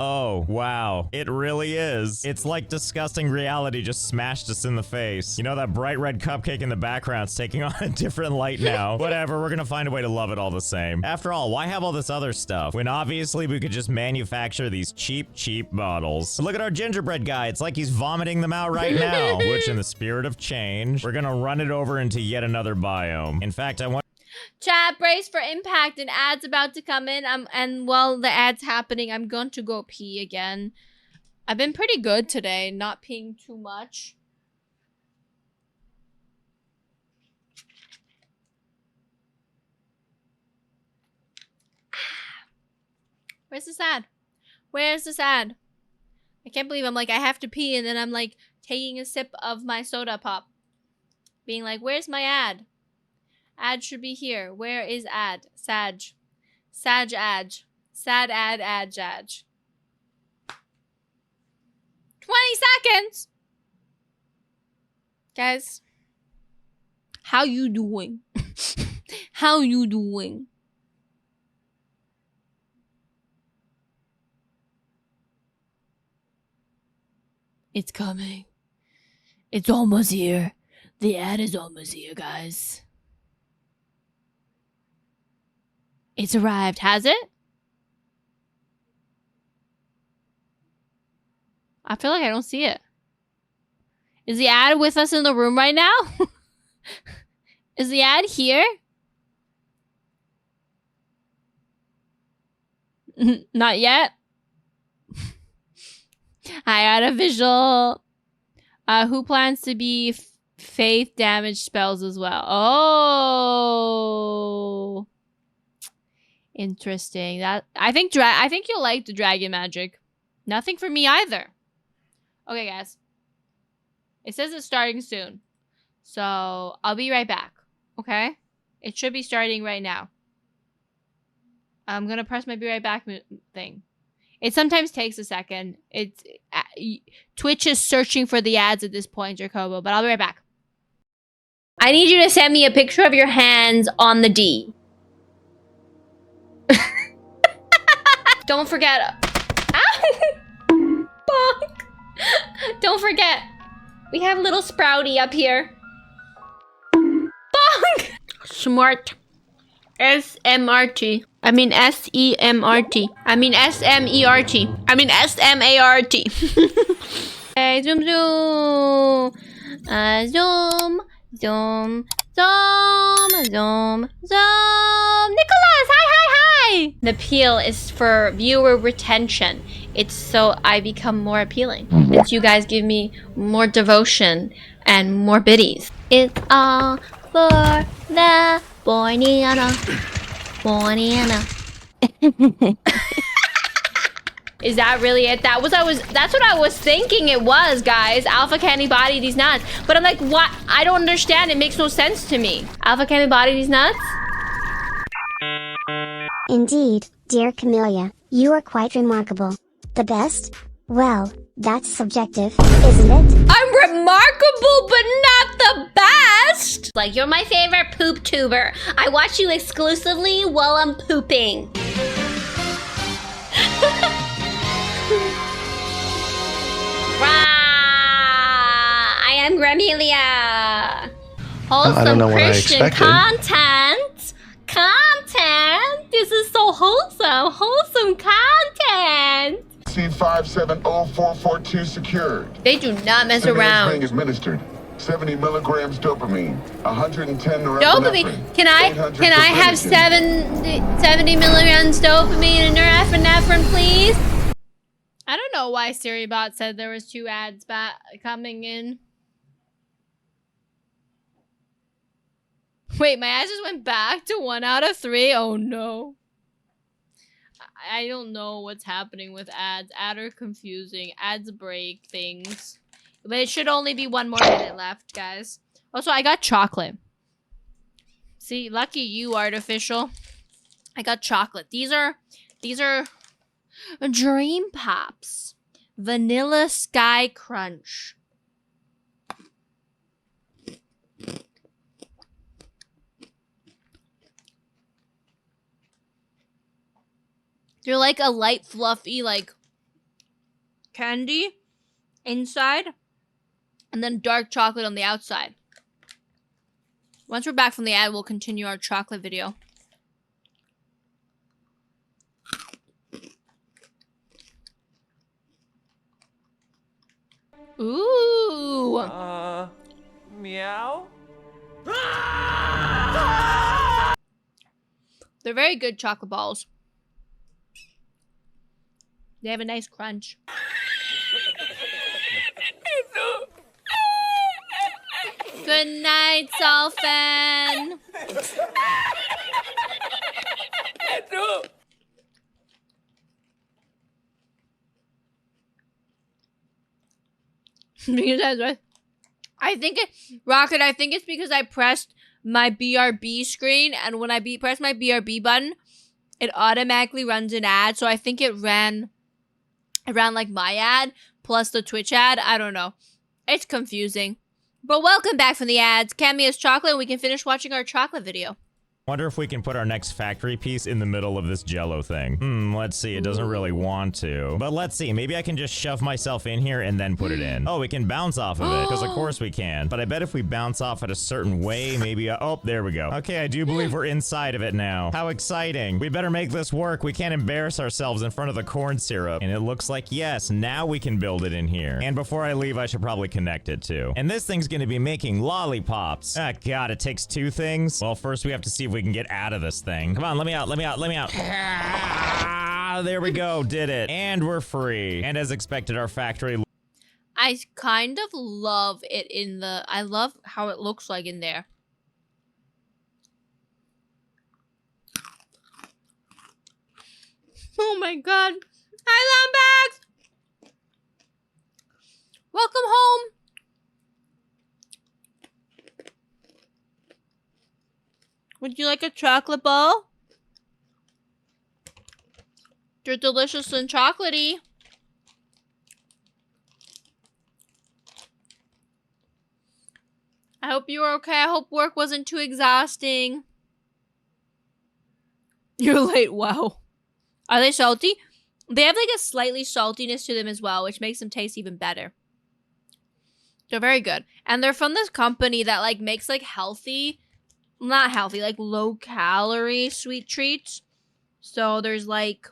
Oh, wow. It really is. It's like disgusting reality just smashed us in the face. You know, that bright red cupcake in the background's taking on a different light now. Whatever, we're gonna find a way to love it all the same. After all, why have all this other stuff when obviously we could just manufacture these cheap bottles? Look at our gingerbread guy. It's like he's vomiting them out right now, which in the spirit of change, we're gonna run it over into yet another biome. In fact, I want Chat, brace for impact. An ad's about to come in. And while the ad's happening, I'm going to go pee again. I've been pretty good today, not peeing too much. Where's this ad? Where's this ad? I can't believe I'm like, I have to pee, and then I'm like taking a sip of my soda pop. Being like, where's my ad? Ad should be here. Where is ad? Sag. Sag ad. Sad ad ad jag. 20 seconds! Guys. How you doing? How you doing? It's coming. It's almost here. The ad is almost here, guys. It's arrived, has it? I feel like I don't see it. Is the ad with us in the room right now? Is the ad here? Not yet. I got a visual. Who plans to be faith damage spells as well? Oh. Interesting. That I think you'll like the dragon magic. Nothing for me either. Okay, guys. It says it's starting soon. So, I'll be right back. Okay? It should be starting right now. I'm going to press my be right back thing. It sometimes takes a second. It's Twitch is searching for the ads at this point, Jacobo, but I'll be right back. I need you to send me a picture of your hands on the D. Don't forget. Bonk. Don't forget. We have little Sprouty up here. Bonk. Smart. S-M-R-T. I mean S-E-M-R-T. I mean S-M-E-R-T. I mean S-M-A-R-T. Hey, zoom, zoom. Zoom. Zoom. Zoom. Zoom. Zoom. Nicholas! Why? The appeal is for viewer retention. It's so I become more appealing. It's you guys give me more devotion and more biddies. It's all for the boy Nana. Boy Nana. Is that really it? That's what I was thinking it was, guys. Alpha candy body these nuts. But I'm like, what? I don't understand. It makes no sense to me. Alpha candy body these nuts? Indeed, dear Camellia, you are quite remarkable. The best? Well, that's subjective, isn't it? I'm remarkable, but not the best! Like, you're my favorite poop tuber. I watch you exclusively while I'm pooping. I am Camellia. Wholesome Christian content. This is so wholesome. Wholesome content. C570442 secured. They do not mess around. Being administered. 70 milligrams dopamine, 110 Dopamine. Can I have 70 milligrams dopamine and norepinephrine, please? I don't know why SiriBot said there was 2 ads coming in. Wait, my ads just went back to 1 out of 3? Oh no. I don't know what's happening with ads. Ads are confusing. Ads break things. But it should only be 1 more minute left, guys. Also, I got chocolate. See, lucky you, artificial. I got chocolate. These are Dream Pops. Vanilla Sky Crunch. They're like a light, fluffy, like, candy inside. And then dark chocolate on the outside. Once we're back from the ad, we'll continue our chocolate video. Ooh. Meow? They're very good chocolate balls. They have a nice crunch. Good night, Solfan. I think Rocket, I think it's because I pressed my BRB screen, and when I press my BRB button, it automatically runs an ad. So I think it ran like my ad plus the Twitch ad. I don't know. It's confusing. But welcome back from the ads. Cameo's chocolate, and we can finish watching our chocolate video. Wonder if we can put our next factory piece in the middle of this jello thing. Let's see. It doesn't really want to. But let's see. Maybe I can just shove myself in here and then put it in. Oh, we can bounce off of it. Because of course we can. But I bet if we bounce off it a certain way, maybe... oh, there we go. Okay, I do believe we're inside of it now. How exciting. We better make this work. We can't embarrass ourselves in front of the corn syrup. And it looks like, yes, now we can build it in here. And before I leave, I should probably connect it too. And this thing's going to be making lollipops. Ah, God, it takes 2 things. Well, first we have to see if we can get out of this thing. Come on, let me out, let me out, let me out. Ah, there we go, did it. And we're free. And as expected, our factory... I kind of love it in the... I love how it looks like in there. Oh my god. Hi, Lombax! Welcome home. Would you like a chocolate ball? They're delicious and chocolatey. I hope you were okay. I hope work wasn't too exhausting. You're late. Wow. Are they salty? They have like a slightly saltiness to them as well, which makes them taste even better. They're very good. And they're from this company that like makes like healthy... not healthy, like low calorie sweet treats. So there's like,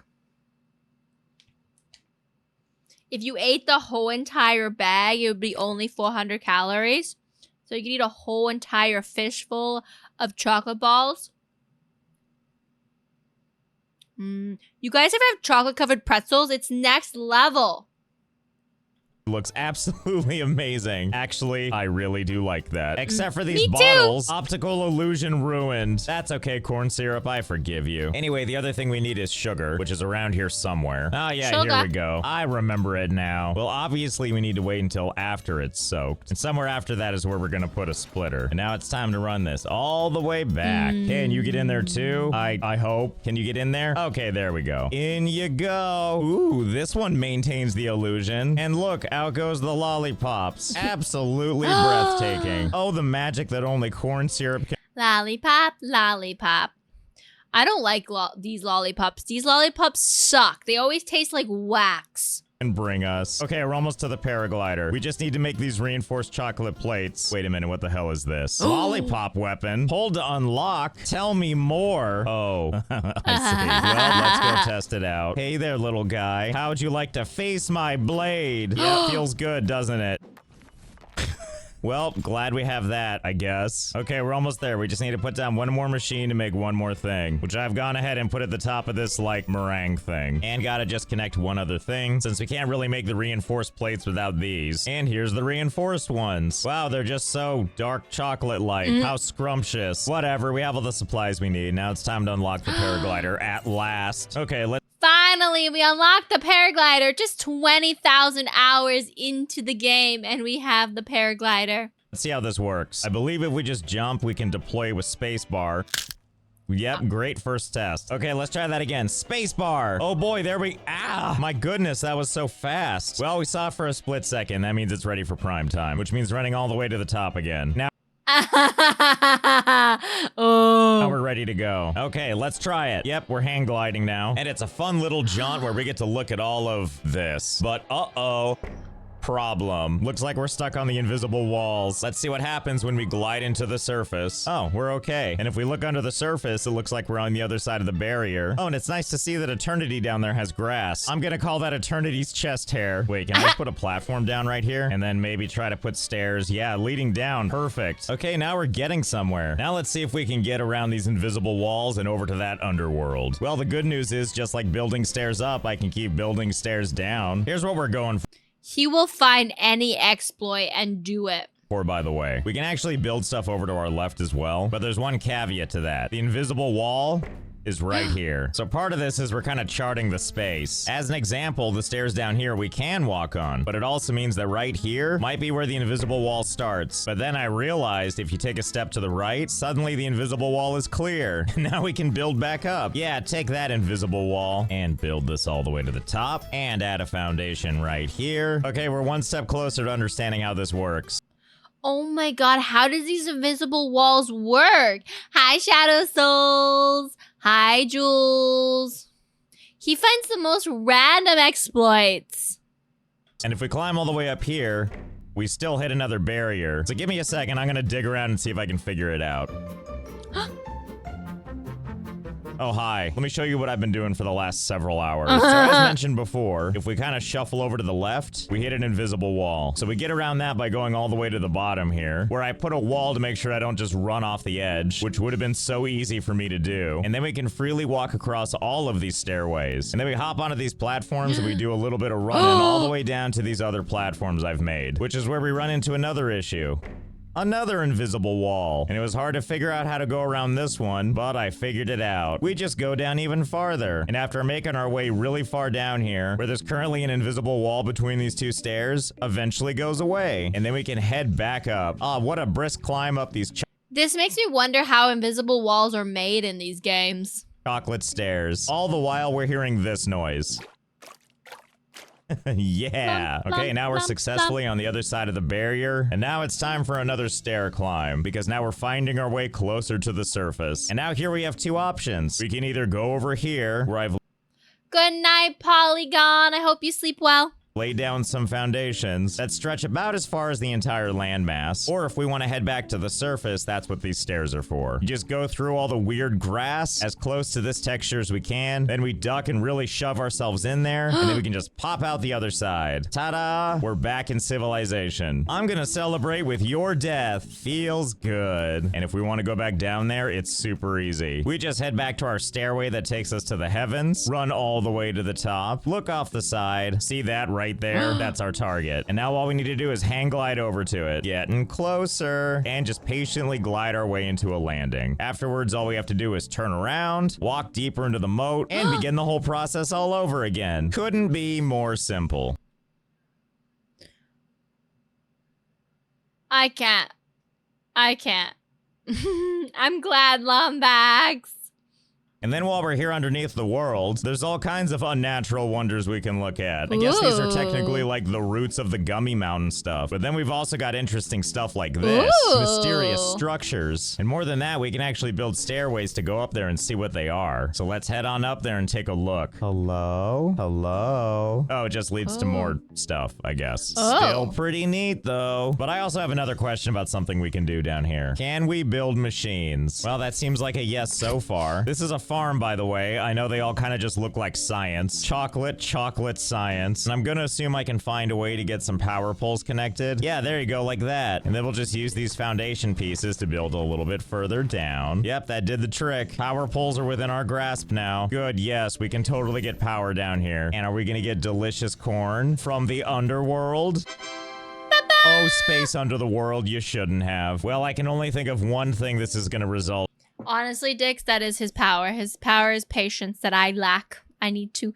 if you ate the whole entire bag, it would be only 400 calories. So you could eat a whole entire fishful of chocolate balls. You guys ever have chocolate-covered pretzels? It's next level. Looks absolutely amazing. Actually, I really do like that. Except for these Me too. bottles. Optical illusion ruined. That's okay, corn syrup. I forgive you. Anyway, the other thing we need is sugar, which is around here somewhere. Oh, yeah, Sugar. here we go. I remember it now. Well, obviously, we need to wait until after it's soaked. And somewhere after that is where we're gonna put a splitter. And now it's time to run this all the way back. Can you get in there too? I hope. Can you get in there? Okay, there we go. In you go. Ooh, this one maintains the illusion. And look, out goes the lollipops. Absolutely breathtaking. Oh, the magic that only corn syrup can. Lollipop, lollipop. I don't like these lollipops. These lollipops suck. They always taste like wax. Bring us. Okay, we're almost to the paraglider. We just need to make these reinforced chocolate plates. Wait a minute, what the hell is this? Lollipop weapon. Hold to unlock. Tell me more. Oh, I see. Well, let's go test it out. Hey there, little guy. How'd you like to face my blade? Yeah, feels good, doesn't it? Well, glad we have that, I guess. Okay, we're almost there. We just need to put down one more machine to make one more thing, which I've gone ahead and put at the top of this, like, meringue thing. And gotta just connect one other thing, since we can't really make the reinforced plates without these. And here's the reinforced ones. Wow, they're just so dark chocolate-like. How scrumptious. Whatever, we have all the supplies we need. Now it's time to unlock the paraglider at last. Okay, let's... Finally, we unlocked the paraglider. Just 20,000 hours into the game, and we have the paraglider. Let's see how this works. I believe if we just jump, we can deploy with spacebar. Yep, great first test. Okay, let's try that again. Spacebar. Oh boy, there we... Ah, my goodness, that was so fast. Well, we saw it for a split second. That means it's ready for prime time, which means running all the way to the top again. Now we're ready to go. Okay, let's try it. Yep, we're hang gliding now. And it's a fun little jaunt where we get to look at all of this. But uh-oh. Problem. Looks like we're stuck on the invisible walls. Let's see what happens when we glide into the surface. Oh, we're okay. And if we look under the surface, it looks like we're on the other side of the barrier. Oh, and it's nice to see that Eternity down there has grass. I'm gonna call that Eternity's chest hair. Wait, can I just put a platform down right here? And then maybe try to put stairs. Yeah, leading down. Perfect. Okay, now we're getting somewhere. Now let's see if we can get around these invisible walls and over to that underworld. Well, the good news is just like building stairs up, I can keep building stairs down. Here's what we're going for. He will find any exploit and do it. By the way, we can actually build stuff over to our left as well, but there's one caveat to that. The invisible wall is right here. So part of this is we're kind of charting the space. As an example, the stairs down here we can walk on, but it also means that right here might be where the invisible wall starts. But then I realized if you take a step to the right, suddenly the invisible wall is clear. Now we can build back up. Yeah, take that invisible wall and build this all the way to the top and add a foundation right here. Okay, we're one step closer to understanding how this works. Oh my god, how does these invisible walls work? Hi, Shadow Souls. Hi, Jules. He finds the most random exploits. And if we climb all the way up here, we still hit another barrier. So give me a second, I'm gonna dig around and see if I can figure it out. Oh, hi. Let me show you what I've been doing for the last several hours. So as mentioned before, if we kind of shuffle over to the left, we hit an invisible wall. So we get around that by going all the way to the bottom here, where I put a wall to make sure I don't just run off the edge, which would have been so easy for me to do. And then we can freely walk across all of these stairways. And then we hop onto these platforms and we do a little bit of running all the way down to these other platforms I've made, which is where we run into another issue. Another invisible wall. And it was hard to figure out how to go around this one, but I figured it out. We just go down even farther. And after making our way really far down here, where there's currently an invisible wall between these two stairs, eventually goes away. And then we can head back up. Ah, what a brisk climb up these This makes me wonder how invisible walls are made in these games. chocolate stairs. All the while we're hearing this noise. Yeah. Okay, now we're successfully on the other side of the barrier. And now it's time for another stair climb, because now we're finding our way closer to the surface. And now here we have two options. We can either go over here, where I've Good night, Polygon. I hope you sleep well. lay down some foundations that stretch about as far as the entire landmass. Or if we want to head back to the surface, that's what these stairs are for. You just go through all the weird grass as close to this texture as we can, then we duck and really shove ourselves in there, and then we can just pop out the other side. Ta-da! We're back in civilization. I'm gonna celebrate with your death. Feels good. And if we want to go back down there, it's super easy. We just head back to our stairway that takes us to the heavens, run all the way to the top, look off the side, see that right there? That's our target. And now all we need to do is hang glide over to it, getting closer, and just patiently glide our way into a landing. Afterwards, all we have to do is turn around, walk deeper into the moat, and begin the whole process all over again. Couldn't be more simple. I can't. I'm glad, Lombax. And then while we're here underneath the world, there's all kinds of unnatural wonders we can look at. I guess these are technically like the roots of the gummy mountain stuff. But then we've also got interesting stuff like this. Mysterious structures. And more than that, we can actually build stairways to go up there and see what they are. So let's head on up there and take a look. Hello? Hello? Oh, it just leads to more stuff, I guess. Still pretty neat, though. But I also have another question about something we can do down here. Can we build machines? Well, that seems like a yes so far. This is a farm, by the way. I know they all kind of just look like science. Chocolate, science. And I'm gonna assume I can find a way to get some power poles connected. Yeah, there you go, like that. And then we'll just use these foundation pieces to build a little bit further down. Yep, that did the trick. Power poles are within our grasp now. Good, yes, we can totally get power down here. And are we gonna get delicious corn from the underworld? Oh, space under the world, you shouldn't have. Well, I can only think of one thing this is gonna result. Honestly, Dix, that is his power. His power is patience that I lack. I need to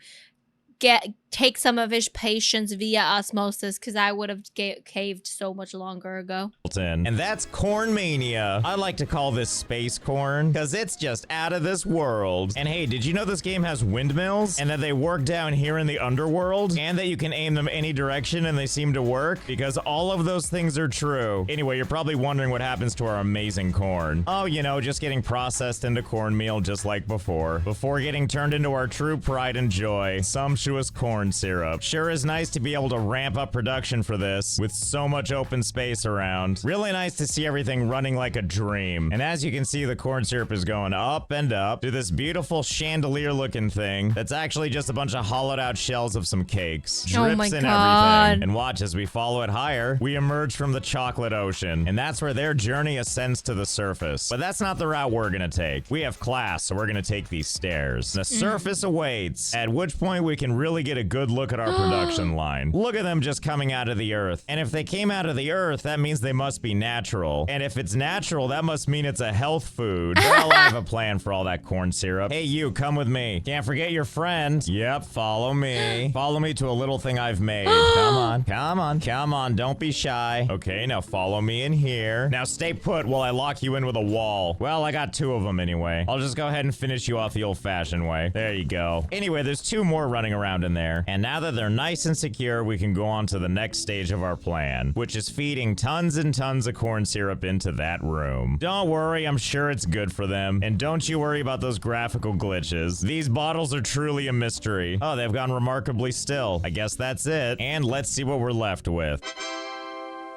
take some of his patience via osmosis, because I would have caved so much longer ago. And that's Corn Mania. I like to call this space corn because it's just out of this world. And hey, did you know this game has windmills and that they work down here in the underworld and that you can aim them any direction and they seem to work? Because all of those things are true. Anyway, you're probably wondering what happens to our amazing corn. Oh, you know, just getting processed into cornmeal just like before getting turned into our true pride and joy, sumptuous corn syrup. Sure is nice to be able to ramp up production for this with so much open space around. Really nice to see everything running like a dream. And as you can see, the corn syrup is going up and up to this beautiful chandelier looking thing that's actually just a bunch of hollowed out shells of some cakes. Drips and everything. And watch as we follow it higher, we emerge from the chocolate ocean. And that's where their journey ascends to the surface. But that's not the route we're gonna take. We have class, so we're gonna take these stairs. The surface awaits, at which point we can really get a good look at our production line. Look at them just coming out of the earth. And if they came out of the earth, that means they must be natural. And if it's natural, that must mean it's a health food. Well, I have a plan for all that corn syrup. Hey, you, come with me. Can't forget your friend. Yep, follow me. Follow me to a little thing I've made. Come on, come on, come on. Don't be shy. Okay, now follow me in here. Now stay put while I lock you in with a wall. Well, I got 2 of them anyway. I'll just go ahead and finish you off the old-fashioned way. There you go. Anyway, there's 2 more running around in there. And now that they're nice and secure, we can go on to the next stage of our plan, which is feeding tons and tons of corn syrup into that room. Don't worry, I'm sure it's good for them. And don't you worry about those graphical glitches. These bottles are truly a mystery. Oh, they've gone remarkably still. I guess that's it. And let's see what we're left with.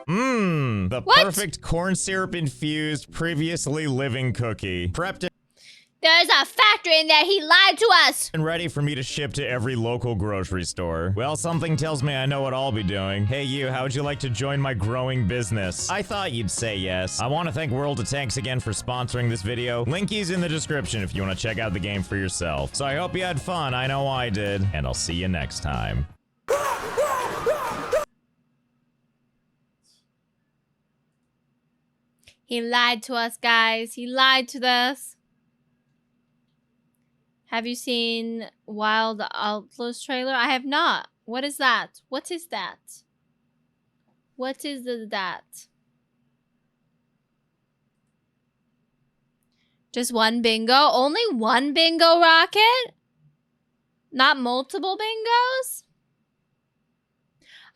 The perfect corn syrup infused previously living cookie. Prepped There's a factory in there. He lied to us. And ready for me to ship to every local grocery store. Well, something tells me I know what I'll be doing. Hey you, how would you like to join my growing business? I thought you'd say yes. I want to thank World of Tanks again for sponsoring this video. Linky's in the description if you want to check out the game for yourself. So I hope you had fun. I know I did. And I'll see you next time. He lied to us, guys. He lied to us. Have you seen Wild Outlaws trailer? I have not. What is that? What is that? What is that? Just one bingo? Only one bingo, Rocket? Not multiple bingos?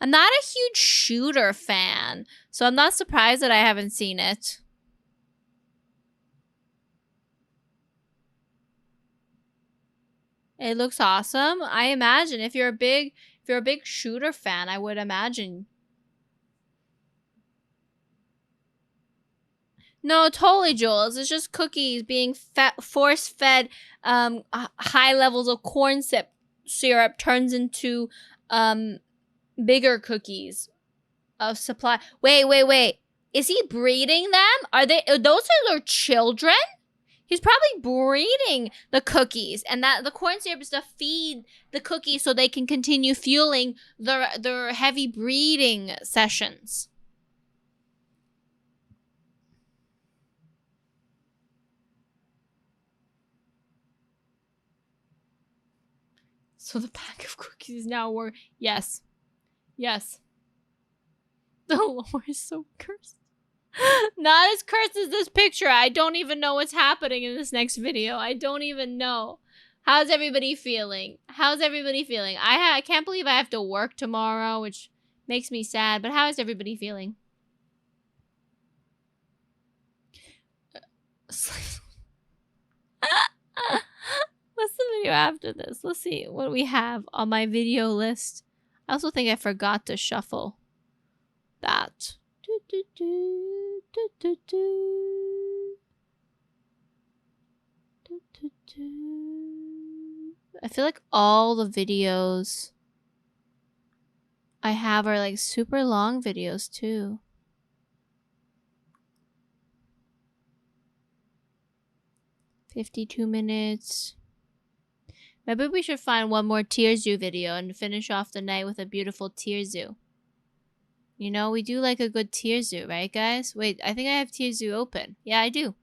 I'm not a huge shooter fan, so I'm not surprised that I haven't seen it. It looks awesome. I imagine if you're a big shooter fan, I would imagine. No, totally, Jules. It's just cookies being force-fed high levels of corn syrup turns into bigger cookies of supply. Wait. Is he breeding them? Are those their children? He's probably breeding the cookies, and that the corn syrup is to feed the cookies so they can continue fueling their heavy breeding sessions. So the pack of cookies is now worth. Yes. The lore is so cursed. Not as cursed as this picture. I don't even know what's happening in this next video. I don't even know. How's everybody feeling? I can't believe I have to work tomorrow, which makes me sad. But how is everybody feeling? What's the video after this? Let's see what we have on my video list. I also think I forgot to shuffle that. I feel like all the videos I have are like super long videos too. $52 Maybe we should find one more Tear Zoo video and finish off the night with a beautiful Tear Zoo. You know, we do like a good Tear Zoo, right, guys? Wait, I think I have Tear Zoo open. Yeah, I do.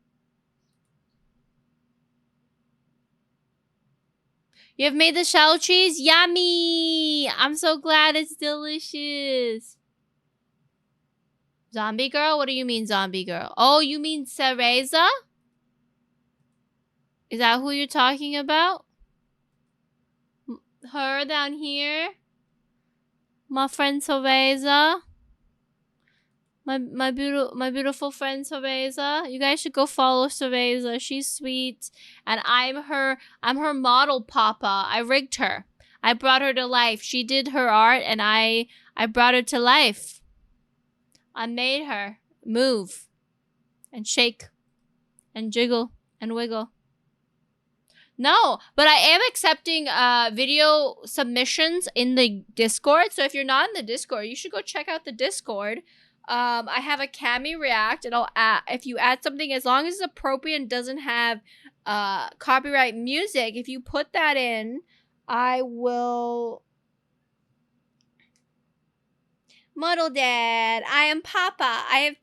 You have made the shell cheese? Yummy! I'm so glad it's delicious. Zombie girl? What do you mean, zombie girl? Oh, you mean Cereza? Is that who you're talking about? Her down here? My friend Cereza? My beautiful friend Cereza. You guys should go follow Cereza. She's sweet. And I'm her model papa. I rigged her. I brought her to life. She did her art and I brought her to life. I made her move and shake and jiggle and wiggle. No, but I am accepting video submissions in the Discord. So if you're not in the Discord, you should go check out the Discord. I have a Cami React, and if you add something, as long as it's appropriate and doesn't have copyright music, if you put that in, I will. Model dad, I am papa. I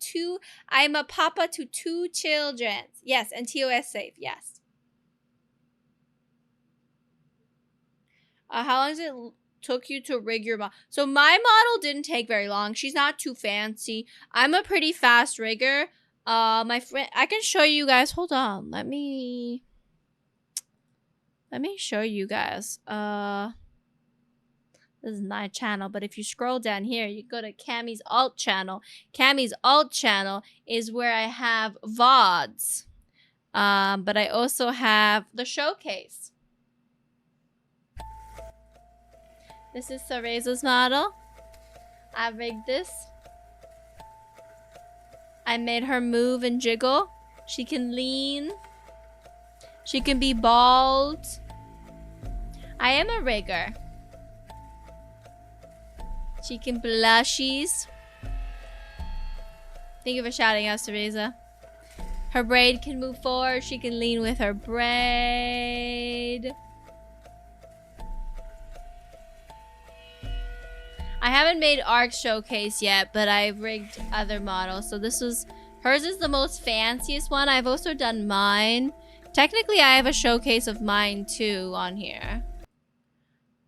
am a papa to 2 children. Yes, and TOS safe. Yes. How long does it took you to rig your model? So my model didn't take very long. She's not too fancy. I'm a pretty fast rigger. My friend, I can show you guys. Hold on. Let me show you guys. This is my channel, but if you scroll down here, you go to Cammy's alt channel. Cammy's alt channel is where I have VODs. But I also have the showcase. This is Cereza's model. I rigged this. I made her move and jiggle. She can lean. She can be bald. I am a rigger. She can blushies. Thank you for shouting out, Cereza. Her braid can move forward. She can lean with her braid. I haven't made Arc Showcase yet, but I've rigged other models. So hers is the most fanciest one. I've also done mine. Technically, I have a showcase of mine too on here.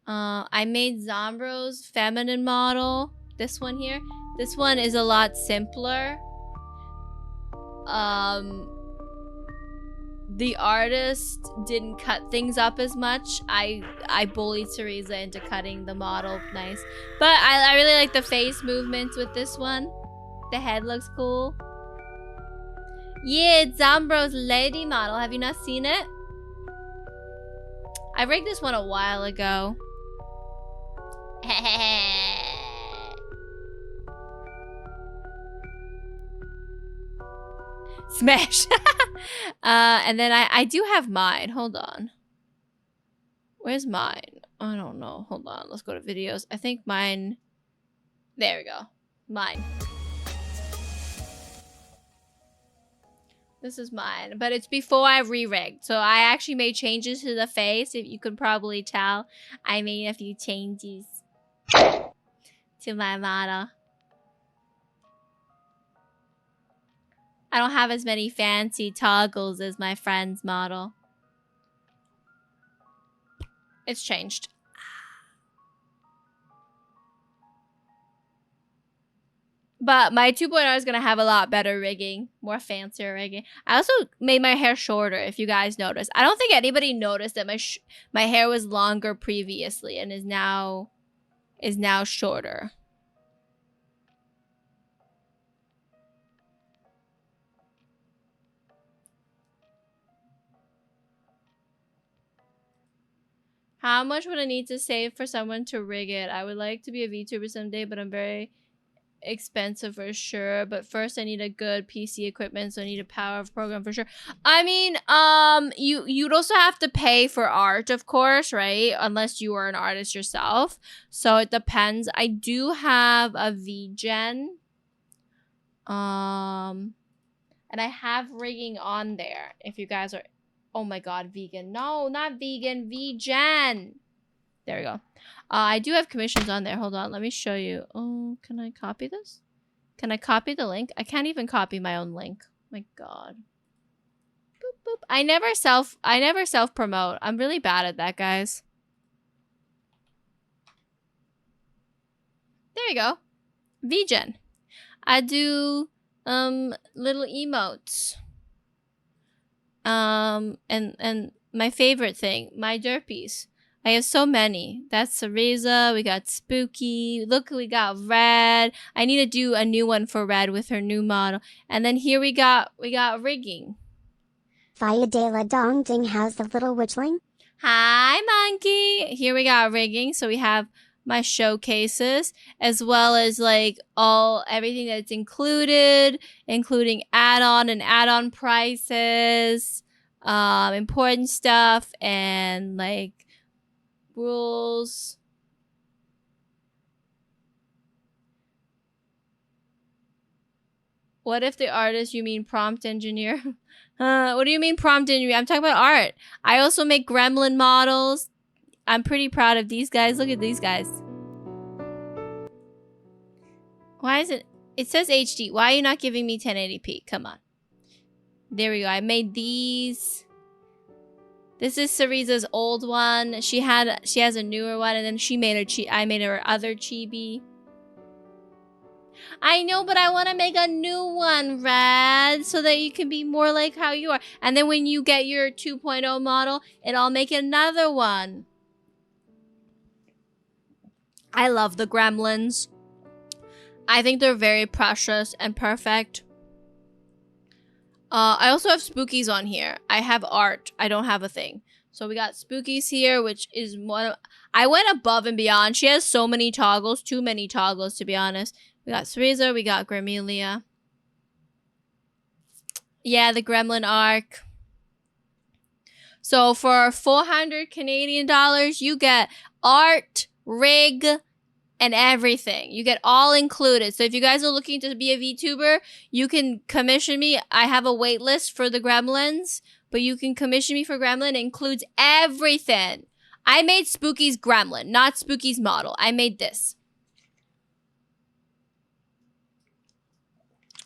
I made Zombro's feminine model. This one here. This one is a lot simpler. The artist didn't cut things up as much. I bullied Cereza into cutting the model nice. But I really like the face movements with this one. The head looks cool. Yeah, it's Zombro's lady model. Have you not seen it? I rigged this one a while ago. Smash. And then I do have mine. Hold on. Where's mine? I don't know. Hold on. Let's go to videos. I think mine. There we go. Mine. This is mine, but it's before I re-rigged. So I actually made changes to the face. If you could probably tell, I made a few changes to my model. I don't have as many fancy toggles as my friend's model. It's changed. But my 2.0 is going to have a lot better rigging. More fancier rigging. I also made my hair shorter, if you guys noticed. I don't think anybody noticed that my hair was longer previously and is now shorter. How much would I need to save for someone to rig it? I would like to be a VTuber someday, but I'm very expensive for sure. But first I need a good PC equipment, so I need a power program for sure. I mean, you'd also have to pay for art, of course, right? Unless you are an artist yourself. So it depends. I do have a VGen. And I have rigging on there if you guys are. Oh my god, vegan. No, not vegan. VGen. There we go. I do have commissions on there. Hold on. Let me show you. Oh, can I copy this? Can I copy the link? I can't even copy my own link. My god. Boop, boop. I never self promote. I'm really bad at that, guys. There you go. VGen. I do little emotes. And my favorite thing, my derpies. I have so many. That's Cereza. We got Spooky. Look, we got Red. I need to do a new one for Red with her new model. And then here we got rigging. Via de la dong ding, how's the little witchling? Hi, monkey. Here we got rigging. So we have my showcases as well as like everything that's included, including add-on and add-on prices, important stuff, and like rules. What if the artist, you mean prompt engineer? What do you mean prompt engineer? I'm talking about art. I also make gremlin models. I'm pretty proud of these guys. Look at these guys. Why is it? It says HD. Why are you not giving me 1080p? Come on. There we go. I made these. This is Cereza's old one. She has a newer one, and then I made her other chibi. I know, but I want to make a new one, Red, so that you can be more like how you are. And then when you get your 2.0 model, I'll make another one. I love the gremlins. I think they're very precious and perfect. I also have spookies on here. I have art. I don't have a thing. So we got spookies here, which is one. I went above and beyond. She has so many toggles. Too many toggles, to be honest. We got Cereza. We got Camellia. Yeah, the Gremlin arc. So for 400 Canadian dollars, you get art, rig, and everything. You get all included. So if you guys are looking to be a VTuber, you can commission me. I have a wait list for the Gremlins, but you can commission me for Gremlin. It includes everything. I made Spooky's Gremlin, not Spooky's model. I made this.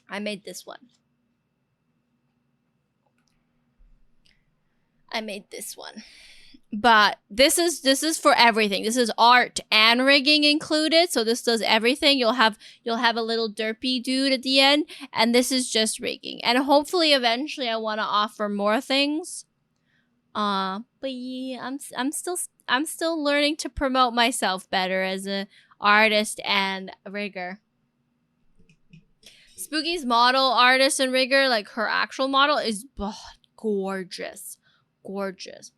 I made this one. I made this one. But this is for everything. This is art and rigging included. So this does everything. You'll have a little derpy dude at the end, and this is just rigging. And hopefully eventually I want to offer more things. But yeah, I'm still learning to promote myself better as a artist and a rigger. Spooky's model artist and rigger, like her actual model, is gorgeous. Gorgeous.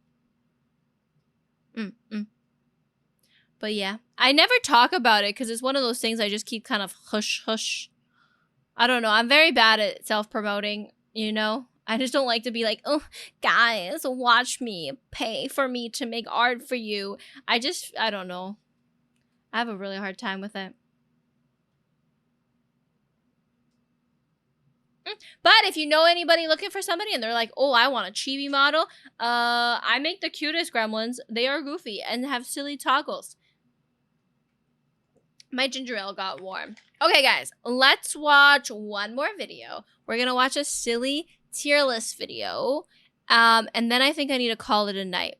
But yeah, I never talk about it because it's one of those things I just keep kind of hush hush. I don't know. I'm very bad at self-promoting, you know? I just don't like to be like, oh, guys, watch me, pay for me to make art for you. I don't know. I have a really hard time with it. But if you know anybody looking for somebody and they're like, oh, I want a chibi model, I make the cutest gremlins. They are goofy and have silly toggles. My ginger ale got warm. Okay, guys, let's watch one more video. We're going to watch a silly tier list video. And then I think I need to call it a night.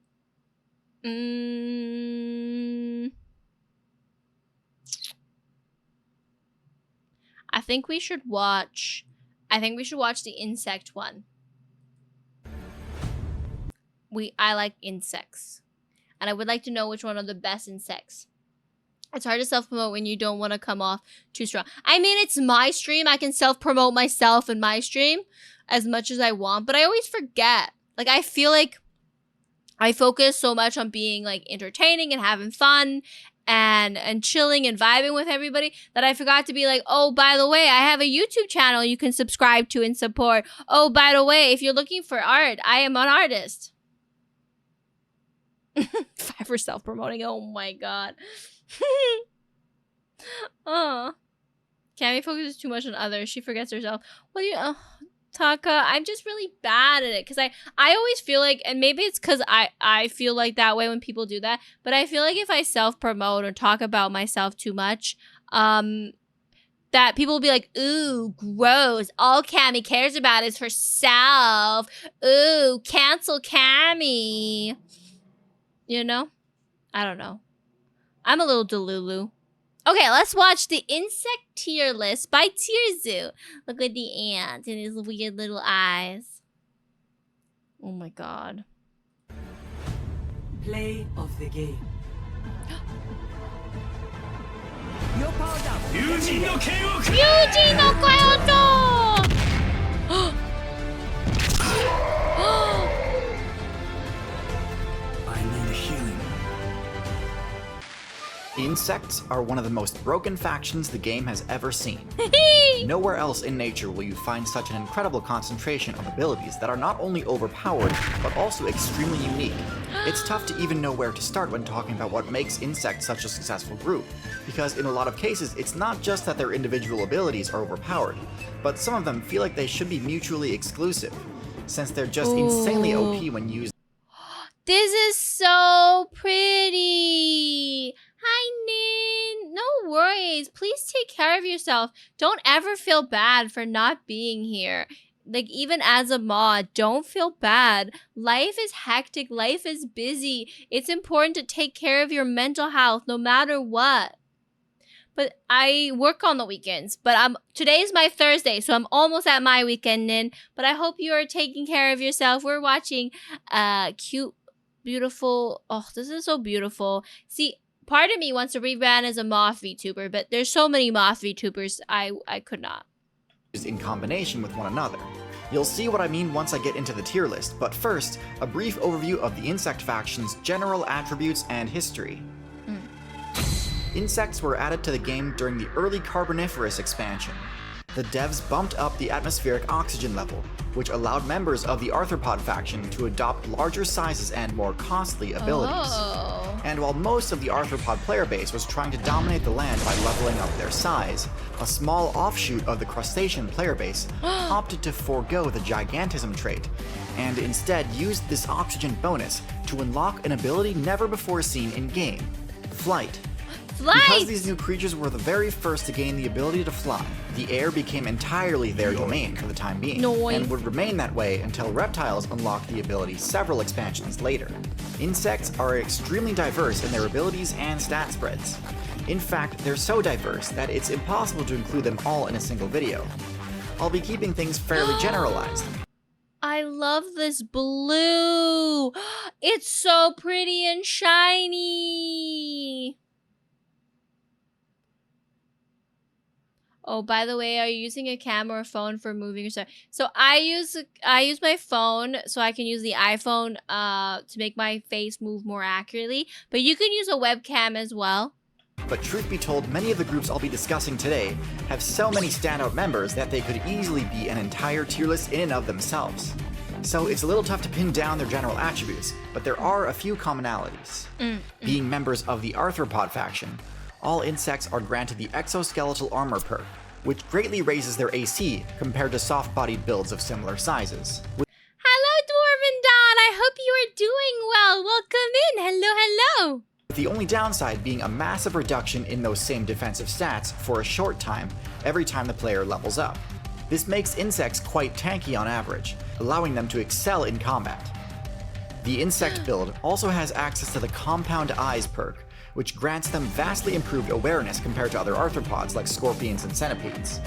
I think we should watch the insect one. I like insects. And I would like to know which one are the best insects. It's hard to self-promote when you don't want to come off too strong. I mean, it's my stream. I can self-promote myself in my stream as much as I want, but I always forget. Like, I feel like I focus so much on being, like, entertaining and having fun and chilling and vibing with everybody that I forgot to be like, oh, by the way, I have a YouTube channel you can subscribe to and support. Oh, by the way, if you're looking for art, I am an artist. 5 for self-promoting. Oh, my God. Oh, Cammy focuses too much on others. She forgets herself. What do you, Taka? I'm just really bad at it because I always feel like, and maybe it's because I feel like that way when people do that. But I feel like if I self-promote or talk about myself too much, that people will be like, ooh, gross. All Cammy cares about is herself. Ooh, cancel Cammy. You know? I don't know. I'm a little delulu. Okay, let's watch the insect tier list by Tierzu. Look at the ant and his weird little eyes. Oh my god. Play of the game. Yuji no Kyoto! Yuji no Kyoto! I need healing. Insects are one of the most broken factions the game has ever seen. Nowhere else in nature will you find such an incredible concentration of abilities that are not only overpowered, but also extremely unique. It's tough to even know where to start when talking about what makes insects such a successful group, because in a lot of cases, it's not just that their individual abilities are overpowered, but some of them feel like they should be mutually exclusive, since they're just insanely OP when used. This is so pretty. Hi, Nin. No worries. Please take care of yourself. Don't ever feel bad for not being here. Like, even as a mod, don't feel bad. Life is hectic. Life is busy. It's important to take care of your mental health no matter what. But I work on the weekends. But today's my Thursday, so I'm almost at my weekend, Nin. But I hope you are taking care of yourself. We're watching cute, beautiful. Oh, this is so beautiful. See, part of me wants to rebrand as a moth VTuber, but there's so many moth VTubers, I could not. In combination with one another. You'll see what I mean once I get into the tier list, but first, a brief overview of the insect faction's general attributes and history. Insects were added to the game during the early Carboniferous expansion. The devs bumped up the atmospheric oxygen level, which allowed members of the arthropod faction to adopt larger sizes and more costly abilities. And while most of the arthropod player base was trying to dominate the land by leveling up their size, a small offshoot of the crustacean player base opted to forego the gigantism trait, and instead used this oxygen bonus to unlock an ability never before seen in-game: flight. Because these new creatures were the very first to gain the ability to fly, the air became entirely their domain for the time being, and would remain that way until reptiles unlocked the ability several expansions later. Insects are extremely diverse in their abilities and stat spreads. In fact, they're so diverse that it's impossible to include them all in a single video. I'll be keeping things fairly generalized. I love this blue. It's so pretty and shiny. Oh, by the way, are you using a camera or phone for moving your stuff? So I use my phone so I can use the iPhone to make my face move more accurately. But you can use a webcam as well. But truth be told, many of the groups I'll be discussing today have so many standout members that they could easily be an entire tier list in and of themselves. So it's a little tough to pin down their general attributes, but there are a few commonalities. Being members of the arthropod faction, all insects are granted the exoskeletal armor perk, which greatly raises their AC compared to soft-bodied builds of similar sizes. Hello, Dwarven Dawn! I hope you are doing well! Welcome in! Hello, hello! With the only downside being a massive reduction in those same defensive stats for a short time every time the player levels up. This makes insects quite tanky on average, allowing them to excel in combat. The insect build also has access to the Compound Eyes perk, which grants them vastly improved awareness compared to other arthropods like scorpions and centipedes.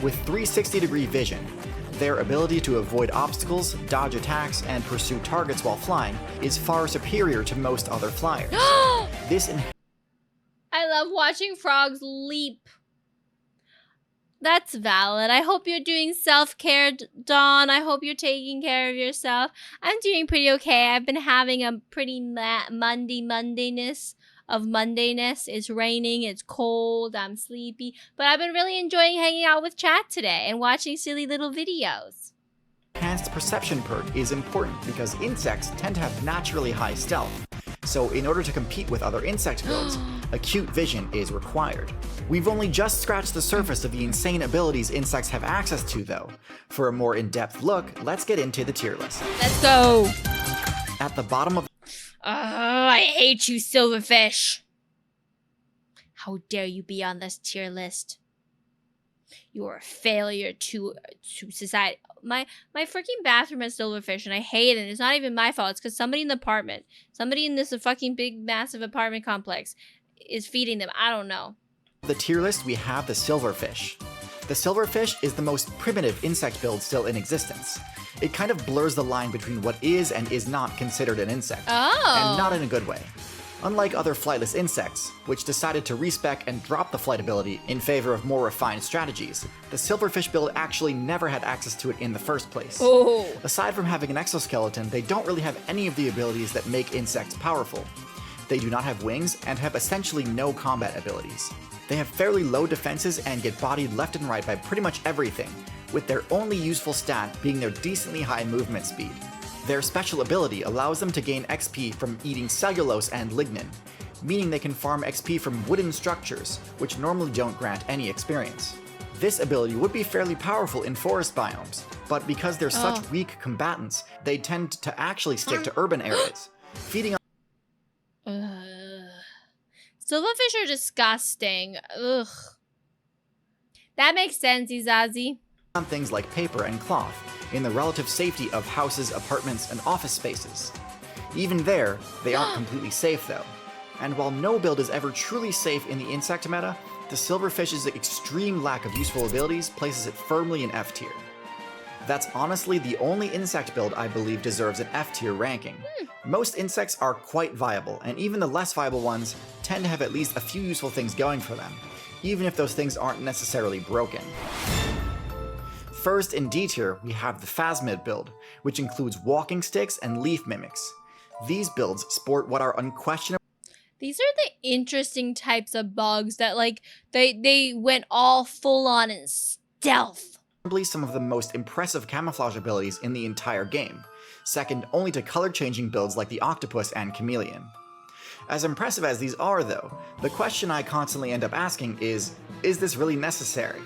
With 360-degree vision, their ability to avoid obstacles, dodge attacks, and pursue targets while flying is far superior to most other flyers. I love watching frogs leap. That's valid. I hope you're doing self-care, Dawn. I hope you're taking care of yourself. I'm doing pretty okay. I've been having a pretty Mondayness of Mondayness. It's raining, it's cold, I'm sleepy. But I've been really enjoying hanging out with chat today and watching silly little videos. Enhanced Perception perk is important because insects tend to have naturally high stealth. So in order to compete with other insect builds, acute vision is required. We've only just scratched the surface of the insane abilities insects have access to though. For a more in-depth look, let's get into the tier list. Let's go! At the bottom of I hate you, Silverfish. How dare you be on this tier list? You are a failure to society. My freaking bathroom has silverfish and I hate it. It's not even my fault. It's because somebody in the apartment, somebody in this fucking big, massive apartment complex is feeding them. I don't know. The tier list, we have the silverfish. The silverfish is the most primitive insect build still in existence. It kind of blurs the line between what is and is not considered an insect. And not in a good way. Unlike other flightless insects, which decided to respec and drop the flight ability in favor of more refined strategies, the silverfish build actually never had access to it in the first place. Aside from having an exoskeleton, they don't really have any of the abilities that make insects powerful. They do not have wings and have essentially no combat abilities. They have fairly low defenses and get bodied left and right by pretty much everything, with their only useful stat being their decently high movement speed. Their special ability allows them to gain XP from eating cellulose and lignin, meaning they can farm XP from wooden structures, which normally don't grant any experience. This ability would be fairly powerful in forest biomes, but because they're such weak combatants, they tend to actually stick to urban areas, feeding on Silverfish are disgusting. Ugh. That makes sense, Izazi. on things like paper and cloth, in the relative safety of houses, apartments, and office spaces. Even there, they aren't completely safe though. And while no build is ever truly safe in the insect meta, the silverfish's extreme lack of useful abilities places it firmly in F tier. That's honestly the only insect build I believe deserves an F tier ranking. Most insects are quite viable, and even the less viable ones tend to have at least a few useful things going for them, even if those things aren't necessarily broken. First in D tier, we have the Phasmid build, which includes walking sticks and leaf mimics. These builds sport what are unquestionable. These are the interesting types of bugs that, like, they went all full on in stealth. Some of the most impressive camouflage abilities in the entire game, second only to color-changing builds like the octopus and chameleon. As impressive as these are, though, the question I constantly end up asking is this really necessary?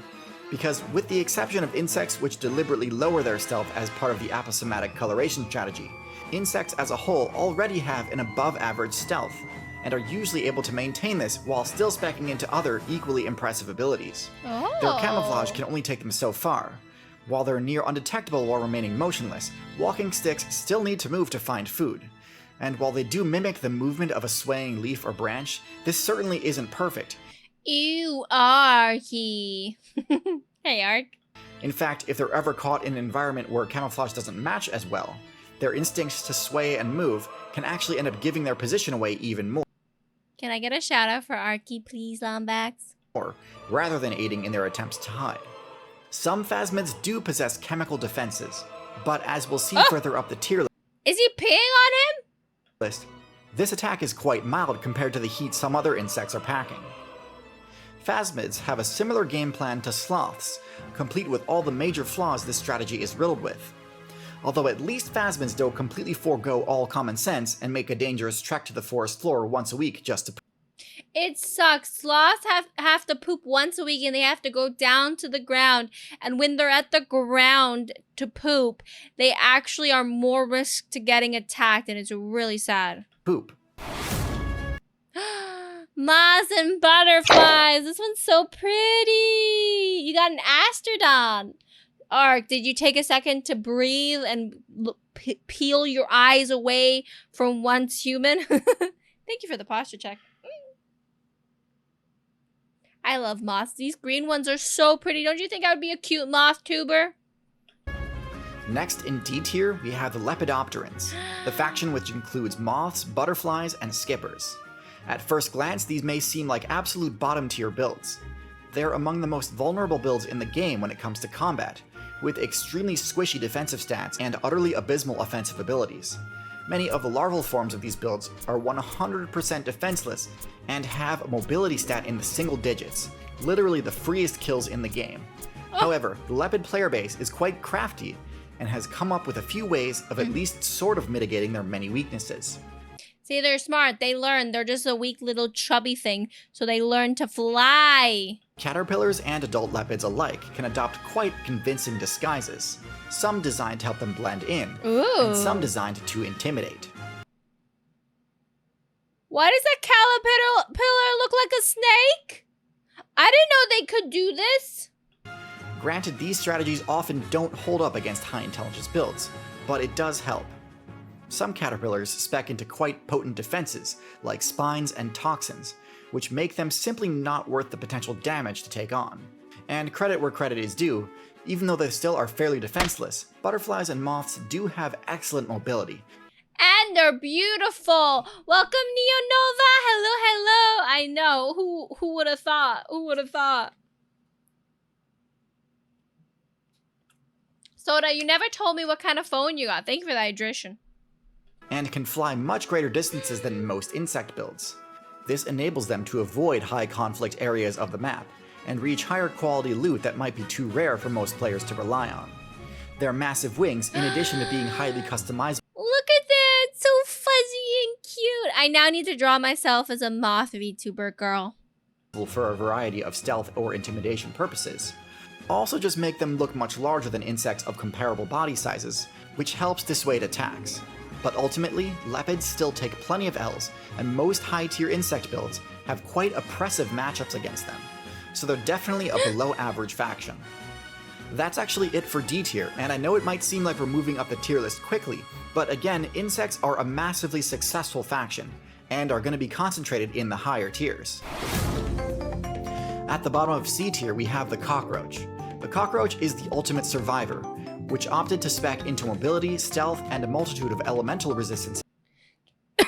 Because with the exception of insects which deliberately lower their stealth as part of the aposematic coloration strategy, insects as a whole already have an above-average stealth, and are usually able to maintain this while still speccing into other equally impressive abilities. Their camouflage can only take them so far. While they're near undetectable while remaining motionless, walking sticks still need to move to find food. And while they do mimic the movement of a swaying leaf or branch, this certainly isn't perfect. Ew, Arky. Hey, Ark. In fact, if they're ever caught in an environment where camouflage doesn't match as well, their instincts to sway and move can actually end up giving their position away even more. Can I get a shout out for Arky, please, Lombax? rather than aiding in their attempts to hide. Some phasmids do possess chemical defenses, but as we'll see further up the tier Is he peeing on him? list, this attack is quite mild compared to the heat some other insects are packing. Phasmids have a similar game plan to sloths, complete with all the major flaws this strategy is riddled with. Although at least phasmids don't completely forego all common sense and make a dangerous trek to the forest floor once a week just to It sucks. Sloths have to poop once a week and they have to go down to the ground. And when they're at the ground to poop, they actually are more risk to getting attacked, and it's really sad. poop. Moths and butterflies. This one's so pretty. You got an astrodon. Ark, did you take a second to breathe and peel your eyes away from once human? Thank you for the posture check. I love moths. These green ones are so pretty. Don't you think I would be a cute moth tuber? Next in D tier, we have the Lepidopterans, the faction which includes moths, butterflies, and skippers. At first glance, these may seem like absolute bottom tier builds. They're among the most vulnerable builds in the game when it comes to combat, with extremely squishy defensive stats and utterly abysmal offensive abilities. Many of the larval forms of these builds are 100% defenseless and have a mobility stat in the single digits, literally the freest kills in the game. However, the Lepid player base is quite crafty and has come up with a few ways of at least sort of mitigating their many weaknesses. See, they're smart. They learn. They're just a weak little chubby thing, so they learn to fly. Caterpillars and adult lepids alike can adopt quite convincing disguises, some designed to help them blend in, and some designed to intimidate. Why does a caterpillar look like a snake? I didn't know they could do this. Granted, these strategies often don't hold up against high intelligence builds, but it does help. Some caterpillars spec into quite potent defenses, like spines and toxins, which make them simply not worth the potential damage to take on. And credit where credit is due, even though they still are fairly defenseless, butterflies and moths do have excellent mobility. And they're beautiful. Welcome, Neonova. Hello, hello. I know. Who would have thought? Who would have thought? Soda, you never told me what kind of phone you got. Thank you for the hydration. And can fly much greater distances than most insect builds. This enables them to avoid high conflict areas of the map, and reach higher quality loot that might be too rare for most players to rely on. Their massive wings, in addition to being highly customizable, Look at that, so fuzzy and cute. I now need to draw myself as a moth VTuber girl. for a variety of stealth or intimidation purposes, also just make them look much larger than insects of comparable body sizes, which helps dissuade attacks. But ultimately, lepids still take plenty of Ls, and most high-tier insect builds have quite oppressive matchups against them, so they're definitely a below-average faction. That's actually it for D tier, and I know it might seem like we're moving up the tier list quickly, but again, insects are a massively successful faction, and are going to be concentrated in the higher tiers. At the bottom of C tier, we have the cockroach. The cockroach is the ultimate survivor, which opted to spec into mobility, stealth, and a multitude of elemental resistance. I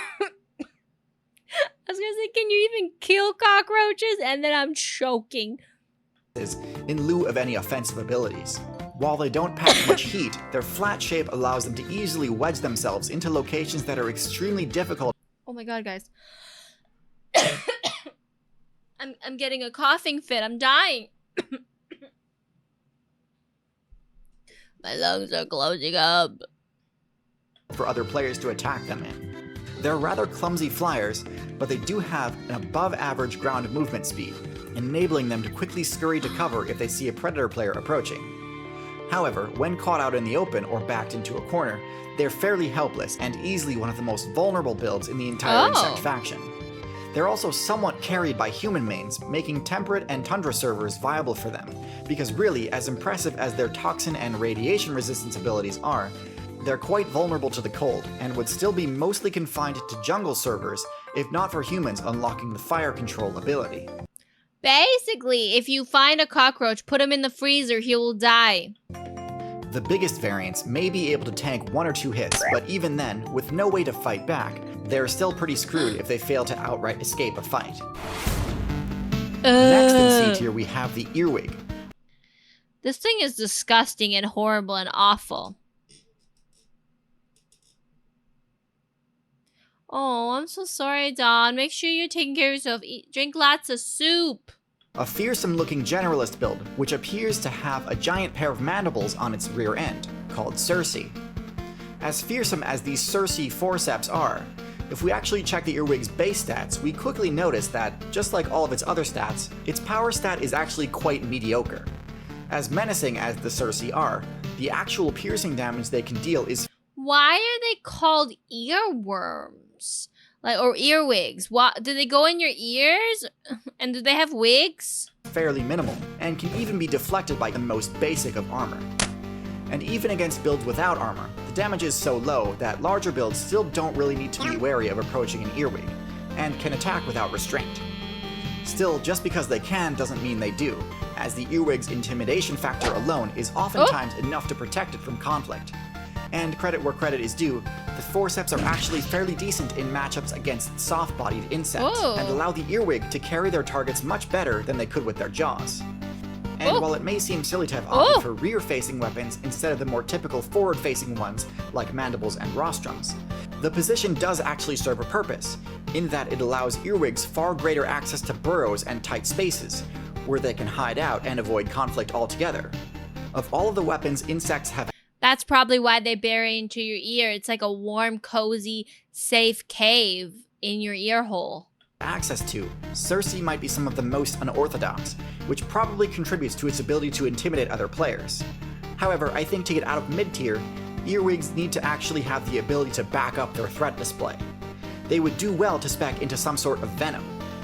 was gonna say, can you even kill cockroaches? And then I'm choking. In lieu of any offensive abilities. While they don't pack much heat, their flat shape allows them to easily wedge themselves into locations that are extremely difficult. Oh my god, guys. I'm getting a coughing fit. I'm dying. My lungs are closing up. For other players to attack them in. They're rather clumsy flyers, but they do have an above-average ground movement speed, enabling them to quickly scurry to cover if they see a predator player approaching. However, when caught out in the open or backed into a corner, they're fairly helpless and easily one of the most vulnerable builds in the entire insect faction. They're also somewhat carried by human mains, making temperate and tundra servers viable for them, because really, as impressive as their toxin and radiation resistance abilities are, they're quite vulnerable to the cold, and would still be mostly confined to jungle servers if not for humans unlocking the fire control ability. Basically, if you find a cockroach, put him in the freezer, he will die. The biggest variants may be able to tank 1 or 2 hits, but even then, with no way to fight back, they're still pretty screwed if they fail to outright escape a fight. Next in C tier, we have the earwig. This thing is disgusting and horrible and awful. Oh, I'm so sorry, Don. Make sure you're taking care of yourself. Drink lots of soup. A fearsome-looking generalist build, which appears to have a giant pair of mandibles on its rear end, called Circe. As fearsome as these Circe forceps are, if we actually check the earwig's base stats, we quickly notice that, just like all of its other stats, its power stat is actually quite mediocre. As menacing as the Circe are, the actual piercing damage they can deal is... Why are they called earworms? Like, or earwigs? What, do they go in your ears? And do they have wigs? ...fairly minimal, and can even be deflected by the most basic of armor. And even against builds without armor, the damage is so low that larger builds still don't really need to be wary of approaching an earwig, and can attack without restraint. Still, just because they can doesn't mean they do, as the earwig's intimidation factor alone is oftentimes enough to protect it from conflict. And credit where credit is due, the forceps are actually fairly decent in matchups against soft-bodied insects, and allow the earwig to carry their targets much better than they could with their jaws. And while it may seem silly to have opted for rear-facing weapons instead of the more typical forward-facing ones like mandibles and rostrums, the position does actually serve a purpose, in that it allows earwigs far greater access to burrows and tight spaces, where they can hide out and avoid conflict altogether. Of all of the weapons insects have... That's probably why they bury into your ear. It's like a warm, cozy, safe cave in your ear hole. access to, Circe might be some of the most unorthodox, which probably contributes to its ability to intimidate other players. However, I think to get out of mid-tier, earwigs need to actually have the ability to back up their threat display. They would do well to spec into some sort of venom.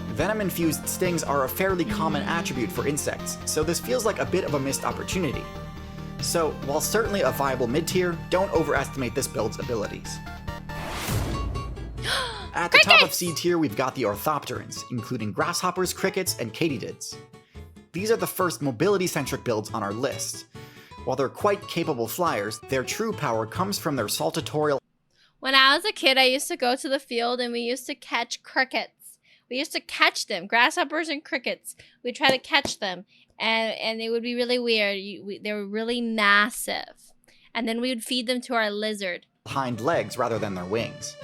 Venom-infused stings are a fairly common attribute for insects, so this feels like a bit of a missed opportunity. So, while certainly a viable mid-tier, don't overestimate this build's abilities. At the top of C tier, we've got the orthopterans, including grasshoppers, crickets, and katydids. These are the first mobility-centric builds on our list. While they're quite capable flyers, their true power comes from their saltatorial. When I was a kid, I used to go to the field and we used to catch crickets. We used to catch them, grasshoppers and crickets. We'd try to catch them, and they would be really weird. They were really massive. And then we would feed them to our lizard. Hind legs rather than their wings.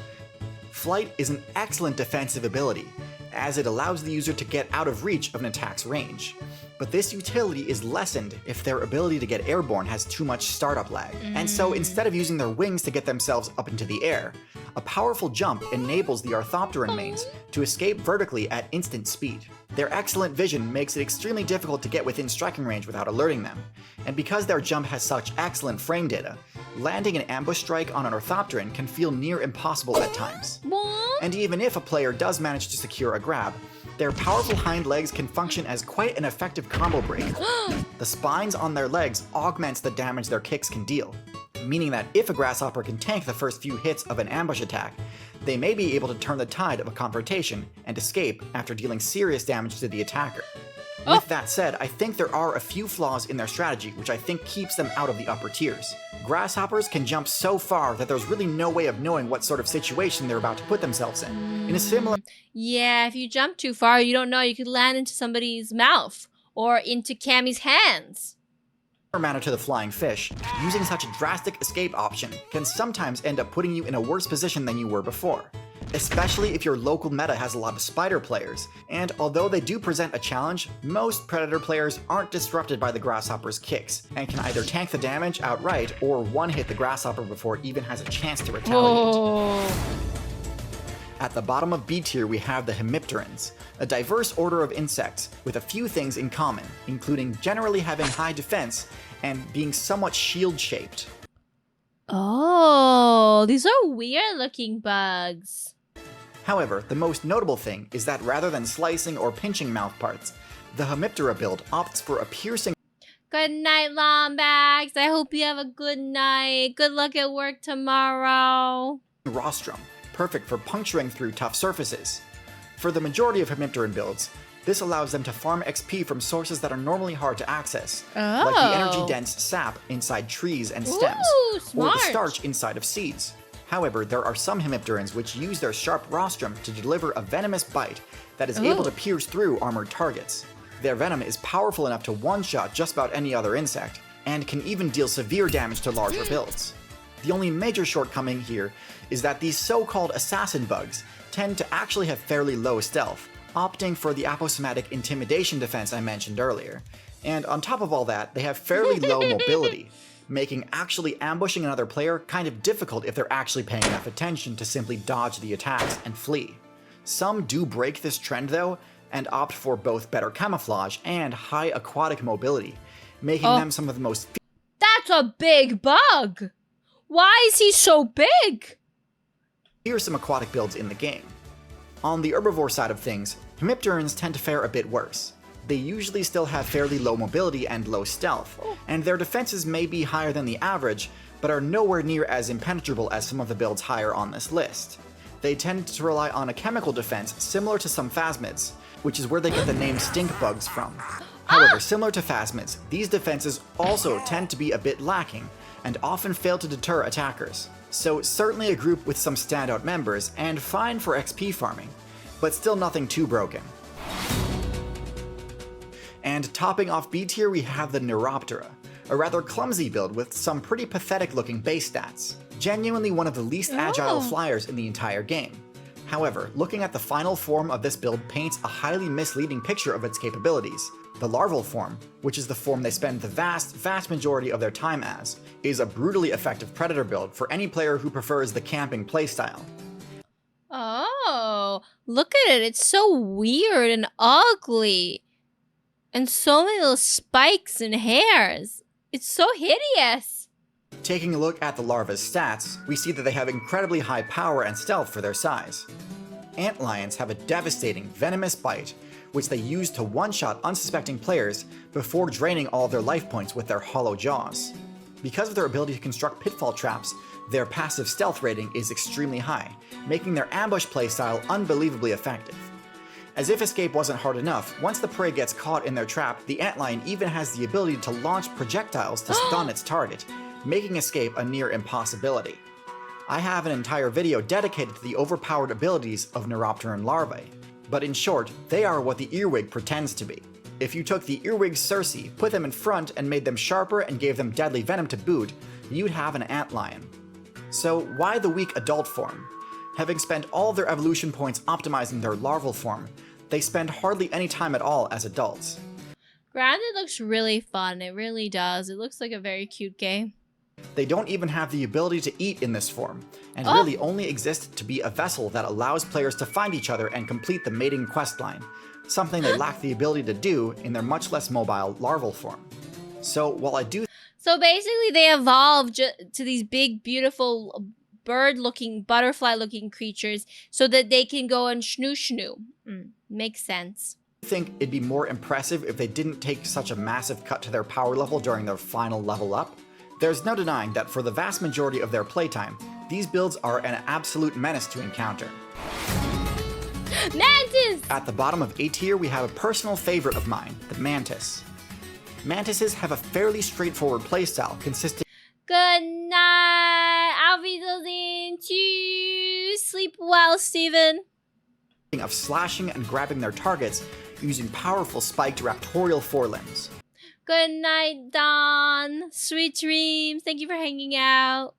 Flight is an excellent defensive ability, as it allows the user to get out of reach of an attack's range. But this utility is lessened if their ability to get airborne has too much startup lag. And so instead of using their wings to get themselves up into the air, a powerful jump enables the orthopteran mains to escape vertically at instant speed. Their excellent vision makes it extremely difficult to get within striking range without alerting them. And because their jump has such excellent frame data, landing an ambush strike on an orthopteran can feel near impossible at times. And even if a player does manage to secure a grab, their powerful hind legs can function as quite an effective combo break. The spines on their legs augments the damage their kicks can deal, meaning that if a grasshopper can tank the first few hits of an ambush attack, they may be able to turn the tide of a confrontation and escape after dealing serious damage to the attacker. With that said, I think there are a few flaws in their strategy which I think keeps them out of the upper tiers. Grasshoppers can jump so far that there's really no way of knowing what sort of situation they're about to put themselves in. In a similar... Yeah, if you jump too far, you don't know. You could land into somebody's mouth or into Cammy's hands. manner to the flying fish, using such a drastic escape option can sometimes end up putting you in a worse position than you were before. Especially if your local meta has a lot of spider players, and although they do present a challenge, most predator players aren't disrupted by the grasshopper's kicks, and can either tank the damage outright or one-hit the grasshopper before it even has a chance to retaliate. At the bottom of B tier we have the hemipterans, a diverse order of insects with a few things in common, including generally having high defense and being somewhat shield-shaped. Oh, these are weird looking bugs. However, the most notable thing is that rather than slicing or pinching mouth parts, the Hemiptera build opts for a piercing. Good night, Lombax. I hope you have a good night. Good luck at work tomorrow. Rostrum, perfect for puncturing through tough surfaces. For the majority of Hemipteran builds, this allows them to farm XP from sources that are normally hard to access, like the energy-dense sap inside trees and stems, or the starch inside of seeds. However, there are some hemipterans which use their sharp rostrum to deliver a venomous bite that is able to pierce through armored targets. Their venom is powerful enough to one-shot just about any other insect, and can even deal severe damage to larger builds. The only major shortcoming here is that these so-called assassin bugs tend to actually have fairly low stealth, opting for the aposematic intimidation defense I mentioned earlier. And on top of all that, they have fairly low mobility, making actually ambushing another player kind of difficult if they're actually paying enough attention to simply dodge the attacks and flee. Some do break this trend though, and opt for both better camouflage and high aquatic mobility, making them some of the most That's a big bug! Why is he so big? fearsome aquatic builds in the game. On the herbivore side of things, hemipterans tend to fare a bit worse. They usually still have fairly low mobility and low stealth, and their defenses may be higher than the average, but are nowhere near as impenetrable as some of the builds higher on this list. They tend to rely on a chemical defense similar to some phasmids, which is where they get the name stink bugs from. However, similar to phasmids, these defenses also tend to be a bit lacking, and often fail to deter attackers. So certainly a group with some standout members, and fine for XP farming, but still nothing too broken. And topping off B tier we have the Neuroptera, a rather clumsy build with some pretty pathetic looking base stats. Genuinely one of the least agile flyers in the entire game. However, looking at the final form of this build paints a highly misleading picture of its capabilities. The larval form, which is the form they spend the vast majority of their time as, is a brutally effective predator build for any player who prefers the camping playstyle. Oh, look at it. It's so weird and ugly. And so many little spikes and hairs. It's so hideous. Taking a look at the larva's stats, we see that they have incredibly high power and stealth for their size. Antlions have a devastating, venomous bite, which they use to one-shot unsuspecting players before draining all of their life points with their hollow jaws. Because of their ability to construct pitfall traps, their passive stealth rating is extremely high, making their ambush playstyle unbelievably effective. As if escape wasn't hard enough, once the prey gets caught in their trap, the antlion even has the ability to launch projectiles to stun its target, making escape a near impossibility. I have an entire video dedicated to the overpowered abilities of Neuropteran larvae, but in short, they are what the earwig pretends to be. If you took the earwig Circe, put them in front and made them sharper and gave them deadly venom to boot, you'd have an antlion. So why the weak adult form? Having spent all of their evolution points optimizing their larval form, they spend hardly any time at all as adults. Granted, looks really fun. It really does. It looks like a very cute game. They don't even have the ability to eat in this form, and really only exist to be a vessel that allows players to find each other and complete the mating questline, something they lack the ability to do in their much less mobile larval form. So while I do... So basically they evolved to these big, beautiful, bird-looking, butterfly-looking creatures so that they can go and snoo. Makes sense. I think it'd be more impressive if they didn't take such a massive cut to their power level during their final level up. There's no denying that for the vast majority of their playtime, these builds are an absolute menace to encounter. Mantis! At the bottom of A tier, we have a personal favorite of mine, the Mantis. Mantises have a fairly straightforward playstyle consisting Good night. Auf Wiedersehen. Tschüss. Sleep well, Steven. of slashing and grabbing their targets using powerful spiked raptorial forelimbs. Good night, Dawn. Sweet dreams. Thank you for hanging out.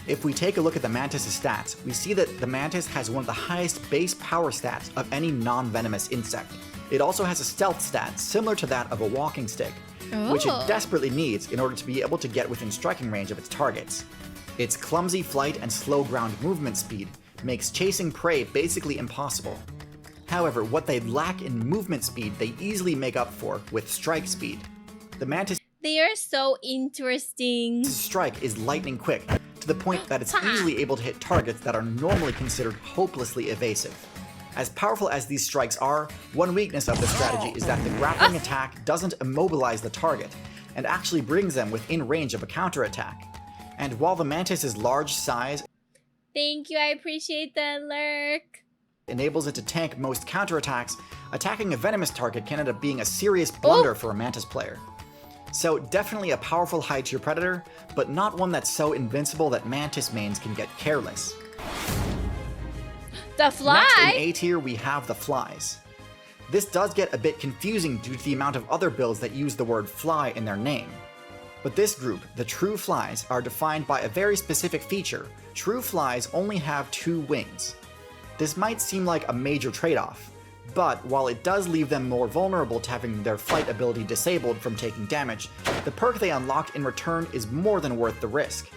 If we take a look at the Mantis' stats, we see that the Mantis has one of the highest base power stats of any non-venomous insect. It also has a stealth stat similar to that of a walking stick, which it desperately needs in order to be able to get within striking range of its targets. Its clumsy flight and slow ground movement speed makes chasing prey basically impossible. However, what they lack in movement speed, they easily make up for with strike speed. The Mantis' They are so interesting. strike is lightning quick, to the point that it's easily able to hit targets that are normally considered hopelessly evasive. As powerful as these strikes are, one weakness of the strategy is that the grappling attack doesn't immobilize the target, and actually brings them within range of a counterattack. And while the Mantis' large size Thank you, I appreciate that, Lurk. enables it to tank most counterattacks, attacking a venomous target can end up being a serious blunder for a Mantis player. So definitely a powerful high tier predator, but not one that's so invincible that mantis mains can get careless. The fly? Next in A tier we have the flies. This does get a bit confusing due to the amount of other builds that use the word fly in their name. But this group, the true flies, are defined by a very specific feature. True flies only have 2 wings. This might seem like a major trade-off, but while it does leave them more vulnerable to having their flight ability disabled from taking damage, the perk they unlock in return is more than worth the risk.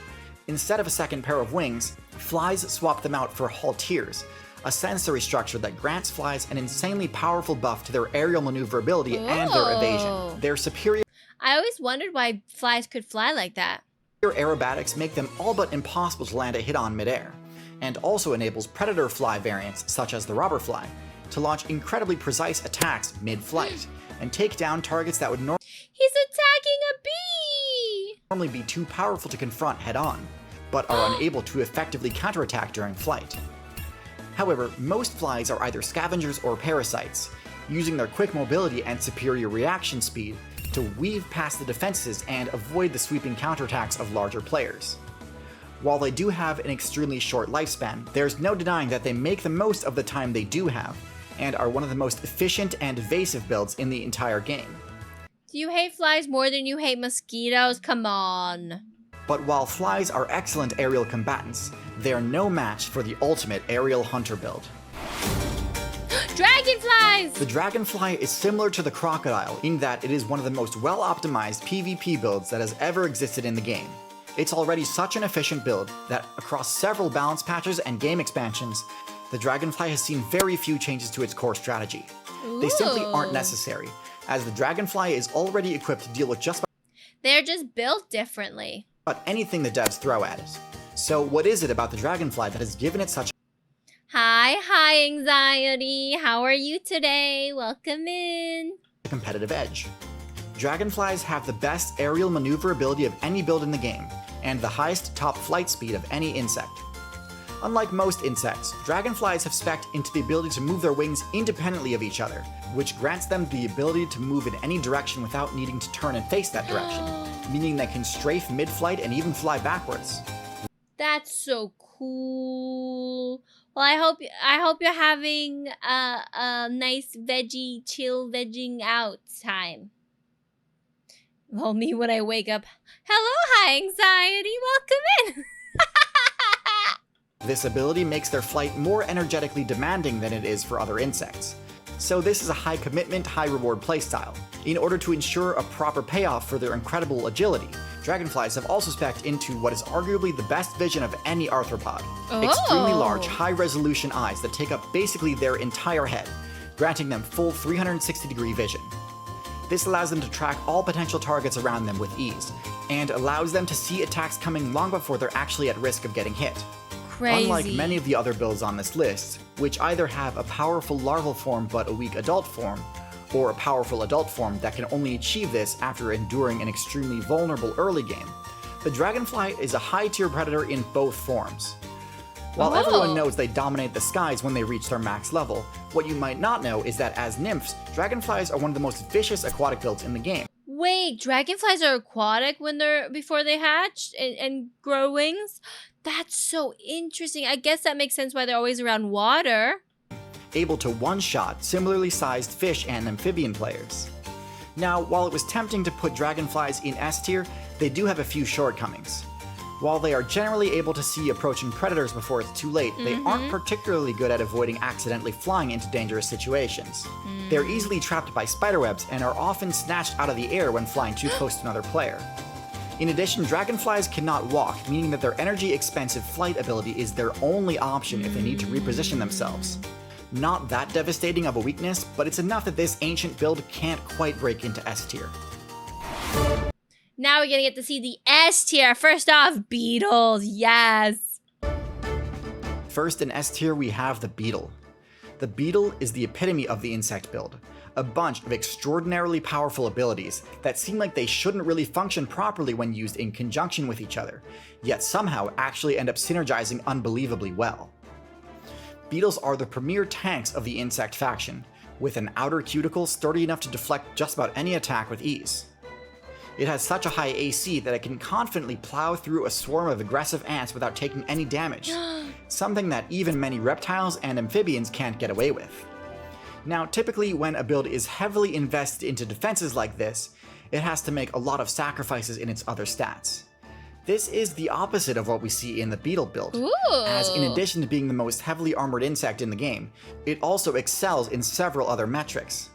Instead of a second pair of wings, flies swap them out for halteres, a sensory structure that grants flies an insanely powerful buff to their aerial maneuverability and their evasion. Their superior I always wondered why flies could fly like that. aerobatics make them all but impossible to land a hit on midair, and also enables predator fly variants such as the robber fly to launch incredibly precise attacks mid-flight and take down targets that would He's attacking a bee! normally be too powerful to confront head-on, but are unable to effectively counterattack during flight. However, most flies are either scavengers or parasites, using their quick mobility and superior reaction speed to weave past the defenses and avoid the sweeping counterattacks of larger players. While they do have an extremely short lifespan, there's no denying that they make the most of the time they do have, and are one of the most efficient and evasive builds in the entire game. Do you hate flies more than you hate mosquitoes? Come on. But while flies are excellent aerial combatants, they are no match for the ultimate aerial hunter build. Dragonflies! The dragonfly is similar to the crocodile in that it is one of the most well-optimized PvP builds that has ever existed in the game. It's already such an efficient build that across several balance patches and game expansions, the dragonfly has seen very few changes to its core strategy. They simply aren't necessary, as the dragonfly is already equipped to deal with just They're just built differently. about anything the devs throw at it. So what is it about the dragonfly that has given it such Hi, anxiety. How are you today? Welcome in. a competitive edge? Dragonflies have the best aerial maneuverability of any build in the game, and the highest top flight speed of any insect. Unlike most insects, dragonflies have spec'd into the ability to move their wings independently of each other, which grants them the ability to move in any direction without needing to turn and face that direction, meaning they can strafe mid-flight and even fly backwards. That's so cool. Well, I hope you're having a nice vegging out time. Well, me when I wake up. Hello, hi anxiety. Welcome in. This ability makes their flight more energetically demanding than it is for other insects. So this is a high commitment, high reward playstyle. In order to ensure a proper payoff for their incredible agility, dragonflies have also spec'd into what is arguably the best vision of any arthropod. Extremely large, high resolution eyes that take up basically their entire head, granting them full 360-degree vision. This allows them to track all potential targets around them with ease, and allows them to see attacks coming long before they're actually at risk of getting hit. Crazy. Unlike many of the other builds on this list, which either have a powerful larval form but a weak adult form, or a powerful adult form that can only achieve this after enduring an extremely vulnerable early game, the dragonfly is a high-tier predator in both forms. While everyone knows they dominate the skies when they reach their max level, what you might not know is that as nymphs, dragonflies are one of the most vicious aquatic builds in the game. Wait, dragonflies are aquatic before they hatch and grow wings? That's so interesting. I guess that makes sense why they're always around water. Able to one-shot similarly sized fish and amphibian players. Now, while it was tempting to put dragonflies in S tier, they do have a few shortcomings. While they are generally able to see approaching predators before it's too late, they aren't particularly good at avoiding accidentally flying into dangerous situations. They're easily trapped by spiderwebs and are often snatched out of the air when flying too close to another player. In addition, dragonflies cannot walk, meaning that their energy-expensive flight ability is their only option if they need to reposition themselves. Not that devastating of a weakness, but it's enough that this ancient build can't quite break into S tier. Now we're gonna get to see the S tier. First off, beetles. Yes. First in S tier, we have the beetle. The beetle is the epitome of the insect build. A bunch of extraordinarily powerful abilities that seem like they shouldn't really function properly when used in conjunction with each other, yet somehow actually end up synergizing unbelievably well. Beetles are the premier tanks of the insect faction, with an outer cuticle sturdy enough to deflect just about any attack with ease. It has such a high AC that it can confidently plow through a swarm of aggressive ants without taking any damage, something that even many reptiles and amphibians can't get away with. Now, typically when a build is heavily invested into defenses like this, it has to make a lot of sacrifices in its other stats. This is the opposite of what we see in the beetle build, as in addition to being the most heavily armored insect in the game, it also excels in several other metrics.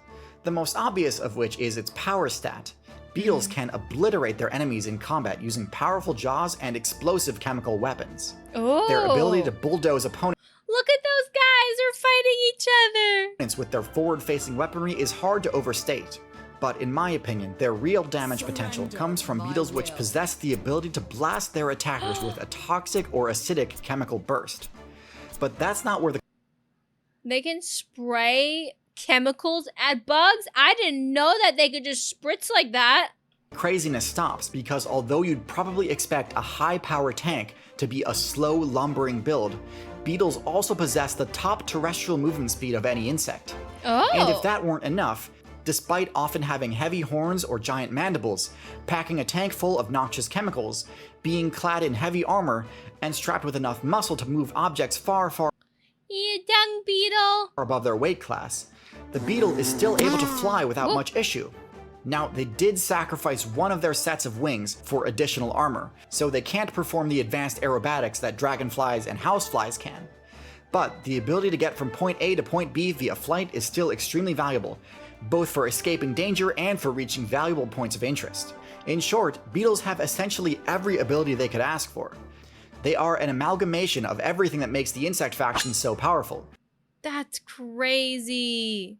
The most obvious of which is its power stat. Beetles can obliterate their enemies in combat using powerful jaws and explosive chemical weapons. Their ability to bulldoze opponents Look at those guys, they're fighting each other. With their forward-facing weaponry is hard to overstate. But in my opinion, their real damage potential comes from beetles which possess the ability to blast their attackers with a toxic or acidic chemical burst. But that's not where the They can spray chemicals at bugs? I didn't know that they could just spritz like that. craziness stops, because although you'd probably expect a high-power tank to be a slow, lumbering build, beetles also possess the top terrestrial movement speed of any insect. And if that weren't enough, despite often having heavy horns or giant mandibles, packing a tank full of noxious chemicals, being clad in heavy armor, and strapped with enough muscle to move objects far You dung beetle. above their weight class, the beetle is still able to fly without much issue. Now, they did sacrifice one of their sets of wings for additional armor, so they can't perform the advanced aerobatics that dragonflies and houseflies can. But the ability to get from point A to point B via flight is still extremely valuable, both for escaping danger and for reaching valuable points of interest. In short, beetles have essentially every ability they could ask for. They are an amalgamation of everything that makes the insect faction so powerful. That's crazy.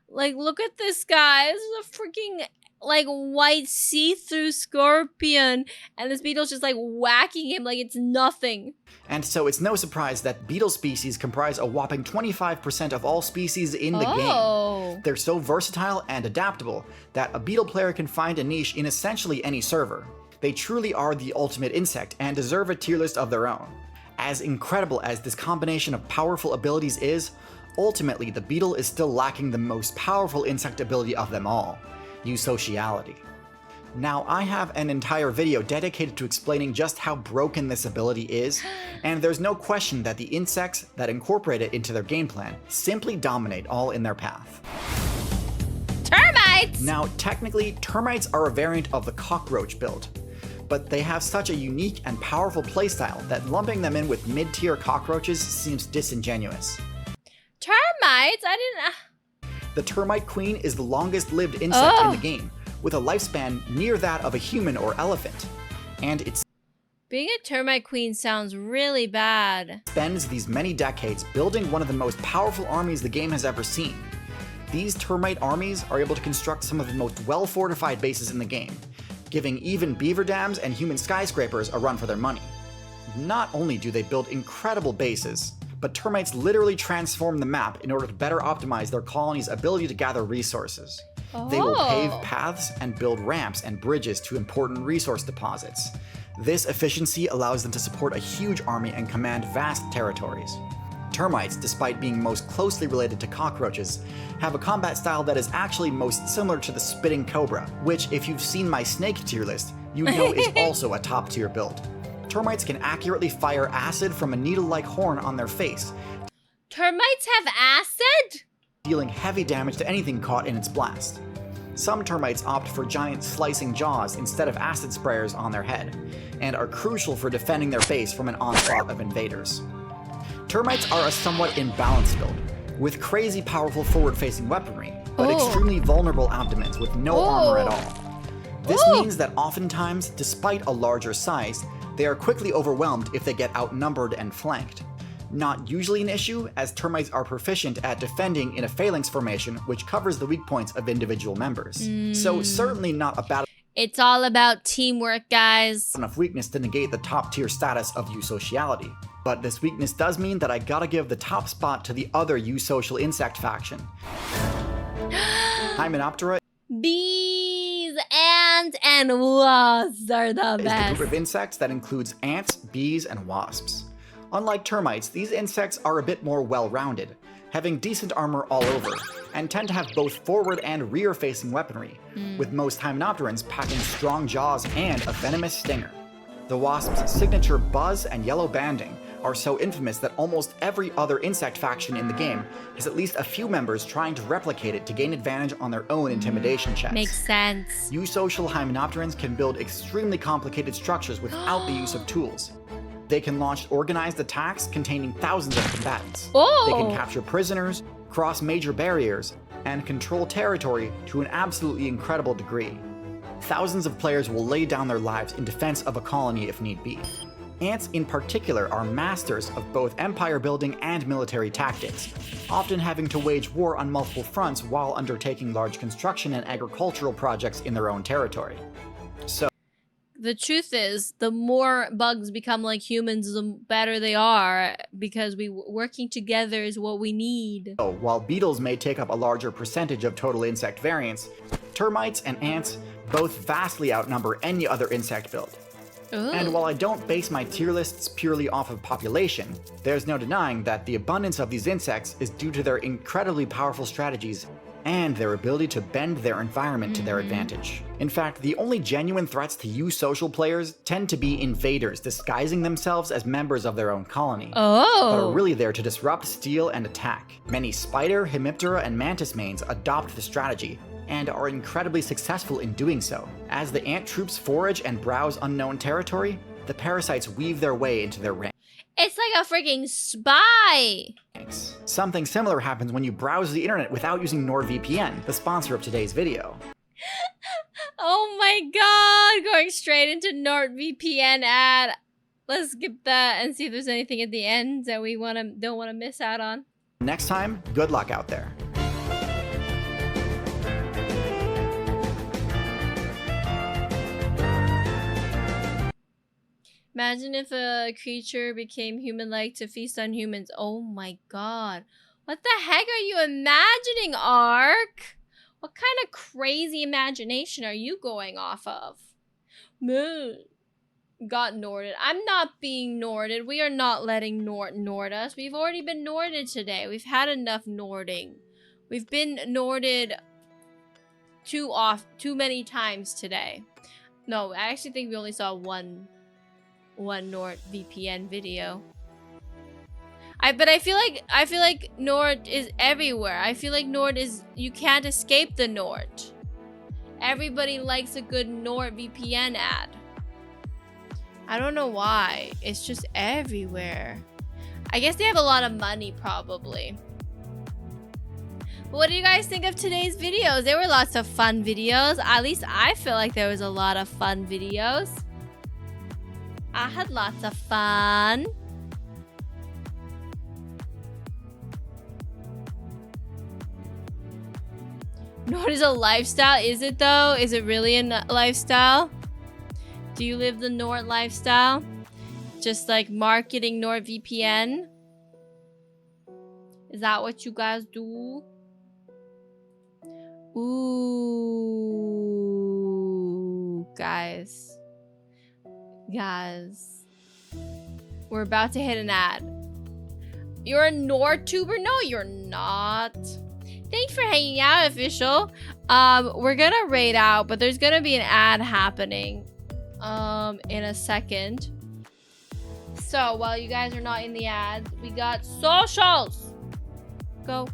Like, look at this guy. This is a freaking, like, white see-through scorpion. And this beetle's just, like, whacking him like it's nothing. And so it's no surprise that beetle species comprise a whopping 25% of all species in the game. They're so versatile and adaptable that a beetle player can find a niche in essentially any server. They truly are the ultimate insect and deserve a tier list of their own. As incredible as this combination of powerful abilities is, ultimately the beetle is still lacking the most powerful insect ability of them all, eusociality. Now, I have an entire video dedicated to explaining just how broken this ability is, and there's no question that the insects that incorporate it into their game plan simply dominate all in their path. Termites! Now, technically, termites are a variant of the cockroach build, but they have such a unique and powerful playstyle that lumping them in with mid-tier cockroaches seems disingenuous. Termites? I didn't... The termite queen is the longest-lived insect in the game, with a lifespan near that of a human or elephant. And it Being a termite queen sounds really bad. spends these many decades building one of the most powerful armies the game has ever seen. These termite armies are able to construct some of the most well-fortified bases in the game, giving even beaver dams and human skyscrapers a run for their money. Not only do they build incredible bases, but termites literally transform the map in order to better optimize their colony's ability to gather resources. They will pave paths and build ramps and bridges to important resource deposits. This efficiency allows them to support a huge army and command vast territories. Termites, despite being most closely related to cockroaches, have a combat style that is actually most similar to the spitting cobra, which, if you've seen my snake tier list, you know is also a top tier build. Termites can accurately fire acid from a needle-like horn on their face. Termites have acid? Dealing heavy damage to anything caught in its blast. Some termites opt for giant slicing jaws instead of acid sprayers on their head, and are crucial for defending their base from an onslaught of invaders. Termites are a somewhat imbalanced build, with crazy powerful forward-facing weaponry, but extremely vulnerable abdomens with no armor at all. This means that oftentimes, despite a larger size, they are quickly overwhelmed if they get outnumbered and flanked. Not usually an issue, as termites are proficient at defending in a phalanx formation which covers the weak points of individual members. So certainly not a bad It's all about teamwork, guys. enough weakness to negate the top tier status of eusociality. But this weakness does mean that I gotta give the top spot to the other eusocial insect faction. Hymenoptera Bees, ants, and wasps are the is the best. group of insects that includes ants, bees, and wasps. Unlike termites, these insects are a bit more well-rounded, having decent armor all over, and tend to have both forward and rear-facing weaponry, with most hymenopterans packing strong jaws and a venomous stinger. The wasp's signature buzz and yellow banding are so infamous that almost every other insect faction in the game has at least a few members trying to replicate it to gain advantage on their own intimidation checks. Makes sense. Eusocial hymenopterans can build extremely complicated structures without the use of tools. They can launch organized attacks containing thousands of combatants. Oh. They can capture prisoners, cross major barriers, and control territory to an absolutely incredible degree. Thousands of players will lay down their lives in defense of a colony if need be. Ants in particular are masters of both empire building and military tactics, often having to wage war on multiple fronts while undertaking large construction and agricultural projects in their own territory. So, the truth is, the more bugs become like humans, the better they are, because working together is what we need. while beetles may take up a larger percentage of total insect variants, termites and ants both vastly outnumber any other insect build. Ooh. And while I don't base my tier lists purely off of population, there's no denying that the abundance of these insects is due to their incredibly powerful strategies and their ability to bend their environment to their advantage. In fact, the only genuine threats to eusocial players tend to be invaders disguising themselves as members of their own colony, but are really there to disrupt, steal, and attack. Many spider, hemiptera, and mantis mains adopt the strategy, and are incredibly successful in doing so. As the ant troops forage and browse unknown territory, the parasites weave their way into their ranks. It's like a freaking spy! Something similar happens when you browse the internet without using NordVPN, the sponsor of today's video. Oh my god, going straight into NordVPN ad. Let's skip that and see if there's anything at the end that we don't want to miss out on. Next time, good luck out there. Imagine if a creature became human-like to feast on humans. Oh my god. What the heck are you imagining, Ark? What kind of crazy imagination are you going off of? Got Norded. I'm not being Norded. We are not letting Nord us. We've already been Norded today. We've had enough Nording. We've been Norded too many times today. No, I actually think we only saw one NordVPN video. But I feel like Nord is everywhere. I feel like Nord is, you can't escape the Nord. Everybody likes a good NordVPN ad. I don't know why. It's just everywhere. I guess they have a lot of money probably. But what do you guys think of today's videos? There were lots of fun videos. At least I feel like there was a lot of fun videos. I had lots of fun. Nord is a lifestyle, is it though? Is it really a lifestyle? Do you live the Nord lifestyle? Just like marketing NordVPN? Is that what you guys do? Ooh, guys. We're about to hit an ad. You're a NordTuber? No, you're not. Thanks for hanging out, official. We're gonna raid out, but there's gonna be an ad happening in a second. So while you guys are not in the ads, we got socials. Go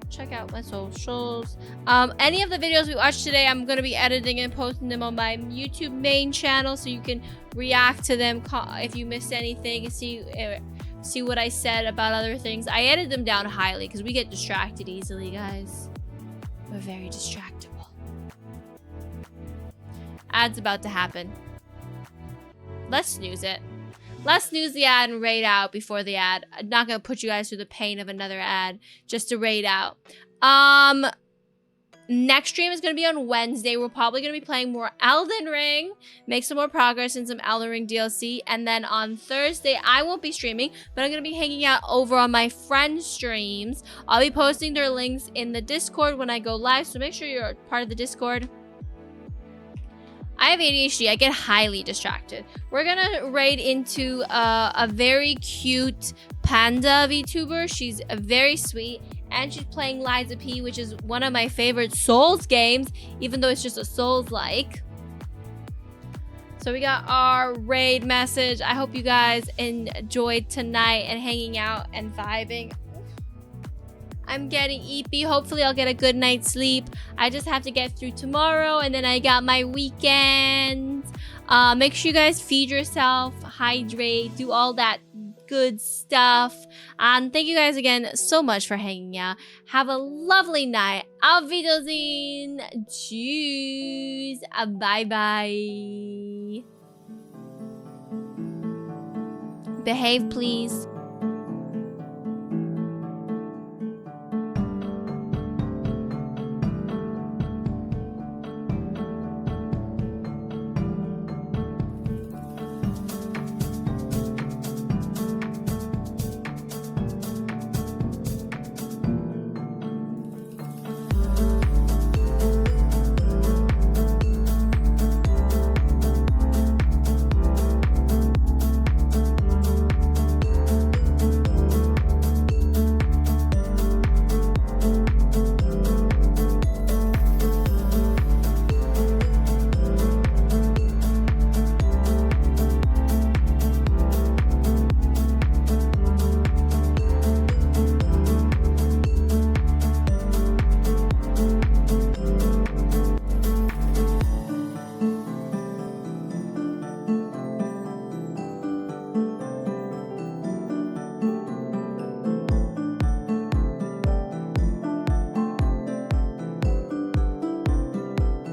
check out my socials. Any of the videos we watched today, I'm gonna be editing and posting them on my YouTube main channel, so you can react to them if you missed anything and see what I said about other things. I edit them down highly because we get distracted easily, guys. We're very distractible. Ad's about to happen. Let's snooze it. Let's snooze the ad and raid out before the ad. I'm not gonna put you guys through the pain of another ad just to raid out. Next stream is gonna be on Wednesday. We're probably gonna be playing more Elden Ring, make some more progress in some Elden Ring DLC, and then on Thursday I won't be streaming, but I'm gonna be hanging out over on my friends' streams. I'll be posting their links in the Discord when I go live, so make sure you're part of the Discord. I have ADHD. I get highly distracted. We're gonna raid into a very cute panda VTuber. She's very sweet, And she's playing Liza P, which is one of my favorite Souls games, even though it's just a Souls-like. So we got our raid message. I hope you guys enjoyed tonight and hanging out and vibing. I'm getting eepy. Hopefully I'll get a good night's sleep. I just have to get through tomorrow, and then I got my weekend. Make sure you guys feed yourself, hydrate, do all that good stuff. And thank you guys again so much for hanging out. Have a lovely night. Auf Wiedersehen. Tschüss. Bye bye. Behave, please.